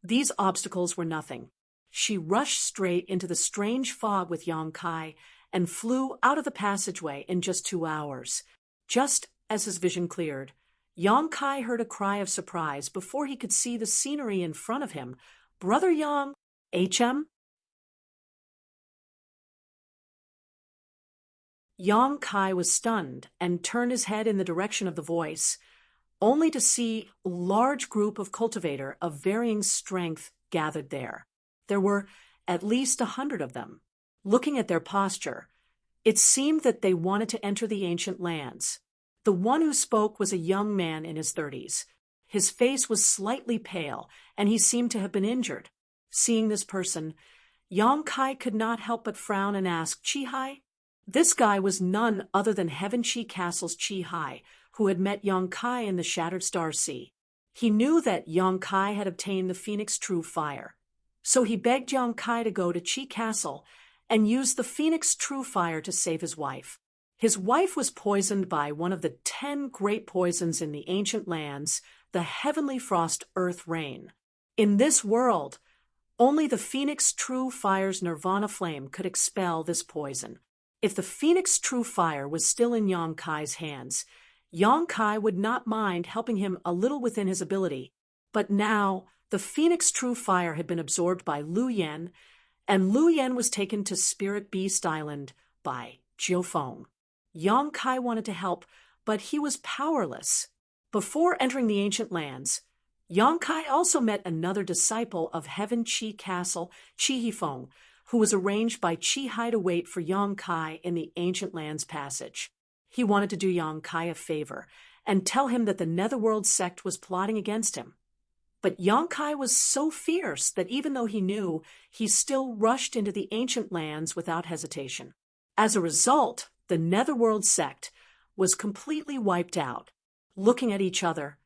these obstacles were nothing. She rushed straight into the strange fog with Yang Kai and flew out of the passageway in just 2 hours. Just as his vision cleared, Yang Kai heard a cry of surprise before he could see the scenery in front of him. Brother Yang, HM? Yang Kai was stunned and turned his head in the direction of the voice, only to see a large group of cultivator of varying strength gathered there. There were at least 100 of them. Looking at their posture, it seemed that they wanted to enter the ancient lands. The one who spoke was a young man in his 30s. His face was slightly pale, and he seemed to have been injured. Seeing this person, Yang Kai could not help but frown and ask, Chi Hai? This guy was none other than Heaven Chi Castle's Chi Hai, who had met Yang Kai in the Shattered Star Sea. He knew that Yang Kai had obtained the Phoenix True Fire, so he begged Yang Kai to go to Chi Castle and use the Phoenix True Fire to save his wife. His wife was poisoned by one of the 10 great poisons in the ancient lands, the Heavenly Frost Earth Rain. In this world, only the Phoenix True Fire's Nirvana flame could expel this poison. If the Phoenix True Fire was still in Yang Kai's hands, Yang Kai would not mind helping him a little within his ability. But now, the Phoenix True Fire had been absorbed by Lu Yen, and Lu Yen was taken to Spirit Beast Island by Jiu Feng. Yang Kai wanted to help, but he was powerless. Before entering the ancient lands, Yang Kai also met another disciple of Heaven Chi Castle, Chi Feng, who was arranged by Chi Hai to wait for Yang Kai in the ancient lands passage. He wanted to do Yang Kai a favor and tell him that the Netherworld sect was plotting against him. But Yang Kai was so fierce that even though he knew, he still rushed into the ancient lands without hesitation. As a result, the Netherworld sect was completely wiped out. Looking at each other,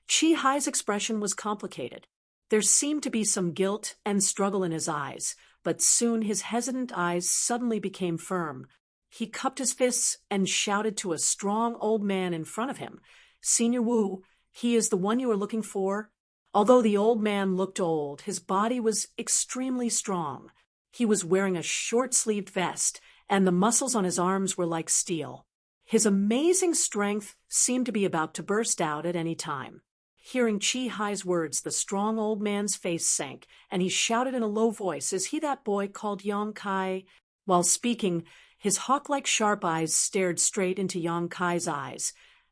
Chi Hai's expression was complicated. There seemed to be some guilt and struggle in his eyes, but soon his hesitant eyes suddenly became firm. He cupped his fists and shouted to a strong old man in front of him, Senior Wu, he is the one you are looking for? Although the old man looked old, his body was extremely strong. He was wearing a short-sleeved vest, and the muscles on his arms were like steel. His amazing strength seemed to be about to burst out at any time. Hearing Chi Hai's words, the strong old man's face sank, and he shouted in a low voice, Is he that boy called Yang Kai? While speaking, his hawk-like sharp eyes stared straight into Yang Kai's eyes,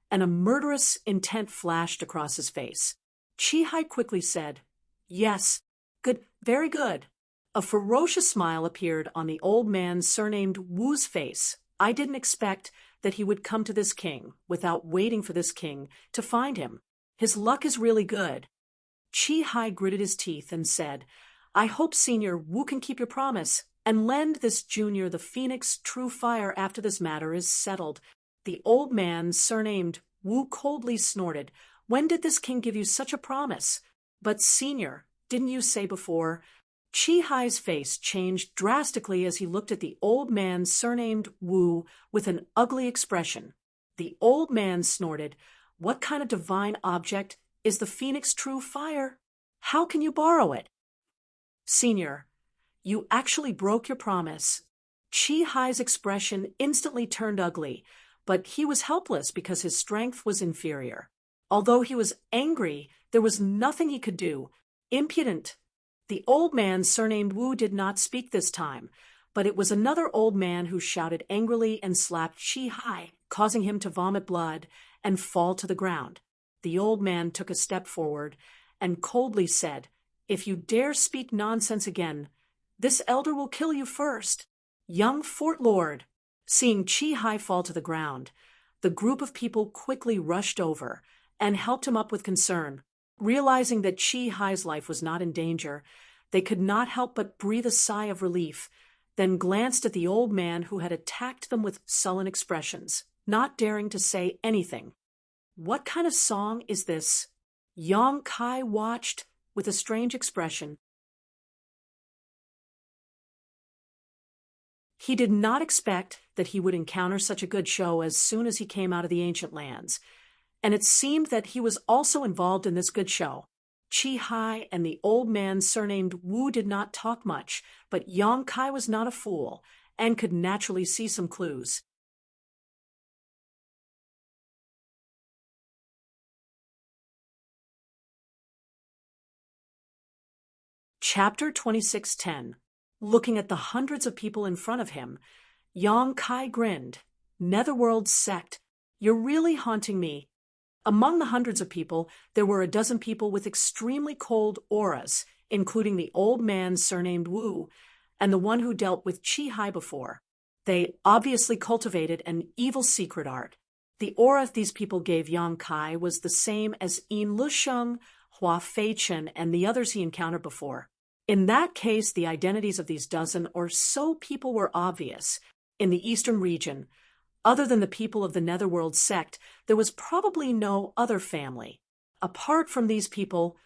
and a murderous intent flashed across his face. Chi Hai quickly said, Yes, good, very good. A ferocious smile appeared on the old man's surnamed Wu's face. I didn't expect that he would come to this king without waiting for this king to find him. His luck is really good. Chi-Hai gritted his teeth and said, I hope, Senior, Wu can keep your promise and lend this junior the Phoenix true fire after this matter is settled. The old man, surnamed Wu, coldly snorted. When did this king give you such a promise? But, Senior, didn't you say before? Chi-Hai's face changed drastically as he looked at the old man, surnamed Wu, with an ugly expression. The old man snorted, What kind of divine object is the Phoenix true fire? How can you borrow it? Senior, you actually broke your promise. Chi-Hai's expression instantly turned ugly, but he was helpless because his strength was inferior. Although he was angry, there was nothing he could do. Impudent! The old man, surnamed Wu, did not speak this time, but it was another old man who shouted angrily and slapped Chi-Hai, causing him to vomit blood and fall to the ground. The old man took a step forward and coldly said, If you dare speak nonsense again, this elder will kill you first. Young Fort Lord! Seeing Chi-Hai fall to the ground, the group of people quickly rushed over and helped him up with concern. Realizing that Chi-Hai's life was not in danger, they could not help but breathe a sigh of relief, then glanced at the old man who had attacked them with sullen expressions, not daring to say anything. What kind of song is this? Yang Kai watched with a strange expression. He did not expect that he would encounter such a good show as soon as he came out of the ancient lands, and it seemed that he was also involved in this good show. Chi-Hai and the old man surnamed Wu did not talk much, but Yang Kai was not a fool and could naturally see some clues. Chapter 26:10. Looking at the hundreds of people in front of him, Yang Kai grinned. Netherworld sect, you're really haunting me. Among the hundreds of people, there were a dozen people with extremely cold auras, including the old man surnamed Wu, and the one who dealt with Chi-Hai before. They obviously cultivated an evil secret art. The aura these people gave Yang Kai was the same as Yin Lusheng, Hua Feichen, and the others he encountered before. In that case, the identities of these dozen or so people were obvious. In the eastern region, other than the people of the Netherworld sect, there was probably no other family. Apart from these people,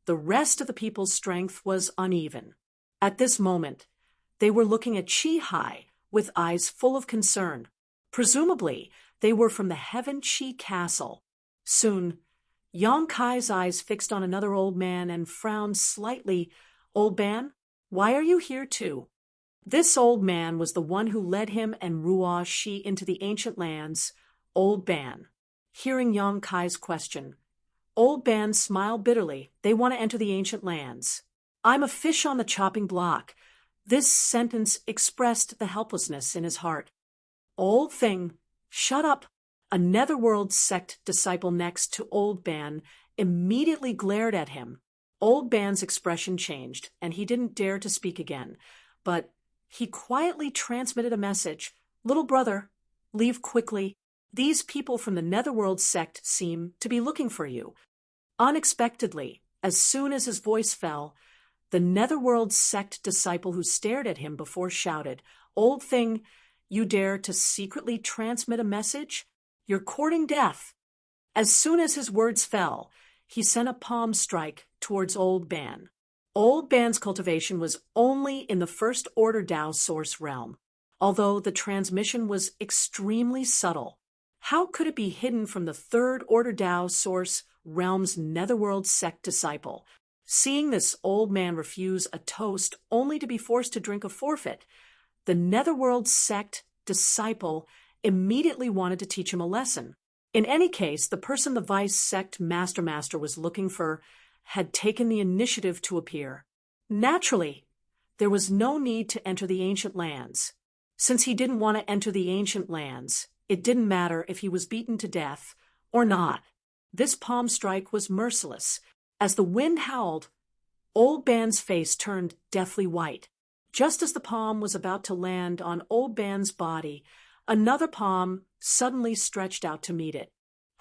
the rest of the people's strength was uneven. At this moment, they were looking at Chi-Hai with eyes full of concern. Presumably, they were from the Heaven Chi Castle. Soon, Yang Kai's eyes fixed on another old man and frowned slightly. Old man, why are you here too? This old man was the one who led him and Ruo Shi into the ancient lands, Old Ban. Hearing Yang Kai's question, Old Ban smiled bitterly. They want to enter the ancient lands. I'm a fish on the chopping block. This sentence expressed the helplessness in his heart. Old thing, shut up. A Netherworld sect disciple next to Old Ban immediately glared at him. Old Ban's expression changed, and he didn't dare to speak again, but he quietly transmitted a message. Little brother, leave quickly. These people from the Netherworld sect seem to be looking for you. Unexpectedly, as soon as his voice fell, the Netherworld sect disciple who stared at him before shouted, Old thing, you dare to secretly transmit a message? You're courting death. As soon as his words fell, he sent a palm strike towards Old Ban. Old Ban's cultivation was only in the First Order Tao source realm, although the transmission was extremely subtle. How could it be hidden from the Third Order Tao source realm's Netherworld sect disciple? Seeing this old man refuse a toast only to be forced to drink a forfeit, the Netherworld sect disciple immediately wanted to teach him a lesson. In any case, the person the Vice Sect Master was looking for had taken the initiative to appear. Naturally, there was no need to enter the ancient lands. Since he didn't want to enter the ancient lands, it didn't matter if he was beaten to death or not. This palm strike was merciless. As the wind howled, Old Ban's face turned deathly white. Just as the palm was about to land on Old Ban's body, Another palm suddenly stretched out to meet it.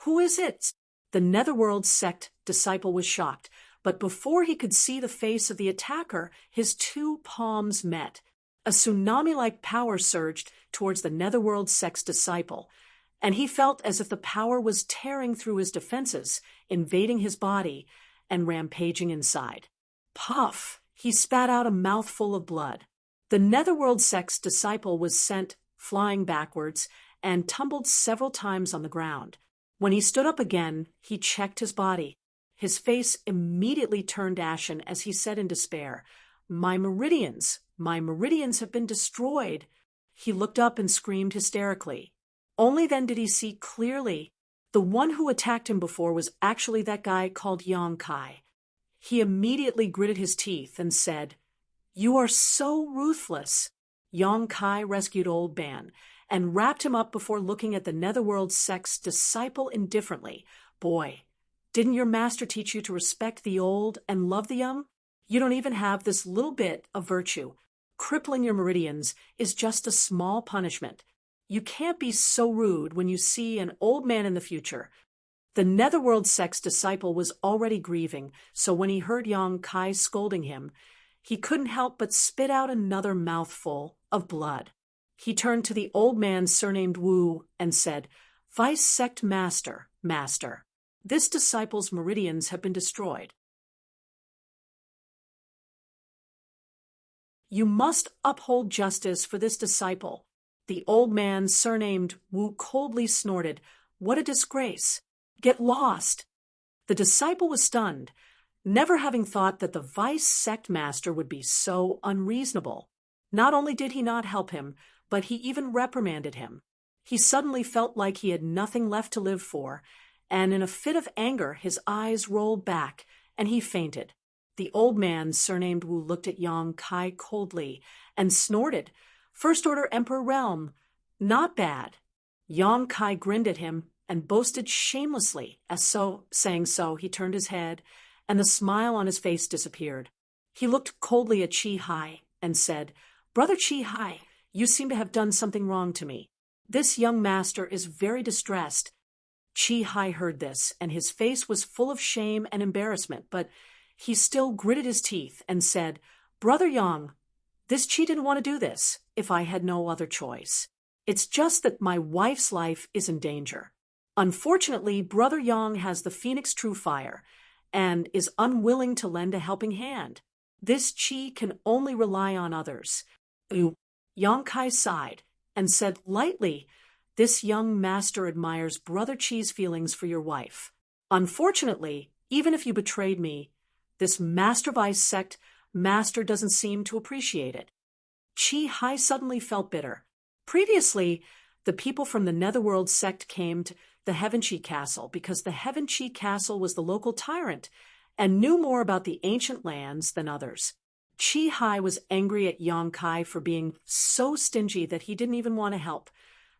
Who is it? The Netherworld sect disciple was shocked, but before he could see the face of the attacker, his two palms met. A tsunami-like power surged towards the Netherworld sect's disciple, and he felt as if the power was tearing through his defenses, invading his body, and rampaging inside. Puff! He spat out a mouthful of blood. The Netherworld sect's disciple was sent flying backwards and tumbled several times on the ground. When he stood up again, he checked his body. His face immediately turned ashen as he said in despair, my meridians have been destroyed." He looked up and screamed hysterically. Only then did he see clearly. The one who attacked him before was actually that guy called Yang Kai. He immediately gritted his teeth and said, "You are so ruthless." Yang Kai rescued Old Man and wrapped him up before looking at the Netherworld sect's disciple indifferently. "Boy, didn't your master teach you to respect the old and love the young? You don't even have this little bit of virtue. Crippling your meridians is just a small punishment. You can't be so rude when you see an old man in the future." The Netherworld sect's disciple was already grieving, so when he heard Yang Kai scolding him, he couldn't help but spit out another mouthful of blood. He turned to the old man surnamed Wu and said, "Vice sect master, this disciple's meridians have been destroyed. You must uphold justice for this disciple." The old man surnamed Wu coldly snorted, "What a disgrace! Get lost!" The disciple was stunned, never having thought that the vice sect master would be so unreasonable. Not only did he not help him, but he even reprimanded him. He suddenly felt like he had nothing left to live for, and in a fit of anger his eyes rolled back, and he fainted. The old man surnamed Wu looked at Yang Kai coldly and snorted, "First Order Emperor Realm, not bad." Yang Kai grinned at him and boasted shamelessly, saying so, he turned his head, and the smile on his face disappeared. He looked coldly at Chi Hai and said, "Brother Chi Hai, you seem to have done something wrong to me. This young master is very distressed." Chi Hai heard this, and his face was full of shame and embarrassment, but he still gritted his teeth and said, "Brother Yang, this Chi didn't want to do this if I had no other choice. It's just that my wife's life is in danger. Unfortunately, Brother Yang has the Phoenix True Fire and is unwilling to lend a helping hand. This Chi can only rely on others." Yang Kai sighed and said lightly, "This young master admires Brother Chi's feelings for your wife. Unfortunately, even if you betrayed me, this Master Vice sect master doesn't seem to appreciate it." Chi Hai suddenly felt bitter. Previously, the people from the Netherworld sect came to the Heaven Chi Castle because the Heaven Chi Castle was the local tyrant and knew more about the ancient lands than others. Chi Hai was angry at Yang Kai for being so stingy that he didn't even want to help,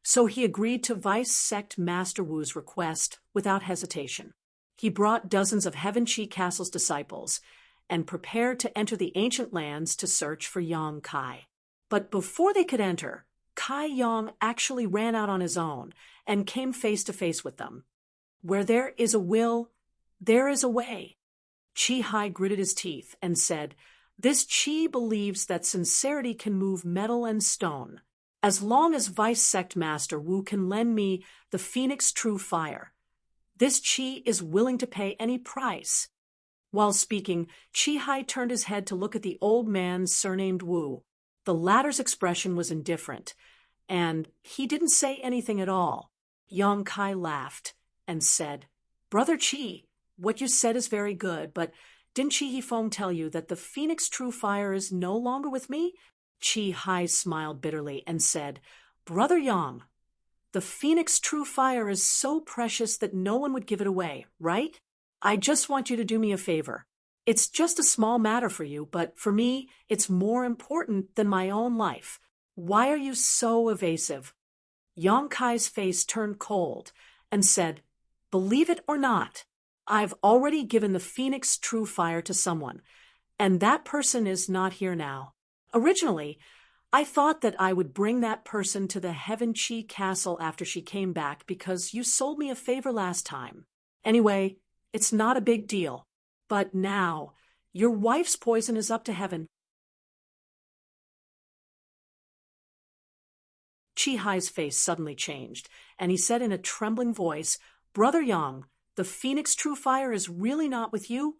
so he agreed to Vice Sect Master Wu's request without hesitation. He brought dozens of Heaven Chi Castle's disciples and prepared to enter the ancient lands to search for Yang Kai. But before they could enter, Kai Yang actually ran out on his own and came face to face with them. Where there is a will, there is a way. Chi Hai gritted his teeth and said, "This Chi believes that sincerity can move metal and stone. As long as Vice Sect Master Wu can lend me the Phoenix True Fire, this Chi is willing to pay any price." While speaking, Chi Hai turned his head to look at the old man surnamed Wu. The latter's expression was indifferent, and he didn't say anything at all. Yang Kai laughed and said, "Brother Chi, what you said is very good, but didn't Chi Hifeng tell you that the Phoenix True Fire is no longer with me?" Chi Hai smiled bitterly and said, "Brother Yang, the Phoenix True Fire is so precious that no one would give it away, right? I just want you to do me a favor. It's just a small matter for you, but for me, it's more important than my own life. Why are you so evasive?" Yang Kai's face turned cold and said, "Believe it or not, I've already given the Phoenix True Fire to someone, and that person is not here now. Originally, I thought that I would bring that person to the Heaven Chi castle after she came back because you sold me a favor last time. Anyway, it's not a big deal. But now, your wife's poison is up to heaven. Chi Hai's face suddenly changed, and he said in a trembling voice, Brother Yang, the Phoenix True Fire is really not with you?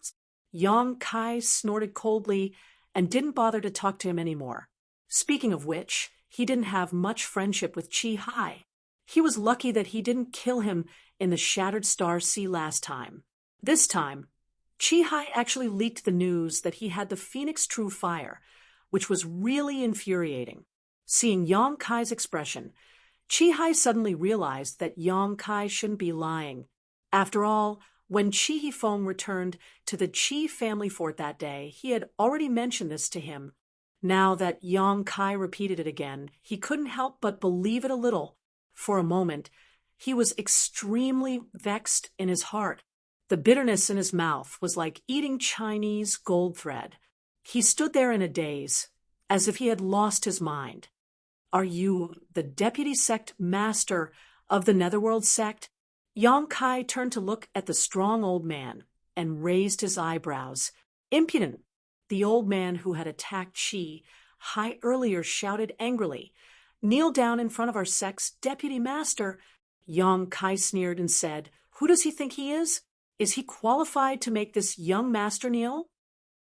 Yang Kai snorted coldly and didn't bother to talk to him anymore. Speaking of which, he didn't have much friendship with Chi Hai. He was lucky that he didn't kill him in the Shattered Star Sea last time. This time, Chi Hai actually leaked the news that he had the Phoenix True Fire, which was really infuriating. Seeing Yang Kai's expression, Chi Hai suddenly realized that Yang Kai shouldn't be lying. After all, when Chi Hifeng returned to the Chi family fort that day, he had already mentioned this to him. Now that Yang Kai repeated it again, he couldn't help but believe it a little. For a moment, he was extremely vexed in his heart. The bitterness in his mouth was like eating Chinese gold thread. He stood there in a daze, as if he had lost his mind. Are you the deputy sect master of the Netherworld sect? Yang Kai turned to look at the strong old man and raised his eyebrows. Impudent! The old man who had attacked Chi Hai earlier shouted angrily. Kneel down in front of our sect's deputy master. Yang Kai sneered and said, Who does he think he is? Is he qualified to make this young master kneel?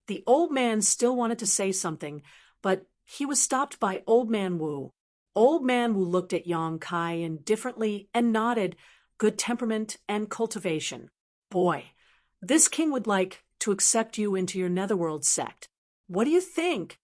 The old man still wanted to say something, but he was stopped by Old Man Wu. Old Man Wu looked at Yang Kai indifferently and nodded, good temperament and cultivation. Boy, this king would like to accept you into your Netherworld sect. What do you think?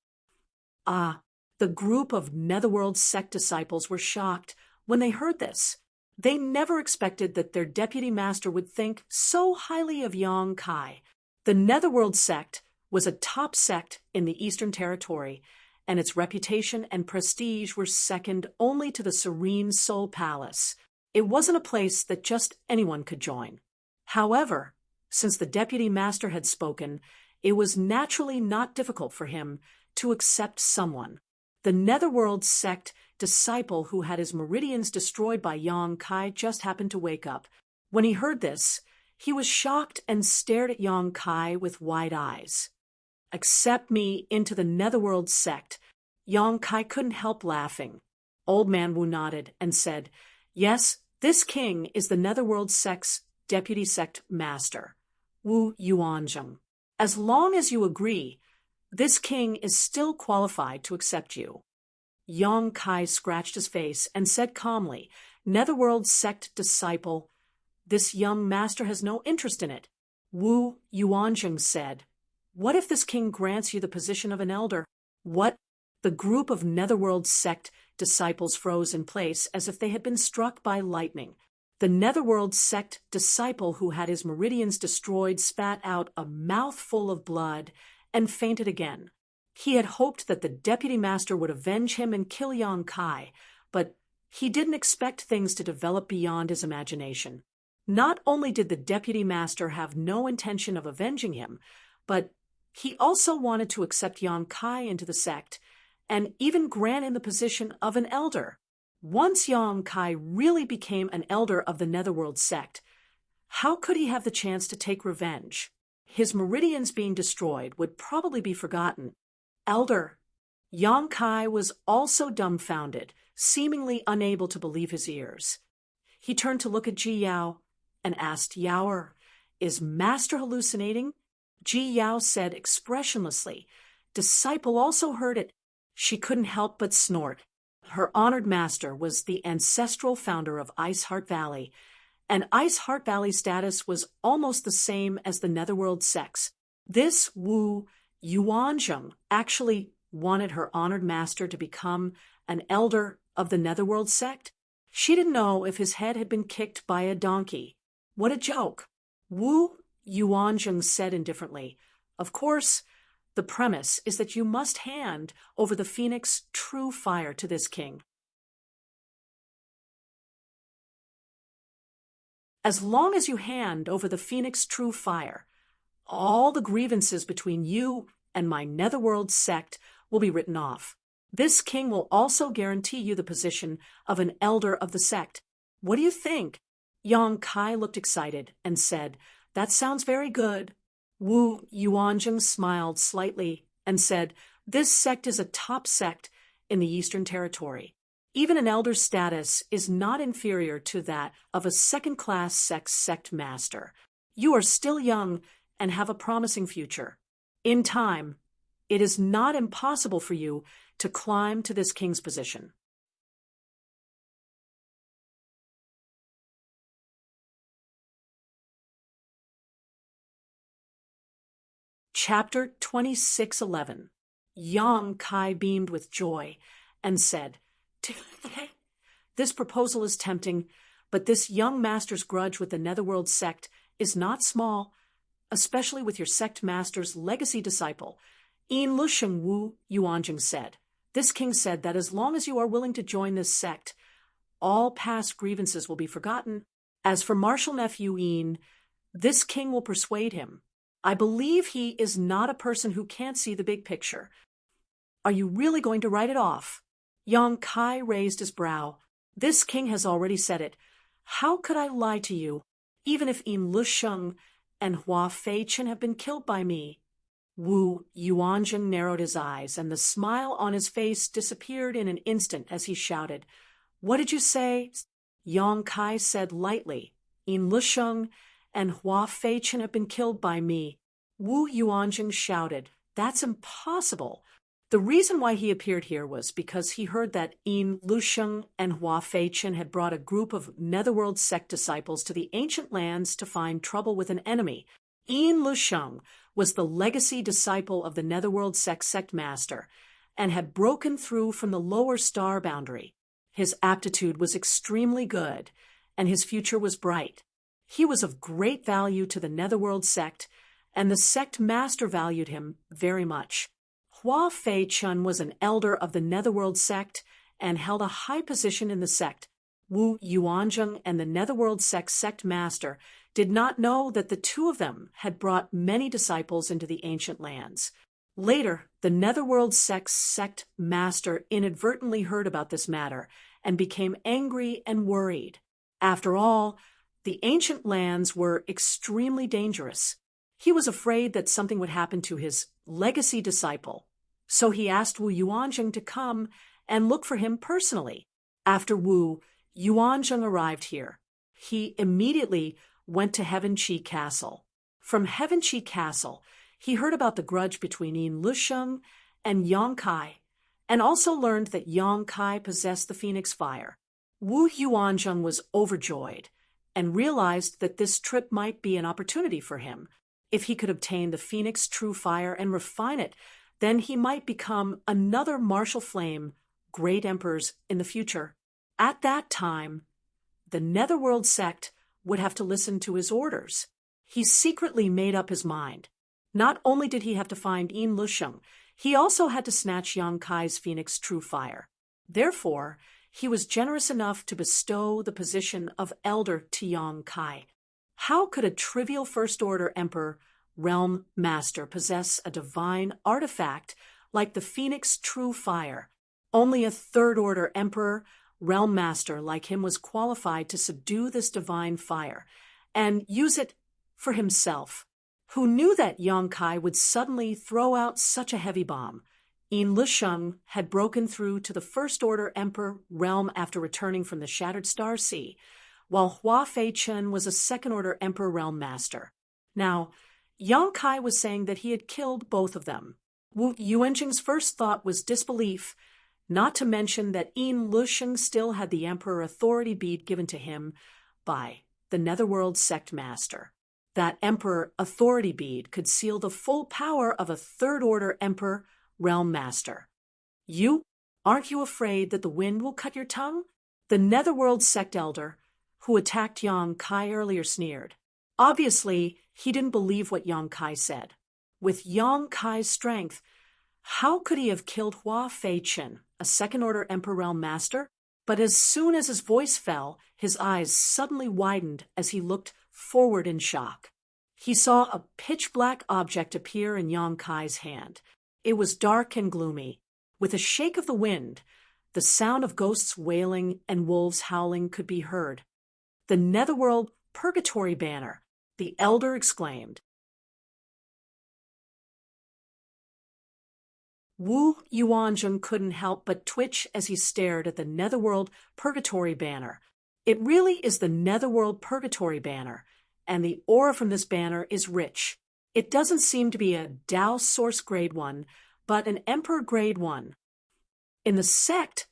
The group of Netherworld sect disciples were shocked when they heard this. They never expected that their deputy master would think so highly of Yang Kai. The Netherworld sect was a top sect in the Eastern Territory, and its reputation and prestige were second only to the Serene Soul Palace. It wasn't a place that just anyone could join. However, since the deputy master had spoken, it was naturally not difficult for him to accept someone. The Netherworld sect disciple who had his meridians destroyed by Yang Kai just happened to wake up. When he heard this, he was shocked and stared at Yang Kai with wide eyes. Accept me into the Netherworld sect. Yang Kai couldn't help laughing. Old Man Wu nodded and said, Yes, this king is the Netherworld sect's deputy sect master, Wu Yuanzheng. As long as you agree, this king is still qualified to accept you. Yang Kai scratched his face and said calmly, Netherworld sect disciple, this young master has no interest in it. Wu Yuanzheng said, What if this king grants you the position of an elder? What? The group of Netherworld sect disciples froze in place as if they had been struck by lightning. The Netherworld sect disciple who had his meridians destroyed spat out a mouthful of blood and fainted again. He had hoped that the deputy master would avenge him and kill Yang Kai, but he didn't expect things to develop beyond his imagination. Not only did the deputy master have no intention of avenging him, but he also wanted to accept Yang Kai into the sect and even grant him the position of an elder. Once Yang Kai really became an elder of the Netherworld sect, how could he have the chance to take revenge? His meridians being destroyed would probably be forgotten. Elder. Yang Kai was also dumbfounded, seemingly unable to believe his ears. He turned to look at Ji Yao and asked, Yaoer, is Master hallucinating? Ji Yao said expressionlessly. Disciple also heard it. She couldn't help but snort. Her honored master was the ancestral founder of Ice Heart Valley, and Ice Heart Valley's status was almost the same as the Netherworld sects. This Wu Yuanzheng actually wanted her honored master to become an elder of the Netherworld sect. She didn't know if his head had been kicked by a donkey. What a joke! Wu Yuanzheng said indifferently, Of course, the premise is that you must hand over the Phoenix True Fire to this king. As long as you hand over the Phoenix True Fire, all the grievances between you and my Netherworld sect will be written off. This king will also guarantee you the position of an elder of the sect. What do you think? Yang Kai looked excited and said, That sounds very good. Wu Yuanjing smiled slightly and said, This sect is a top sect in the Eastern Territory. Even an elder's status is not inferior to that of a second-class sect master. You are still young and have a promising future. In time, it is not impossible for you to climb to this king's position. Chapter 26:11. Yang Kai beamed with joy and said, This proposal is tempting, but this young master's grudge with the Netherworld sect is not small, especially with your sect master's legacy disciple. In Lusheng Wu Yuanjing said, This king said that as long as you are willing to join this sect, all past grievances will be forgotten. As for Marshal Nephew Yin, this king will persuade him. I believe he is not a person who can't see the big picture. Are you really going to write it off? Yang Kai raised his brow. This king has already said it. How could I lie to you, even if Yin Lusheng and Hua Feichen have been killed by me? Wu Yuanjing narrowed his eyes, and the smile on his face disappeared in an instant as he shouted, What did you say? Yang Kai said lightly, Yin Lusheng and Hua Feichen have been killed by me. Wu Yuanjing shouted, That's impossible. The reason why he appeared here was because he heard that Yin Lusheng and Hua Feichen had brought a group of Netherworld sect disciples to the ancient lands to find trouble with an enemy. Yin Lusheng was the legacy disciple of the Netherworld sect master and had broken through from the lower star boundary. His aptitude was extremely good, and his future was bright. He was of great value to the Netherworld sect, and the sect master valued him very much. Hua Feichen was an elder of the Netherworld sect and held a high position in the sect. Wu Yuanjing and the Netherworld sect master did not know that the two of them had brought many disciples into the ancient lands. Later, the Netherworld sect master inadvertently heard about this matter and became angry and worried. After all, the ancient lands were extremely dangerous. He was afraid that something would happen to his legacy disciple, so he asked Wu Yuanjing to come and look for him personally. After Wu Yuanjing arrived here, he immediately went to Heavenchi Castle. From Heavenchi Castle, he heard about the grudge between Yin Lusheng and Yang Kai, and also learned that Yang Kai possessed the Phoenix Fire. Wu Yuanjing was overjoyed and realized that this trip might be an opportunity for him. If he could obtain the Phoenix True Fire and refine it, then he might become another martial flame, great emperors in the future. At that time, the Netherworld sect would have to listen to his orders. He secretly made up his mind. Not only did he have to find Yin Lusheng, he also had to snatch Yang Kai's Phoenix True Fire. Therefore, he was generous enough to bestow the position of elder to Yang Kai. How could a trivial first-order emperor, realm master, possess a divine artifact like the Phoenix True Fire? Only a third-order emperor, realm master like him was qualified to subdue this divine fire and use it for himself. Who knew that Yang Kai would suddenly throw out such a heavy bomb? Yin Lusheng had broken through to the first-order emperor realm after returning from the Shattered Star Sea, while Hua Feichen was a second-order emperor realm master. Now, Yang Kai was saying that he had killed both of them. Wu Yuanjing's first thought was disbelief, not to mention that Yin Lusheng still had the emperor authority bead given to him by the Netherworld sect master. That emperor authority bead could seal the full power of a third-order emperor realm master. Aren't you afraid that the wind will cut your tongue? The Netherworld sect elder, who attacked Yang Kai earlier, sneered. Obviously, he didn't believe what Yang Kai said. With Yang Kai's strength, how could he have killed Hua Feichen, a second-order emperor realm master? But as soon as his voice fell, his eyes suddenly widened as he looked forward in shock. He saw a pitch-black object appear in Yang Kai's hand. It was dark and gloomy. With a shake of the wind, the sound of ghosts wailing and wolves howling could be heard. "The netherworld purgatory banner," the elder exclaimed. Wu Yuanzheng couldn't help but twitch as he stared at the netherworld purgatory banner. It really is the netherworld purgatory banner, and the aura from this banner is rich. It doesn't seem to be a Dao Source Grade 1, but an Emperor Grade 1. In the sect,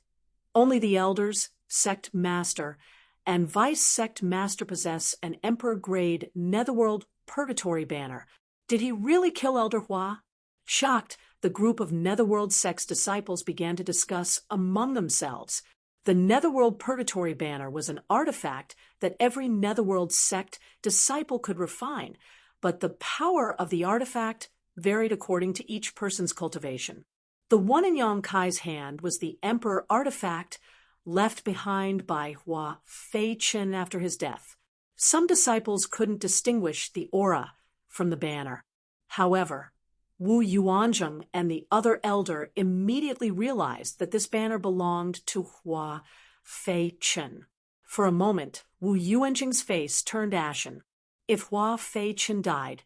only the elders, sect master, and vice sect master possess an Emperor Grade netherworld purgatory banner. Did he really kill Elder Hua? Shocked, the group of netherworld sect's disciples began to discuss among themselves. The netherworld purgatory banner was an artifact that every netherworld sect disciple could refine, but the power of the artifact varied according to each person's cultivation. The one in Yang Kai's hand was the Emperor artifact left behind by Hua Feichen after his death. Some disciples couldn't distinguish the aura from the banner. However, Wu Yuanzheng and the other elder immediately realized that this banner belonged to Hua Feichen. For a moment, Wu Yuanzheng's face turned ashen. If Hua Feichen died,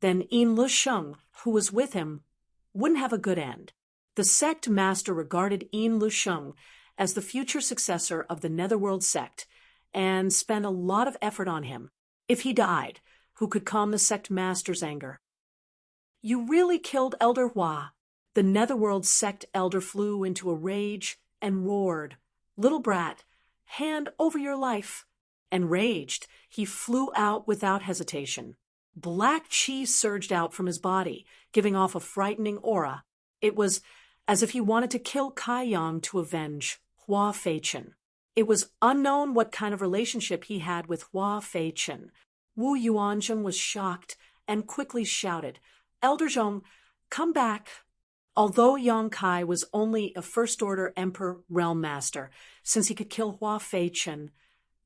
then Yin Lusheng, who was with him, wouldn't have a good end. The sect master regarded Yin Lusheng as the future successor of the Netherworld sect and spent a lot of effort on him. If he died, who could calm the sect master's anger? "You really killed Elder Hua." The Netherworld sect elder flew into a rage and roared, "Little brat, hand over your life." Enraged, he flew out without hesitation. Black chi surged out from his body, giving off a frightening aura. It was as if he wanted to kill Kai Yang to avenge Hua Feichen. It was unknown what kind of relationship he had with Hua Feichen. Wu Yuanzheng was shocked and quickly shouted, "Elder Zhong, come back." Although Yang Kai was only a first-order Emperor Realm Master, since he could kill Hua Feichen,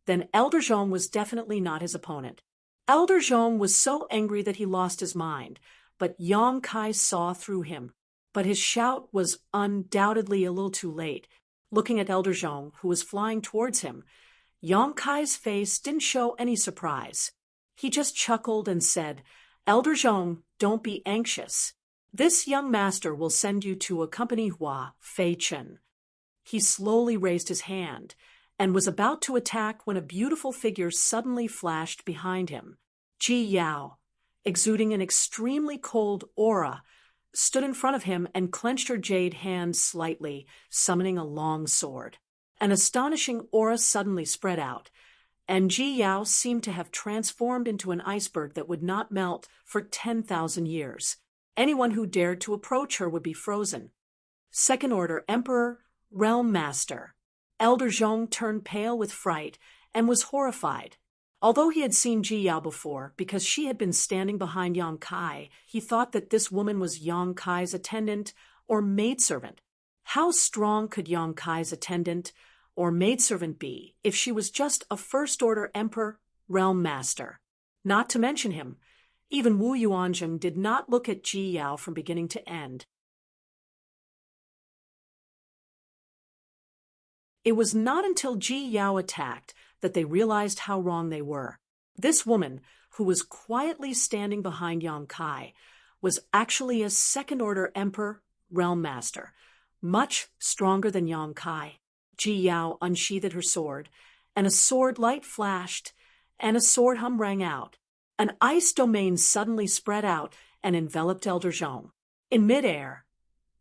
then Elder Zhong was definitely not his opponent. Elder Zhong was so angry that he lost his mind, but Yang Kai saw through him. But his shout was undoubtedly a little too late. Looking at Elder Zhong, who was flying towards him, Yang Kai's face didn't show any surprise. He just chuckled and said, "Elder Zhong, don't be anxious. This young master will send you to accompany Hua Feichen." He slowly raised his hand and was about to attack when a beautiful figure suddenly flashed behind him. Ji Yao, exuding an extremely cold aura, stood in front of him and clenched her jade hand slightly, summoning a long sword. An astonishing aura suddenly spread out, and Ji Yao seemed to have transformed into an iceberg that would not melt for 10,000 years. Anyone who dared to approach her would be frozen. Second Order Emperor, Realm Master. Elder Zhong turned pale with fright and was horrified. Although he had seen Ji Yao before, because she had been standing behind Yang Kai, he thought that this woman was Yang Kai's attendant or maidservant. How strong could Yang Kai's attendant or maidservant be if she was just a first-order Emperor Realm Master? Not to mention him, even Wu Yuanzheng did not look at Ji Yao from beginning to end. It was not until Ji Yao attacked that they realized how wrong they were. This woman, who was quietly standing behind Yang Kai, was actually a second-order Emperor Realm Master, much stronger than Yang Kai. Ji Yao unsheathed her sword, and a sword light flashed, and a sword hum rang out. An ice domain suddenly spread out and enveloped Elder Zhong. In midair,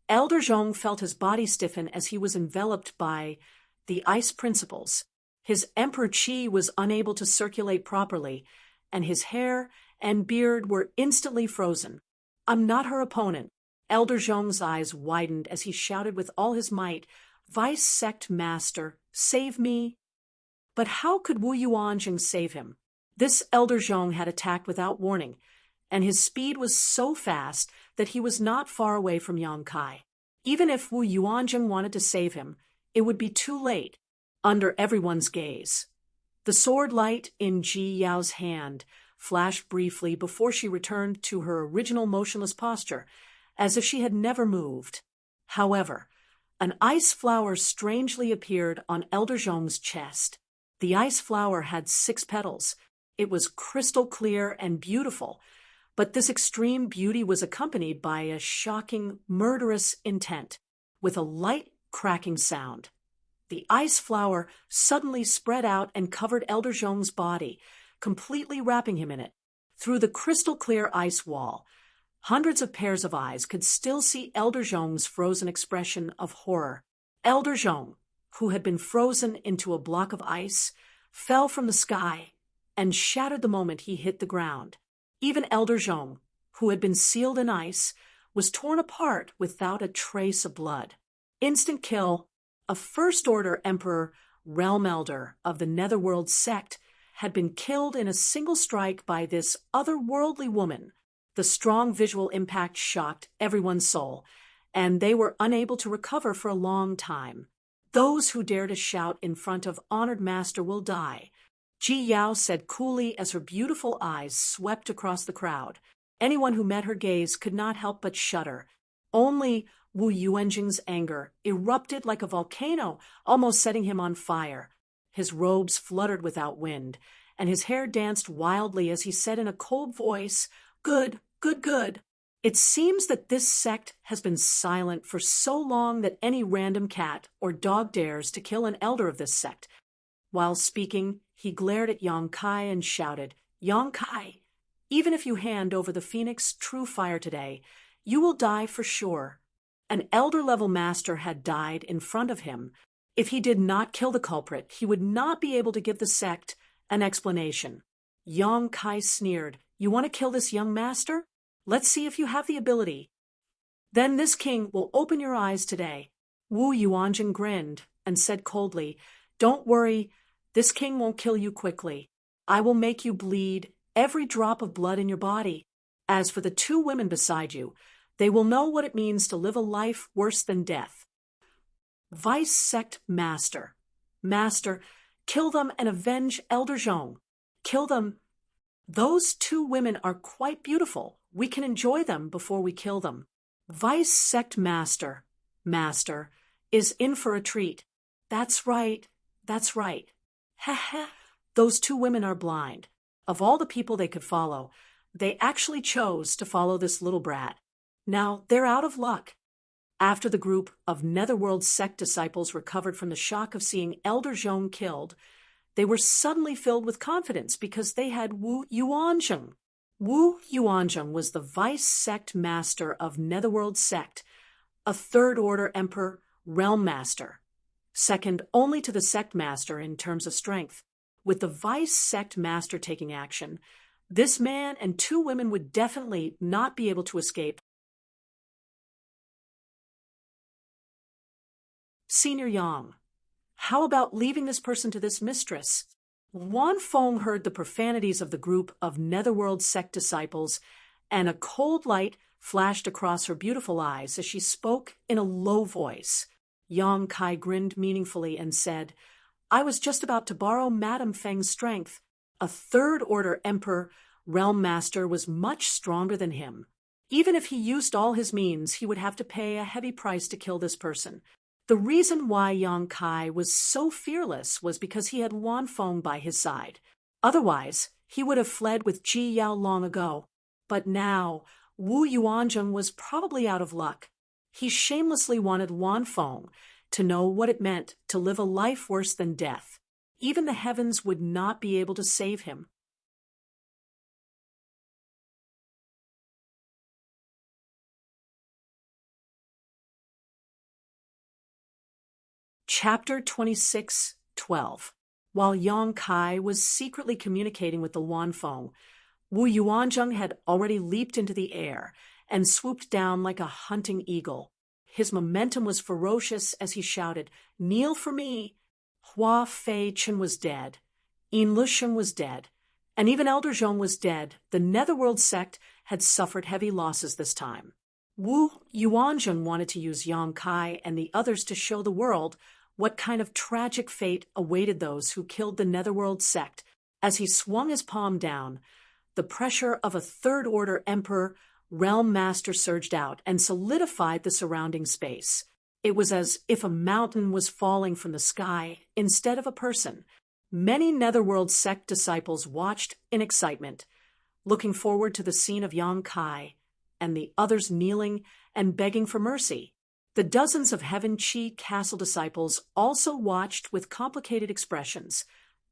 Elder Zhong felt his body stiffen as he was enveloped by the ice principles. His Emperor Qi was unable to circulate properly, and his hair and beard were instantly frozen. "I'm not her opponent." Elder Zhong's eyes widened as he shouted with all his might, "Vice Sect Master, save me!" But how could Wu Yuanzheng save him? This Elder Zhong had attacked without warning, and his speed was so fast that he was not far away from Yang Kai. Even if Wu Yuanzheng wanted to save him, it would be too late. Under everyone's gaze, the sword light in Ji Yao's hand flashed briefly before she returned to her original motionless posture, as if she had never moved. However, An ice flower strangely appeared on Elder Zhong's chest. The ice flower had 6 petals. It was crystal clear and beautiful, but this extreme beauty was accompanied by a shocking, murderous intent, with a light cracking sound. The ice flower suddenly spread out and covered Elder Zhong's body, completely wrapping him in it. Through the crystal-clear ice wall, hundreds of pairs of eyes could still see Elder Zhong's frozen expression of horror. Elder Zhong, who had been frozen into a block of ice, fell from the sky and shattered the moment he hit the ground. Even Elder Zhong, who had been sealed in ice, was torn apart without a trace of blood. Instant kill. A First-Order Emperor, Realm Elder of the Netherworld sect, had been killed in a single strike by this otherworldly woman. The strong visual impact shocked everyone's soul, and they were unable to recover for a long time. Those who dare to shout in front of honored master will die, Ji Yao said coolly as her beautiful eyes swept across the crowd. Anyone who met her gaze could not help but shudder. Only Wu Yuanjing's anger erupted like a volcano, almost setting him on fire. His robes fluttered without wind, and his hair danced wildly as he said in a cold voice, "Good, good, good." It seems that this sect has been silent for so long that any random cat or dog dares to kill an elder of this sect. While speaking, he glared at Yang Kai and shouted, "Yang Kai, even if you hand over the Phoenix True Fire today, you will die for sure." An elder-level master had died in front of him. If he did not kill the culprit, he would not be able to give the sect an explanation. Yang Kai sneered, "You want to kill this young master? Let's see if you have the ability. Then this king will open your eyes today." Wu Yuanjing grinned and said coldly, "Don't worry, this king won't kill you quickly. I will make you bleed every drop of blood in your body. As for the 2 women beside you, they will know what it means to live a life worse than death." Vice Sect Master. Master, kill them and avenge Elder Zhong. Kill them. Those 2 women are quite beautiful. We can enjoy them before we kill them. Vice Sect Master. Master is in for a treat. That's right. That's right. Ha ha. Those 2 women are blind. Of all the people they could follow, they actually chose to follow this little brat. Now they're out of luck. After the group of Netherworld sect disciples recovered from the shock of seeing Elder Zhong killed, they were suddenly filled with confidence because they had Wu Yuanzheng. Wu Yuanzheng was the vice sect master of Netherworld sect, a Third-Order Emperor realm master, second only to the sect master in terms of strength. With the vice sect master taking action, this man and 2 women would definitely not be able to escape. Senior Yang, how about leaving this person to this mistress? Wan Feng heard the profanities of the group of Netherworld sect disciples, and a cold light flashed across her beautiful eyes as she spoke in a low voice. Yang Kai grinned meaningfully and said, "I was just about to borrow Madame Feng's strength. A Third-Order Emperor realm master was much stronger than him. Even if he used all his means, he would have to pay a heavy price to kill this person." The reason why Yang Kai was so fearless was because he had Wan Feng by his side. Otherwise, he would have fled with Ji Yao long ago. But now, Wu Yuanzheng was probably out of luck. He shamelessly wanted Wan Feng to know what it meant to live a life worse than death. Even the heavens would not be able to save him. Chapter 26:12. While Yang Kai was secretly communicating with the Wan Feng, Wu Yuanzheng had already leaped into the air and swooped down like a hunting eagle. His momentum was ferocious as he shouted, "Kneel for me!" Hua Fei Chen was dead. Yin Lusheng was dead. And even Elder Zhong was dead. The Netherworld sect had suffered heavy losses this time. Wu Yuanzheng wanted to use Yang Kai and the others to show the world what kind of tragic fate awaited those who killed the Netherworld sect. As he swung his palm down, the pressure of a Third-Order Emperor realm master surged out and solidified the surrounding space. It was as if a mountain was falling from the sky instead of a person. Many Netherworld sect disciples watched in excitement, looking forward to the scene of Yang Kai and the others kneeling and begging for mercy. The dozens of Heaven Chi Castle disciples also watched with complicated expressions,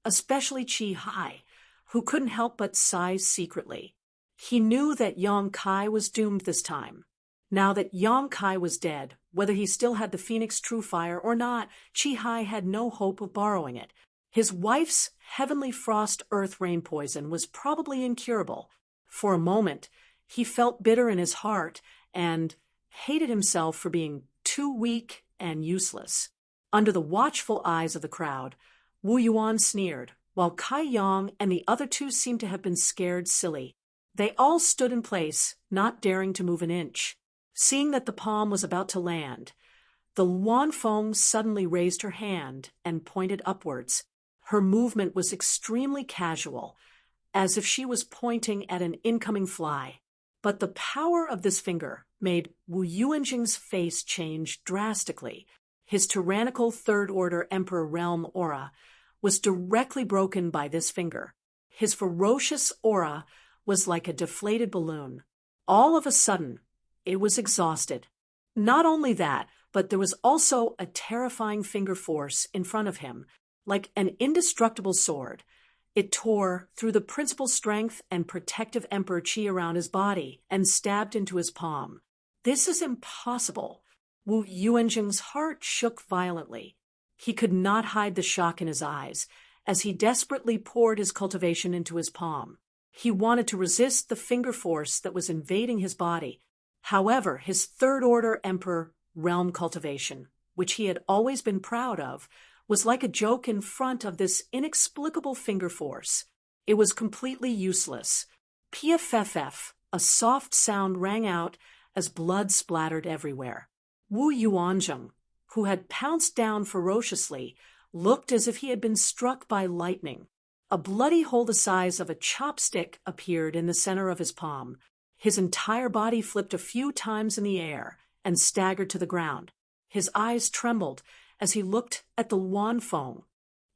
especially Chi Hai, who couldn't help but sigh secretly. He knew that Yang Kai was doomed this time. Now that Yang Kai was dead, whether he still had the Phoenix True Fire or not, Chi Hai had no hope of borrowing it. His wife's Heavenly Frost Earth Rain poison was probably incurable. For a moment, he felt bitter in his heart and hated himself for being too weak and useless. Under the watchful eyes of the crowd, Wu Yuan sneered, while Kai Yang and the other two seemed to have been scared silly. They all stood in place, not daring to move an inch. Seeing that the palm was about to land, the Luan Feng suddenly raised her hand and pointed upwards. Her movement was extremely casual, as if she was pointing at an incoming fly. But the power of this finger made Wu Yuanjing's face change drastically. His tyrannical Third-Order Emperor realm aura was directly broken by this finger. His ferocious aura was like a deflated balloon. All of a sudden, it was exhausted. Not only that, but there was also a terrifying finger force in front of him, like an indestructible sword. It tore through the principal strength and protective Emperor Qi around his body and stabbed into his palm. This is impossible. Wu Yuanjing's heart shook violently. He could not hide the shock in his eyes as he desperately poured his cultivation into his palm. He wanted to resist the finger force that was invading his body. However, his Third-Order Emperor realm cultivation, which he had always been proud of, was like a joke in front of this inexplicable finger force. It was completely useless. PFFF, a soft sound rang out as blood splattered everywhere. Wu Yuanzheng, who had pounced down ferociously, looked as if he had been struck by lightning. A bloody hole the size of a chopstick appeared in the center of his palm. His entire body flipped a few times in the air and staggered to the ground. His eyes trembled as he looked at the Luan Feng.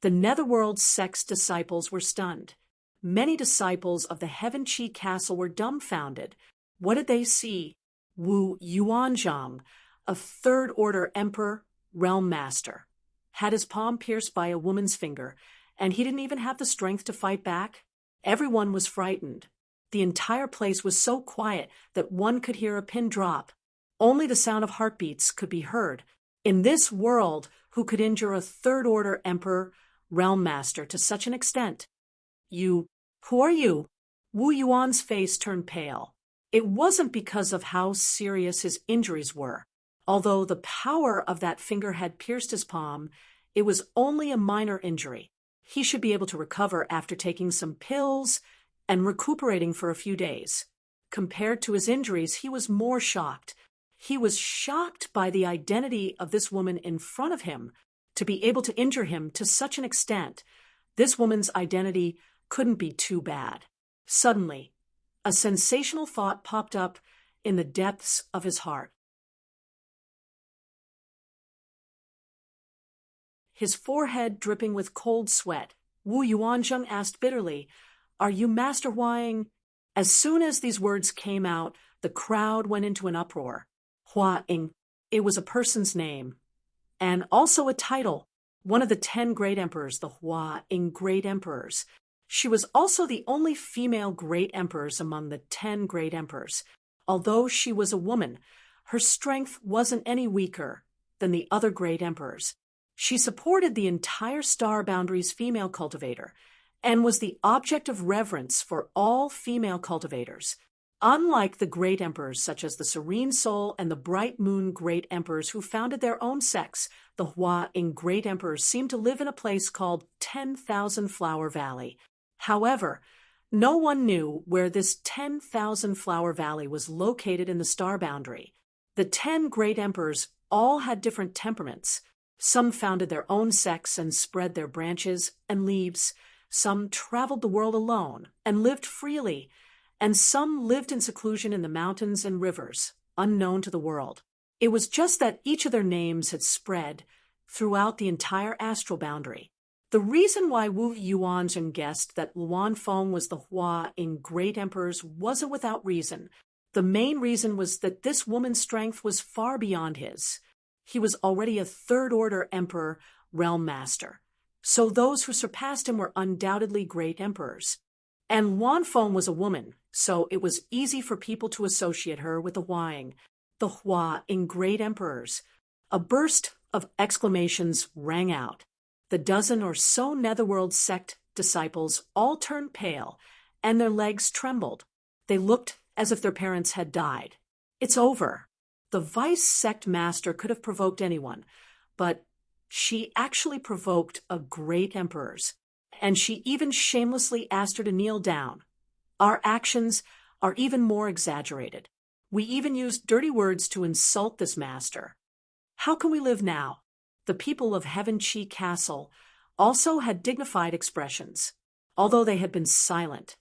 The Netherworld sect's disciples were stunned. Many disciples of the Heaven Chi Castle were dumbfounded. What did they see? Wu Yuanzhang, a Third-Order Emperor, Realm Master, had his palm pierced by a woman's finger, and he didn't even have the strength to fight back. Everyone was frightened. The entire place was so quiet that one could hear a pin drop. Only the sound of heartbeats could be heard. In this world, who could injure a Third-Order Emperor, Realm Master to such an extent? Who are you? Wu Yuan's face turned pale. It wasn't because of how serious his injuries were. Although the power of that finger had pierced his palm, it was only a minor injury. He should be able to recover after taking some pills and recuperating for a few days. Compared to his injuries, he was more shocked. He was shocked by the identity of this woman in front of him to be able to injure him to such an extent. This woman's identity couldn't be too bad. Suddenly, a sensational thought popped up in the depths of his heart. His forehead dripping with cold sweat, Wu Yuanzheng asked bitterly, "Are you Master Huaing?" As soon as these words came out, the crowd went into an uproar. Huaing. It was a person's name, and also a title, one of the 10 great emperors, the Huaing great emperors. She was also the only female great empress among the 10 great emperors. Although she was a woman, her strength wasn't any weaker than the other great emperors. She supported the entire Star Boundary's female cultivator and was the object of reverence for all female cultivators. Unlike the great emperors such as the Serene Soul and the Bright Moon great emperors who founded their own sects, the Huaing great emperors seemed to live in a place called 10,000 Flower Valley. However, no one knew where this 10,000 Flower Valley was located in the Star Boundary. The 10 great emperors all had different temperaments. Some founded their own sects and spread their branches and leaves. Some traveled the world alone and lived freely, and some lived in seclusion in the mountains and rivers, unknown to the world. It was just that each of their names had spread throughout the entire astral boundary. The reason why Wu Yuanzheng guessed that Luan Feng was the Hua in Great Emperors wasn't without reason. The main reason was that this woman's strength was far beyond his. He was already a third-order emperor realm master, so those who surpassed him were undoubtedly great emperors. And Luan Feng was a woman, so it was easy for people to associate her with the Huaing, the Hua in Great Emperors. A burst of exclamations rang out. The dozen or so Netherworld sect disciples all turned pale, and their legs trembled. They looked as if their parents had died. It's over. The vice sect master could have provoked anyone, but she actually provoked a great emperor's, and she even shamelessly asked her to kneel down. Our actions are even more exaggerated. We even used dirty words to insult this master. How can we live now? The people of Heaven Chi Castle also had dignified expressions. Although they had been silent,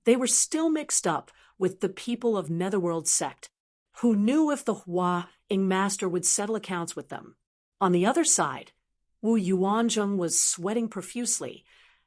they were still mixed up with the people of Netherworld sect, who knew if the Hua Ing master would settle accounts with them. On the other side, Wu Yuanzheng was sweating profusely,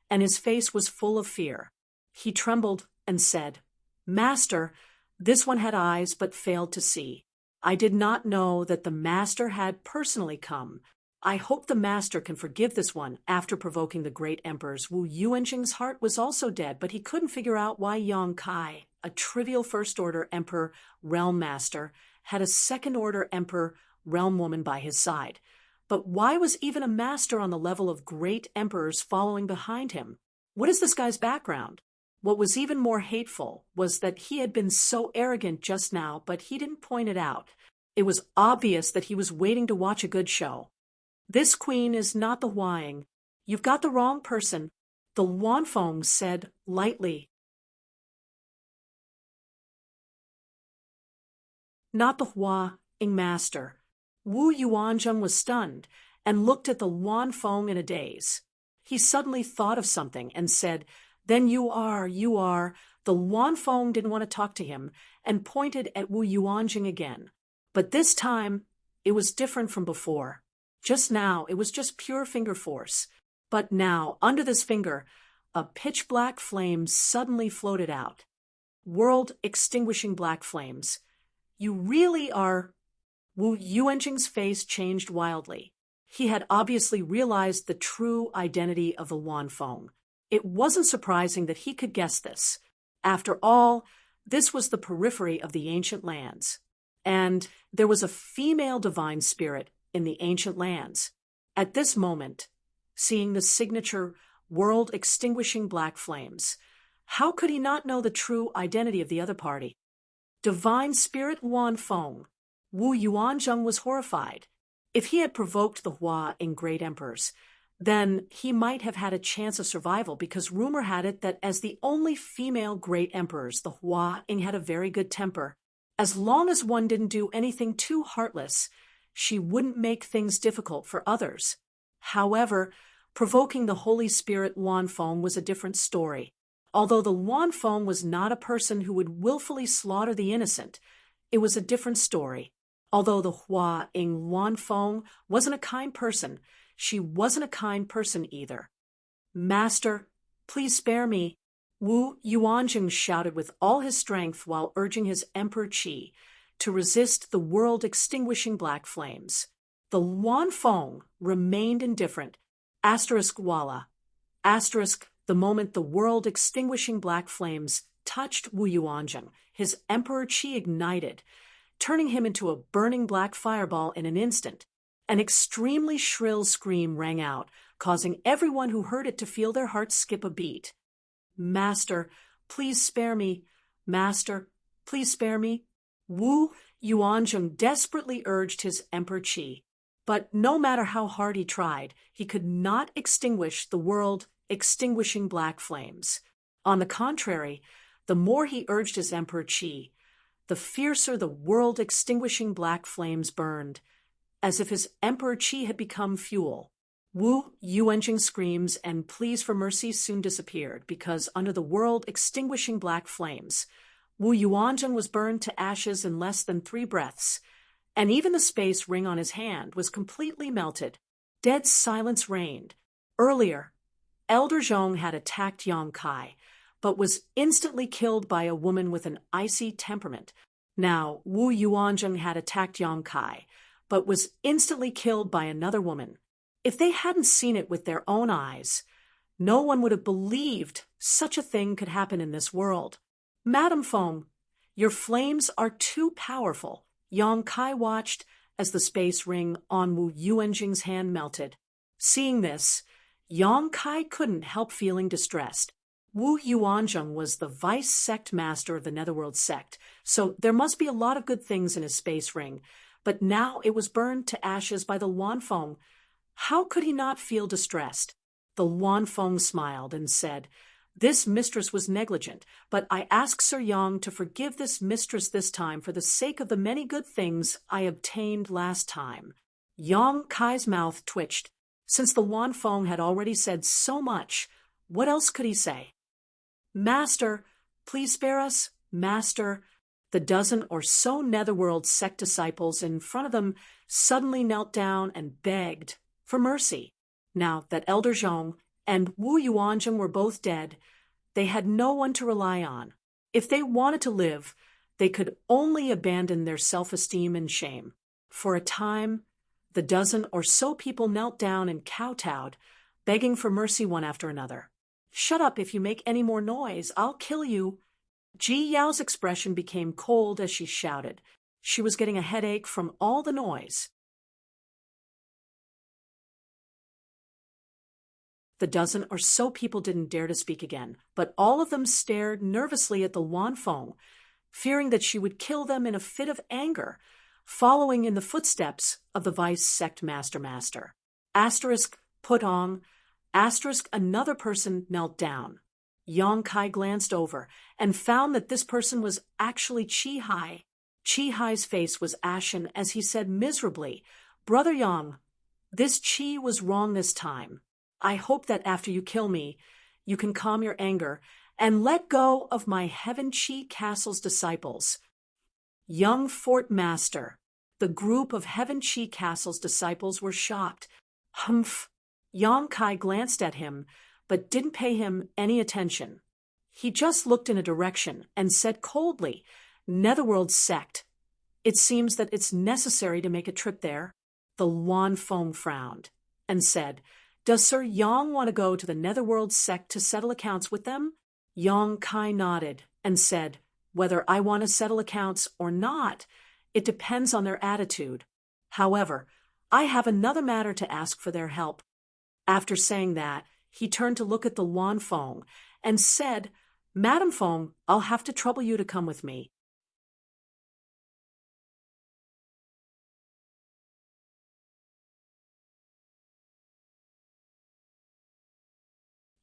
and his face was full of fear. He trembled and said, "Master, this one had eyes but failed to see. I did not know that the master had personally come. I hope the master can forgive this one." After provoking the great emperors, Wu Yuanzheng's heart was also dead, but he couldn't figure out why Yang Kai, a trivial first-order emperor realm master, had a second-order emperor realm woman by his side. But why was even a master on the level of great emperors following behind him? What is this guy's background? What was even more hateful was that he had been so arrogant just now, but he didn't point it out. It was obvious that he was waiting to watch a good show. "This queen is not the Huaing. You've got the wrong person," the Luanfeng said lightly. "Not the Hua-ing master." Wu Yuanzheng was stunned and looked at the Luanfeng in a daze. He suddenly thought of something and said, "Then you are. The Luanfeng didn't want to talk to him and pointed at Wu Yuanzheng again. But this time, it was different from before. Just now, it was just pure finger force. But now, under this finger, a pitch-black flame suddenly floated out. World-extinguishing black flames. "You really are—" Wu Yuanzheng's face changed wildly. He had obviously realized the true identity of the Luanfeng. It wasn't surprising that he could guess this. After all, this was the periphery of the ancient lands. And there was a female divine spirit in the ancient lands. At this moment, seeing the signature world-extinguishing black flames, how could he not know the true identity of the other party? Divine spirit Luanfeng. Wu Yuanzheng was horrified. If he had provoked the Hua in Great Emperors, then he might have had a chance of survival, because rumor had it that as the only female great emperors, the Hua Ing had a very good temper. As long as one didn't do anything too heartless, she wouldn't make things difficult for others. However, provoking the Holy Spirit Luanfeng was a different story. Although the Luanfeng was not a person who would willfully slaughter the innocent, it was a different story. Although the Hua Ing Luanfeng wasn't a kind person, she wasn't a kind person either. "Master, please spare me," Wu Yuanzheng shouted with all his strength while urging his Emperor Qi to resist the world-extinguishing black flames. The Luanfeng remained indifferent. Walla. The moment the world-extinguishing black flames touched Wu Yuanzheng, his Emperor Qi ignited, turning him into a burning black fireball in an instant. An extremely shrill scream rang out, causing everyone who heard it to feel their hearts skip a beat. "Master, please spare me. Master, please spare me." Wu Yuanzheng desperately urged his Emperor Qi, but no matter how hard he tried, he could not extinguish the world-extinguishing black flames. On the contrary, the more he urged his Emperor Qi, the fiercer the world-extinguishing black flames burned, as if his Emperor Qi had become fuel. Wu Yuanzheng's screams and pleas for mercy soon disappeared, because under the world-extinguishing black flames, Wu Yuanzheng was burned to ashes in less than 3 breaths, and even the space ring on his hand was completely melted. Dead silence reigned. Earlier, Elder Zhong had attacked Yang Kai, but was instantly killed by a woman with an icy temperament. Now, Wu Yuanzheng had attacked Yang Kai, but was instantly killed by another woman. If they hadn't seen it with their own eyes, no one would have believed such a thing could happen in this world. Madam Feng, your flames are too powerful. Yang Kai watched as the space ring on Wu Yuanzheng's hand melted. Seeing this, Yang Kai couldn't help feeling distressed. Wu Yuanzheng was the vice sect master of the Netherworld sect, so there must be a lot of good things in his space ring, but now it was burned to ashes by the Wanfeng. How could he not feel distressed? The Wanfeng smiled and said, "This mistress was negligent, but I ask Sir Yang to forgive this mistress this time for the sake of the many good things I obtained last time." Yang Kai's mouth twitched. Since the Wanfeng had already said so much, what else could he say? "Master, please spare us, Master." The dozen or so Netherworld sect disciples in front of them suddenly knelt down and begged for mercy. Now that Elder Zhong and Wu Yuanzheng were both dead, they had no one to rely on. If they wanted to live, they could only abandon their self-esteem and shame. For a time, the dozen or so people knelt down and kowtowed, begging for mercy one after another. "Shut up if you make any more noise, I'll kill you." Ji Yao's expression became cold as she shouted. She was getting a headache from all the noise. The dozen or so people didn't dare to speak again, but all of them stared nervously at the Wanfeng, fearing that she would kill them in a fit of anger, following in the footsteps of the vice sect master. Asterisk Putong, asterisk another person knelt down. Yang Kai glanced over and found that this person was actually Chi Hai. Chi Hai's face was ashen as he said miserably, "Brother Yang, this Chi was wrong this time. I hope that after you kill me, you can calm your anger and let go of my Heaven Chi Castle's disciples." Young Fort Master. The group of Heaven Chi Castle's disciples were shocked. Humph. Yang Kai glanced at him, but didn't pay him any attention. He just looked in a direction and said coldly, "Netherworld sect. It seems that it's necessary to make a trip there." The Wanfeng frowned and said, "Does Sir Yang want to go to the Netherworld sect to settle accounts with them?" Yang Kai nodded and said, "Whether I want to settle accounts or not, it depends on their attitude. However, I have another matter to ask for their help." After saying that, he turned to look at the Wanfeng and said, "Madam Feng, I'll have to trouble you to come with me."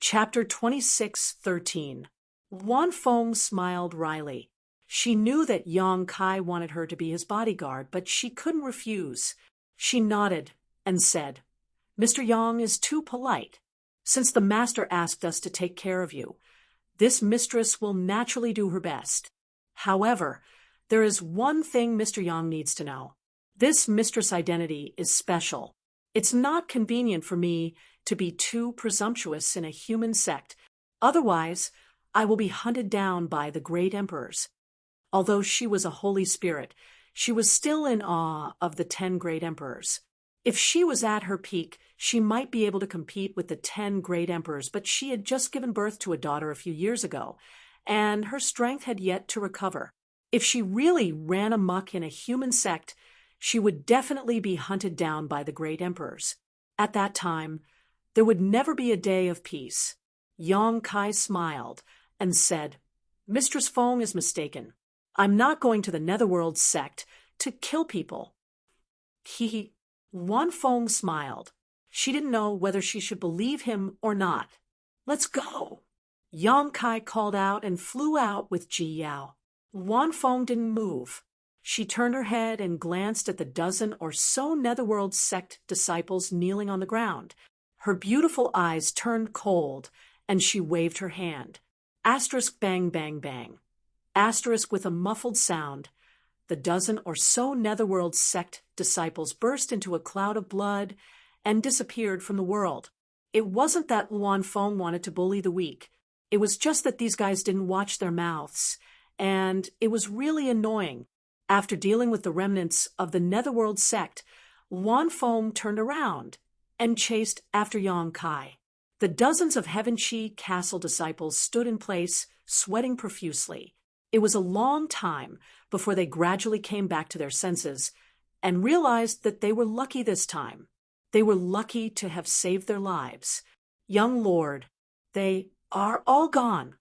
Chapter 26:13. Wanfeng smiled wryly. She knew that Yang Kai wanted her to be his bodyguard, but she couldn't refuse. She nodded and said, "Mr. Yang is too polite. Since the master asked us to take care of you, this mistress will naturally do her best. However, there is one thing Mr. Yang needs to know. This mistress identity is special. It's not convenient for me to be too presumptuous in a human sect. Otherwise, I will be hunted down by the great emperors." Although she was a holy spirit, she was still in awe of the 10 great emperors. If she was at her peak, she might be able to compete with the 10 great emperors, but she had just given birth to a daughter a few years ago, and her strength had yet to recover. If she really ran amok in a human sect, she would definitely be hunted down by the great emperors. At that time, there would never be a day of peace. Yang Kai smiled and said, "Mistress Feng is mistaken. I'm not going to the Netherworld sect to kill people." Wanfeng smiled. She didn't know whether she should believe him or not. "Let's go." Yang Kai called out and flew out with Ji Yao. Wanfeng didn't move. She turned her head and glanced at the dozen or so Netherworld sect disciples kneeling on the ground. Her beautiful eyes turned cold, and she waved her hand. Asterisk bang bang bang. Asterisk with a muffled sound. the dozen or so Netherworld sect disciples burst into a cloud of blood and disappeared from the world. It wasn't that Luan Feng wanted to bully the weak. It was just that these guys didn't watch their mouths, and it was really annoying. After dealing with the remnants of the Netherworld sect, Luan Feng turned around and chased after Yang Kai. The dozens of Heavenchi Castle disciples stood in place, sweating profusely. It was a long time before they gradually came back to their senses and realized that they were lucky this time. They were lucky to have saved their lives. Young Lord, they are all gone.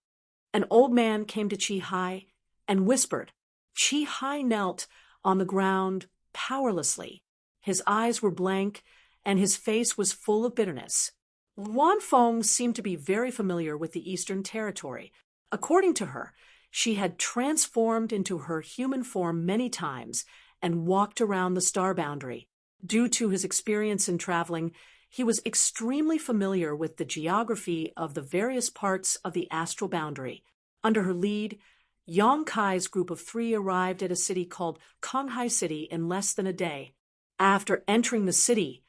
An old man came to Chi Hai and whispered. Chi Hai knelt on the ground powerlessly. His eyes were blank and his face was full of bitterness. Luan Feng seemed to be very familiar with the Eastern Territory. According to her, she had transformed into her human form many times and walked around the star boundary. Due to his experience in traveling, he was extremely familiar with the geography of the various parts of the astral boundary. Under her lead, Yang Kai's group of 3 arrived at a city called Konghai City in less than a day. After entering the city,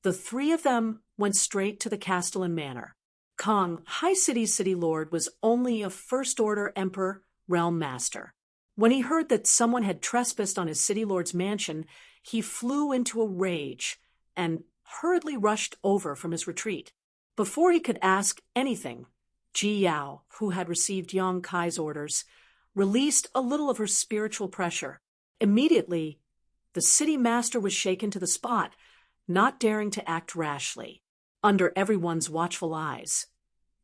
the 3 of them went straight to the Castellan Manor. Konghai City's city lord was only a first-order emperor realm master. When he heard that someone had trespassed on his city lord's mansion, he flew into a rage and hurriedly rushed over from his retreat. Before he could ask anything, Ji Yao, who had received Yang Kai's orders, released a little of her spiritual pressure. Immediately, the city master was shaken to the spot, not daring to act rashly, under everyone's watchful eyes.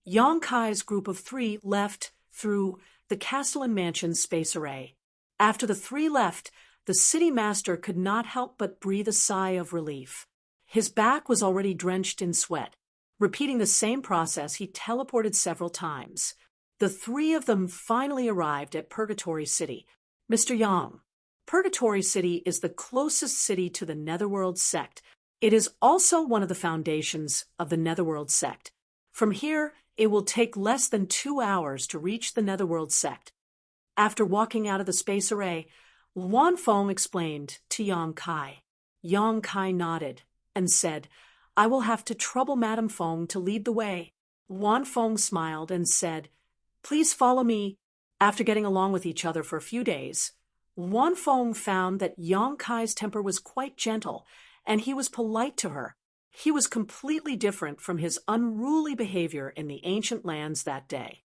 Yang Kai's group of 3 left through the Castellan Mansion's space array. After the 3 left, the city master could not help but breathe a sigh of relief. His back was already drenched in sweat. Repeating the same process, he teleported several times. The 3 of them finally arrived at Purgatory City. Mr. Yang, Purgatory City is the closest city to the Netherworld sect. It is also one of the foundations of the Netherworld sect. From here, it will take less than 2 hours to reach the Netherworld sect. After walking out of the space array, Luan Feng explained to Yang Kai. Yang Kai nodded and said, I will have to trouble Madame Feng to lead the way. Luan Feng smiled and said, Please follow me. After getting along with each other for a few days, Luan Feng found that Yang Kai's temper was quite gentle, and he was polite to her. He was completely different from his unruly behavior in the ancient lands that day.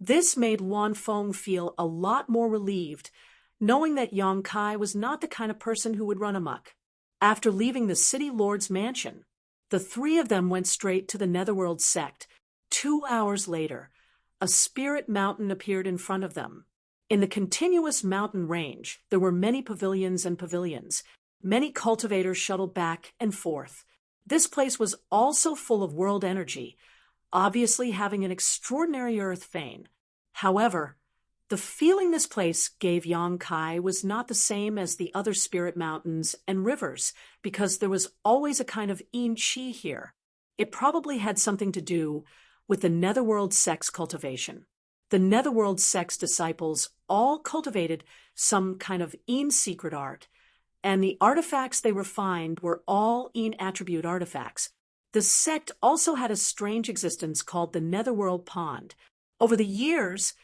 This made Luan Feng feel a lot more relieved, knowing that Yang Kai was not the kind of person who would run amok. After leaving the city lord's mansion, the 3 of them went straight to the Netherworld sect. 2 hours later, a spirit mountain appeared in front of them. In the continuous mountain range, there were many pavilions and pavilions. Many cultivators shuttled back and forth. This place was also full of world energy, obviously having an extraordinary earth vein. However, the feeling this place gave Yang Kai was not the same as the other spirit mountains and rivers, because there was always a kind of yin qi here. It probably had something to do with the Netherworld sect's cultivation. The Netherworld sect's disciples all cultivated some kind of yin secret art, and the artifacts they refined were all yin attribute artifacts. The sect also had a strange existence called the Netherworld Pond. Over the years,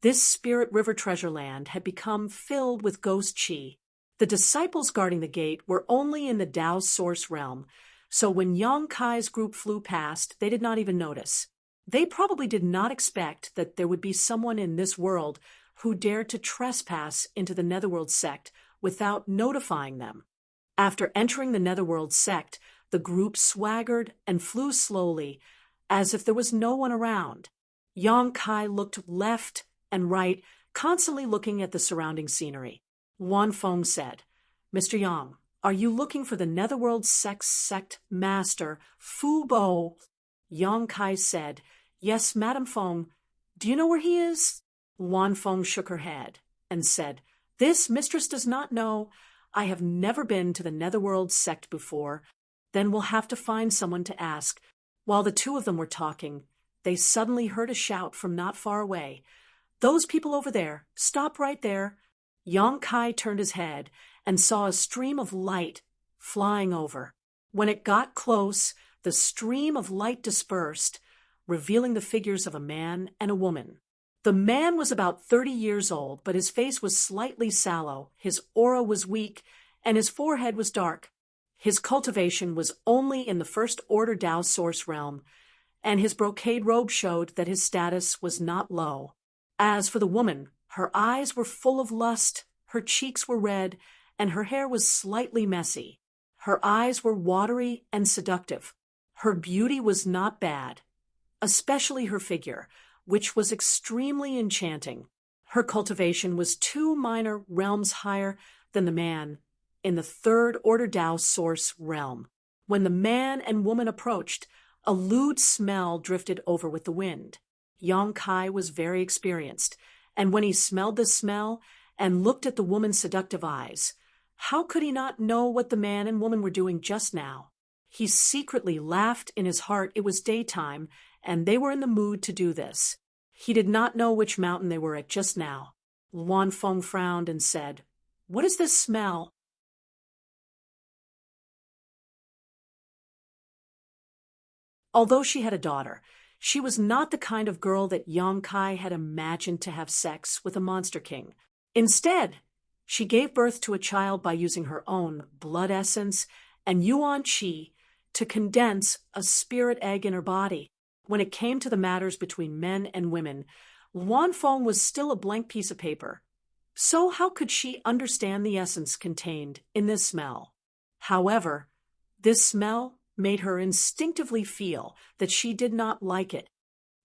this spirit river treasure land had become filled with ghost chi. The disciples guarding the gate were only in the Tao source realm, so when Yang Kai's group flew past, they did not even notice. They probably did not expect that there would be someone in this world who dared to trespass into the Netherworld sect without notifying them. After entering the Netherworld sect, the group swaggered and flew slowly, as if there was no one around. Yang Kai looked left and right, constantly looking at the surrounding scenery. Luan Feng said, Mr. Yang, are you looking for the Netherworld sect master, Fu Bo? Yang Kai said, Yes, Madame Feng. Do you know where he is? Luan Feng shook her head and said, This mistress does not know. I have never been to the Netherworld sect before. Then we'll have to find someone to ask. While the 2 of them were talking, they suddenly heard a shout from not far away. "Those people over there, stop right there." Yang Kai turned his head and saw a stream of light flying over. When it got close, the stream of light dispersed, revealing the figures of a man and a woman. The man was about 30 years old, but his face was slightly sallow, his aura was weak, and his forehead was dark. His cultivation was only in the first order Tao source realm, and his brocade robe showed that his status was not low. As for the woman, her eyes were full of lust, her cheeks were red, and her hair was slightly messy. Her eyes were watery and seductive. Her beauty was not bad, especially her figure, which was extremely enchanting. Her cultivation was 2 minor realms higher than the man in the third order Tao source realm. When the man and woman approached, a lewd smell drifted over with the wind. Yang Kai was very experienced, and when he smelled the smell and looked at the woman's seductive eyes, how could he not know what the man and woman were doing just now? He secretly laughed in his heart. It was daytime, and they were in the mood to do this. He did not know which mountain they were at just now. Luan Feng frowned and said, "What is this smell?" Although she had a daughter, she was not the kind of girl that Yang Kai had imagined to have sex with a monster king. Instead, she gave birth to a child by using her own blood essence and yuan qi to condense a spirit egg in her body. When it came to the matters between men and women, Luan Feng was still a blank piece of paper. So how could she understand the essence contained in this smell? However, this smell made her instinctively feel that she did not like it.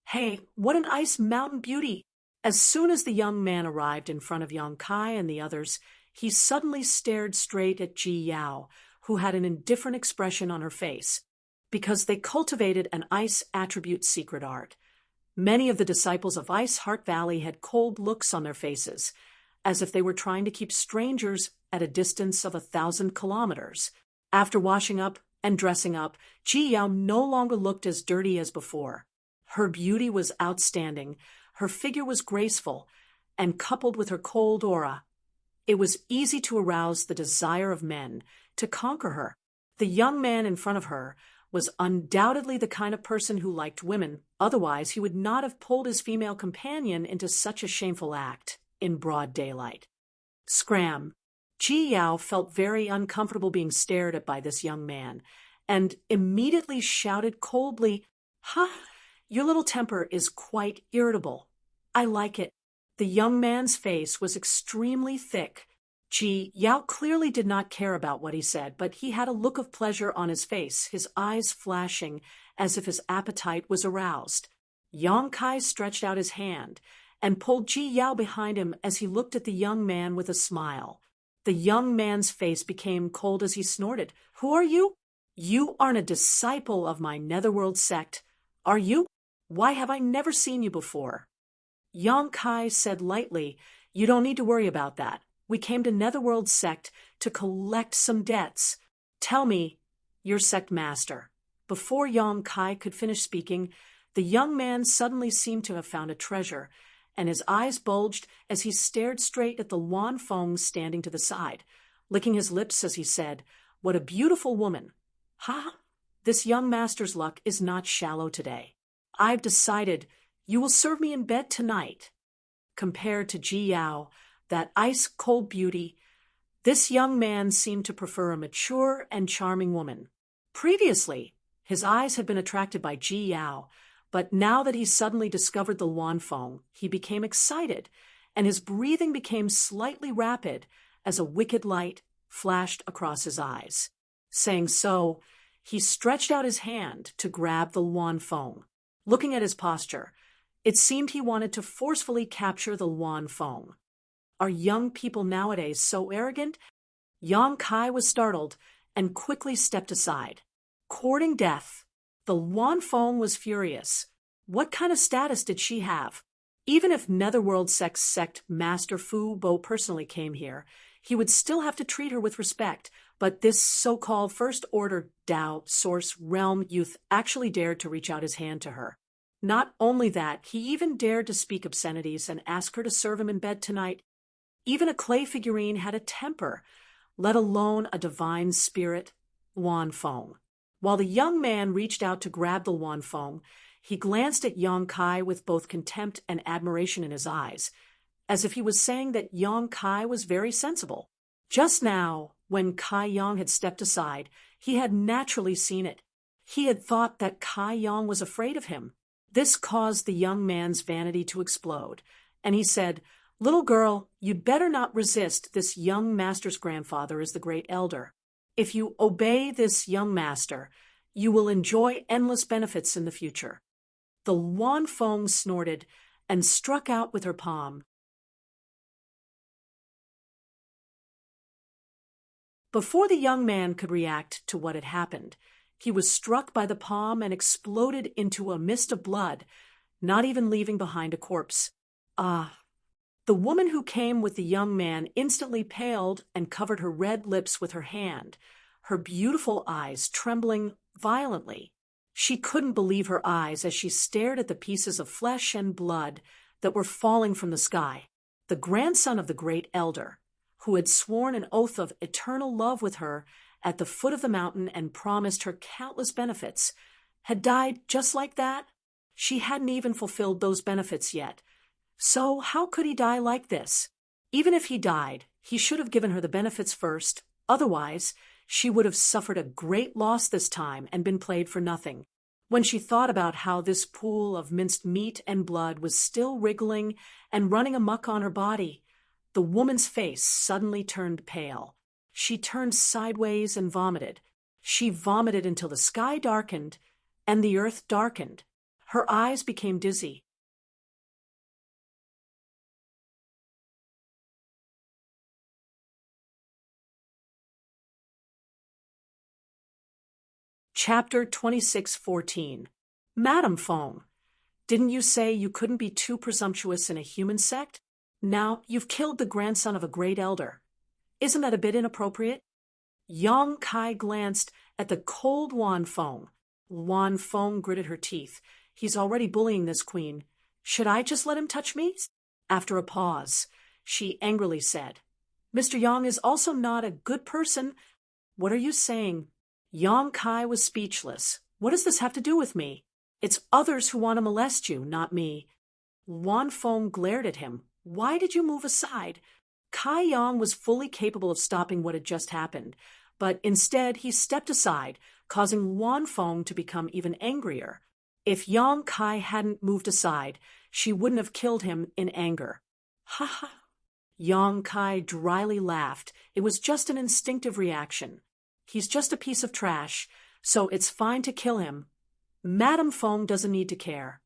"Hey, what an ice mountain beauty!" As soon as the young man arrived in front of Yang Kai and the others, he suddenly stared straight at Ji Yao, who had an indifferent expression on her face, because they cultivated an ice attribute secret art. Many of the disciples of Ice Heart Valley had cold looks on their faces, as if they were trying to keep strangers at a distance of 1,000 kilometers. After washing up and dressing up, Ji Yao no longer looked as dirty as before. Her beauty was outstanding, her figure was graceful, and coupled with her cold aura, it was easy to arouse the desire of men to conquer her. The young man in front of her was undoubtedly the kind of person who liked women, otherwise he would not have pulled his female companion into such a shameful act in broad daylight. Scram! Ji Yao felt very uncomfortable being stared at by this young man, and immediately shouted coldly, "Ha! Your little temper is quite irritable. I like it." The young man's face was extremely thick. Ji Yao clearly did not care about what he said, but he had a look of pleasure on his face, his eyes flashing as if his appetite was aroused. Yang Kai stretched out his hand and pulled Ji Yao behind him as he looked at the young man with a smile. The young man's face became cold as he snorted. "Who are you?" "You aren't a disciple of my netherworld sect, are you? Why have I never seen you before?" Yang Kai said lightly, "You don't need to worry about that. We came to Netherworld Sect to collect some debts. Tell me, your sect master." Before Yang Kai could finish speaking, the young man suddenly seemed to have found a treasure, and his eyes bulged as he stared straight at the Luan Feng standing to the side, licking his lips as he said, "What a beautiful woman. Ha! This young master's luck is not shallow today. I've decided you will serve me in bed tonight." Compared to Ji Yao, that ice-cold beauty, this young man seemed to prefer a mature and charming woman. Previously, his eyes had been attracted by Ji Yao, but now that he suddenly discovered the Luan Feng, he became excited, and his breathing became slightly rapid as a wicked light flashed across his eyes. Saying so, he stretched out his hand to grab the Luan Feng. Looking at his posture, it seemed he wanted to forcefully capture the Luan Feng. Are young people nowadays so arrogant? Yang Kai was startled and quickly stepped aside. Courting death. The Luan Feng was furious. What kind of status did she have? Even if Netherworld sect Master Fu Bo personally came here, he would still have to treat her with respect, but this so-called First Order Tao Source Realm youth actually dared to reach out his hand to her. Not only that, he even dared to speak obscenities and ask her to serve him in bed tonight. Even a clay figurine had a temper, let alone a divine spirit. Wan Feng. While the young man reached out to grab the Wan Feng, he glanced at Yang Kai with both contempt and admiration in his eyes, as if he was saying that Yang Kai was very sensible. Just now, when Kai Yang had stepped aside, he had naturally seen it. He had thought that Kai Yang was afraid of him. This caused the young man's vanity to explode, and he said, "Little girl, you'd better not resist. This young master's grandfather is the great elder. If you obey this young master, you will enjoy endless benefits in the future." The Wan Feng snorted and struck out with her palm. Before the young man could react to what had happened, he was struck by the palm and exploded into a mist of blood, not even leaving behind a corpse. Ah! The woman who came with the young man instantly paled and covered her red lips with her hand, her beautiful eyes trembling violently. She couldn't believe her eyes as she stared at the pieces of flesh and blood that were falling from the sky. The grandson of the great elder, who had sworn an oath of eternal love with her at the foot of the mountain and promised her countless benefits, had died just like that. She hadn't even fulfilled those benefits yet. So how could he die like this? Even if he died, he should have given her the benefits first. Otherwise, she would have suffered a great loss this time and been played for nothing. When she thought about how this pool of minced meat and blood was still wriggling and running amuck on her body, the woman's face suddenly turned pale. She turned sideways and vomited. She vomited until the sky darkened and the earth darkened. Her eyes became dizzy. Chapter 26:14. Madam Feng, didn't you say you couldn't be too presumptuous in a human sect? Now you've killed the grandson of a great elder. Isn't that a bit inappropriate? Yang Kai glanced at the cold Wan Feng. Wan Feng gritted her teeth. He's already bullying this queen. Should I just let him touch me? After a pause, she angrily said, "Mr. Yang is also not a good person." "What are you saying?" Yang Kai was speechless. "What does this have to do with me? It's others who want to molest you, not me." Wan Feng glared at him. "Why did you move aside?" Kai Yang was fully capable of stopping what had just happened, but instead he stepped aside, causing Wan Feng to become even angrier. If Yang Kai hadn't moved aside, she wouldn't have killed him in anger. "Ha ha!" Yang Kai dryly laughed. It was just an instinctive reaction. "He's just a piece of trash, so it's fine to kill him. Madame Feng doesn't need to care."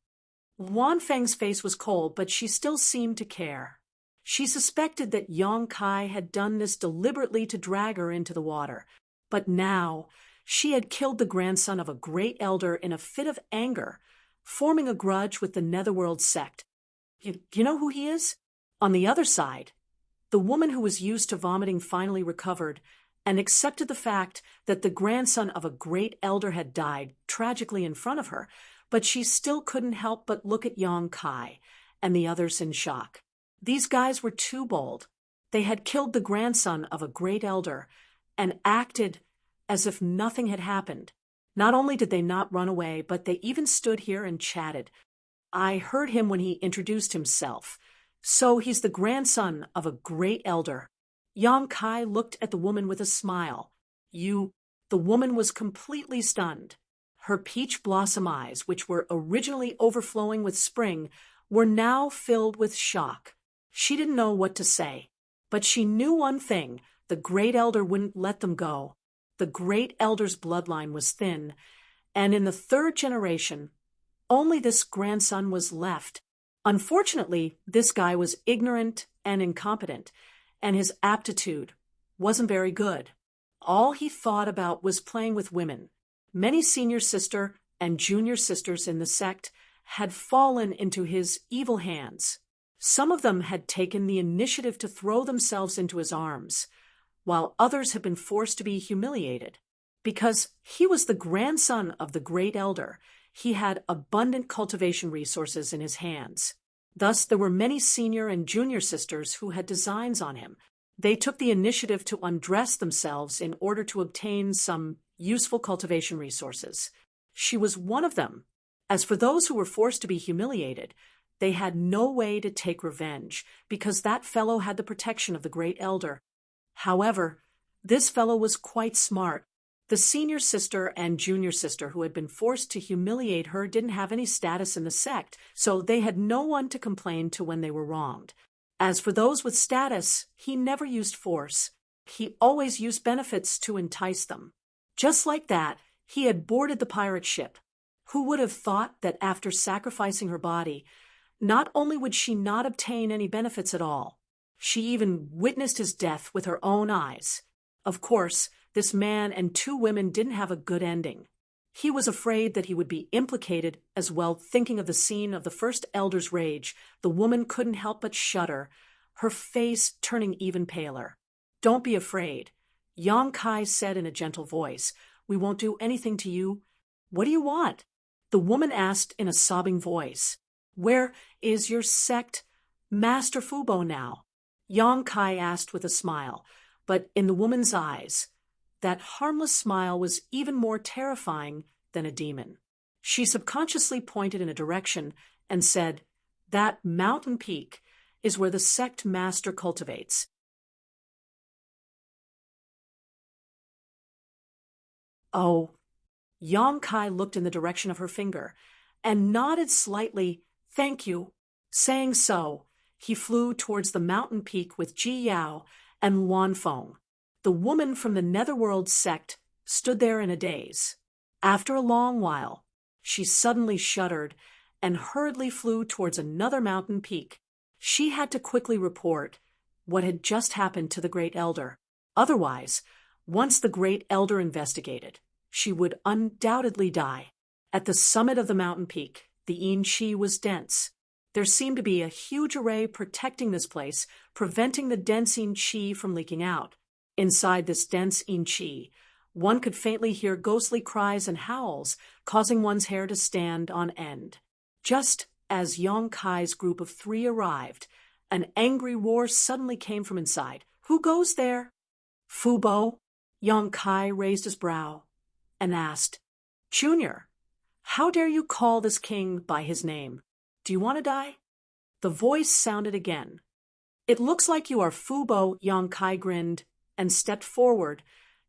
Wan Feng's face was cold, but she still seemed to care. She suspected that Yang Kai had done this deliberately to drag her into the water. But now, she had killed the grandson of a great elder in a fit of anger, forming a grudge with the Netherworld sect. You know who he is? On the other side, the woman who was used to vomiting finally recovered and accepted the fact that the grandson of a great elder had died tragically in front of her, but she still couldn't help but look at Yang Kai and the others in shock. These guys were too bold. They had killed the grandson of a great elder and acted as if nothing had happened. Not only did they not run away, but they even stood here and chatted. "I heard him when he introduced himself. So he's the grandson of a great elder." Yang Kai looked at the woman with a smile. The woman was completely stunned. Her peach blossom eyes, which were originally overflowing with spring, were now filled with shock. She didn't know what to say, but she knew one thing: the great elder wouldn't let them go. The great elder's bloodline was thin, and in the third generation, only this grandson was left. Unfortunately, this guy was ignorant and incompetent, and his aptitude wasn't very good. All he thought about was playing with women. Many senior sister and junior sisters in the sect had fallen into his evil hands. Some of them had taken the initiative to throw themselves into his arms, while others had been forced to be humiliated. Because he was the grandson of the great elder, he had abundant cultivation resources in his hands. Thus, there were many senior and junior sisters who had designs on him. They took the initiative to undress themselves in order to obtain some useful cultivation resources. She was one of them. As for those who were forced to be humiliated, they had no way to take revenge, because that fellow had the protection of the great elder. However, this fellow was quite smart. The senior sister and junior sister who had been forced to humiliate her didn't have any status in the sect, so they had no one to complain to when they were wronged. As for those with status, he never used force. He always used benefits to entice them. Just like that, he had boarded the pirate ship. Who would have thought that after sacrificing her body, not only would she not obtain any benefits at all, she even witnessed his death with her own eyes. Of course, this man and two women didn't have a good ending. He was afraid that he would be implicated as well. Thinking of the scene of the first elder's rage, the woman couldn't help but shudder, her face turning even paler. "Don't be afraid," Yang Kai said in a gentle voice. "We won't do anything to you." "What do you want?" the woman asked in a sobbing voice. "Where is your sect Master Fubo now?" Yang Kai asked with a smile, but in the woman's eyes, that harmless smile was even more terrifying than a demon. She subconsciously pointed in a direction and said, "That mountain peak is where the sect master cultivates." "Oh." Yang Kai looked in the direction of her finger and nodded slightly, "Thank you." Saying so, he flew towards the mountain peak with Ji Yao and Luan Feng. The woman from the Netherworld sect stood there in a daze. After a long while, she suddenly shuddered and hurriedly flew towards another mountain peak. She had to quickly report what had just happened to the Great Elder. Otherwise, once the Great Elder investigated, she would undoubtedly die. At the summit of the mountain peak, the Yin Qi was dense. There seemed to be a huge array protecting this place, preventing the dense Yin Qi from leaking out. Inside this dense Yin Qi, one could faintly hear ghostly cries and howls, causing one's hair to stand on end. Just as Yang Kai's group of 3 arrived, an angry roar suddenly came from inside. "Who goes there?" "Fubo." Yang Kai raised his brow and asked, "Junior, how dare you call this king by his name? Do you want to die?" The voice sounded again. "It looks like you are Fubo." Yang Kai grinned and stepped forward,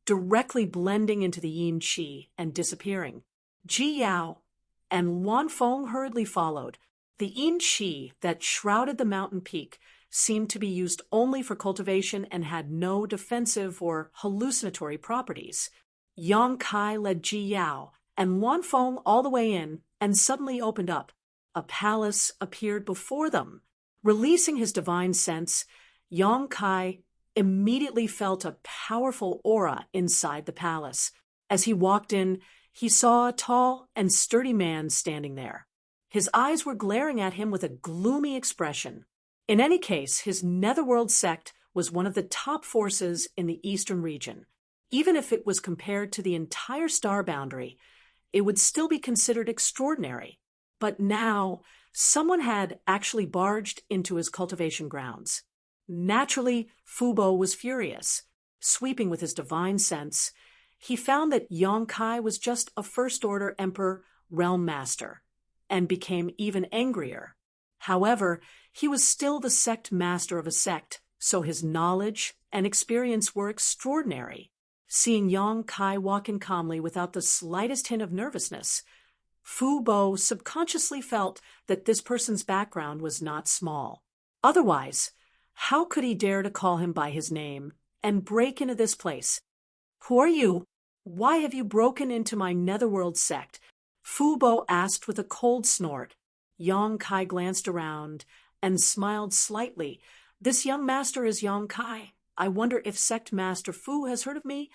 directly blending into the Yin Qi and disappearing. Ji Yao and Luan Feng hurriedly followed. The Yin Qi that shrouded the mountain peak seemed to be used only for cultivation and had no defensive or hallucinatory properties. Yang Kai led Ji Yao and Luan Feng all the way in and suddenly opened up. A palace appeared before them. Releasing his divine sense, Yang Kai immediately felt a powerful aura inside the palace. As he walked in, he saw a tall and sturdy man standing there. His eyes were glaring at him with a gloomy expression. In any case, his Netherworld sect was one of the top forces in the eastern region. Even if it was compared to the entire star boundary, it would still be considered extraordinary. But now, someone had actually barged into his cultivation grounds. Naturally, Fubo was furious. Sweeping with his divine sense, he found that Yang Kai was just a first-order Emperor Realm Master, and became even angrier. However, he was still the sect master of a sect, so his knowledge and experience were extraordinary. Seeing Yang Kai walk in calmly without the slightest hint of nervousness, Fubo subconsciously felt that this person's background was not small. Otherwise, how could he dare to call him by his name and break into this place? "Who are you? Why have you broken into my Netherworld sect?" Fubo asked with a cold snort. Yang Kai glanced around and smiled slightly. "This young master is Yang Kai. I wonder if Sect Master Fu has heard of me?"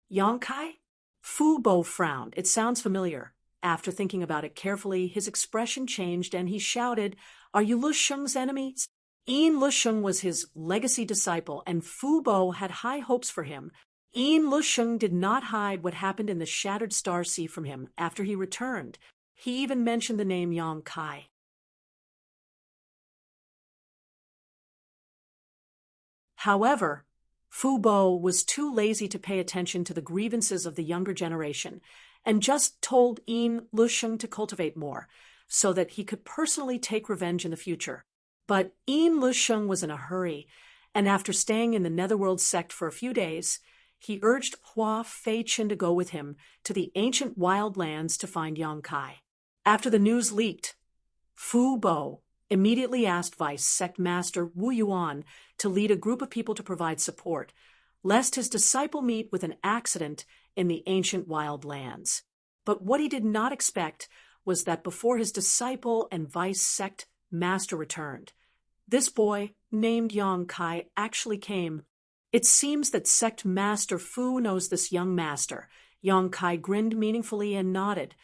"Yang Kai?" Fubo frowned. It sounds familiar. After thinking about it carefully, his expression changed and he shouted, "Are you Lu Sheng's enemies?" Yin Lu Sheng was his legacy disciple, and Fubo had high hopes for him. Yin Lu Sheng did not hide what happened in the Shattered Star Sea from him after he returned. He even mentioned the name Yang Kai. However, Fu Bo was too lazy to pay attention to the grievances of the younger generation and just told Yin Lusheng to cultivate more so that he could personally take revenge in the future. But Yin Lusheng was in a hurry, and after staying in the Netherworld sect for a few days, he urged Hua Fei-Chin to go with him to the ancient wild lands to find Yang Kai. After the news leaked, Fu Bo immediately asked Vice Sect Master Wu Yuan to lead a group of people to provide support, lest his disciple meet with an accident in the ancient wild lands. But what he did not expect was that before his disciple and Vice Sect Master returned, this boy, named Yang Kai, actually came. It seems that Sect Master Fu knows this young master. Yang Kai grinned meaningfully and nodded.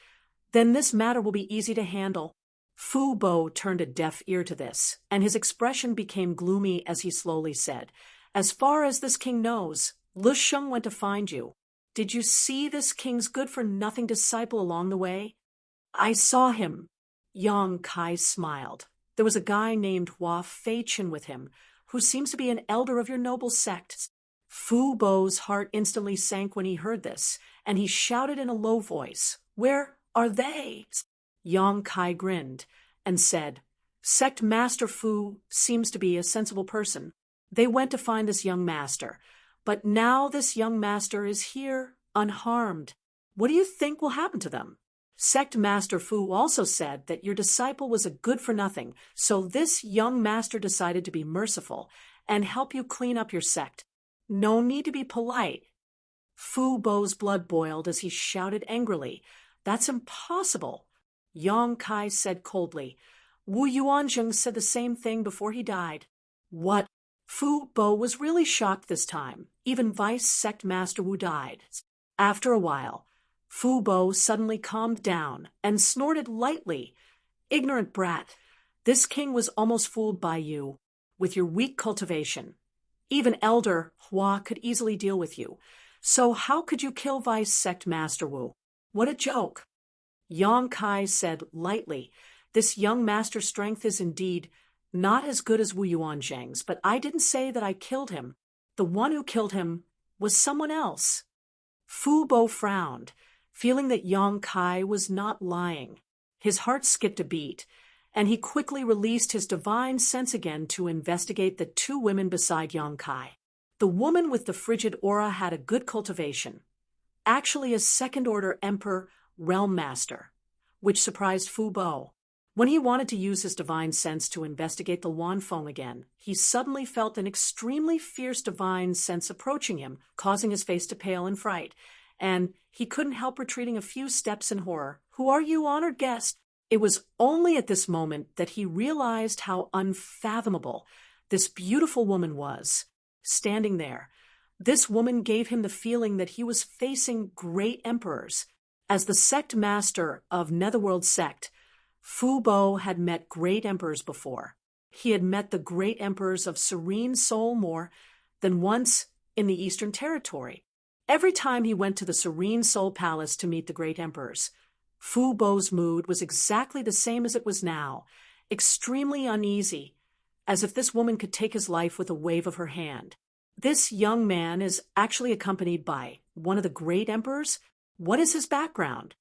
Then this matter will be easy to handle. Fu Bo turned a deaf ear to this, and his expression became gloomy as he slowly said, "As far as this king knows, Lusheng went to find you. Did you see this king's good-for-nothing disciple along the way?" "I saw him." Yang Kai smiled. "There was a guy named Hua Fei-Chin with him, who seems to be an elder of your noble sect." Fu Bo's heart instantly sank when he heard this, and he shouted in a low voice, "Where are they?" Yang Kai grinned and said, "Sect Master Fu seems to be a sensible person. They went to find this young master, but now this young master is here, unharmed. What do you think will happen to them?" Sect Master Fu also said that your disciple was a good-for-nothing, so this young master decided to be merciful and help you clean up your sect. No need to be polite. Fu Bo's blood boiled as he shouted angrily, "That's impossible." Yang Kai said coldly, "Wu Yuanzheng said the same thing before he died." "What?" Fu Bo was really shocked this time. Even Vice Sect Master Wu died. After a while, Fu Bo suddenly calmed down and snorted lightly. "Ignorant brat, this king was almost fooled by you, with your weak cultivation. Even Elder Hua could easily deal with you. So how could you kill Vice Sect Master Wu? What a joke." Yang Kai said lightly, "This young master's strength is indeed not as good as Wu Yuanzheng's, but I didn't say that I killed him. The one who killed him was someone else." Fu Bo frowned, feeling that Yang Kai was not lying. His heart skipped a beat, and he quickly released his divine sense again to investigate the two women beside Yang Kai. The woman with the frigid aura had a good cultivation, actually a second-order Emperor Realm Master, which surprised Fu Bo. When he wanted to use his divine sense to investigate the Wanfeng again, he suddenly felt an extremely fierce divine sense approaching him, causing his face to pale in fright, and he couldn't help retreating a few steps in horror. "Who are you, honored guest?" It was only at this moment that he realized how unfathomable this beautiful woman was, standing there. This woman gave him the feeling that he was facing great emperors. As the sect master of Netherworld Sect, Fu Bo had met great emperors before. He had met the great emperors of Serene Soul more than once in the Eastern Territory. Every time he went to the Serene Soul Palace to meet the great emperors, Fu Bo's mood was exactly the same as it was now, extremely uneasy, as if this woman could take his life with a wave of her hand. This young man is actually accompanied by one of the great emperors. What is his background?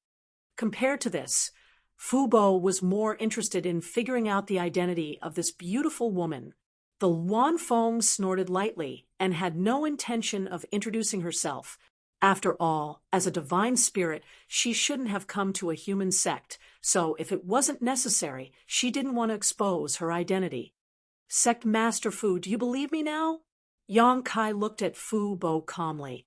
Compared to this, Fu Bo was more interested in figuring out the identity of this beautiful woman. The Wanfeng snorted lightly and had no intention of introducing herself. After all, as a divine spirit, she shouldn't have come to a human sect, so if it wasn't necessary, she didn't want to expose her identity. "Sect Master Fu, do you believe me now?" Yang Kai looked at Fu Bo calmly.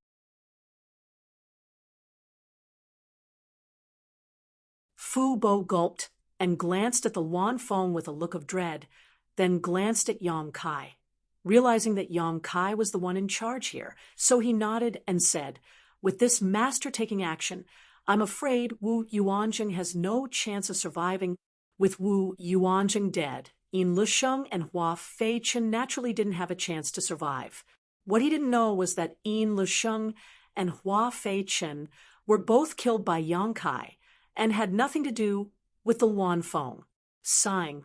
Fu Bo gulped and glanced at the Wanfeng with a look of dread, then glanced at Yang Kai. Realizing that Yang Kai was the one in charge here, so he nodded and said, "With this master taking action, I'm afraid Wu Yuanzheng has no chance of surviving. With Wu Yuanzheng dead, Yin Lusheng and Hua Fei-Chin naturally didn't have a chance to survive. What he didn't know was that Yin Lusheng and Hua Fei-Chin were both killed by Yang Kai, and had nothing to do with the Luan Feng. Sighing,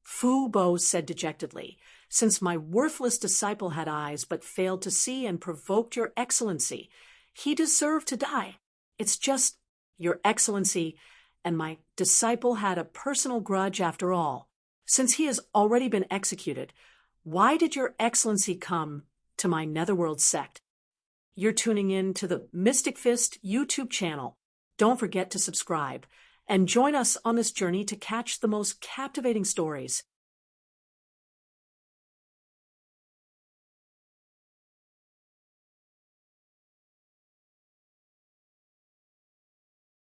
Fu Bo said dejectedly, "Since my worthless disciple had eyes but failed to see and provoked your excellency, he deserved to die. It's just, your excellency, and my disciple had a personal grudge after all. Since he has already been executed, why did your excellency come to my netherworld sect?" You're tuning in to the Mystic Fist YouTube channel. Don't forget to subscribe and join us on this journey to catch the most captivating stories